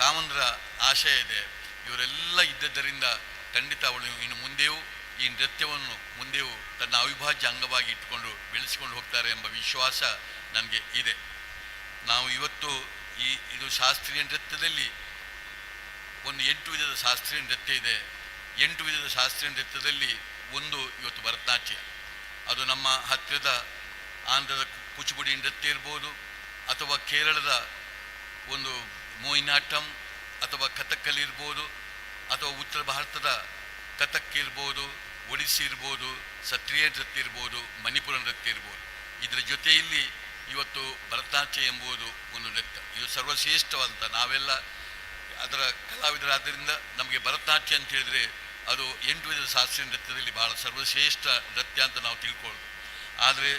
ಕಾವಂದರ ಆಶಯ ಇದೆ. ಇವರೆಲ್ಲ ಇದ್ದದ್ದರಿಂದ ಖಂಡಿತ ಅವಳು ಇನ್ನು ಮುಂದೆಯೂ ಈ ನೃತ್ಯವನ್ನು ಮುಂದೆಯೂ ತನ್ನ ಅವಿಭಾಜ್ಯ ಅಂಗವಾಗಿ ಇಟ್ಟುಕೊಂಡು ಬೆಳೆಸಿಕೊಂಡು ಹೋಗ್ತಾರೆ ಎಂಬ ವಿಶ್ವಾಸ ನನಗೆ ಇದೆ. ನಾವು ಇವತ್ತು ಇದು ಶಾಸ್ತ್ರೀಯ ನೃತ್ಯದಲ್ಲಿ ಒಂದು 8 ವಿಧದ ಶಾಸ್ತ್ರೀಯ ನೃತ್ಯ ಇದೆ. 8 ವಿಧದ ಶಾಸ್ತ್ರೀಯ ನೃತ್ಯದಲ್ಲಿ ಒಂದು ಇವತ್ತು ಭರತನಾಟ್ಯ. ಅದು ನಮ್ಮ ಹತ್ತಿರದ ಆಂಧ್ರದ ಕೂಚಿಪುಡಿ ನೃತ್ಯ ಇರ್ಬೋದು, ಅಥವಾ ಕೇರಳದ ಒಂದು ಮೋಹಿನಾಟ್ಟಂ ಅಥವಾ ಕಥಕ್ಕಲಿ ಇರ್ಬೋದು, ಅಥವಾ ಉತ್ತರ ಭಾರತದ ಕಥಕ್ ಇರ್ಬೋದು, ಒಡಿಸ್ಸಿ ಇರ್ಬೋದು, ಸತ್ರಿಯ ನೃತ್ಯ ಇರ್ಬೋದು, ಮಣಿಪುರ ನೃತ್ಯ ಇರ್ಬೋದು. ಇದರ ಜೊತೆಯಲ್ಲಿ ಇವತ್ತು ಭರತನಾಟ್ಯ ಎಂಬುದು ಒಂದು ನೃತ್ಯ. ಇದು ಸರ್ವಶ್ರೇಷ್ಠವಾದಂಥ, ನಾವೆಲ್ಲ ಅದರ ಕಲಾವಿದರಾದ್ದರಿಂದ ನಮಗೆ ಭರತನಾಟ್ಯ ಅಂತ ಹೇಳಿದರೆ ಅದು 8 ವಿಧದ ಶಾಸ್ತ್ರೀಯ ನೃತ್ಯದಲ್ಲಿ ಬಹಳ ಸರ್ವಶ್ರೇಷ್ಠ ನೃತ್ಯ ಅಂತ ನಾವು ತಿಳ್ಕೊಳ್ಳೋದು. ಆದರೆ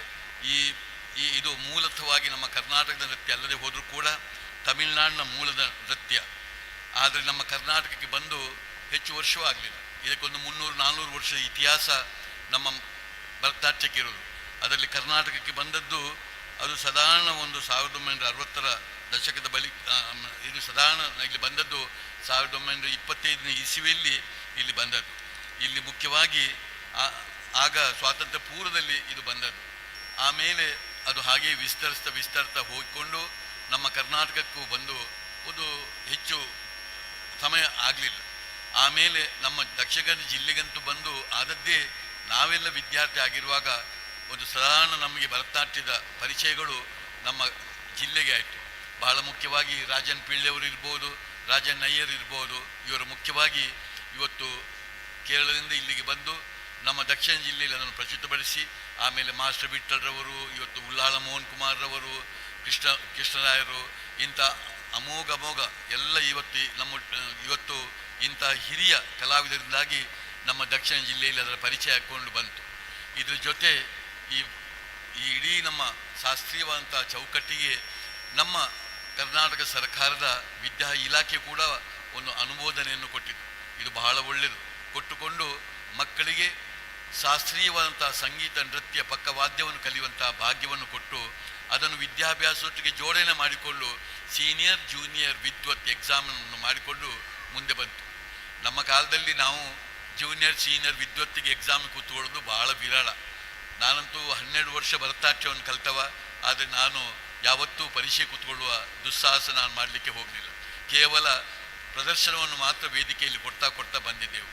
ಇದು ಮೂಲತಃವಾಗಿ ನಮ್ಮ ಕರ್ನಾಟಕದ ನೃತ್ಯ ಅಲ್ಲದೆ ಹೋದರೂ ಕೂಡ ತಮಿಳುನಾಡಿನ ಮೂಲದ ನೃತ್ಯ. ಆದರೆ ನಮ್ಮ ಕರ್ನಾಟಕಕ್ಕೆ ಬಂದು ಹೆಚ್ಚು ವರ್ಷವೂ ಆಗಲಿಲ್ಲ. ಇದಕ್ಕೊಂದು 300-400 ವರ್ಷದ ಇತಿಹಾಸ ನಮ್ಮ ಭರತನಾಟ್ಯಕ್ಕೆ ಇರೋದು. ಅದರಲ್ಲಿ ಕರ್ನಾಟಕಕ್ಕೆ ಬಂದದ್ದು ಅದು ಸಾಧಾರಣ ಒಂದು 1960ರ ದಶಕದ ಇದು ಸಾಧಾರಣ ಇಲ್ಲಿ ಬಂದದ್ದು 1925ನೇ ಇಸವಿಯಲ್ಲಿ ಇಲ್ಲಿ ಬಂದದ್ದು. ಇಲ್ಲಿ ಮುಖ್ಯವಾಗಿ ಆಗ ಸ್ವಾತಂತ್ರ್ಯ ಪೂರ್ವದಲ್ಲಿ ಇದು ಬಂದದ್ದು. ಆಮೇಲೆ ಅದು ಹಾಗೆ ವಿಸ್ತರಿಸ್ತಾ ಹೋಗಿಕೊಂಡು ನಮ್ಮ ಕರ್ನಾಟಕಕ್ಕೂ ಬಂದು ಒಂದು ಹೆಚ್ಚು ಸಮಯ ಆಗಲಿಲ್ಲ. ಆಮೇಲೆ ನಮ್ಮ ದಕ್ಷಿಣ ಕನ್ನಡ ಜಿಲ್ಲೆಗಂತೂ ಬಂದು ಆದದ್ದೇ ನಾವೆಲ್ಲ ವಿದ್ಯಾರ್ಥಿ ಆಗಿರುವಾಗ ಒಂದು ಸಾಧಾರಣ ನಮಗೆ ಭರತನಾಟ್ಯದ ಪರಿಚಯಗಳು ನಮ್ಮ ಜಿಲ್ಲೆಗೆ ಆಯಿತು. ಬಹಳ ಮುಖ್ಯವಾಗಿ ರಾಜನ್ ಪಿಳ್ಳೆಯವರು ಇರ್ಬೋದು, ರಾಜನ್ ಅಯ್ಯರ್ ಇರ್ಬೋದು, ಇವರು ಮುಖ್ಯವಾಗಿ ಇವತ್ತು ಕೇರಳದಿಂದ ಇಲ್ಲಿಗೆ ಬಂದು ನಮ್ಮ ದಕ್ಷಿಣ ಜಿಲ್ಲೆಯಲ್ಲಿ ಅದನ್ನು ಪ್ರಸಿದ್ಧಪಡಿಸಿ, ಆಮೇಲೆ ಮಾಸ್ಟರ್ ವಿಠ್ಠಲ್ರವರು, ಇವತ್ತು ಉಳ್ಳಾಳ ಮೋಹನ್ ಕುಮಾರ್ರವರು, ಕೃಷ್ಣರಾಯರು, ಇಂಥ ಅಮೋಘ ಎಲ್ಲ ಇವತ್ತು ಇಂಥ ಹಿರಿಯ ಕಲಾವಿದರಿಂದಾಗಿ ನಮ್ಮ ದಕ್ಷಿಣ ಜಿಲ್ಲೆಯಲ್ಲಿ ಅದರ ಪರಿಚಯ ಹಾಕ್ಕೊಂಡು ಬಂತು. ಇದ್ರ ಜೊತೆ ಈ ಇಡೀ ನಮ್ಮ ಶಾಸ್ತ್ರೀಯವಾದಂಥ ಚೌಕಟ್ಟಿಗೆ ನಮ್ಮ ಕರ್ನಾಟಕ ಸರ್ಕಾರದ ವಿದ್ಯಾ ಇಲಾಖೆ ಕೂಡ ಒಂದು ಅನುಮೋದನೆಯನ್ನು ಕೊಟ್ಟಿತು. ಇದು ಬಹಳ ಒಳ್ಳೆಯದು. ಕೊಟ್ಟುಕೊಂಡು ಮಕ್ಕಳಿಗೆ ಶಾಸ್ತ್ರೀಯವಾದಂಥ ಸಂಗೀತ, ನೃತ್ಯ, ಪಕ್ಕವಾದ್ಯವನ್ನು ಕಲಿಯುವಂಥ ಭಾಗ್ಯವನ್ನು ಕೊಟ್ಟು ಅದನ್ನು ವಿದ್ಯಾಭ್ಯಾಸದೊಟ್ಟಿಗೆ ಜೋಡಣೆ ಮಾಡಿಕೊಂಡು ಸೀನಿಯರ್ ಜೂನಿಯರ್ ವಿದ್ವತ್ ಎಕ್ಸಾಮನ್ನು ಮಾಡಿಕೊಂಡು ಮುಂದೆ ಬಂತು. ನಮ್ಮ ಕಾಲದಲ್ಲಿ ನಾವು ಜೂನಿಯರ್ ಸೀನಿಯರ್ ವಿದ್ವತ್ತಿಗೆ ಎಕ್ಸಾಮ್ ಕೂತ್ಕೊಳ್ಳೋದು ಬಹಳ ವಿರಳ. ನಾನಂತೂ 12 ವರ್ಷ ಭರತನಾಟ್ಯವನ್ನು ಕಲಿತವ, ಆದರೆ ನಾನು ಯಾವತ್ತೂ ಪರೀಕ್ಷೆ ಕೂತ್ಕೊಳ್ಳುವ ದುಸ್ಸಾಹಸ ನಾನು ಮಾಡಲಿಕ್ಕೆ ಹೋಗಲಿಲ್ಲ. ಕೇವಲ ಪ್ರದರ್ಶನವನ್ನು ಮಾತ್ರ ವೇದಿಕೆಯಲ್ಲಿ ಕೊಡ್ತಾ ಬಂದಿದ್ದೆವು.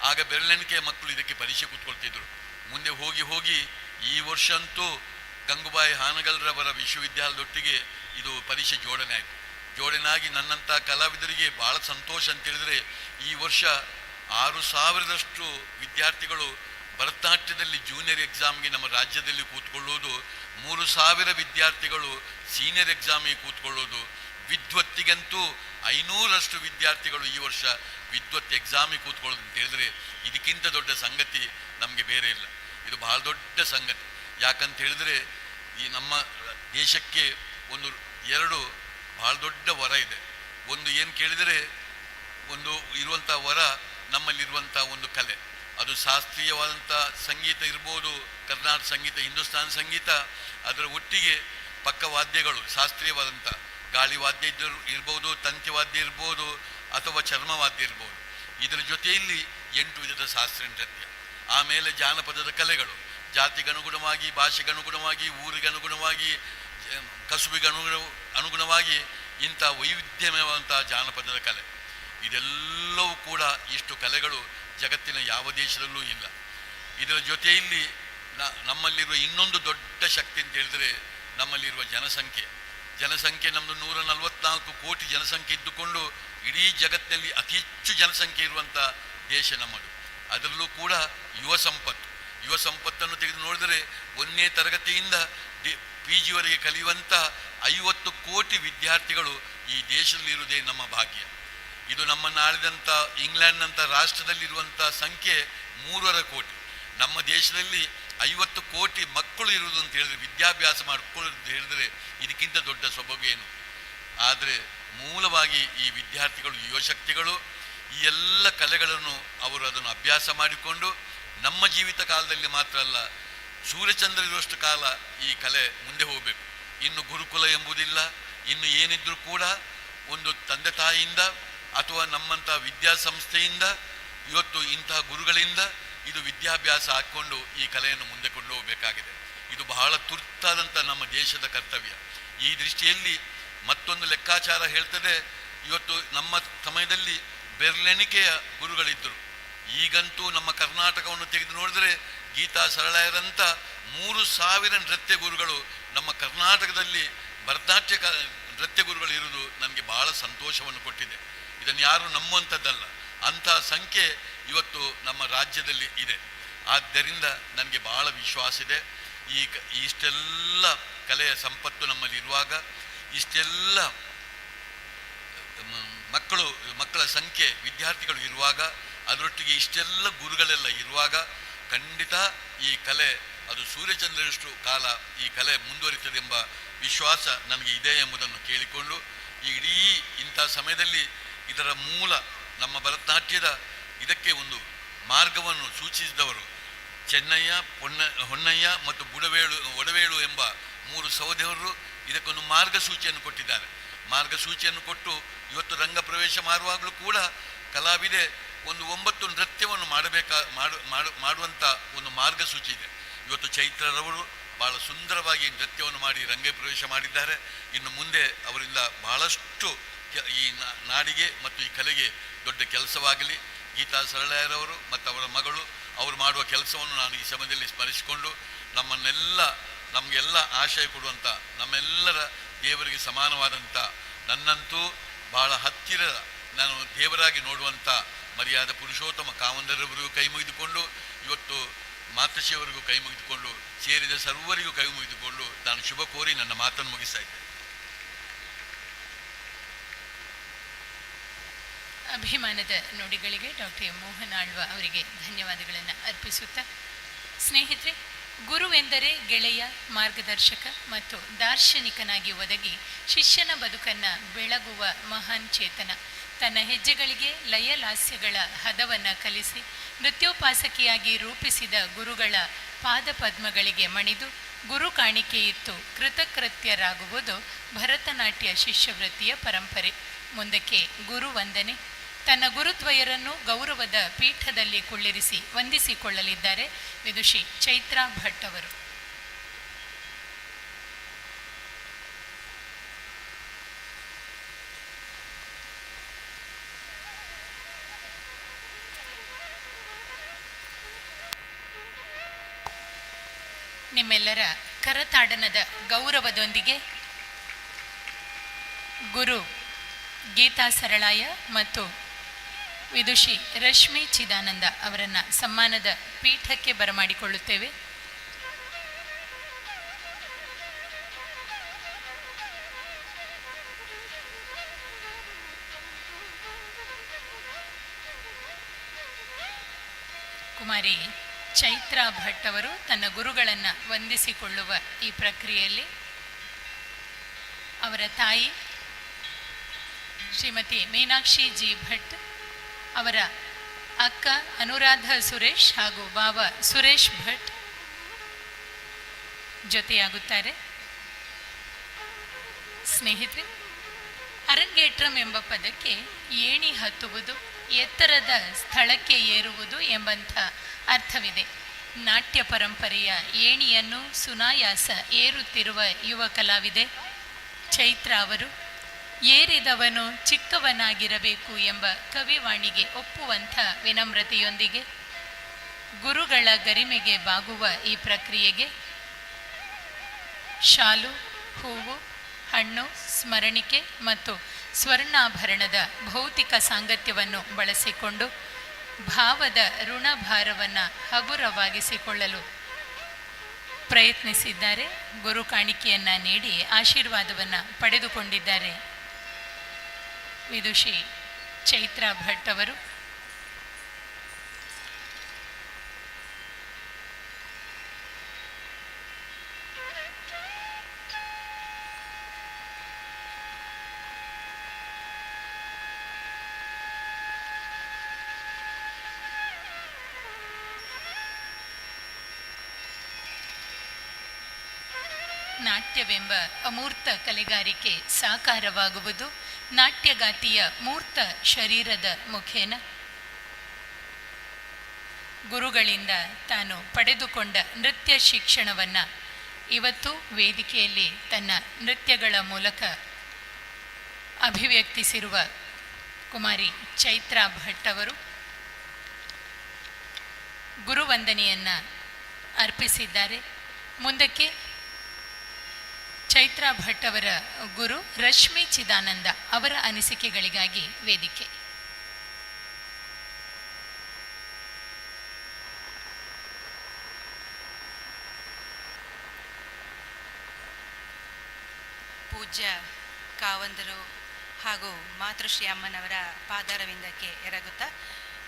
ಆಗ ಬೆರಳೆಣಿಕೆಯ ಮಕ್ಕಳು ಇದಕ್ಕೆ ಪರೀಕ್ಷೆ ಕೂತ್ಕೊಳ್ತಿದ್ರು. ಮುಂದೆ ಹೋಗಿ ಈ ವರ್ಷ ಅಂತೂ ಗಂಗುಬಾಯಿ ಹಾನಗಲ್ರವರ ವಿಶ್ವವಿದ್ಯಾಲಯದೊಟ್ಟಿಗೆ ಇದು ಪರೀಕ್ಷೆ ಜೋಡಣೆ ಆಯಿತು. ಜೋಡಣೆ ಆಗಿ ನನ್ನಂಥ ಕಲಾವಿದರಿಗೆ ಭಾಳ ಸಂತೋಷ ಅಂತ ಹೇಳಿದರೆ, ಈ ವರ್ಷ 6,000ರಷ್ಟು ವಿದ್ಯಾರ್ಥಿಗಳು ಭರತನಾಟ್ಯದಲ್ಲಿ ಜೂನಿಯರ್ ಎಕ್ಸಾಮ್ಗೆ ನಮ್ಮ ರಾಜ್ಯದಲ್ಲಿ ಕೂತ್ಕೊಳ್ಳೋದು, 3,000 ವಿದ್ಯಾರ್ಥಿಗಳು ಸೀನಿಯರ್ ಎಕ್ಸಾಮಿಗೆ ಕೂತ್ಕೊಳ್ಳೋದು, ವಿದ್ವತ್ತಿಗಂತೂ 500ರಷ್ಟು ವಿದ್ಯಾರ್ಥಿಗಳು ಈ ವರ್ಷ ವಿದ್ವತ್ ಎಕ್ಸಾಮಿಗೆ ಕೂತ್ಕೊಳ್ಳೋದು ಅಂತ ಹೇಳಿದ್ರೆ ಇದಕ್ಕಿಂತ ದೊಡ್ಡ ಸಂಗತಿ ನಮಗೆ ಬೇರೆ ಇಲ್ಲ. ಇದು ಬಹಳ ದೊಡ್ಡ ಸಂಗತಿ. ಯಾಕಂತ ಹೇಳಿದ್ರೆ ಈ ನಮ್ಮ ದೇಶಕ್ಕೆ ಎರಡು ಬಹಳ ದೊಡ್ಡ ವರ ಇದೆ. ಒಂದು ಏನು ಕೇಳಿದರೆ, ಒಂದು ಇರುವಂಥ ವರ ನಮ್ಮಲ್ಲಿರುವಂಥ ಒಂದು ಕಲೆ, ಅದು ಶಾಸ್ತ್ರೀಯವಾದಂಥ ಸಂಗೀತ ಇರ್ಬೋದು, ಕರ್ನಾಟಕ ಸಂಗೀತ, ಹಿಂದೂಸ್ತಾನಿ ಸಂಗೀತ, ಅದರ ಒಟ್ಟಿಗೆ ಪಕ್ಕವಾದ್ಯಗಳು ಶಾಸ್ತ್ರೀಯವಾದಂಥ ಗಾಳಿವಾದ್ಯ ಇರ್ಬೋದು, ತಂತಿವಾದ್ಯ ಇರ್ಬೋದು, ಅಥವಾ ಚರ್ಮವಾದ್ಯ ಇರ್ಬೋದು. ಇದರ ಜೊತೆಯಲ್ಲಿ 8 ವಿಧದ ಶಾಸ್ತ್ರೀಯ ನೃತ್ಯ, ಆಮೇಲೆ ಜಾನಪದದ ಕಲೆಗಳು, ಜಾತಿಗನುಗುಣವಾಗಿ, ಭಾಷೆಗನುಗುಣವಾಗಿ, ಊರಿಗನುಗುಣವಾಗಿ, ಕಸುಬಿಗನುಗುಣವಾಗಿ ಇಂಥ ವೈವಿಧ್ಯಮಯವಾದಂಥ ಜಾನಪದದ ಕಲೆ, ಇದೆಲ್ಲವೂ ಕೂಡ ಇಷ್ಟು ಕಲೆಗಳು ಜಗತ್ತಿನ ಯಾವ ದೇಶದಲ್ಲೂ ಇಲ್ಲ. ಇದರ ಜೊತೆಯಲ್ಲಿ ನಮ್ಮಲ್ಲಿರುವ ಇನ್ನೊಂದು ದೊಡ್ಡ ಶಕ್ತಿ ಅಂತ ಹೇಳಿದರೆ ನಮ್ಮಲ್ಲಿರುವ ಜನಸಂಖ್ಯೆ ನಮ್ಮದು 144 ಕೋಟಿ ಜನಸಂಖ್ಯೆ ಇದ್ದುಕೊಂಡು ಇಡೀ ಜಗತ್ತಿನಲ್ಲಿ ಅತಿ ಹೆಚ್ಚು ಜನಸಂಖ್ಯೆ ಇರುವಂಥ ದೇಶ ನಮ್ಮದು. ಅದರಲ್ಲೂ ಕೂಡ ಯುವ ಸಂಪತ್ತನ್ನು ತೆಗೆದು ನೋಡಿದರೆ 1ನೇ ತರಗತಿಯಿಂದ PG ವರೆಗೆ ಕಲಿಯುವಂಥ 50 ಕೋಟಿ ವಿದ್ಯಾರ್ಥಿಗಳು ಈ ದೇಶದಲ್ಲಿರುವುದೇ ನಮ್ಮ ಭಾಗ್ಯ. ಇದು ನಮ್ಮನ್ನು ಆಳಿದಂಥ ಇಂಗ್ಲೆಂಡ್ನಂಥ ರಾಷ್ಟ್ರದಲ್ಲಿರುವಂಥ ಸಂಖ್ಯೆ 3.5 ಕೋಟಿ. ನಮ್ಮ ದೇಶದಲ್ಲಿ 50 ಕೋಟಿ ಮಕ್ಕಳು ಇರುವುದು ಅಂತ ಹೇಳಿದ್ರೆ, ವಿದ್ಯಾಭ್ಯಾಸ ಮಾಡಿಕೊಳ್ಳೋದು ಅಂತ ಹೇಳಿದರೆ ಇದಕ್ಕಿಂತ ದೊಡ್ಡ ಸೊಬಗು ಏನು? ಆದರೆ ಮೂಲವಾಗಿ ಈ ವಿದ್ಯಾರ್ಥಿಗಳು, ಯುವಶಕ್ತಿಗಳು ಈ ಎಲ್ಲ ಕಲೆಗಳನ್ನು ಅವರು ಅದನ್ನು ಅಭ್ಯಾಸ ಮಾಡಿಕೊಂಡು ನಮ್ಮ ಜೀವಿತ ಕಾಲದಲ್ಲಿ ಮಾತ್ರ ಅಲ್ಲ, ಸೂರ್ಯಚಂದ್ರ ಇರುವಷ್ಟು ಕಾಲ ಈ ಕಲೆ ಮುಂದೆ ಹೋಗಬೇಕು. ಇನ್ನು ಗುರುಕುಲ ಎಂಬುದಿಲ್ಲ, ಇನ್ನು ಏನಿದ್ರೂ ಕೂಡ ಒಂದು ತಂದೆ ತಾಯಿಯಿಂದ ಅಥವಾ ನಮ್ಮಂಥ ವಿದ್ಯಾಸಂಸ್ಥೆಯಿಂದ, ಇವತ್ತು ಇಂತಹ ಗುರುಗಳಿಂದ ಇದು ವಿದ್ಯಾಭ್ಯಾಸ ಹಾಕ್ಕೊಂಡು ಈ ಕಲೆಯನ್ನು ಮುಂದೆ ಕೊಂಡು ಹೋಗಬೇಕಾಗಿದೆ. ಇದು ಬಹಳ ತುರ್ತಾದಂಥ ನಮ್ಮ ದೇಶದ ಕರ್ತವ್ಯ. ಈ ದೃಷ್ಟಿಯಲ್ಲಿ ಮತ್ತೊಂದು ಲೆಕ್ಕಾಚಾರ ಹೇಳ್ತದೆ, ಇವತ್ತು ನಮ್ಮ ಸಮಯದಲ್ಲಿ ಬೆರಳೆಣಿಕೆಯ ಗುರುಗಳಿದ್ದರು. ಈಗಂತೂ ನಮ್ಮ ಕರ್ನಾಟಕವನ್ನು ತೆಗೆದು ನೋಡಿದ್ರೆ ಗೀತಾ ಸರಳಾಯರಂಥ 3,000 ನೃತ್ಯ ಗುರುಗಳು ನಮ್ಮ ಕರ್ನಾಟಕದಲ್ಲಿ ಭರತನಾಟ್ಯ ನೃತ್ಯ ಗುರುಗಳು ಇರುವುದು ನನಗೆ ಬಹಳ ಸಂತೋಷವನ್ನು ಕೊಟ್ಟಿದೆ. ಇದನ್ನು ಯಾರು ನಂಬುವಂಥದ್ದಲ್ಲ, ಅಂಥ ಸಂಖ್ಯೆ ಇವತ್ತು ನಮ್ಮ ರಾಜ್ಯದಲ್ಲಿ ಇದೆ. ಆದ್ದರಿಂದ ನನಗೆ ಬಹಳ ವಿಶ್ವಾಸ ಇದೆ. ಇಷ್ಟೆಲ್ಲ ಕಲೆಯ ಸಂಪತ್ತು ನಮ್ಮಲ್ಲಿ ಇರುವಾಗ, ಇಷ್ಟೆಲ್ಲ ಮಕ್ಕಳ ಸಂಖ್ಯೆ, ವಿದ್ಯಾರ್ಥಿಗಳು ಇರುವಾಗ, ಅದರೊಟ್ಟಿಗೆ ಇಷ್ಟೆಲ್ಲ ಗುರುಗಳೆಲ್ಲ ಇರುವಾಗ ಖಂಡಿತ ಈ ಕಲೆ ಅದು ಸೂರ್ಯಚಂದ್ರರಷ್ಟು ಕಾಲ ಈ ಕಲೆ ಮುಂದುವರಿತದೆಂಬ ವಿಶ್ವಾಸ ನನಗೆ ಇದೆ ಎಂಬುದನ್ನು ಕೇಳಿಕೊಂಡು, ಈ ಇಡೀ ಇಂಥ ಸಮಯದಲ್ಲಿ ಇದರ ಮೂಲ ನಮ್ಮ ಭರತನಾಟ್ಯದ ಇದಕ್ಕೆ ಒಂದು ಮಾರ್ಗವನ್ನು ಸೂಚಿಸಿದವರು ಚೆನ್ನಯ್ಯ, ಹೊನ್ನಯ್ಯ ಮತ್ತು ಒಡವೇಳು ಎಂಬ 3 ಸಹೋದರರು ಇದಕ್ಕೊಂದು ಮಾರ್ಗಸೂಚಿಯನ್ನು ಕೊಟ್ಟಿದ್ದಾರೆ. ಮಾರ್ಗಸೂಚಿಯನ್ನು ಕೊಟ್ಟು ಇವತ್ತು ರಂಗ ಪ್ರವೇಶ ಮಾಡುವಾಗಲೂ ಕೂಡ ಕಲಾವಿದೆ ಒಂದು 9 ನೃತ್ಯವನ್ನು ಮಾಡುವಂಥ ಒಂದು ಮಾರ್ಗಸೂಚಿ ಇದೆ. ಇವತ್ತು ಚೈತ್ರರವರು ಭಾಳ ಸುಂದರವಾಗಿ ನೃತ್ಯವನ್ನು ಮಾಡಿ ರಂಗ ಪ್ರವೇಶ ಮಾಡಿದ್ದಾರೆ. ಇನ್ನು ಮುಂದೆ ಅವರಿಂದ ಬಹಳಷ್ಟು ಈ ನಾಡಿಗೆ ಮತ್ತು ಈ ಕಲೆಗೆ ದೊಡ್ಡ ಕೆಲಸವಾಗಲಿ. ಗೀತಾ ಸರಳಾಯರವರು ಮತ್ತು ಅವರ ಮಗಳು ಅವರು ಮಾಡುವ ಕೆಲಸವನ್ನು ನಾನು ಈ ಸಮಯದಲ್ಲಿ ಸ್ಮರಿಸಿಕೊಂಡು, ನಮಗೆಲ್ಲ ಆಶಯ ಕೊಡುವಂಥ, ನಮ್ಮೆಲ್ಲರ ದೇವರಿಗೆ ಸಮಾನವಾದಂಥ, ನನ್ನಂತೂ ಬಹಳ ಹತ್ತಿರದ ನಾನು ದೇವರಾಗಿ ನೋಡುವಂಥ ಮರ್ಯಾದ ಪುರುಷೋತ್ತಮ ಕಾವಂದರವರಿಗೂ ಕೈ ಮುಗಿದುಕೊಂಡು, ಇವತ್ತು ಮಾತೃಶ್ರೀಯವರಿಗೂ ಕೈ ಮುಗಿದುಕೊಂಡು, ಸೇರಿದ ಸರ್ವರಿಗೂ ಕೈ ಮುಗಿದುಕೊಂಡು ನಾನು ಶುಭ ಕೋರಿ ನನ್ನ ಮಾತನ್ನು ಮುಗಿಸ್ತಾ ಇದ್ದೆ. ಅಭಿಮಾನದ ನುಡಿಗಳಿಗೆ ಡಾಕ್ಟರ್ ಮೋಹನ್ ಆಳ್ವ ಅವರಿಗೆ ಧನ್ಯವಾದಗಳನ್ನು ಅರ್ಪಿಸುತ್ತಾ, ಸ್ನೇಹಿತರೆ, ಗುರುವೆಂದರೆ ಗೆಳೆಯ, ಮಾರ್ಗದರ್ಶಕ ಮತ್ತು ದಾರ್ಶನಿಕನಾಗಿ ಒದಗಿ ಶಿಷ್ಯನ ಬದುಕನ್ನು ಬೆಳಗುವ ಮಹಾನ್ ಚೇತನ. ತನ್ನ ಹೆಜ್ಜೆಗಳಿಗೆ ಲಯಲಾಸ್ಯಗಳ ಹದವನ್ನು ಕಲಿಸಿ ನೃತ್ಯೋಪಾಸಕಿಯಾಗಿ ರೂಪಿಸಿದ ಗುರುಗಳ ಪಾದಪದ್ಮಗಳಿಗೆ ಮಣಿದು ಗುರು ಕಾಣಿಕೆಯಿತ್ತು ಕೃತಕೃತ್ಯರಾಗುವುದು ಭರತನಾಟ್ಯ ಶಿಷ್ಯವೃತ್ತಿಯ ಪರಂಪರೆ. ಮುಂದಕ್ಕೆ ಗುರು ವಂದನೆ. ತನ್ನ ಗುರುದ್ವಯರನ್ನು ಗೌರವದ ಪೀಠದಲ್ಲಿ ಕುಳ್ಳಿರಿಸಿ ವಂದಿಸಿಕೊಳ್ಳಲಿದ್ದಾರೆ ವಿದುಷಿ ಚೈತ್ರಾ ಭಟ್ ಅವರು. ನಿಮ್ಮೆಲ್ಲರ ಕರತಾಡನದ ಗೌರವದೊಂದಿಗೆ ಗುರು ಗೀತಾ ಸರಳಾಯ ಮತ್ತು ವಿದುಷಿ ರಶ್ಮಿ ಚಿದಾನಂದ ಅವರನ್ನು ಸಮ್ಮಾನದ ಪೀಠಕ್ಕೆ ಬರಮಾಡಿಕೊಳ್ಳುತ್ತೇವೆ. ಕುಮಾರಿ ಚೈತ್ರಾ ಭಟ್ ಅವರು ತನ್ನ ಗುರುಗಳನ್ನು ವಂದಿಸಿಕೊಳ್ಳುವ ಈ ಪ್ರಕ್ರಿಯೆಯಲ್ಲಿ ಅವರ ತಾಯಿ ಶ್ರೀಮತಿ ಮೀನಾಕ್ಷಿ ಜಿ ಭಟ್, ಅವರ ಅಕ್ಕ ಅನುರಾಧ ಸುರೇಶ್ ಹಾಗೂ ಬಾವ ಸುರೇಶ್ ಭಟ್ ಜೊತೆಯಾಗುತ್ತಾರೆ. ಸ್ನೇಹಿತರೆ, ಅರಂಗೇಟ್ರಂ ಎಂಬ ಪದಕ್ಕೆ ಏಣಿ ಹತ್ತುವುದು, ಎತ್ತರದ ಸ್ಥಳಕ್ಕೆ ಏರುವುದು ಎಂಬಂಥ ಅರ್ಥವಿದೆ. ನಾಟ್ಯ ಪರಂಪರೆಯ ಏಣಿಯನ್ನು ಸುನಾಯಾಸ ಏರುತ್ತಿರುವ ಯುವ ಕಲಾವಿದೆ ಚೈತ್ರಾ ಅವರು ಏರಿದವನು ಚಿಕ್ಕವನಾಗಿರಬೇಕು ಎಂಬ ಕವಿವಾಣಿಗೆ ಒಪ್ಪುವಂಥ ವಿನಮ್ರತೆಯೊಂದಿಗೆ ಗುರುಗಳ ಗರಿಮೆಗೆ ಬಾಗುವ ಈ ಪ್ರಕ್ರಿಯೆಗೆ ಶಾಲು, ಹೂವು, ಹಣ್ಣು, ಸ್ಮರಣಿಕೆ ಮತ್ತು ಸ್ವರ್ಣಾಭರಣದ ಭೌತಿಕ ಸಾಂಗತ್ಯವನ್ನು ಬಳಸಿಕೊಂಡು ಭಾವದ ಋಣಭಾರವನ್ನು ಹಗುರವಾಗಿಸಿಕೊಳ್ಳಲು ಪ್ರಯತ್ನಿಸಿದ್ದಾರೆ. ಗುರು ಕಾಣಿಕೆಯನ್ನು ನೀಡಿ ಆಶೀರ್ವಾದವನ್ನು ಪಡೆದುಕೊಂಡಿದ್ದಾರೆ ವಿದುಷಿ ಚೈತ್ರಾ ಭಟ್ ಅವರು. ನಾಟ್ಯವೆಂಬ ಅಮೂರ್ತ ಕಲೆಗಾರಿಕೆ ಸಾಕಾರವಾಗುವುದು ನಾಟ್ಯಗಾತಿಯ ಮೂರ್ತ ಶರೀರದ ಮುಖೇನ. ಗುರುಗಳಿಂದ ತಾನು ಪಡೆದುಕೊಂಡ ನೃತ್ಯ ಶಿಕ್ಷಣವನ್ನು ಇವತ್ತು ವೇದಿಕೆಯಲ್ಲಿ ತನ್ನ ನೃತ್ಯಗಳ ಮೂಲಕ ಅಭಿವ್ಯಕ್ತಿಸಿರುವ ಕುಮಾರಿ ಚೈತ್ರಾ ಭಟ್ ಅವರು ಗುರುವಂದನೆಯನ್ನು ಅರ್ಪಿಸಿದ್ದಾರೆ. ಮುಂದಕ್ಕೆ ಚೈತ್ರಾ ಭಟ್ ಅವರ ಗುರು ರಶ್ಮಿ ಚಿದಾನಂದ ಅವರ ಅನಿಸಿಕೆಗಳಿಗಾಗಿ ವೇದಿಕೆ. ಪೂಜ್ಯ ಕಾವಂದರು ಹಾಗೂ ಮಾತೃಶ್ರೀ ಅಮ್ಮನವರ ಪಾದಾರವಿಂದಕ್ಕೆ ಎರಗುತ್ತಾ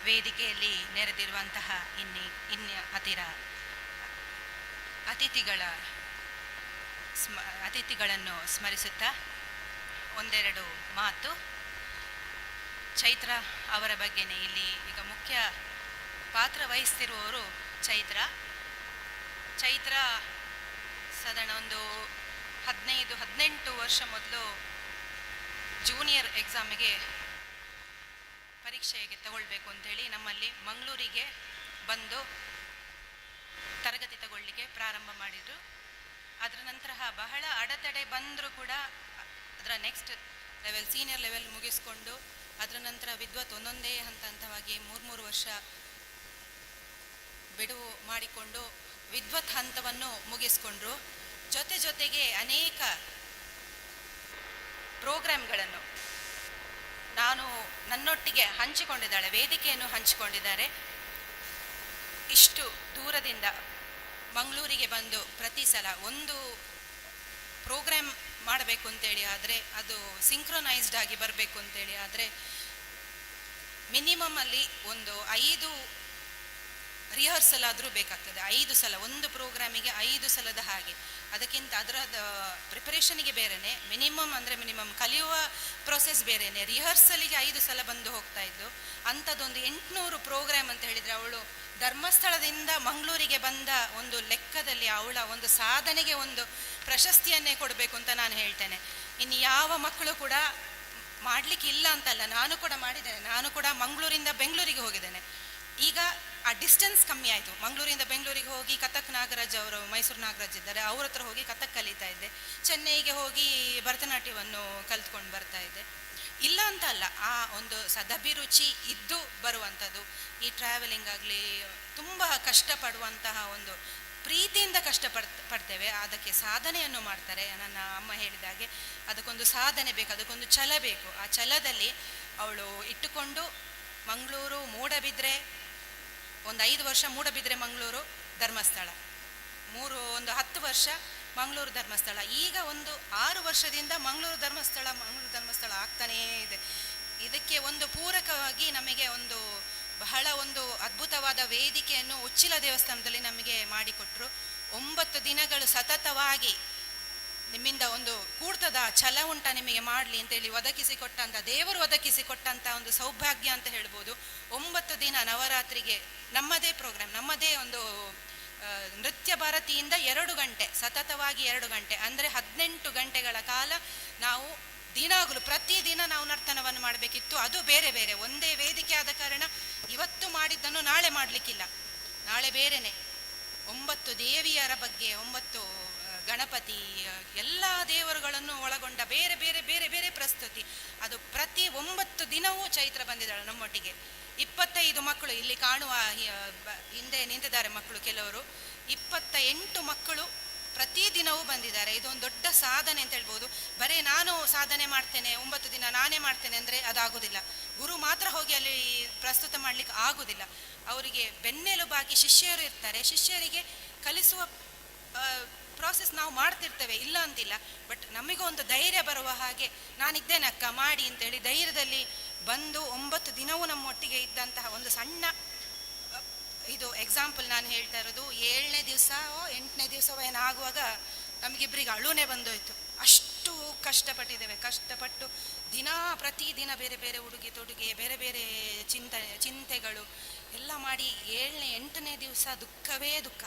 ವೇದಿಕೆಯಲ್ಲಿ ನೆರೆದಿರುವಂತಹ ಅತಿಥಿಗಳನ್ನು ಸ್ಮರಿಸುತ್ತಾ ಒಂದೆರಡು ಮಾತು. ಚೈತ್ರ ಅವರ ಬಗ್ಗೆನೇ ಇಲ್ಲಿ ಈಗ ಮುಖ್ಯ ಪಾತ್ರ ವಹಿಸ್ತಿರುವವರು ಚೈತ್ರ ಸಾಧಾರಣ ಒಂದು 15-18 ವರ್ಷ ಮೊದಲು ಜೂನಿಯರ್ ಎಕ್ಸಾಮಿಗೆ ಪರೀಕ್ಷೆಗೆ ತಗೊಳ್ಬೇಕು ಅಂತೇಳಿ ನಮ್ಮಲ್ಲಿ ಮಂಗಳೂರಿಗೆ ಬಂದು ತರಗತಿ ತಗೊಳ್ಳಿಕ್ಕೆ ಪ್ರಾರಂಭ ಮಾಡಿದರು. ಅದರ ನಂತರ ಬಹಳ ಅಡೆತಡೆ ಬಂದರೂ ಕೂಡ ಅದರ ನೆಕ್ಸ್ಟ್ ಲೆವೆಲ್ ಸೀನಿಯರ್ ಲೆವೆಲ್ ಮುಗಿಸ್ಕೊಂಡು ಅದರ ನಂತರ ವಿದ್ವತ್ ಒಂದೊಂದೇ ಹಂತವಾಗಿ 3 ವರ್ಷ ಬಿಡುವು ಮಾಡಿಕೊಂಡು ವಿದ್ವತ್ ಹಂತವನ್ನು ಮುಗಿಸ್ಕೊಂಡ್ರು. ಜೊತೆಗೆ ಅನೇಕ ಪ್ರೋಗ್ರಾಮ್ಗಳನ್ನು ನನ್ನೊಟ್ಟಿಗೆ ಹಂಚಿಕೊಂಡಿದ್ದಾಳೆ, ವೇದಿಕೆಯನ್ನು ಹಂಚಿಕೊಂಡಿದ್ದಾರೆ. ಇಷ್ಟು ದೂರದಿಂದ ಮಂಗಳೂರಿಗೆ ಬಂದು ಪ್ರತಿ ಸಲ ಒಂದು ಪ್ರೋಗ್ರಾಮ್ ಮಾಡಬೇಕು ಅಂತೇಳಿ ಆದರೆ ಅದು ಸಿಂಕ್ರೊನೈಸ್ಡ್ ಆಗಿ ಬರಬೇಕು ಅಂತೇಳಿ ಆದರೆ ಮಿನಿಮಮ್ ಅಲ್ಲಿ ಒಂದು 5 ರಿಹರ್ಸಲ್ ಆದರೂ ಬೇಕಾಗ್ತದೆ. 5 ಸಲ ಒಂದು ಪ್ರೋಗ್ರಾಮಿಗೆ 5 ಸಲದ ಹಾಗೆ. ಅದಕ್ಕಿಂತ ಅದರದ ಪ್ರಿಪರೇಷನಿಗೆ ಬೇರೆನೆ, ಮಿನಿಮಮ್ ಕಲಿಯುವ ಪ್ರೊಸೆಸ್ ಬೇರೆನೆ. ರಿಹರ್ಸಲಿಗೆ 5 ಸಲ ಬಂದು ಹೋಗ್ತಾ ಇದ್ದು ಅಂಥದ್ದೊಂದು 800 ಪ್ರೋಗ್ರಾಮ್ ಅಂತ ಹೇಳಿದರೆ ಅವಳು ಧರ್ಮಸ್ಥಳದಿಂದ ಮಂಗಳೂರಿಗೆ ಬಂದ ಒಂದು ಲೆಕ್ಕದಲ್ಲಿ ಅವಳ ಒಂದು ಸಾಧನೆಗೆ ಒಂದು ಪ್ರಶಸ್ತಿಯನ್ನೇ ಕೊಡಬೇಕು ಅಂತ ನಾನು ಹೇಳ್ತೇನೆ. ಇನ್ನು ಯಾವ ಮಕ್ಕಳು ಕೂಡ ಮಾಡಲಿಕ್ಕೆ ಇಲ್ಲ ಅಂತಲ್ಲ, ನಾನು ಕೂಡ ಮಾಡಿದ್ದೇನೆ. ನಾನು ಕೂಡ ಮಂಗಳೂರಿಂದ ಬೆಂಗಳೂರಿಗೆ ಹೋಗಿದ್ದೇನೆ. ಈಗ ಆ ಡಿಸ್ಟೆನ್ಸ್ ಕಮ್ಮಿ ಆಯಿತು. ಮಂಗಳೂರಿಂದ ಬೆಂಗಳೂರಿಗೆ ಹೋಗಿ ಕಥಕ್ ನಾಗರಾಜ್ ಅವರು, ಮೈಸೂರು ನಾಗರಾಜ್ ಇದ್ದಾರೆ, ಅವ್ರ ಹತ್ರ ಹೋಗಿ ಕಥಕ್ ಕಲಿತಾ ಇದ್ದೆ. ಚೆನ್ನೈಗೆ ಹೋಗಿ ಭರತನಾಟ್ಯವನ್ನು ಕಲ್ತ್ಕೊಂಡು ಬರ್ತಾ ಇದ್ದೆ. ಇಲ್ಲ ಅಂತ ಅಲ್ಲ, ಆ ಒಂದು ಸದಭಿರುಚಿ ಇದ್ದು ಬರುವಂಥದ್ದು. ಈ ಟ್ರಾವೆಲಿಂಗ್ ಆಗಲಿ ತುಂಬ ಕಷ್ಟಪಡುವಂತಹ ಒಂದು ಪ್ರೀತಿಯಿಂದ ಪಡ್ತೇವೆ, ಅದಕ್ಕೆ ಸಾಧನೆಯನ್ನು ಮಾಡ್ತಾರೆ. ನನ್ನ ಅಮ್ಮ ಹೇಳಿದಾಗೆ ಅದಕ್ಕೊಂದು ಸಾಧನೆ ಬೇಕು, ಅದಕ್ಕೊಂದು ಛಲ ಬೇಕು. ಆ ಛಲದಲ್ಲಿ ಅವಳು ಇಟ್ಟುಕೊಂಡು ಮಂಗಳೂರು, ಮೂಡಬಿದ್ರೆ, ಒಂದು 5 ವರ್ಷ ಮೂಡಬಿದ್ರೆ, ಮಂಗಳೂರು, ಧರ್ಮಸ್ಥಳ, ಒಂದು 10 ವರ್ಷ ಮಂಗಳೂರು ಧರ್ಮಸ್ಥಳ, ಈಗ ಒಂದು 6 ವರ್ಷದಿಂದ ಮಂಗಳೂರು ಧರ್ಮಸ್ಥಳ ಆಗ್ತಾನೇ ಇದೆ. ಇದಕ್ಕೆ ಒಂದು ಪೂರಕವಾಗಿ ನಮಗೆ ಒಂದು ಬಹಳ ಒಂದು ಅದ್ಭುತವಾದ ವೇದಿಕೆಯನ್ನು ಉಚ್ಚಿಲ ದೇವಸ್ಥಾನದಲ್ಲಿ ನಮಗೆ ಮಾಡಿಕೊಟ್ರು. 9 ದಿನಗಳು ಸತತವಾಗಿ ನಿಮ್ಮಿಂದ ಒಂದು ಕೂಡ್ತದ ಛಲ ಉಂಟ ನಿಮಗೆ ಮಾಡಲಿ ಅಂತೇಳಿ ಒದಗಿಸಿಕೊಟ್ಟಂಥ ದೇವರು ಒದಗಿಸಿಕೊಟ್ಟಂಥ ಒಂದು ಸೌಭಾಗ್ಯ ಅಂತ ಹೇಳ್ಬೋದು. 9 ದಿನ ನವರಾತ್ರಿಗೆ ನಮ್ಮದೇ ಪ್ರೋಗ್ರಾಮ್, ನಮ್ಮದೇ ಒಂದು ನೃತ್ಯ ಭಾರತಿಯಿಂದ 2 ಗಂಟೆ ಸತತವಾಗಿ 2 ಗಂಟೆ ಅಂದರೆ 18 ಗಂಟೆಗಳ ಕಾಲ ನಾವು ದಿನಾಗಲೂ ಪ್ರತಿದಿನ ನಾವು ನರ್ತನವನ್ನು ಮಾಡಬೇಕಿತ್ತು. ಅದು ಬೇರೆ ಬೇರೆ ಒಂದೇ ವೇದಿಕೆ ಆದ ಕಾರಣ ಇವತ್ತು ಮಾಡಿದ್ದನ್ನು ನಾಳೆ ಮಾಡಲಿಕ್ಕಿಲ್ಲ, ನಾಳೆ ಬೇರೆನೆ. 9 ದೇವಿಯರ ಬಗ್ಗೆ, 9 ಗಣಪತಿ, ಎಲ್ಲ ದೇವರುಗಳನ್ನು ಒಳಗೊಂಡ ಬೇರೆ ಬೇರೆ ಬೇರೆ ಬೇರೆ ಪ್ರಸ್ತುತಿ. ಅದು ಪ್ರತಿ 9 ದಿನವೂ ಚೈತ್ರ ಬಂದಿದ್ದಾಳೆ ನಮ್ಮೊಟ್ಟಿಗೆ. 25 ಮಕ್ಕಳು ಇಲ್ಲಿ ಕಾಣುವ ಹಿಂದೆ ನಿಂತಿದ್ದಾರೆ ಮಕ್ಕಳು, ಕೆಲವರು 28 ಮಕ್ಕಳು ಪ್ರತಿದಿನವೂ ಬಂದಿದ್ದಾರೆ. ಇದೊಂದು ದೊಡ್ಡ ಸಾಧನೆ ಅಂತ ಹೇಳ್ಬೋದು. ಬರೀ ನಾನು ಸಾಧನೆ ಮಾಡ್ತೇನೆ 9 ದಿನ ನಾನೇ ಮಾಡ್ತೇನೆ ಅಂದರೆ ಅದಾಗೋದಿಲ್ಲ. ಗುರು ಮಾತ್ರ ಹೋಗಿ ಅಲ್ಲಿ ಪ್ರಸ್ತುತ ಮಾಡಲಿಕ್ಕೆ ಆಗೋದಿಲ್ಲ. ಅವರಿಗೆ ಬೆನ್ನೆಲುಬಾಗಿ ಶಿಷ್ಯರು ಇರ್ತಾರೆ. ಶಿಷ್ಯರಿಗೆ ಕಲಿಸುವ ಪ್ರಾಸೆಸ್ ನಾವು ಮಾಡ್ತಿರ್ತೇವೆ, ಇಲ್ಲ ಅಂತಿಲ್ಲ. ಬಟ್ ನಮಗೂ ಒಂದು ಧೈರ್ಯ ಬರುವ ಹಾಗೆ ನಾನಿದ್ದೇನೆ ಅಕ್ಕ ಮಾಡಿ ಅಂತೇಳಿ ಧೈರ್ಯದಲ್ಲಿ ಬಂದು 9 ದಿನವೂ ನಮ್ಮೊಟ್ಟಿಗೆ ಇದ್ದಂತಹ ಒಂದು ಸಣ್ಣ ಇದು ಎಕ್ಸಾಂಪಲ್ ನಾನು ಹೇಳ್ತಾ ಇರೋದು. 7ನೇ ದಿವಸವೋ 8ನೇ ದಿವಸವೋ ಏನಾಗುವಾಗ ನಮಗಿಬ್ಬರಿಗೆ ಅಳುನೇ ಬಂದೋಯ್ತು. ಅಷ್ಟು ಕಷ್ಟಪಟ್ಟಿದ್ದೇವೆ. ಕಷ್ಟಪಟ್ಟು ಪ್ರತಿದಿನ ಬೇರೆ ಬೇರೆ ಉಡುಗೆ ತೊಡುಗೆ, ಬೇರೆ ಬೇರೆ ಚಿಂತೆಗಳು ಎಲ್ಲ ಮಾಡಿ 7ನೇ 8ನೇ ದಿವಸ ದುಃಖವೇ ದುಃಖ.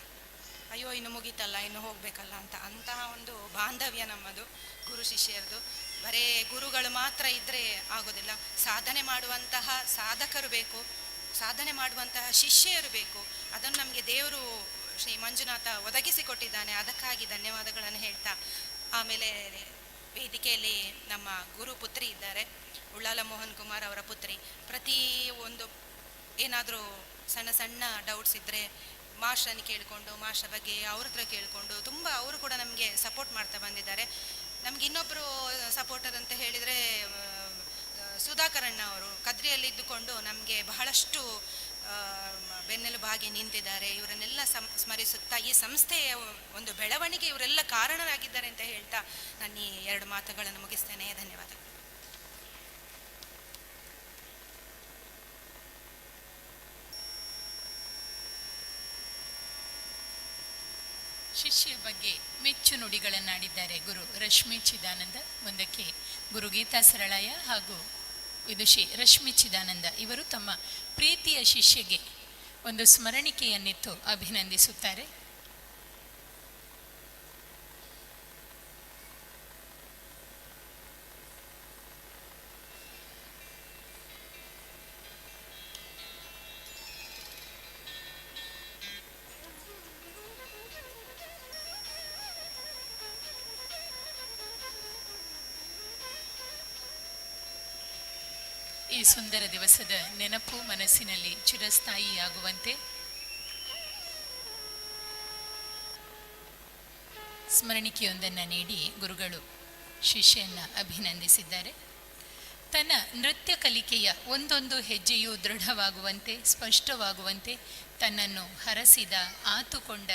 ಅಯ್ಯೋ ಇನ್ನು ಮುಗೀತಲ್ಲ, ಇನ್ನು ಹೋಗಬೇಕಲ್ಲ ಅಂತ. ಅಂತಹ ಒಂದು ಬಾಂಧವ್ಯ ನಮ್ಮದು ಗುರು ಶಿಷ್ಯರದು. ಬರೇ ಗುರುಗಳು ಮಾತ್ರ ಇದ್ದರೆ ಆಗೋದಿಲ್ಲ. ಸಾಧನೆ ಮಾಡುವಂತಹ ಸಾಧಕರು ಬೇಕು, ಸಾಧನೆ ಮಾಡುವಂತಹ ಶಿಷ್ಯರು ಬೇಕು. ಅದನ್ನು ನಮಗೆ ದೇವರು ಶ್ರೀ ಮಂಜುನಾಥ ಒದಗಿಸಿಕೊಟ್ಟಿದ್ದಾನೆ. ಅದಕ್ಕಾಗಿ ಧನ್ಯವಾದಗಳನ್ನು ಹೇಳ್ತಾ, ಆಮೇಲೆ ವೇದಿಕೆಯಲ್ಲಿ ನಮ್ಮ ಗುರು ಪುತ್ರಿ ಇದ್ದಾರೆ, ಉಳ್ಳಾಲ ಮೋಹನ್ ಕುಮಾರ್ ಅವರ ಪುತ್ರಿ. ಪ್ರತಿ ಒಂದು ಏನಾದರೂ ಸಣ್ಣ ಸಣ್ಣ ಡೌಟ್ಸ್ ಇದ್ದರೆ ಮಾಸ್ಟ್ರನ್ನು ಕೇಳಿಕೊಂಡು ಮಾಸ್ಟ್ರ ಬಗ್ಗೆ ಅವ್ರ ಹತ್ರ ಕೇಳಿಕೊಂಡು ತುಂಬ ಅವರು ಕೂಡ ನಮಗೆ ಸಪೋರ್ಟ್ ಮಾಡ್ತಾ ಬಂದಿದ್ದಾರೆ. ನಮ್ಗೆ ಇನ್ನೊಬ್ಬರು ಸಪೋರ್ಟರ್ ಅಂತ ಹೇಳಿದರೆ ಸುಧಾಕರಣ್ಣ ಅವರು ಕದ್ರಿಯಲ್ಲಿ ಇದ್ದುಕೊಂಡು ನಮಗೆ ಬಹಳಷ್ಟು ಬೆನ್ನೆಲುಬಾಗಿ ನಿಂತಿದ್ದಾರೆ. ಇವರನ್ನೆಲ್ಲ ಸ್ಮರಿಸುತ್ತಾ ಈ ಸಂಸ್ಥೆಯ ಒಂದು ಬೆಳವಣಿಗೆ ಇವರೆಲ್ಲ ಕಾರಣರಾಗಿದ್ದಾರೆ ಅಂತ ಹೇಳ್ತಾ ನಾನು ಈ 2 ಮಾತುಗಳನ್ನು ಮುಗಿಸ್ತೇನೆ. ಧನ್ಯವಾದ. ಶಿಷ್ಯ ಬಗ್ಗೆ ಮೆಚ್ಚು ನುಡಿಗಳನ್ನಾಡಿದ್ದಾರೆ ಗುರು ರಶ್ಮಿ ಚಿದಾನಂದ. ಮುಂದಕ್ಕೆ ಗುರು ಗೀತಾ ಸರಳಾಯ ಹಾಗೂ ವಿದುಷಿ ರಶ್ಮಿ ಚಿದಾನಂದ ಇವರು ತಮ್ಮ ಪ್ರೀತಿಯ ಶಿಷ್ಯಗೆ ಒಂದು ಸ್ಮರಣಿಕೆಯನ್ನಿತ್ತು ಅಭಿನಂದಿಸುತ್ತಾರೆ. ಈ ಸುಂದರ ದಿವಸದ ನೆನಪು ಮನಸ್ಸಿನಲ್ಲಿ ಚಿರಸ್ಥಾಯಿಯಾಗುವಂತೆ ಸ್ಮರಣಿಕೆಯೊಂದನ್ನು ನೀಡಿ ಗುರುಗಳು ಶಿಷ್ಯನ್ನ ಅಭಿನಂದಿಸಿದ್ದಾರೆ. ತನ್ನ ನೃತ್ಯ ಕಲಿಕೆಯ ಒಂದೊಂದು ಹೆಜ್ಜೆಯೂ ದೃಢವಾಗುವಂತೆ ಸ್ಪಷ್ಟವಾಗುವಂತೆ ತನ್ನನ್ನು ಹರಸಿದ, ಆತುಕೊಂಡ,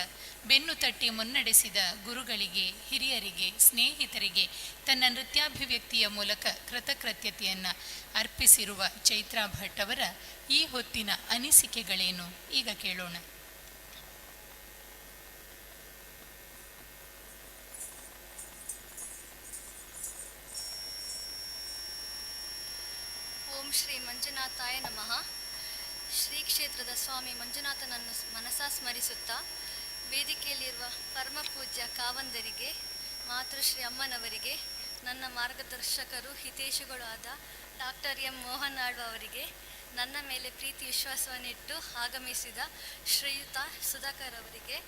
ಬೆನ್ನು ತಟ್ಟಿ ಮುನ್ನಡೆಸಿದ ಗುರುಗಳಿಗೆ, ಹಿರಿಯರಿಗೆ, ಸ್ನೇಹಿತರಿಗೆ ತನ್ನ ನೃತ್ಯಾಭಿವ್ಯಕ್ತಿಯ ಮೂಲಕ ಕೃತಕೃತ್ಯತೆಯನ್ನು ಅರ್ಪಿಸಿರುವ ಚೈತ್ರಾ ಭಟ್ ಅವರ ಈ ಹೊತ್ತಿನ ಅನಿಸಿಕೆಗಳೇನು ಈಗ ಕೇಳೋಣ. ಓಂ ಶ್ರೀ ಮಂಜುನಾಥಾಯ ನಮಃ. ಶ್ರೀ ಕ್ಷೇತ್ರದ ಸ್ವಾಮಿ ಮಂಜುನಾಥನನ್ನು ಮನಸಾ ಸ್ಮರಿಸುತ್ತಾ ವೇದಿಕೆಯಲ್ಲಿರುವ ಪರಮ ಪೂಜ್ಯ ಕಾವಂದರಿಗೆ, ಮಾತೃಶ್ರೀ ಅಮ್ಮನವರಿಗೆ, ನನ್ನ ಮಾರ್ಗದರ್ಶಕರು ಹಿತೇಶುಗಳು ಆದ ಡಾಕ್ಟರ್ ಎಂ ಮೋಹನ್ ಆಳ್ವ ಅವರಿಗೆ, ನನ್ನ ಮೇಲೆ ಪ್ರೀತಿ ವಿಶ್ವಾಸವನ್ನಿಟ್ಟು ಆಗಮಿಸಿದ ಶ್ರೀಯುತ ಸುಧಾಕರ್ ಅವರಿಗೆ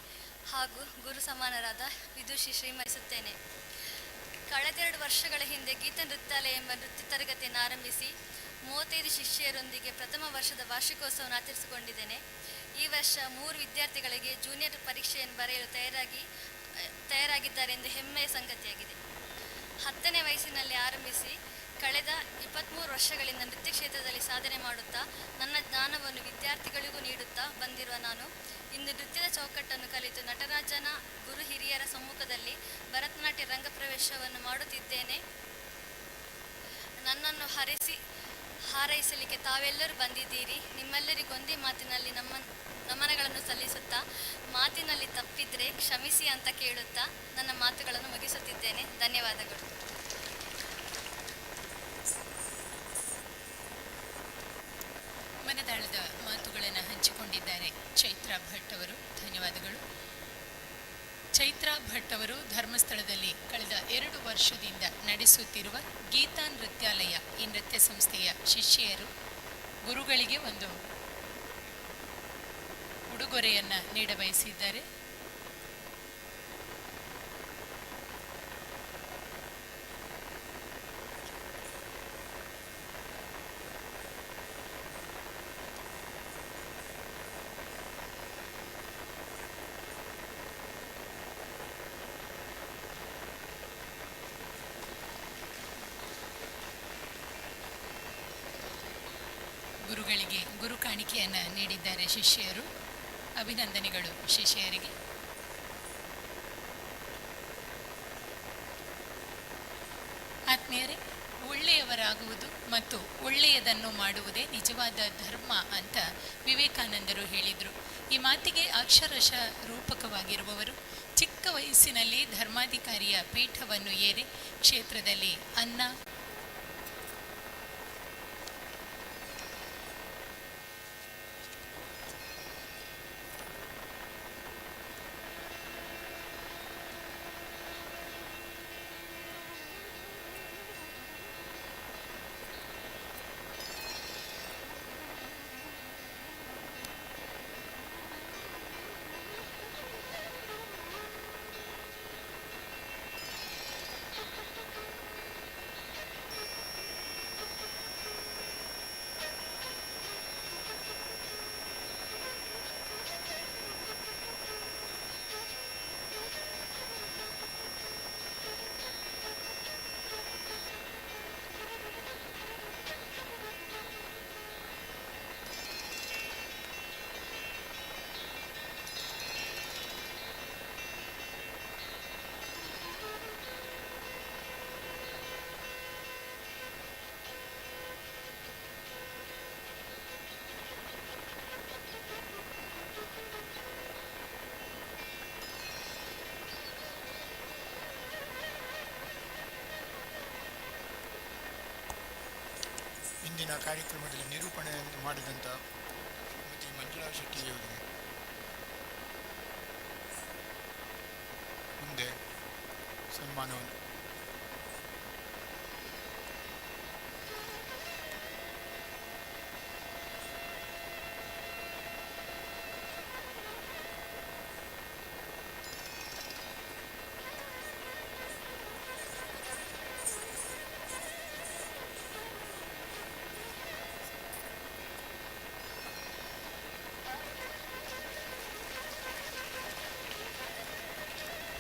ಹಾಗೂ ಗುರು ಸಮಾನರಾದ ವಿದುಷಿ ಶ್ರೀಮರಿಸುತ್ತೇನೆ. ಕಳೆದ 2 ವರ್ಷಗಳ ಹಿಂದೆ ಗೀತ ನೃತ್ಯಾಲಯ ಎಂಬ ನೃತ್ಯ ತರಗತಿಯನ್ನು ಆರಂಭಿಸಿ 35 ಶಿಷ್ಯರೊಂದಿಗೆ ಪ್ರಥಮ ವರ್ಷದ ವಾರ್ಷಿಕೋತ್ಸವವನ್ನು ಆಚರಿಸಿಕೊಂಡಿದ್ದೇನೆ. ಈ ವರ್ಷ 3 ವಿದ್ಯಾರ್ಥಿಗಳಿಗೆ ಜೂನಿಯರ್ ಪರೀಕ್ಷೆಯನ್ನು ಬರೆಯಲು ತಯಾರಾಗಿದ್ದಾರೆ ಎಂದು ಹೆಮ್ಮೆಯ ಸಂಗತಿಯಾಗಿದೆ. 10ನೇ ವಯಸ್ಸಿನಲ್ಲಿ ಆರಂಭಿಸಿ ಕಳೆದ 23 ವರ್ಷಗಳಿಂದ ನೃತ್ಯ ಕ್ಷೇತ್ರದಲ್ಲಿ ಸಾಧನೆ ಮಾಡುತ್ತಾ ನನ್ನ ಜ್ಞಾನವನ್ನು ವಿದ್ಯಾರ್ಥಿಗಳಿಗೂ ನೀಡುತ್ತಾ ಬಂದಿರುವ ನಾನು ಇಂದು ನೃತ್ಯದ ಚೌಕಟ್ಟನ್ನು ಕಲಿತು ನಟರಾಜನ ಗುರು ಹಿರಿಯರ ಸಮ್ಮುಖದಲ್ಲಿ ಭರತನಾಟ್ಯ ರಂಗಪ್ರವೇಶವನ್ನು ಮಾಡುತ್ತಿದ್ದೇನೆ. ನನ್ನನ್ನು ಹಾರೈಸಲಿಕ್ಕೆ ತಾವೆಲ್ಲರೂ ಬಂದಿದ್ದೀರಿ. ನಿಮ್ಮೆಲ್ಲರಿಗೊಂದೇ ಮಾತಿನಲ್ಲಿ ನಮನಗಳನ್ನು ಸಲ್ಲಿಸುತ್ತಾ, ಮಾತಿನಲ್ಲಿ ತಪ್ಪಿದ್ರೆ ಕ್ಷಮಿಸಿ ಅಂತ ಕೇಳುತ್ತಾ ನನ್ನ ಮಾತುಗಳನ್ನು ಮುಗಿಸುತ್ತಿದ್ದೇನೆ. ಧನ್ಯವಾದಗಳು. ಮನದಾಳದ ಮಾತುಗಳನ್ನು ಹಂಚಿಕೊಂಡಿದ್ದಾರೆ ಚೈತ್ರಾ ಭಟ್ ಅವರು. ಧನ್ಯವಾದಗಳು. ಚೈತ್ರಾ ಭಟ್ ಅವರು ಧರ್ಮಸ್ಥಳದಲ್ಲಿ ಕಳೆದ 2 ವರ್ಷದಿಂದ ನಡೆಸುತ್ತಿರುವ ಗೀತಾ ನೃತ್ಯಾಲಯ ಈ ನೃತ್ಯ ಸಂಸ್ಥೆಯ ಶಿಷ್ಯರು ಗುರುಗಳಿಗೆ ಒಂದು ಉಡುಗೊರೆಯನ್ನು ನೀಡಬಯಸಿದ್ದಾರೆ. ಗುರುಗಳಿಗೆ ಗುರು ಕಾಣಿಕೆಯನ್ನು ನೀಡಿದ್ದಾರೆ ಶಿಷ್ಯರು. ಅಭಿನಂದನೆಗಳು ಶಿಷ್ಯರಿಗೆ. ಆತ್ಮೀಯರೇ, ಒಳ್ಳೆಯವರಾಗುವುದು ಮತ್ತು ಒಳ್ಳೆಯದನ್ನು ಮಾಡುವುದೇ ನಿಜವಾದ ಧರ್ಮ ಅಂತ ವಿವೇಕಾನಂದರು ಹೇಳಿದರು. ಈ ಮಾತಿಗೆ ಅಕ್ಷರಶಃ ರೂಪಕವಾಗಿರುವವರು ಚಿಕ್ಕ ವಯಸ್ಸಿನಲ್ಲಿ ಧರ್ಮಾಧಿಕಾರಿಯ ಪೀಠವನ್ನು ಏರಿ ಕ್ಷೇತ್ರದಲ್ಲಿ ಅನ್ನ ಇಂದಿನ ಕಾರ್ಯಕ್ರಮದಲ್ಲಿ ನಿರೂಪಣೆ ಮಾಡಿದಂಥ ಶ್ರೀಮತಿ ಮಂಜುಳಾ ಶೆಟ್ಟಿಯವರಿಗೆ ಮುಂದೆ ಸನ್ಮಾನವನ್ನು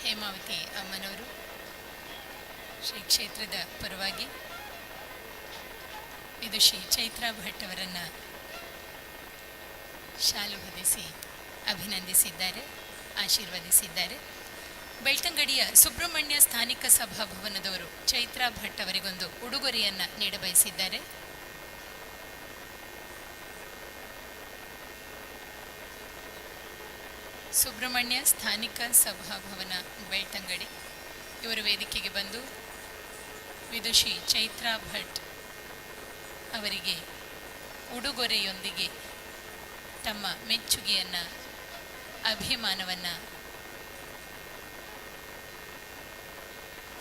ಹೇಮಾವತಿ ಅಮ್ಮನವರು ಶ್ರೀ ಕ್ಷೇತ್ರದ ಪರವಾಗಿ ವಿದುಷಿ ಚೈತ್ರಾ ಭಟ್ ಅವರನ್ನು ಶಾಲು ಹೊದಿಸಿ ಅಭಿನಂದಿಸಿದ್ದಾರೆ, ಆಶೀರ್ವದಿಸಿದ್ದಾರೆ. ಬೆಳ್ತಂಗಡಿಯ ಸುಬ್ರಹ್ಮಣ್ಯ ಸ್ಥಾನಿಕ ಸಭಾಭವನದವರು ಚೈತ್ರಾ ಭಟ್ ಅವರಿಗೊಂದು ಉಡುಗೊರೆಯನ್ನು ನೀಡಬಯಸಿದ್ದಾರೆ. ಸುಬ್ರಹ್ಮಣ್ಯ ಸ್ಥಾನಿಕ ಸಭಾಭವನ ಬೆಳ್ತಂಗಡಿ ಇವರು ವೇದಿಕೆಗೆ ಬಂದು ವಿದುಷಿ ಚೈತ್ರಾ ಭಟ್ ಅವರಿಗೆ ಉಡುಗೊರೆಯೊಂದಿಗೆ ತಮ್ಮ ಮೆಚ್ಚುಗೆಯನ್ನು, ಅಭಿಮಾನವನ್ನು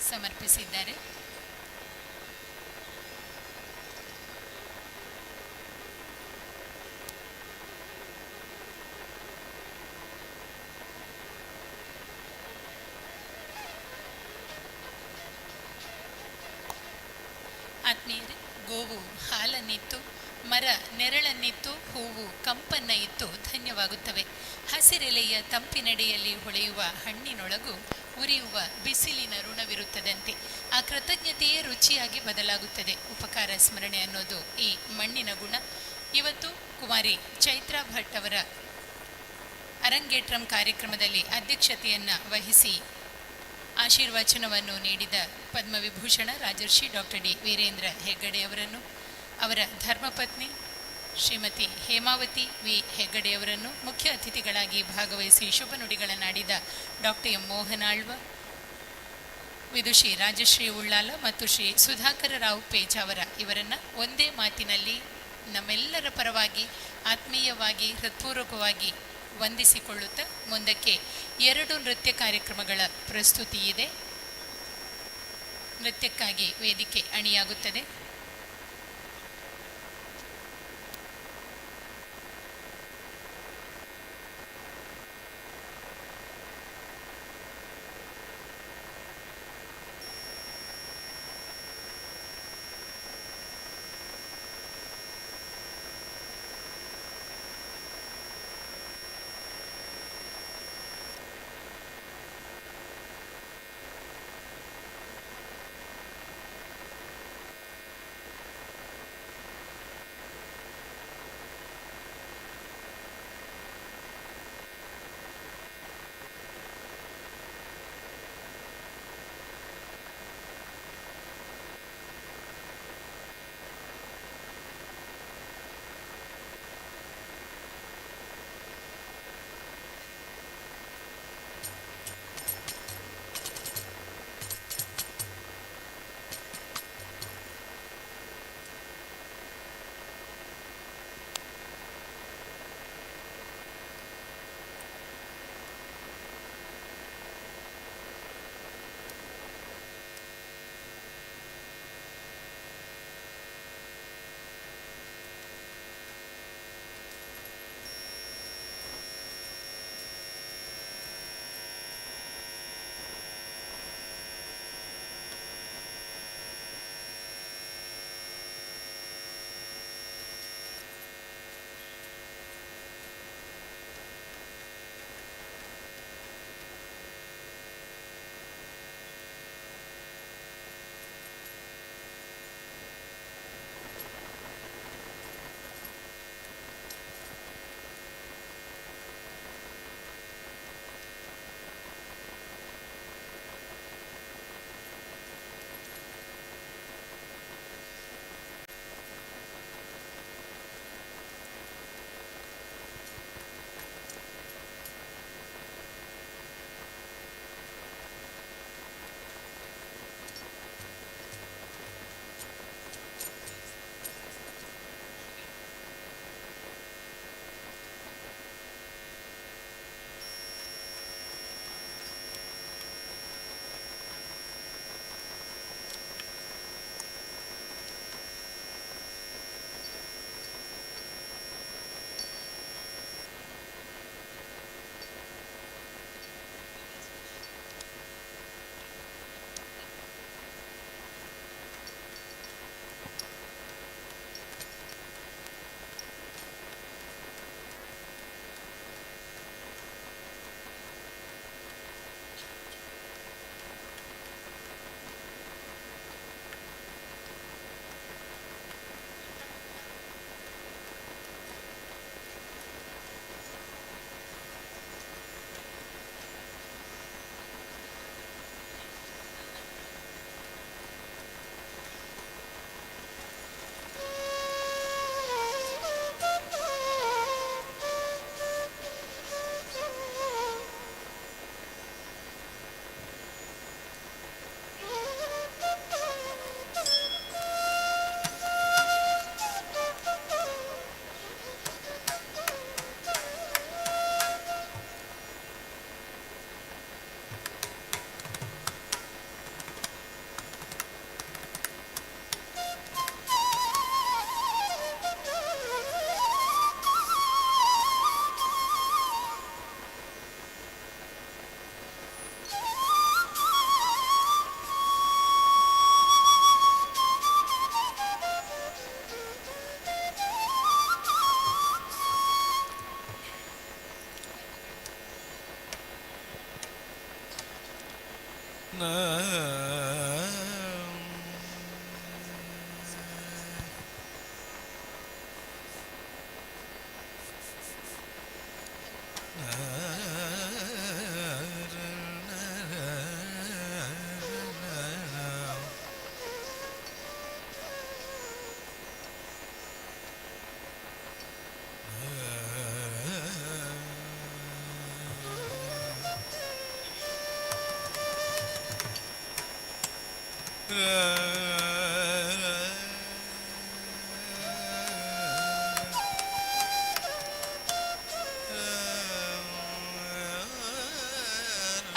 ಸಮರ್ಪಿಸಿದ್ದಾರೆ. ಆತ್ಮೀಯರೇ, ಗೋವು ಹಾಲನ್ನಿತ್ತು, ಮರ ನೆರಳನ್ನಿತ್ತು, ಹೂವು ಕಂಪನ್ನ ಇತ್ತು ಧನ್ಯವಾಗುತ್ತವೆ. ಹಸಿರೆಲೆಯ ತಂಪಿನಡೆಯಲ್ಲಿ ಹೊಳೆಯುವ ಹಣ್ಣಿನೊಳಗೂ ಉರಿಯುವ ಬಿಸಿಲಿನ ಋಣವಿರುತ್ತದಂತೆ ಆ ಕೃತಜ್ಞತೆಯೇ ರುಚಿಯಾಗಿ ಬದಲಾಗುತ್ತದೆ. ಉಪಕಾರ ಸ್ಮರಣೆ ಅನ್ನೋದು ಈ ಮಣ್ಣಿನ ಗುಣ. ಇವತ್ತು ಕುಮಾರಿ ಚೈತ್ರಾ ಭಟ್ ಅವರ ಅರಂಗೇಟ್ರಂ ಕಾರ್ಯಕ್ರಮದಲ್ಲಿ ಅಧ್ಯಕ್ಷತೆಯನ್ನು ವಹಿಸಿ ಆಶೀರ್ವಚನವನ್ನು ನೀಡಿದ ಪದ್ಮವಿಭೂಷಣ ರಾಜರ್ಷಿ ಡಾಕ್ಟರ್ ಡಿ ವೀರೇಂದ್ರ ಹೆಗ್ಗಡೆ ಅವರನ್ನು, ಅವರ ಧರ್ಮಪತ್ನಿ ಶ್ರೀಮತಿ ಹೇಮಾವತಿ ವಿ ಹೆಗ್ಗಡೆಯವರನ್ನು ಮುಖ್ಯ ಅತಿಥಿಗಳಾಗಿ ಭಾಗವಹಿಸಿ ಶುಭ ನುಡಿಗಳನ್ನಾಡಿದ ಡಾಕ್ಟರ್ ಎಂ ಮೋಹನ ಆಳ್ವ, ವಿದುಷಿ ರಾಜಶ್ರೀ ಉಳ್ಳಾಲ ಮತ್ತು ಶ್ರೀ ಸುಧಾಕರ ರಾವ್ ಪೇಜಾವರ ಇವರನ್ನು ಒಂದೇ ಮಾತಿನಲ್ಲಿ ನಮ್ಮೆಲ್ಲರ ಪರವಾಗಿ ಆತ್ಮೀಯವಾಗಿ ಹೃತ್ಪೂರ್ವಕವಾಗಿ ವಂದಿಸಿಕೊಳ್ಳುತ್ತಾ ಮುಂದಕ್ಕೆ 2 ನೃತ್ಯ ಕಾರ್ಯಕ್ರಮಗಳ ಪ್ರಸ್ತುತಿ ಇದೆ. ನೃತ್ಯಕ್ಕಾಗಿ ವೇದಿಕೆ ಅಣಿಯಾಗುತ್ತದೆ.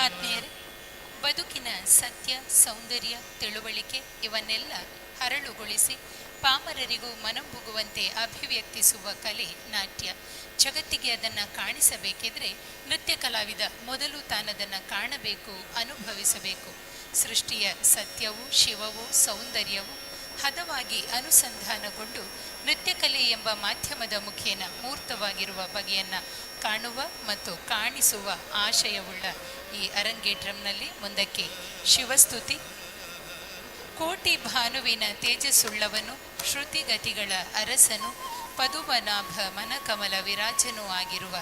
ಆತ್ಮೀಯರೇ, ಬದುಕಿನ ಸತ್ಯ, ಸೌಂದರ್ಯ, ತಿಳುವಳಿಕೆ ಇವನ್ನೆಲ್ಲ ಹರಳುಗೊಳಿಸಿ ಪಾಮರರಿಗೂ ಮನಂಬುಗುವಂತೆ ಅಭಿವ್ಯಕ್ತಿಸುವ ಕಲೆ ನಾಟ್ಯ. ಜಗತ್ತಿಗೆ ಅದನ್ನು ಕಾಣಿಸಬೇಕಿದ್ರೆ ನೃತ್ಯ ಕಲಾವಿದ ಮೊದಲು ತಾನದನ್ನು ಕಾಣಬೇಕು, ಅನುಭವಿಸಬೇಕು. ಸೃಷ್ಟಿಯ ಸತ್ಯವೂ ಶಿವವೂ ಸೌಂದರ್ಯವೂ ಹದವಾಗಿ ಅನುಸಂಧಾನಗೊಂಡು ನೃತ್ಯಕಲೆ ಎಂಬ ಮಾಧ್ಯಮದ ಮುಖೇನ ಮೂರ್ತವಾಗಿರುವ ಬಗೆಯನ್ನು ಕಾಣುವ ಮತ್ತು ಕಾಣಿಸುವ ಆಶಯವುಳ್ಳ ಈ ಅರಂಗೇಟ್ರಂನಲ್ಲಿ ಮುಂದಕ್ಕೆ ಶಿವಸ್ತುತಿ, ಕೋಟಿ ಭಾನುವಿನ ತೇಜಸ್ಸುಳ್ಳವನು, ಶ್ರುತಿಗತಿಗಳ ಅರಸನು, ಪದುಮನಾಭ ಮನಕಮಲ ವಿರಾಜನೂ ಆಗಿರುವ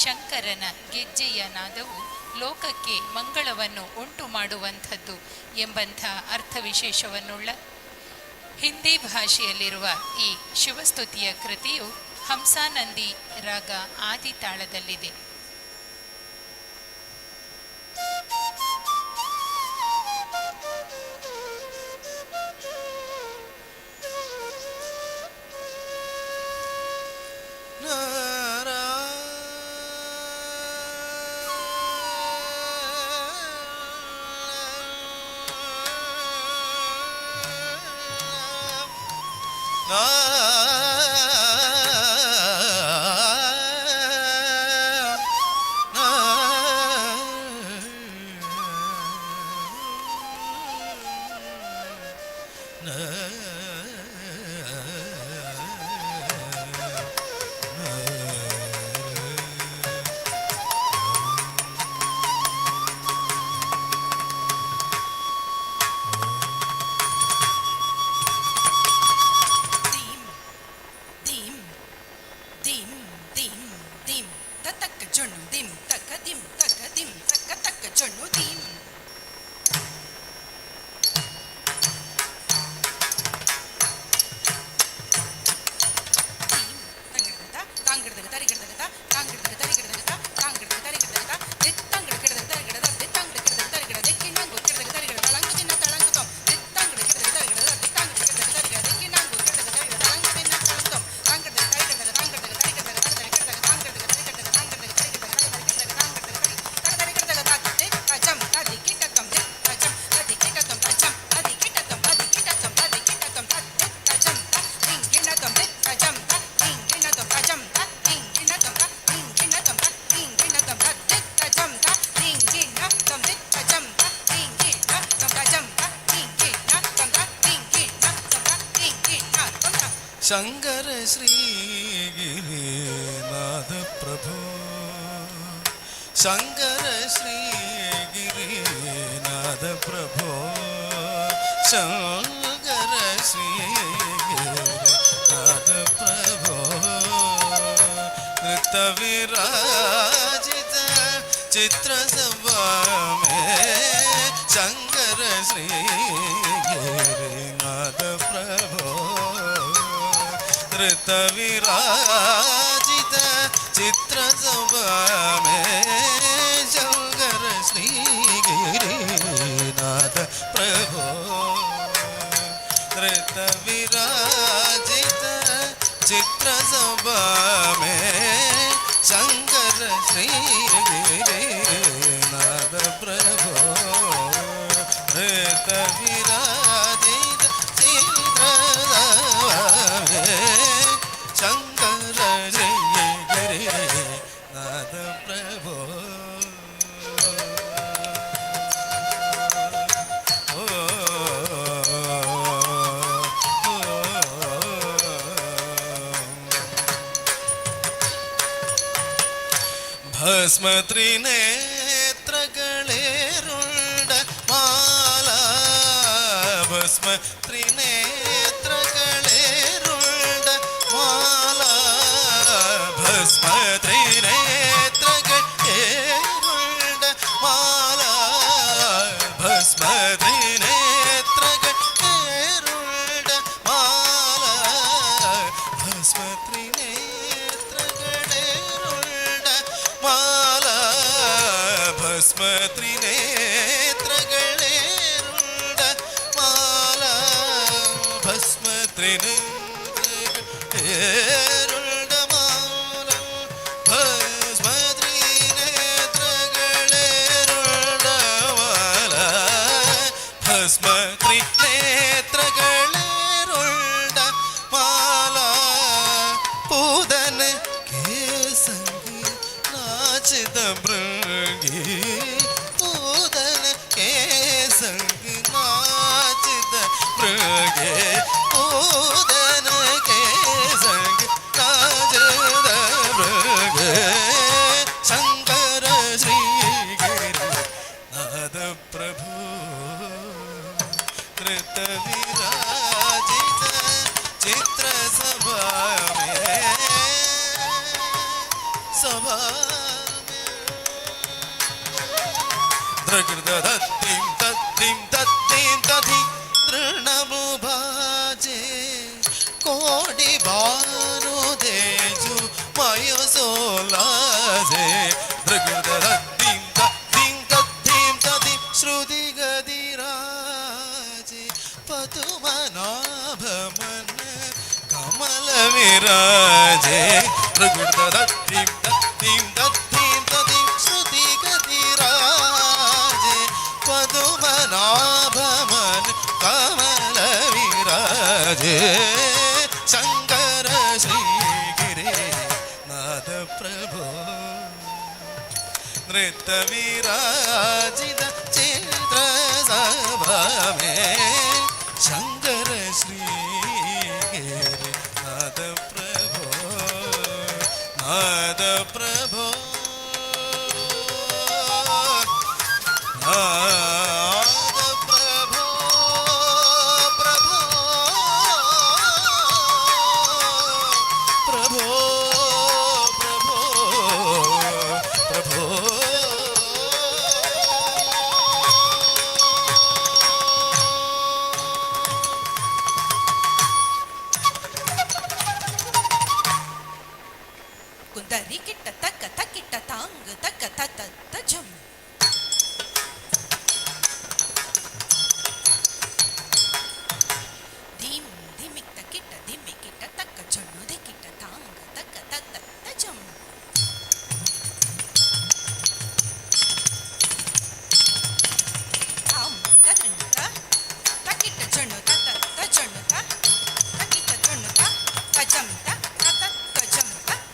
ಶಂಕರನ ಗೆಜ್ಜೆಯ ನಾದವು ಲೋಕಕ್ಕೆ ಮಂಗಳವನ್ನು ಉಂಟು ಮಾಡುವಂಥದ್ದು ಎಂಬಂಥ ಅರ್ಥವಿಶೇಷವನ್ನುಳ್ಳ ಹಿಂದಿ ಭಾಷೆಯಲ್ಲಿರುವ ಈ ಶಿವಸ್ತುತಿಯ ಕೃತಿಯು ಹಂಸಾನಂದಿ ರಾಗ ಆದಿತಾಳದಲ್ಲಿದೆ. ಶಂಕರ ಶ್ರೀಗಿರಿನಾಥ ಪ್ರಭು, ಶಂಕರ ಶ್ರೀಗಿರಿನಾಥ ಪ್ರಭು, ಶಂಕರ ಶ್ರೀಗಿರಿನಾಥ ಪ್ರಭು, ನೃತ್ಯ ವಿರಾಜಿತ ಚಿತ್ರ ಸಭಾಮೇ ಶಂಕರ ಶ್ರೀಗಿರಿನಾಥ ಪ್ರಭು, ನೃತ್ಯ ವಿರಾಜಿತ ಚಿತ್ರ ಸಭಾಮೇ ಶಂಕರ ಶ್ರೀಗಿರಿನಾಥ ಪ್ರಭು, ನೃತ್ಯ ವಿರಾಜಿತ ಚಿತ್ರ ಸಭಾಮೇ ಶಂಕರ ಶ್ರೀಗಿರಿನಾಥ ಪ್ರಭು, ನೃತ್ಯ ವಿರಾಜಿತ ಚಿತ್ರ ಸಭಾಮೇ ಶಂಕರ ಶ್ರೀಗಿರಿನಾಥ ಪ್ರಭು. ಭಸ್ಮ ತ್ರಿನೇತ್ರಗಳೇರುಂಡ ಭಸ್ಮ ತ್ರಿನೇತ್ರಗಳೇರುಳ್ಳ ಮಾಲಾ ಭಸ್ಮ ತ್ರಿನೇತ್ರಗಳೇರುಳ್ಳ ಮಾಲಾ ಭಸ್ಮ ತ್ರಿನೇತ್ರಗಳೇರುಳ್ಳ ಮಾಲಾ ಭಸ್ಮ ತ್ರಿನೇತ್ರಗಳೇರುಳ್ಳ ಮಾಲಾ ಭಸ್ಮ ತ್ರಿನೇತ್ರಗಳೇರುಳ್ಳ ಮಾಲಾ ಭಸ್ಮ ತ್ರಿನೇತ್ರಗಳೇರುಳ್ಳ ಮಾಲಾ ಭಸ್ಮ ತ್ರಿನೇತ್ರಗಳೇರುಳ್ಳ ಮಾಲಾ ಭಸ್ಮ ತ್ರಿನೇತ್ರಗಳೇರುಳ್ಳ ಮಾಲಾ ಪೂದನ ಕೇಸಂಗಿ ನಾಚಿದ ಮೃಗಿ ಪೂದನ ಕೇಸಂಗಿ ನಾಚಿದ ಮೃಗೆ ಪೂದನ ಕೇಸಂಗಿ ನಾಚಿದ ಮೃಗೆ ಶಂಕರ ಶ್ರೀಗಿರಿ ನಾದ ಪ್ರಭು ಧೃತ ವಿರಾಜಿತ ಚಿತ್ರ ಸಭಾ ಸಭಾ ದ್ರಗೃದ ದತ್ತಿಂ ದತ್ತಿಂ ದತ್ತಿಂ ದಧಿ ತೃಣಮುಭಾಜೆ ಕೋಡಿ ಬಾನು ದೇಜು ಮಯಸೋಲಾಜೆ ದ್ರಗೃದ ದತ್ತಿಂ ದತ್ತಿಂ ದತ್ತಿಂ ದಧಿ ಶ್ರುತಿ ಗದಿರಾಜೆ ಪದುಮನಾಭಮನ ಕಮಲ ವಿರಾಜೆ ದ್ರಗೃದ ದತ್ತಿಂ ದತ್ತಿಂ ದತ್ತಿಂ ದಧಿ ಶ್ರುತಿ ಗದಿರಾಜೆ ಪದುಮನಾಭಮನ ಕಮಲ ವಿರಾಜೆ ಶಂಕರ ಶ್ರೀಗಿರಿ ನಾದ ಪ್ರಭೋ ನೃತ್ಯ ವಿರಾಜಿತ ಚಿತ್ರ ಸಭಾ ಶಂಕರ ಶ್ರೀಗಿರಿ ನಾದ ಪ್ರಭೋ ನಾದ ಪ್ರಭೋ ನಾದ ಪ್ರಭೋ ಪ್ರಭೋ ಪ್ರಭೋ ಪ್ರಭೋ ಪ್ರಭೋ ಕುಂದರಿ ಕಿಟ್ಟ ತಕ್ಕ ತಕ್ಕಿಟ್ಟ ತಾಂಗ್ ತಕ್ಕ ತತ್ತ ಜಮ್ ಧೀಮ್ ಧಿಮಿಕ್ತ ಕಿಟ್ಟ ಧಿಮ್ಮಿ ಕಿಟ್ಟ ತಕ್ಕ ಜಣ್ಣು ಧಿಕ್ಕಿಟ್ಟ ತಾಂಗ್ ತಕ್ಕ ತತ್ತ ಜಮ್ ತಾಮ್ ತದ್ರಂತ ತಕ್ಕಿಟ್ಟ ಜಣ್ಣು ತತ್ತ ಜಣ್ಣು ತಕ್ಕಿಟ್ಟ ಜಣ್ಣು ತಜಮ್ ತಜಮ್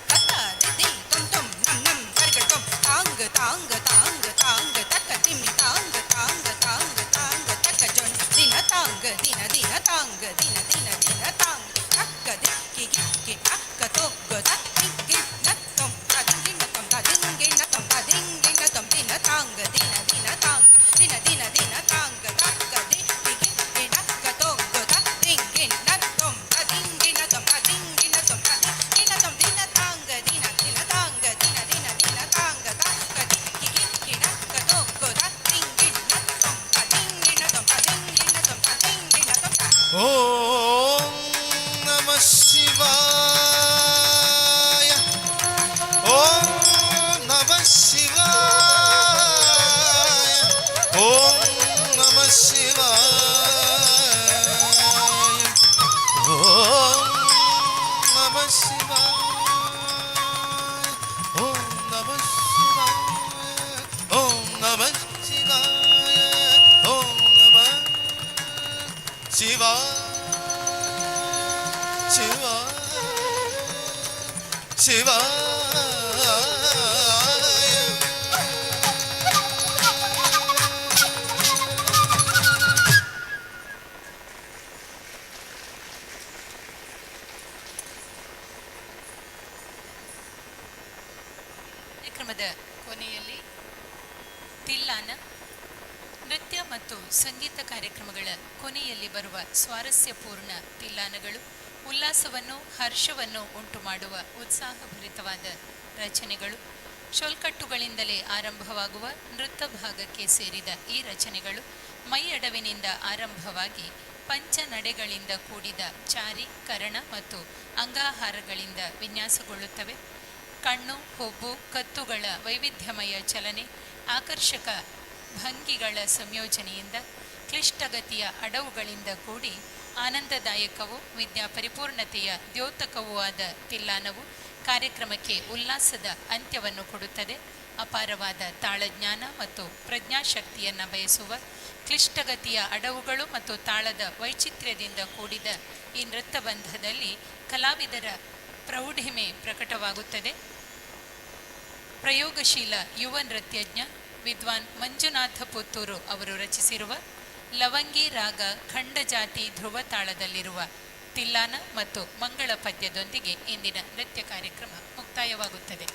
ತತ್ತಾದಿ ತುಂ ತುಂ ನಂ ನಂ ಗರ್ಗಟಂ ತಾಂಗ್ ತಾಂಗ್ ತಾಂಗ್ ತಾಂಗ್ ತಕ್ಕ ತಿಮ್ಮಿ ತಾಂಗ್ ತಾಂಗ್ ತಾಂಗ್ ತಾಂಗ್ ತಕ್ಕ ಜೊಣ್ ದಿನ ತಾಂಗ್ ದಿನ ದಿನ ತಾಂಗ್ ದಿನ ದಿನ ದಿನ ತಾಂಗ್ ತಕ್ಕ ದಿಕ್ಕಿಗೆ ಕಿಟ ಕತೋ ಗೊದ ತಿಂಗಿ ನತ್ತಂ ತದಿಂಗಿ ನತ್ತಂ ತದಿಂಗಿ ನತ್ತಂ ತದಿಂಗಿ ನತ್ತಂ ದಿನ ತಾಂಗ್ ದಿನ ದಿನ ತಾಂಗ್ ದಿನ ದಿನ ದಿನ ತಾಂಗ್ ತಕ್ಕ ದಿಕ್ಕಿಗೆ ಕಿಟ ಕತೋ ಗೊದ ತಿಂಗಿ ನತ್ತಂ ತದಿಂಗಿ ನತ್ತಂ ತದಿಂಗಿ ನತ್ತಂ ತದಿಂಗಿ ನತ್ತಂ ದಿನ ತಾಂಗ್ ದಿನ ದಿನ ತಾಂಗ್ ದಿನ ದಿನ ದಿನ ತಾಂಗ್ ತಕ್ಕ ದಿಕ್ಕಿಗೆ ಕಿಟ ಕತೋ ಗೊದ ತಿಂಗಿ ನತ್ತಂ ತದಿಂಗಿ ನತ್ತಂ ತದಿಂಗಿ ನತ್ತಂ ತದಿಂಗಿ ನತ್ತಂ ಓಂ ನಮಃ ಶಿವಾಯ ಓಂ ನಮಃ ಶಿವಾಯ ಓಂ ನಮಃ ಶಿವಾಯ ಓಂ ನಮಃ ಶಿವಾಯ ಓಂ ನಮಃ ಶಿವಾಯ ಓಂ ನಮಃ ಶಿವಾಯ ಓಂ ನಮಃ ಶಿವಾಯ ಶಿವಾಯ ಕಾರ್ಯಕ್ರಮದ ಕೊನೆಯಲ್ಲಿ ತಿಲ್ಲಾನ ನೃತ್ಯ ಮತ್ತು ಸಂಗೀತ ಕಾರ್ಯಕ್ರಮಗಳ ಕೊನೆಯಲ್ಲಿ ಬರುವ ಸ್ವಾರಸ್ಯಪೂರ್ಣ ತಿಲ್ಲಾನಗಳು ಉಲ್ಲಾಸವನ್ನು ಹರ್ಷವನ್ನು ಉಂಟು ಮಾಡುವ ಉತ್ಸಾಹಭರಿತವಾದ ರಚನೆಗಳು. ಶೊಲ್ಕಟ್ಟುಗಳಿಂದಲೇ ಆರಂಭವಾಗುವ ನೃತ್ಯ ಭಾಗಕ್ಕೆ ಸೇರಿದ ಈ ರಚನೆಗಳು ಮೈಯಡವಿನಿಂದ ಆರಂಭವಾಗಿ ಪಂಚ ನಡೆಗಳಿಂದ ಕೂಡಿದ ಚಾರಿ, ಕರಣ ಮತ್ತು ಅಂಗಾಹಾರಗಳಿಂದ ವಿನ್ಯಾಸಗೊಳ್ಳುತ್ತವೆ. ಕಣ್ಣು, ಹುಬ್ಬು, ಕತ್ತುಗಳ ವೈವಿಧ್ಯಮಯ ಚಲನೆ, ಆಕರ್ಷಕ ಭಂಗಿಗಳ ಸಂಯೋಜನೆಯಿಂದ ಕ್ಲಿಷ್ಟಗತಿಯ ಅಡವುಗಳಿಂದ ಕೂಡಿ ಆನಂದದಾಯಕವೂ ವಿದ್ಯಾಪರಿಪೂರ್ಣತೆಯ ದ್ಯೋತಕವೂ ಆದ ತಿಲ್ಲಾನವು ಕಾರ್ಯಕ್ರಮಕ್ಕೆ ಉಲ್ಲಾಸದ ಅಂತ್ಯವನ್ನು ಕೊಡುತ್ತದೆ. ಅಪಾರವಾದ ತಾಳಜ್ಞಾನ ಮತ್ತು ಪ್ರಜ್ಞಾಶಕ್ತಿಯನ್ನು ಬಯಸುವ ಕ್ಲಿಷ್ಟಗತಿಯ ಅಡವುಗಳು ಮತ್ತು ತಾಳದ ವೈಚಿತ್ರ್ಯದಿಂದ ಕೂಡಿದ ಈ ನೃತ್ಯಬಂಧದಲ್ಲಿ ಕಲಾವಿದರ ಪ್ರೌಢಿಮೆ ಪ್ರಕಟವಾಗುತ್ತದೆ. ಪ್ರಯೋಗಶೀಲ ಯುವ ನೃತ್ಯಜ್ಞ ವಿದ್ವಾನ್ ಮಂಜುನಾಥ ಪುತ್ತೂರು ಅವರು ರಚಿಸಿರುವ ಲವಂಗಿ ರಾಗ ಖಂಡಜಾತಿ ಧ್ರುವ ತಾಳದಲ್ಲಿರುವ ತಿಲ್ಲಾನ ಮತ್ತು ಮಂಗಳ ಪದ್ಯದೊಂದಿಗೆ ಇಂದಿನ ನೃತ್ಯ ಕಾರ್ಯಕ್ರಮ ಮುಕ್ತಾಯವಾಗುತ್ತದೆ.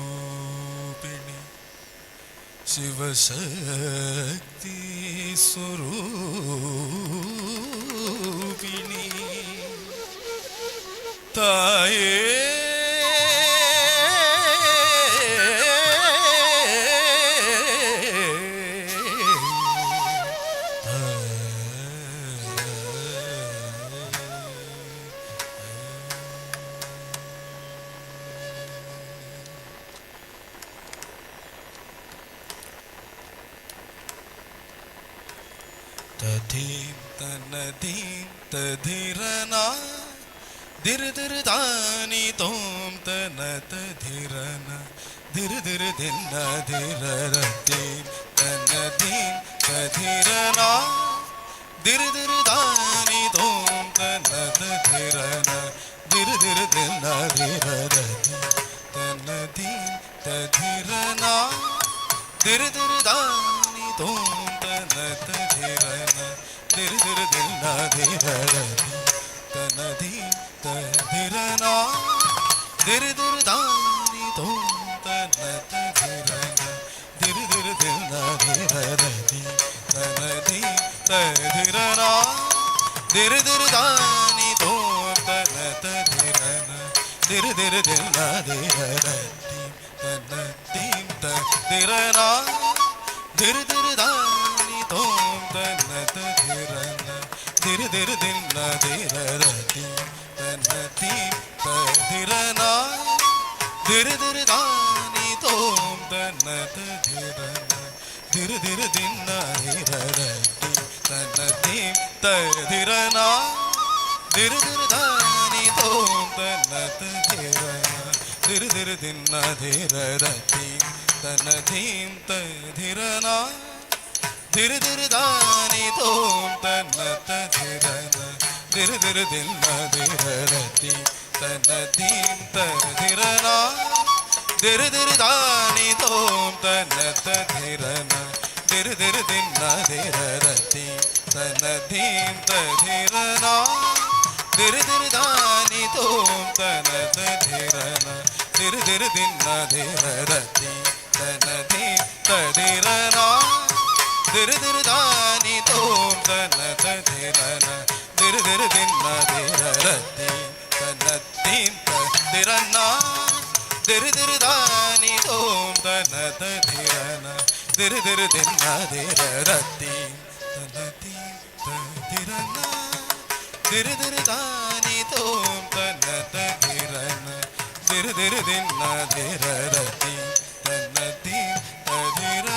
स्वरूपिणी शिवशक्ति स्वरूपिणी ताये तधीं तनधीं तधिरना दिर दिर दानी तोम तन तधिरना दिर दिर दिन दिर रतीं तनधीं तधिरना दिर दिर दानी तोम तन तधिरना दिर दिर दिन दिर रतीं तनधीं तधिरना दिर दिर दानी तोम तन तधिरना दिर दिर दिन दिर रतीं तनधीं तधिरना दिर दिर दानी तोम तन तधिरना दिर दिर दिन दिर रतीं तनधीं तधिरना दिर दिर दानी तोम तन तधिरना दिर दिर दिन दिर रतीं तनधीं तधिरना दिर दिर दानी तोम तन तधिरना दिर दिर दिन दिर रतीं तनधीं तधिरना दिर दिर दानी तोम तन तधिरना दिर दिर दिन दिर रतीं तनधीं तधिरना दिर दिर दानी तोम तन तधिरना दिर दिर दिन दिर रतीं तनधीं तधिरना दिर दिर दानी तोम तन तधिरना दिर दिर दिन दिर रतीं ತನ ಧೀಂ ತಧಿರನ ದಿರ ದಿರ ದಾನಿ ತೋಂ ತನ ತಧಿರನ ದಿರ ದಿರ ದಿನ ದಿರ ರತಿ ತನ ಧೀಂ ತಧಿರನ ದಿರ ದಿರ ದಾನಿ ತೋಂ ತನ ತಧಿರನ ದಿರ ದಿರ ದಿನ ದಿರ ರತಿ ತನ ಧೀಂ ತಧಿರನ ದಿರ ದಿರ ದಾನಿ ತೋಂ ತನ ತಧಿರನ ದಿರ ದಿರ ದಿನ ದಿರ ರತಿ ತನ ಧೀಂ ತಧಿರನ ದಿರ ದಿರ ದಾನಿ ತೋಂ ತನ ತಧಿರನ ದಿರ ದಿರ ದಿನ ದಿರ ರತಿ ತನ ಧೀಂ ತಧಿರನ ದಿರ ದಿರ ದಾನಿ ತೋಂ ತನ ತಧಿರನ ದಿರ ದಿರ ದಿನ ದಿರ ರತಿ ತನ ಧೀಂ ತಧಿರನ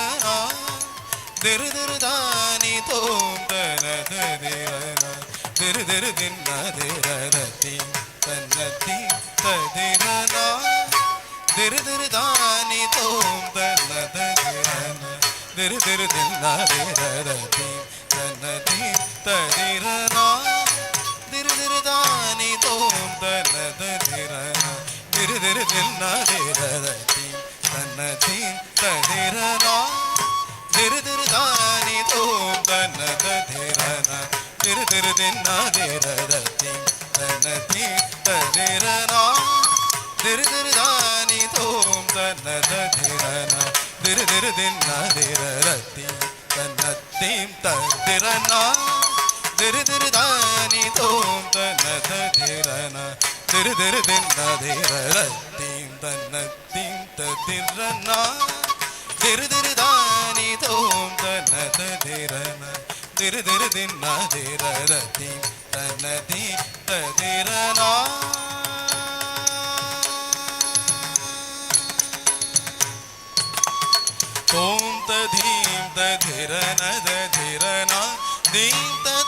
ದಿರ ದಿರ ದಾನಿ ತೋಂ ತನ ತಧಿರನ ದಿರ ದಿರ ದಿನ ದಿರ ರತಿ ತನ ಧೀಂ ತಧಿರನ ದಿರ ದಿರ ದಾನಿ ತೋಂ ತನ ತಧಿರನ ದಿರ ದಿರ ದಿನ ದಿರ ರತಿ ತನ ಧೀಂ ತಧಿರನ ದಿರ ದಿರ ದಾನಿ ತೋಂ ತನ ತಧಿರನ ದಿರ ದಿರ ದಿನ ದಿರ ರತಿ ತನ ಧೀಂ ತಧಿರನ ದಿರ ದಿರ ದಾನಿ ತೋಂ ತನ ತಧಿರನ ದಿರ ದಿರ ದಿನ ದಿರ ರತಿ ತನ ಧೀಂ ತಧಿರನ ದಿರ ದಿರ ದಾನಿ ತೋಂ ತನ ತಧಿರನ ದಿರ ದಿರ ದಿನ ದಿರ ರತಿ ತನ ಧೀಂ ತಧಿರನ ದಿರ ದಿರ ದಾನಿ ತೋಂ ತನ ತಧಿರನ ದಿರ ದಿರ ದಿನ ದಿರ ರತಿ ತನ ಧೀಂ ತಧಿರನ ದಿರ ದಿರ ದಾನಿ ತೋಂ ತನ ತಧಿರನ ದಿರ ದಿರ ದಿನ ದಿರ ರತಿ ತನ ಧೀಂ ತಧಿರನ ತೋಂ ತಧೀಂ ತಧಿರನ ದಧಿರನ ದೀಂ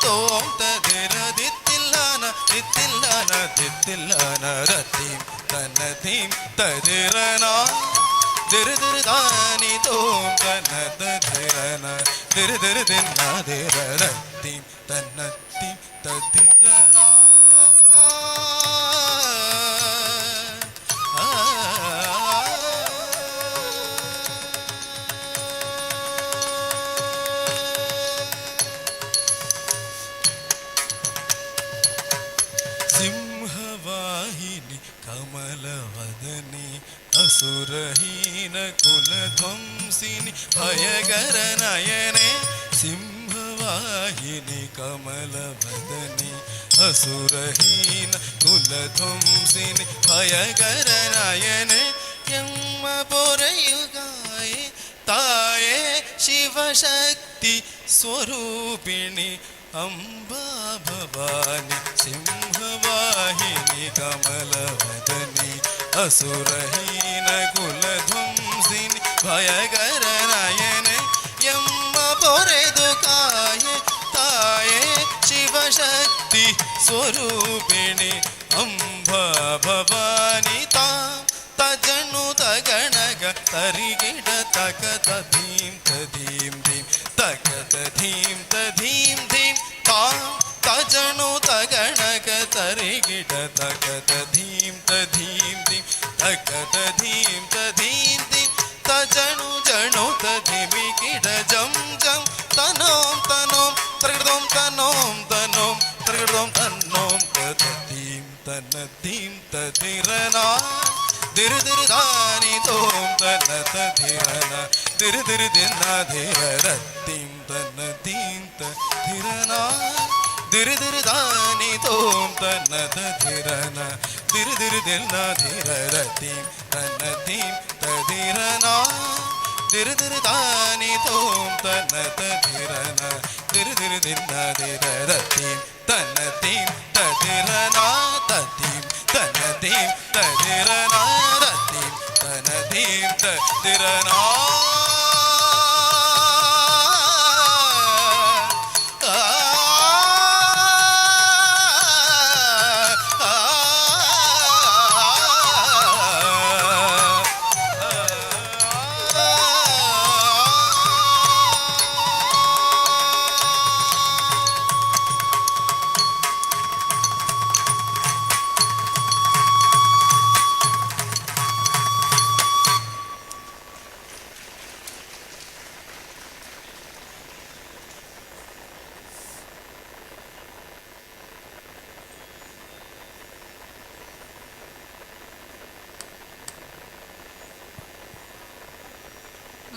ತೋಂ ತಧಿರ ದಿತ್ತಿಲ್ಲನ ದಿತ್ತಿಲ್ಲನ ದಿತ್ತಿಲ್ಲನ ರತಿಂ ತನ ಧೀಂ ತಧಿರನ ದಿರ ದಿರ ದಾನಿ ತೋಂ ತನ ತಧಿರನ ದಿರ ದಿರ ದಿನ ದಿರ ರತಿಂ ತನ ಧೀಂ ತಧಿರನ ಸಿಂಹವಾಹಿನಿ ಕಮಲವದನಿ ಅಸುರಹೀನ ಕುಲಧ್ವಂಸಿನಿ ಭಯಗರ ನಯನೆ ಸಿಂಹವಾಹಿನಿ ಕಮಲವದನಿ ಅಸುರಹೀನ ಕುಲಧ್ವಂಸಿನಿ ಭಯಗರ ನಯನೆ ಎಮ್ಮ ಪೊರೆಯುಗಾಯೆ ತಾಯೇ ಶಿವಶಕ್ತಿ ಸ್ವರೂಪಿಣಿ ಅಂಬಾ ಭವಾನಿ ಸಿಂಹವಾಹಿನಿ ಕಮಲವದನಿ ಅಸುರಹೀನ ಕುಲಧ್ವಂಸಿನಿ ಭಯಗರ ನಯನೆ ಎಮ್ಮ ಪೊರೆದು ಕಾಯೆ ತಾಯೇ ಶಿವಶಕ್ತಿ ಸ್ವರೂಪಿಣಿ ಅಂಬಾ ಭವಾನಿ ತಜನು ತಗಣಗ ತರಿಗಿಡ ತಕತ ಧೀಂ ತಧೀಂ ಧೀಂ ತಕತ ಧೀಂ ತಧೀಂ ಧೀಂ ತಜನು ತಗಣಗ ತರಿಗಿಡ ತಕತ ಧೀಂ ತಧೀಂ ಧೀಂ ತಕತ ಧೀಂ ತಧೀಂ ಧೀಂ ತಜನು ಜಣು ತಧಿಮಿ ಗಿಡ ಜಂ ಜಂ ತನೋಂ ತನೋಂ ತರಗಡೋಂ ತನೋಂ ತನೋಂ ತರಗಡೋಂ ತನೋಂ ತಧೀಂ ತನ ಧೀಂ ತಧಿರನ ದಿರ ದಿರ ದಾನಿ ತೋಂ ತನ ತಧಿರನ ದಿರ ದಿರ ದಿನ ಧಿರ ರತಿಂ ತನ ಧೀಂ ತಧಿರನ ದಿರ ದಿರ ದಾನಿ ತೋಂ ತನ ತಧಿರನ ದಿರ ದಿರ ದಿನ ಧಿರ ರತಿಂ ತನ ಧೀಂ ತಧಿರನ ದಿರ ದಿರ ದಾನಿ ತೋಂ ತನ ತಧಿರನ ದಿರ ದಿರ ದಿನ ಧಿರ ರತಿಂ ತನ ಧೀಂ ತಧಿರನ ತಧೀಂ ತನ ಧೀಂ ತಧಿರನ ರತಿಂ ತನ ಧೀಂ ತಧಿರನ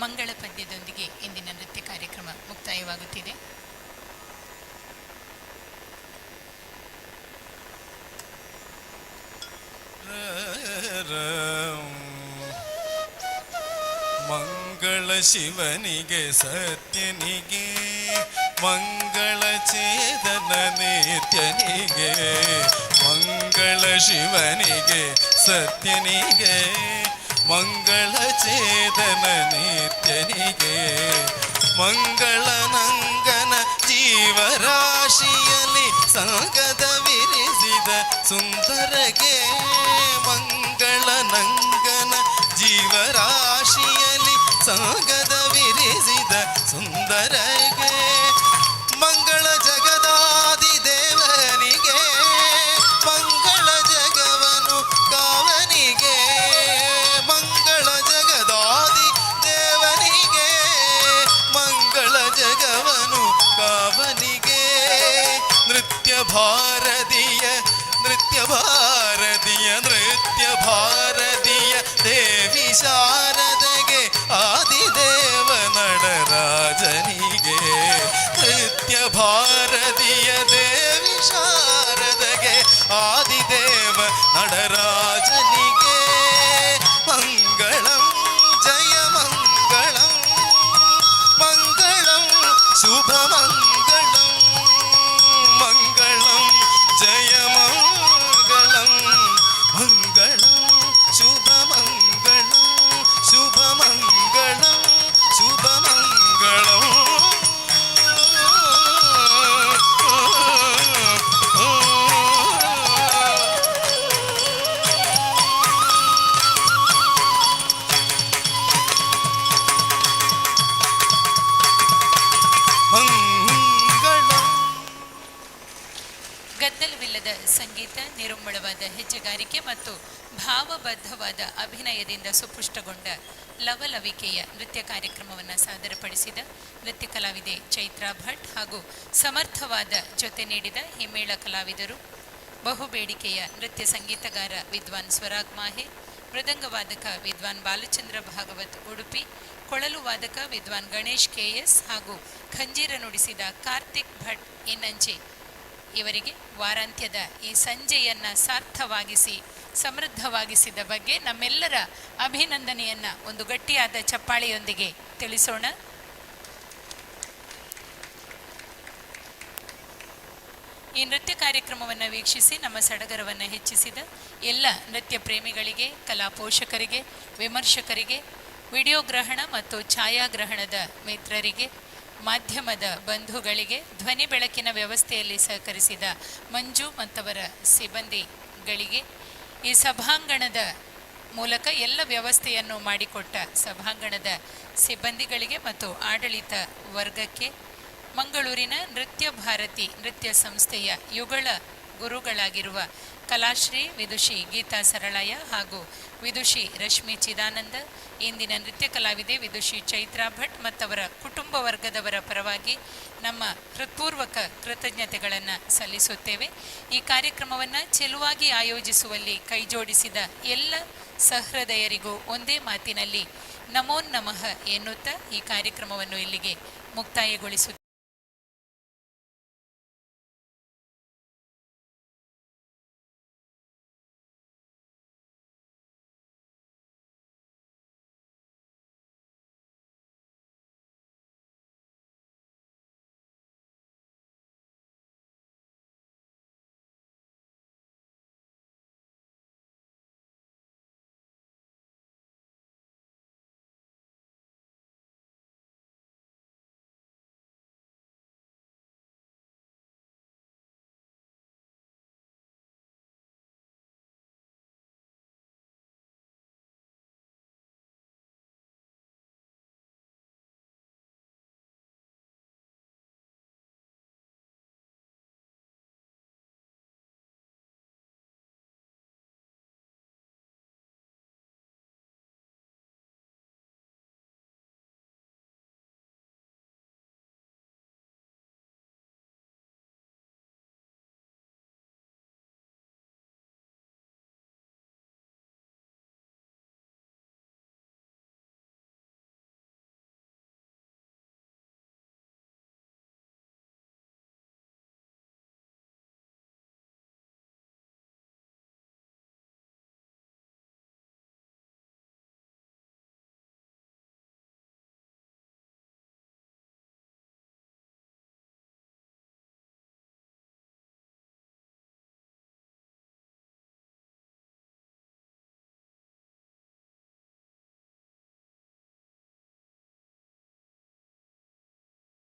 ಮಂಗಳ ಪದ್ಯದೊಂದಿಗೆ ಇಂದಿನ ನೃತ್ಯ ಕಾರ್ಯಕ್ರಮ ಮುಕ್ತಾಯವಾಗುತ್ತಿದೆ. ಮಂಗಳ ಶಿವನಿಗೆ ಸತ್ಯನಿಗೆ ಮಂಗಳ ಚೇತನ ನಿತ್ಯನಿಗೆ ಮಂಗಳ ಶಿವನಿಗೆ ಸತ್ಯನಿಗೆ ಮಂಗಳ ಚೇತನ ನಿತ್ಯನಿಗೆ ಮಂಗಳ ನಂಗನ ಜೀವರಾಶಿಯಲ್ಲಿ ಸಂಗದ ವಿರಿಸಿದ ಸುಂದರಗೆ ಮಂಗಳ ನಂಗನ ಜೀವರಾಶಿಯಲ್ಲಿ ಸಂಗದ ವಿರಿಸಿದ ಸುಂದರಗೆ ಮಂಗಳ ಜಗದಾದಿ ದೇವನಿಗೆ ಮಂಗಳ ಜಗವನು ಕಾವನಿಗೆ ಮಂಗಳ ಜಗದಾದಿ ದೇವನಿಗೆ ಮಂಗಳ ಜಗವನು ಕಾವನಿಗೆ ನೃತ್ಯ ಭಾರತೀಯ ದೇವಿ ಶಾರದೆಗೆ ಆದಿದೇವ ನಡರಾಜನಿಗೆ ನೃತ್ಯ ಭಾರತೀಯ ದೇವಿ ಶಾರದೆಗೆ ಆದಿದೇವ ನಡರಾಜನಿಗೆ ಮಂಗಳಂ ಜಯ ಮಂಗಳಂ ಮಂಗಳಂ ಶುಭ ಮಂಗಳಂ ಮಂಗಳಂ ಜಯ ಮಂಗಳಂ ಮಂಗಳಂ ಶುಭ ಮಂಗಳಂ ಶುಭ ಮಂಗಳಂ ಶುಭ ಮಂಗಳಂ. ಗದ್ದಲವಿಲ್ಲದ ಸಂಗೀತ, ನಿರುಮ್ಮಳವಾದ ಹೆಜ್ಜೆಗಾರಿಕೆ ಮತ್ತು ಭಾವಬದ್ಧವಾದ ಅಭಿನಯದಿಂದ ಸುಪುಷ್ಟಗೊಂಡ ಲವಲವಿಕೆಯ ನೃತ್ಯ ಕಾರ್ಯಕ್ರಮವನ್ನು ಸಾದರಪಡಿಸಿದ ನೃತ್ಯ ಕಲಾವಿದೆ ಚೈತ್ರಾ ಭಟ್ ಹಾಗೂ ಸಮರ್ಥವಾದ ಜೊತೆ ನೀಡಿದ ಹಿಮ್ಮೇಳ ಕಲಾವಿದರು, ಬಹುಬೇಡಿಕೆಯ ನೃತ್ಯ ಸಂಗೀತಗಾರ ವಿದ್ವಾನ್ ಸ್ವರಾಗ್ ಮಾಹೆ, ಮೃದಂಗ ವಾದಕ ವಿದ್ವಾನ್ ಬಾಲಚಂದ್ರ ಭಾಗವತ್ ಉಡುಪಿ, ಕೊಳಲು ವಾದಕ ವಿದ್ವಾನ್ ಗಣೇಶ್ ಕೆಎಸ್ ಹಾಗೂ ಖಂಜೀರ ನುಡಿಸಿದ ಕಾರ್ತಿಕ್ ಭಟ್ ಇನ್ನಂಚೆ ಇವರಿಗೆ ವಾರಾಂತ್ಯದ ಈ ಸಂಜೆಯನ್ನು ಸಾರ್ಥವಾಗಿಸಿ ಸಮೃದ್ಧವಾಗಿಸಿದ ಬಗ್ಗೆ ನಮ್ಮೆಲ್ಲರ ಅಭಿನಂದನೆಯನ್ನು ಒಂದು ಗಟ್ಟಿಯಾದ ಚಪ್ಪಾಳೆಯೊಂದಿಗೆ ತಿಳಿಸೋಣ. ಈ ನೃತ್ಯ ಕಾರ್ಯಕ್ರಮವನ್ನು ವೀಕ್ಷಿಸಿ ನಮ್ಮ ಸಡಗರವನ್ನು ಹೆಚ್ಚಿಸಿದ ಎಲ್ಲ ನೃತ್ಯ ಪ್ರೇಮಿಗಳಿಗೆ, ಕಲಾ ಪೋಷಕರಿಗೆ, ವಿಮರ್ಶಕರಿಗೆ, ವಿಡಿಯೋಗ್ರಹಣ ಮತ್ತು ಛಾಯಾಗ್ರಹಣದ ಮಿತ್ರರಿಗೆ, ಮಾಧ್ಯಮದ ಬಂಧುಗಳಿಗೆ, ಧ್ವನಿ ಬೆಳಕಿನ ವ್ಯವಸ್ಥೆಯಲ್ಲಿ ಸಹಕರಿಸಿದ ಮಂಜು ಮತ್ತವರ ಸಿಬ್ಬಂದಿಗಳಿಗೆ, ಈ ಸಭಾಂಗಣದ ಮೂಲಕ ಎಲ್ಲ ವ್ಯವಸ್ಥೆಯನ್ನು ಮಾಡಿಕೊಟ್ಟ ಸಭಾಂಗಣದ ಸಿಬ್ಬಂದಿಗಳಿಗೆ ಮತ್ತು ಆಡಳಿತ ವರ್ಗಕ್ಕೆ, ಮಂಗಳೂರಿನ ನೃತ್ಯ ಭಾರತಿ ನೃತ್ಯ ಸಂಸ್ಥೆಯ ಯುಗಳ ಗುರುಗಳಾಗಿರುವ ಕಲಾಶ್ರೀ ವಿದುಷಿ ಗೀತಾ ಸರಳಯ್ಯ ಹಾಗೂ ವಿದುಷಿ ರಶ್ಮಿ ಚಿದಾನಂದ, ಇಂದಿನ ನೃತ್ಯ ಕಲಾವಿದೆ ವಿದುಷಿ ಚೈತ್ರಾ ಭಟ್ ಮತ್ತವರ ಕುಟುಂಬ ವರ್ಗದವರ ಪರವಾಗಿ ನಮ್ಮ ಹೃತ್ಪೂರ್ವಕ ಕೃತಜ್ಞತೆಗಳನ್ನು ಸಲ್ಲಿಸುತ್ತೇವೆ. ಈ ಕಾರ್ಯಕ್ರಮವನ್ನು ಚೆಲುವಾಗಿ ಆಯೋಜಿಸುವಲ್ಲಿ ಕೈಜೋಡಿಸಿದ ಎಲ್ಲ ಸಹೃದಯರಿಗೂ ಒಂದೇ ಮಾತಿನಲ್ಲಿ ನಮೋ ನಮಃ ಎನ್ನುತ್ತಾ ಈ ಕಾರ್ಯಕ್ರಮವನ್ನು ಇಲ್ಲಿಗೆ ಮುಕ್ತಾಯಗೊಳಿಸುತ್ತೇವೆ.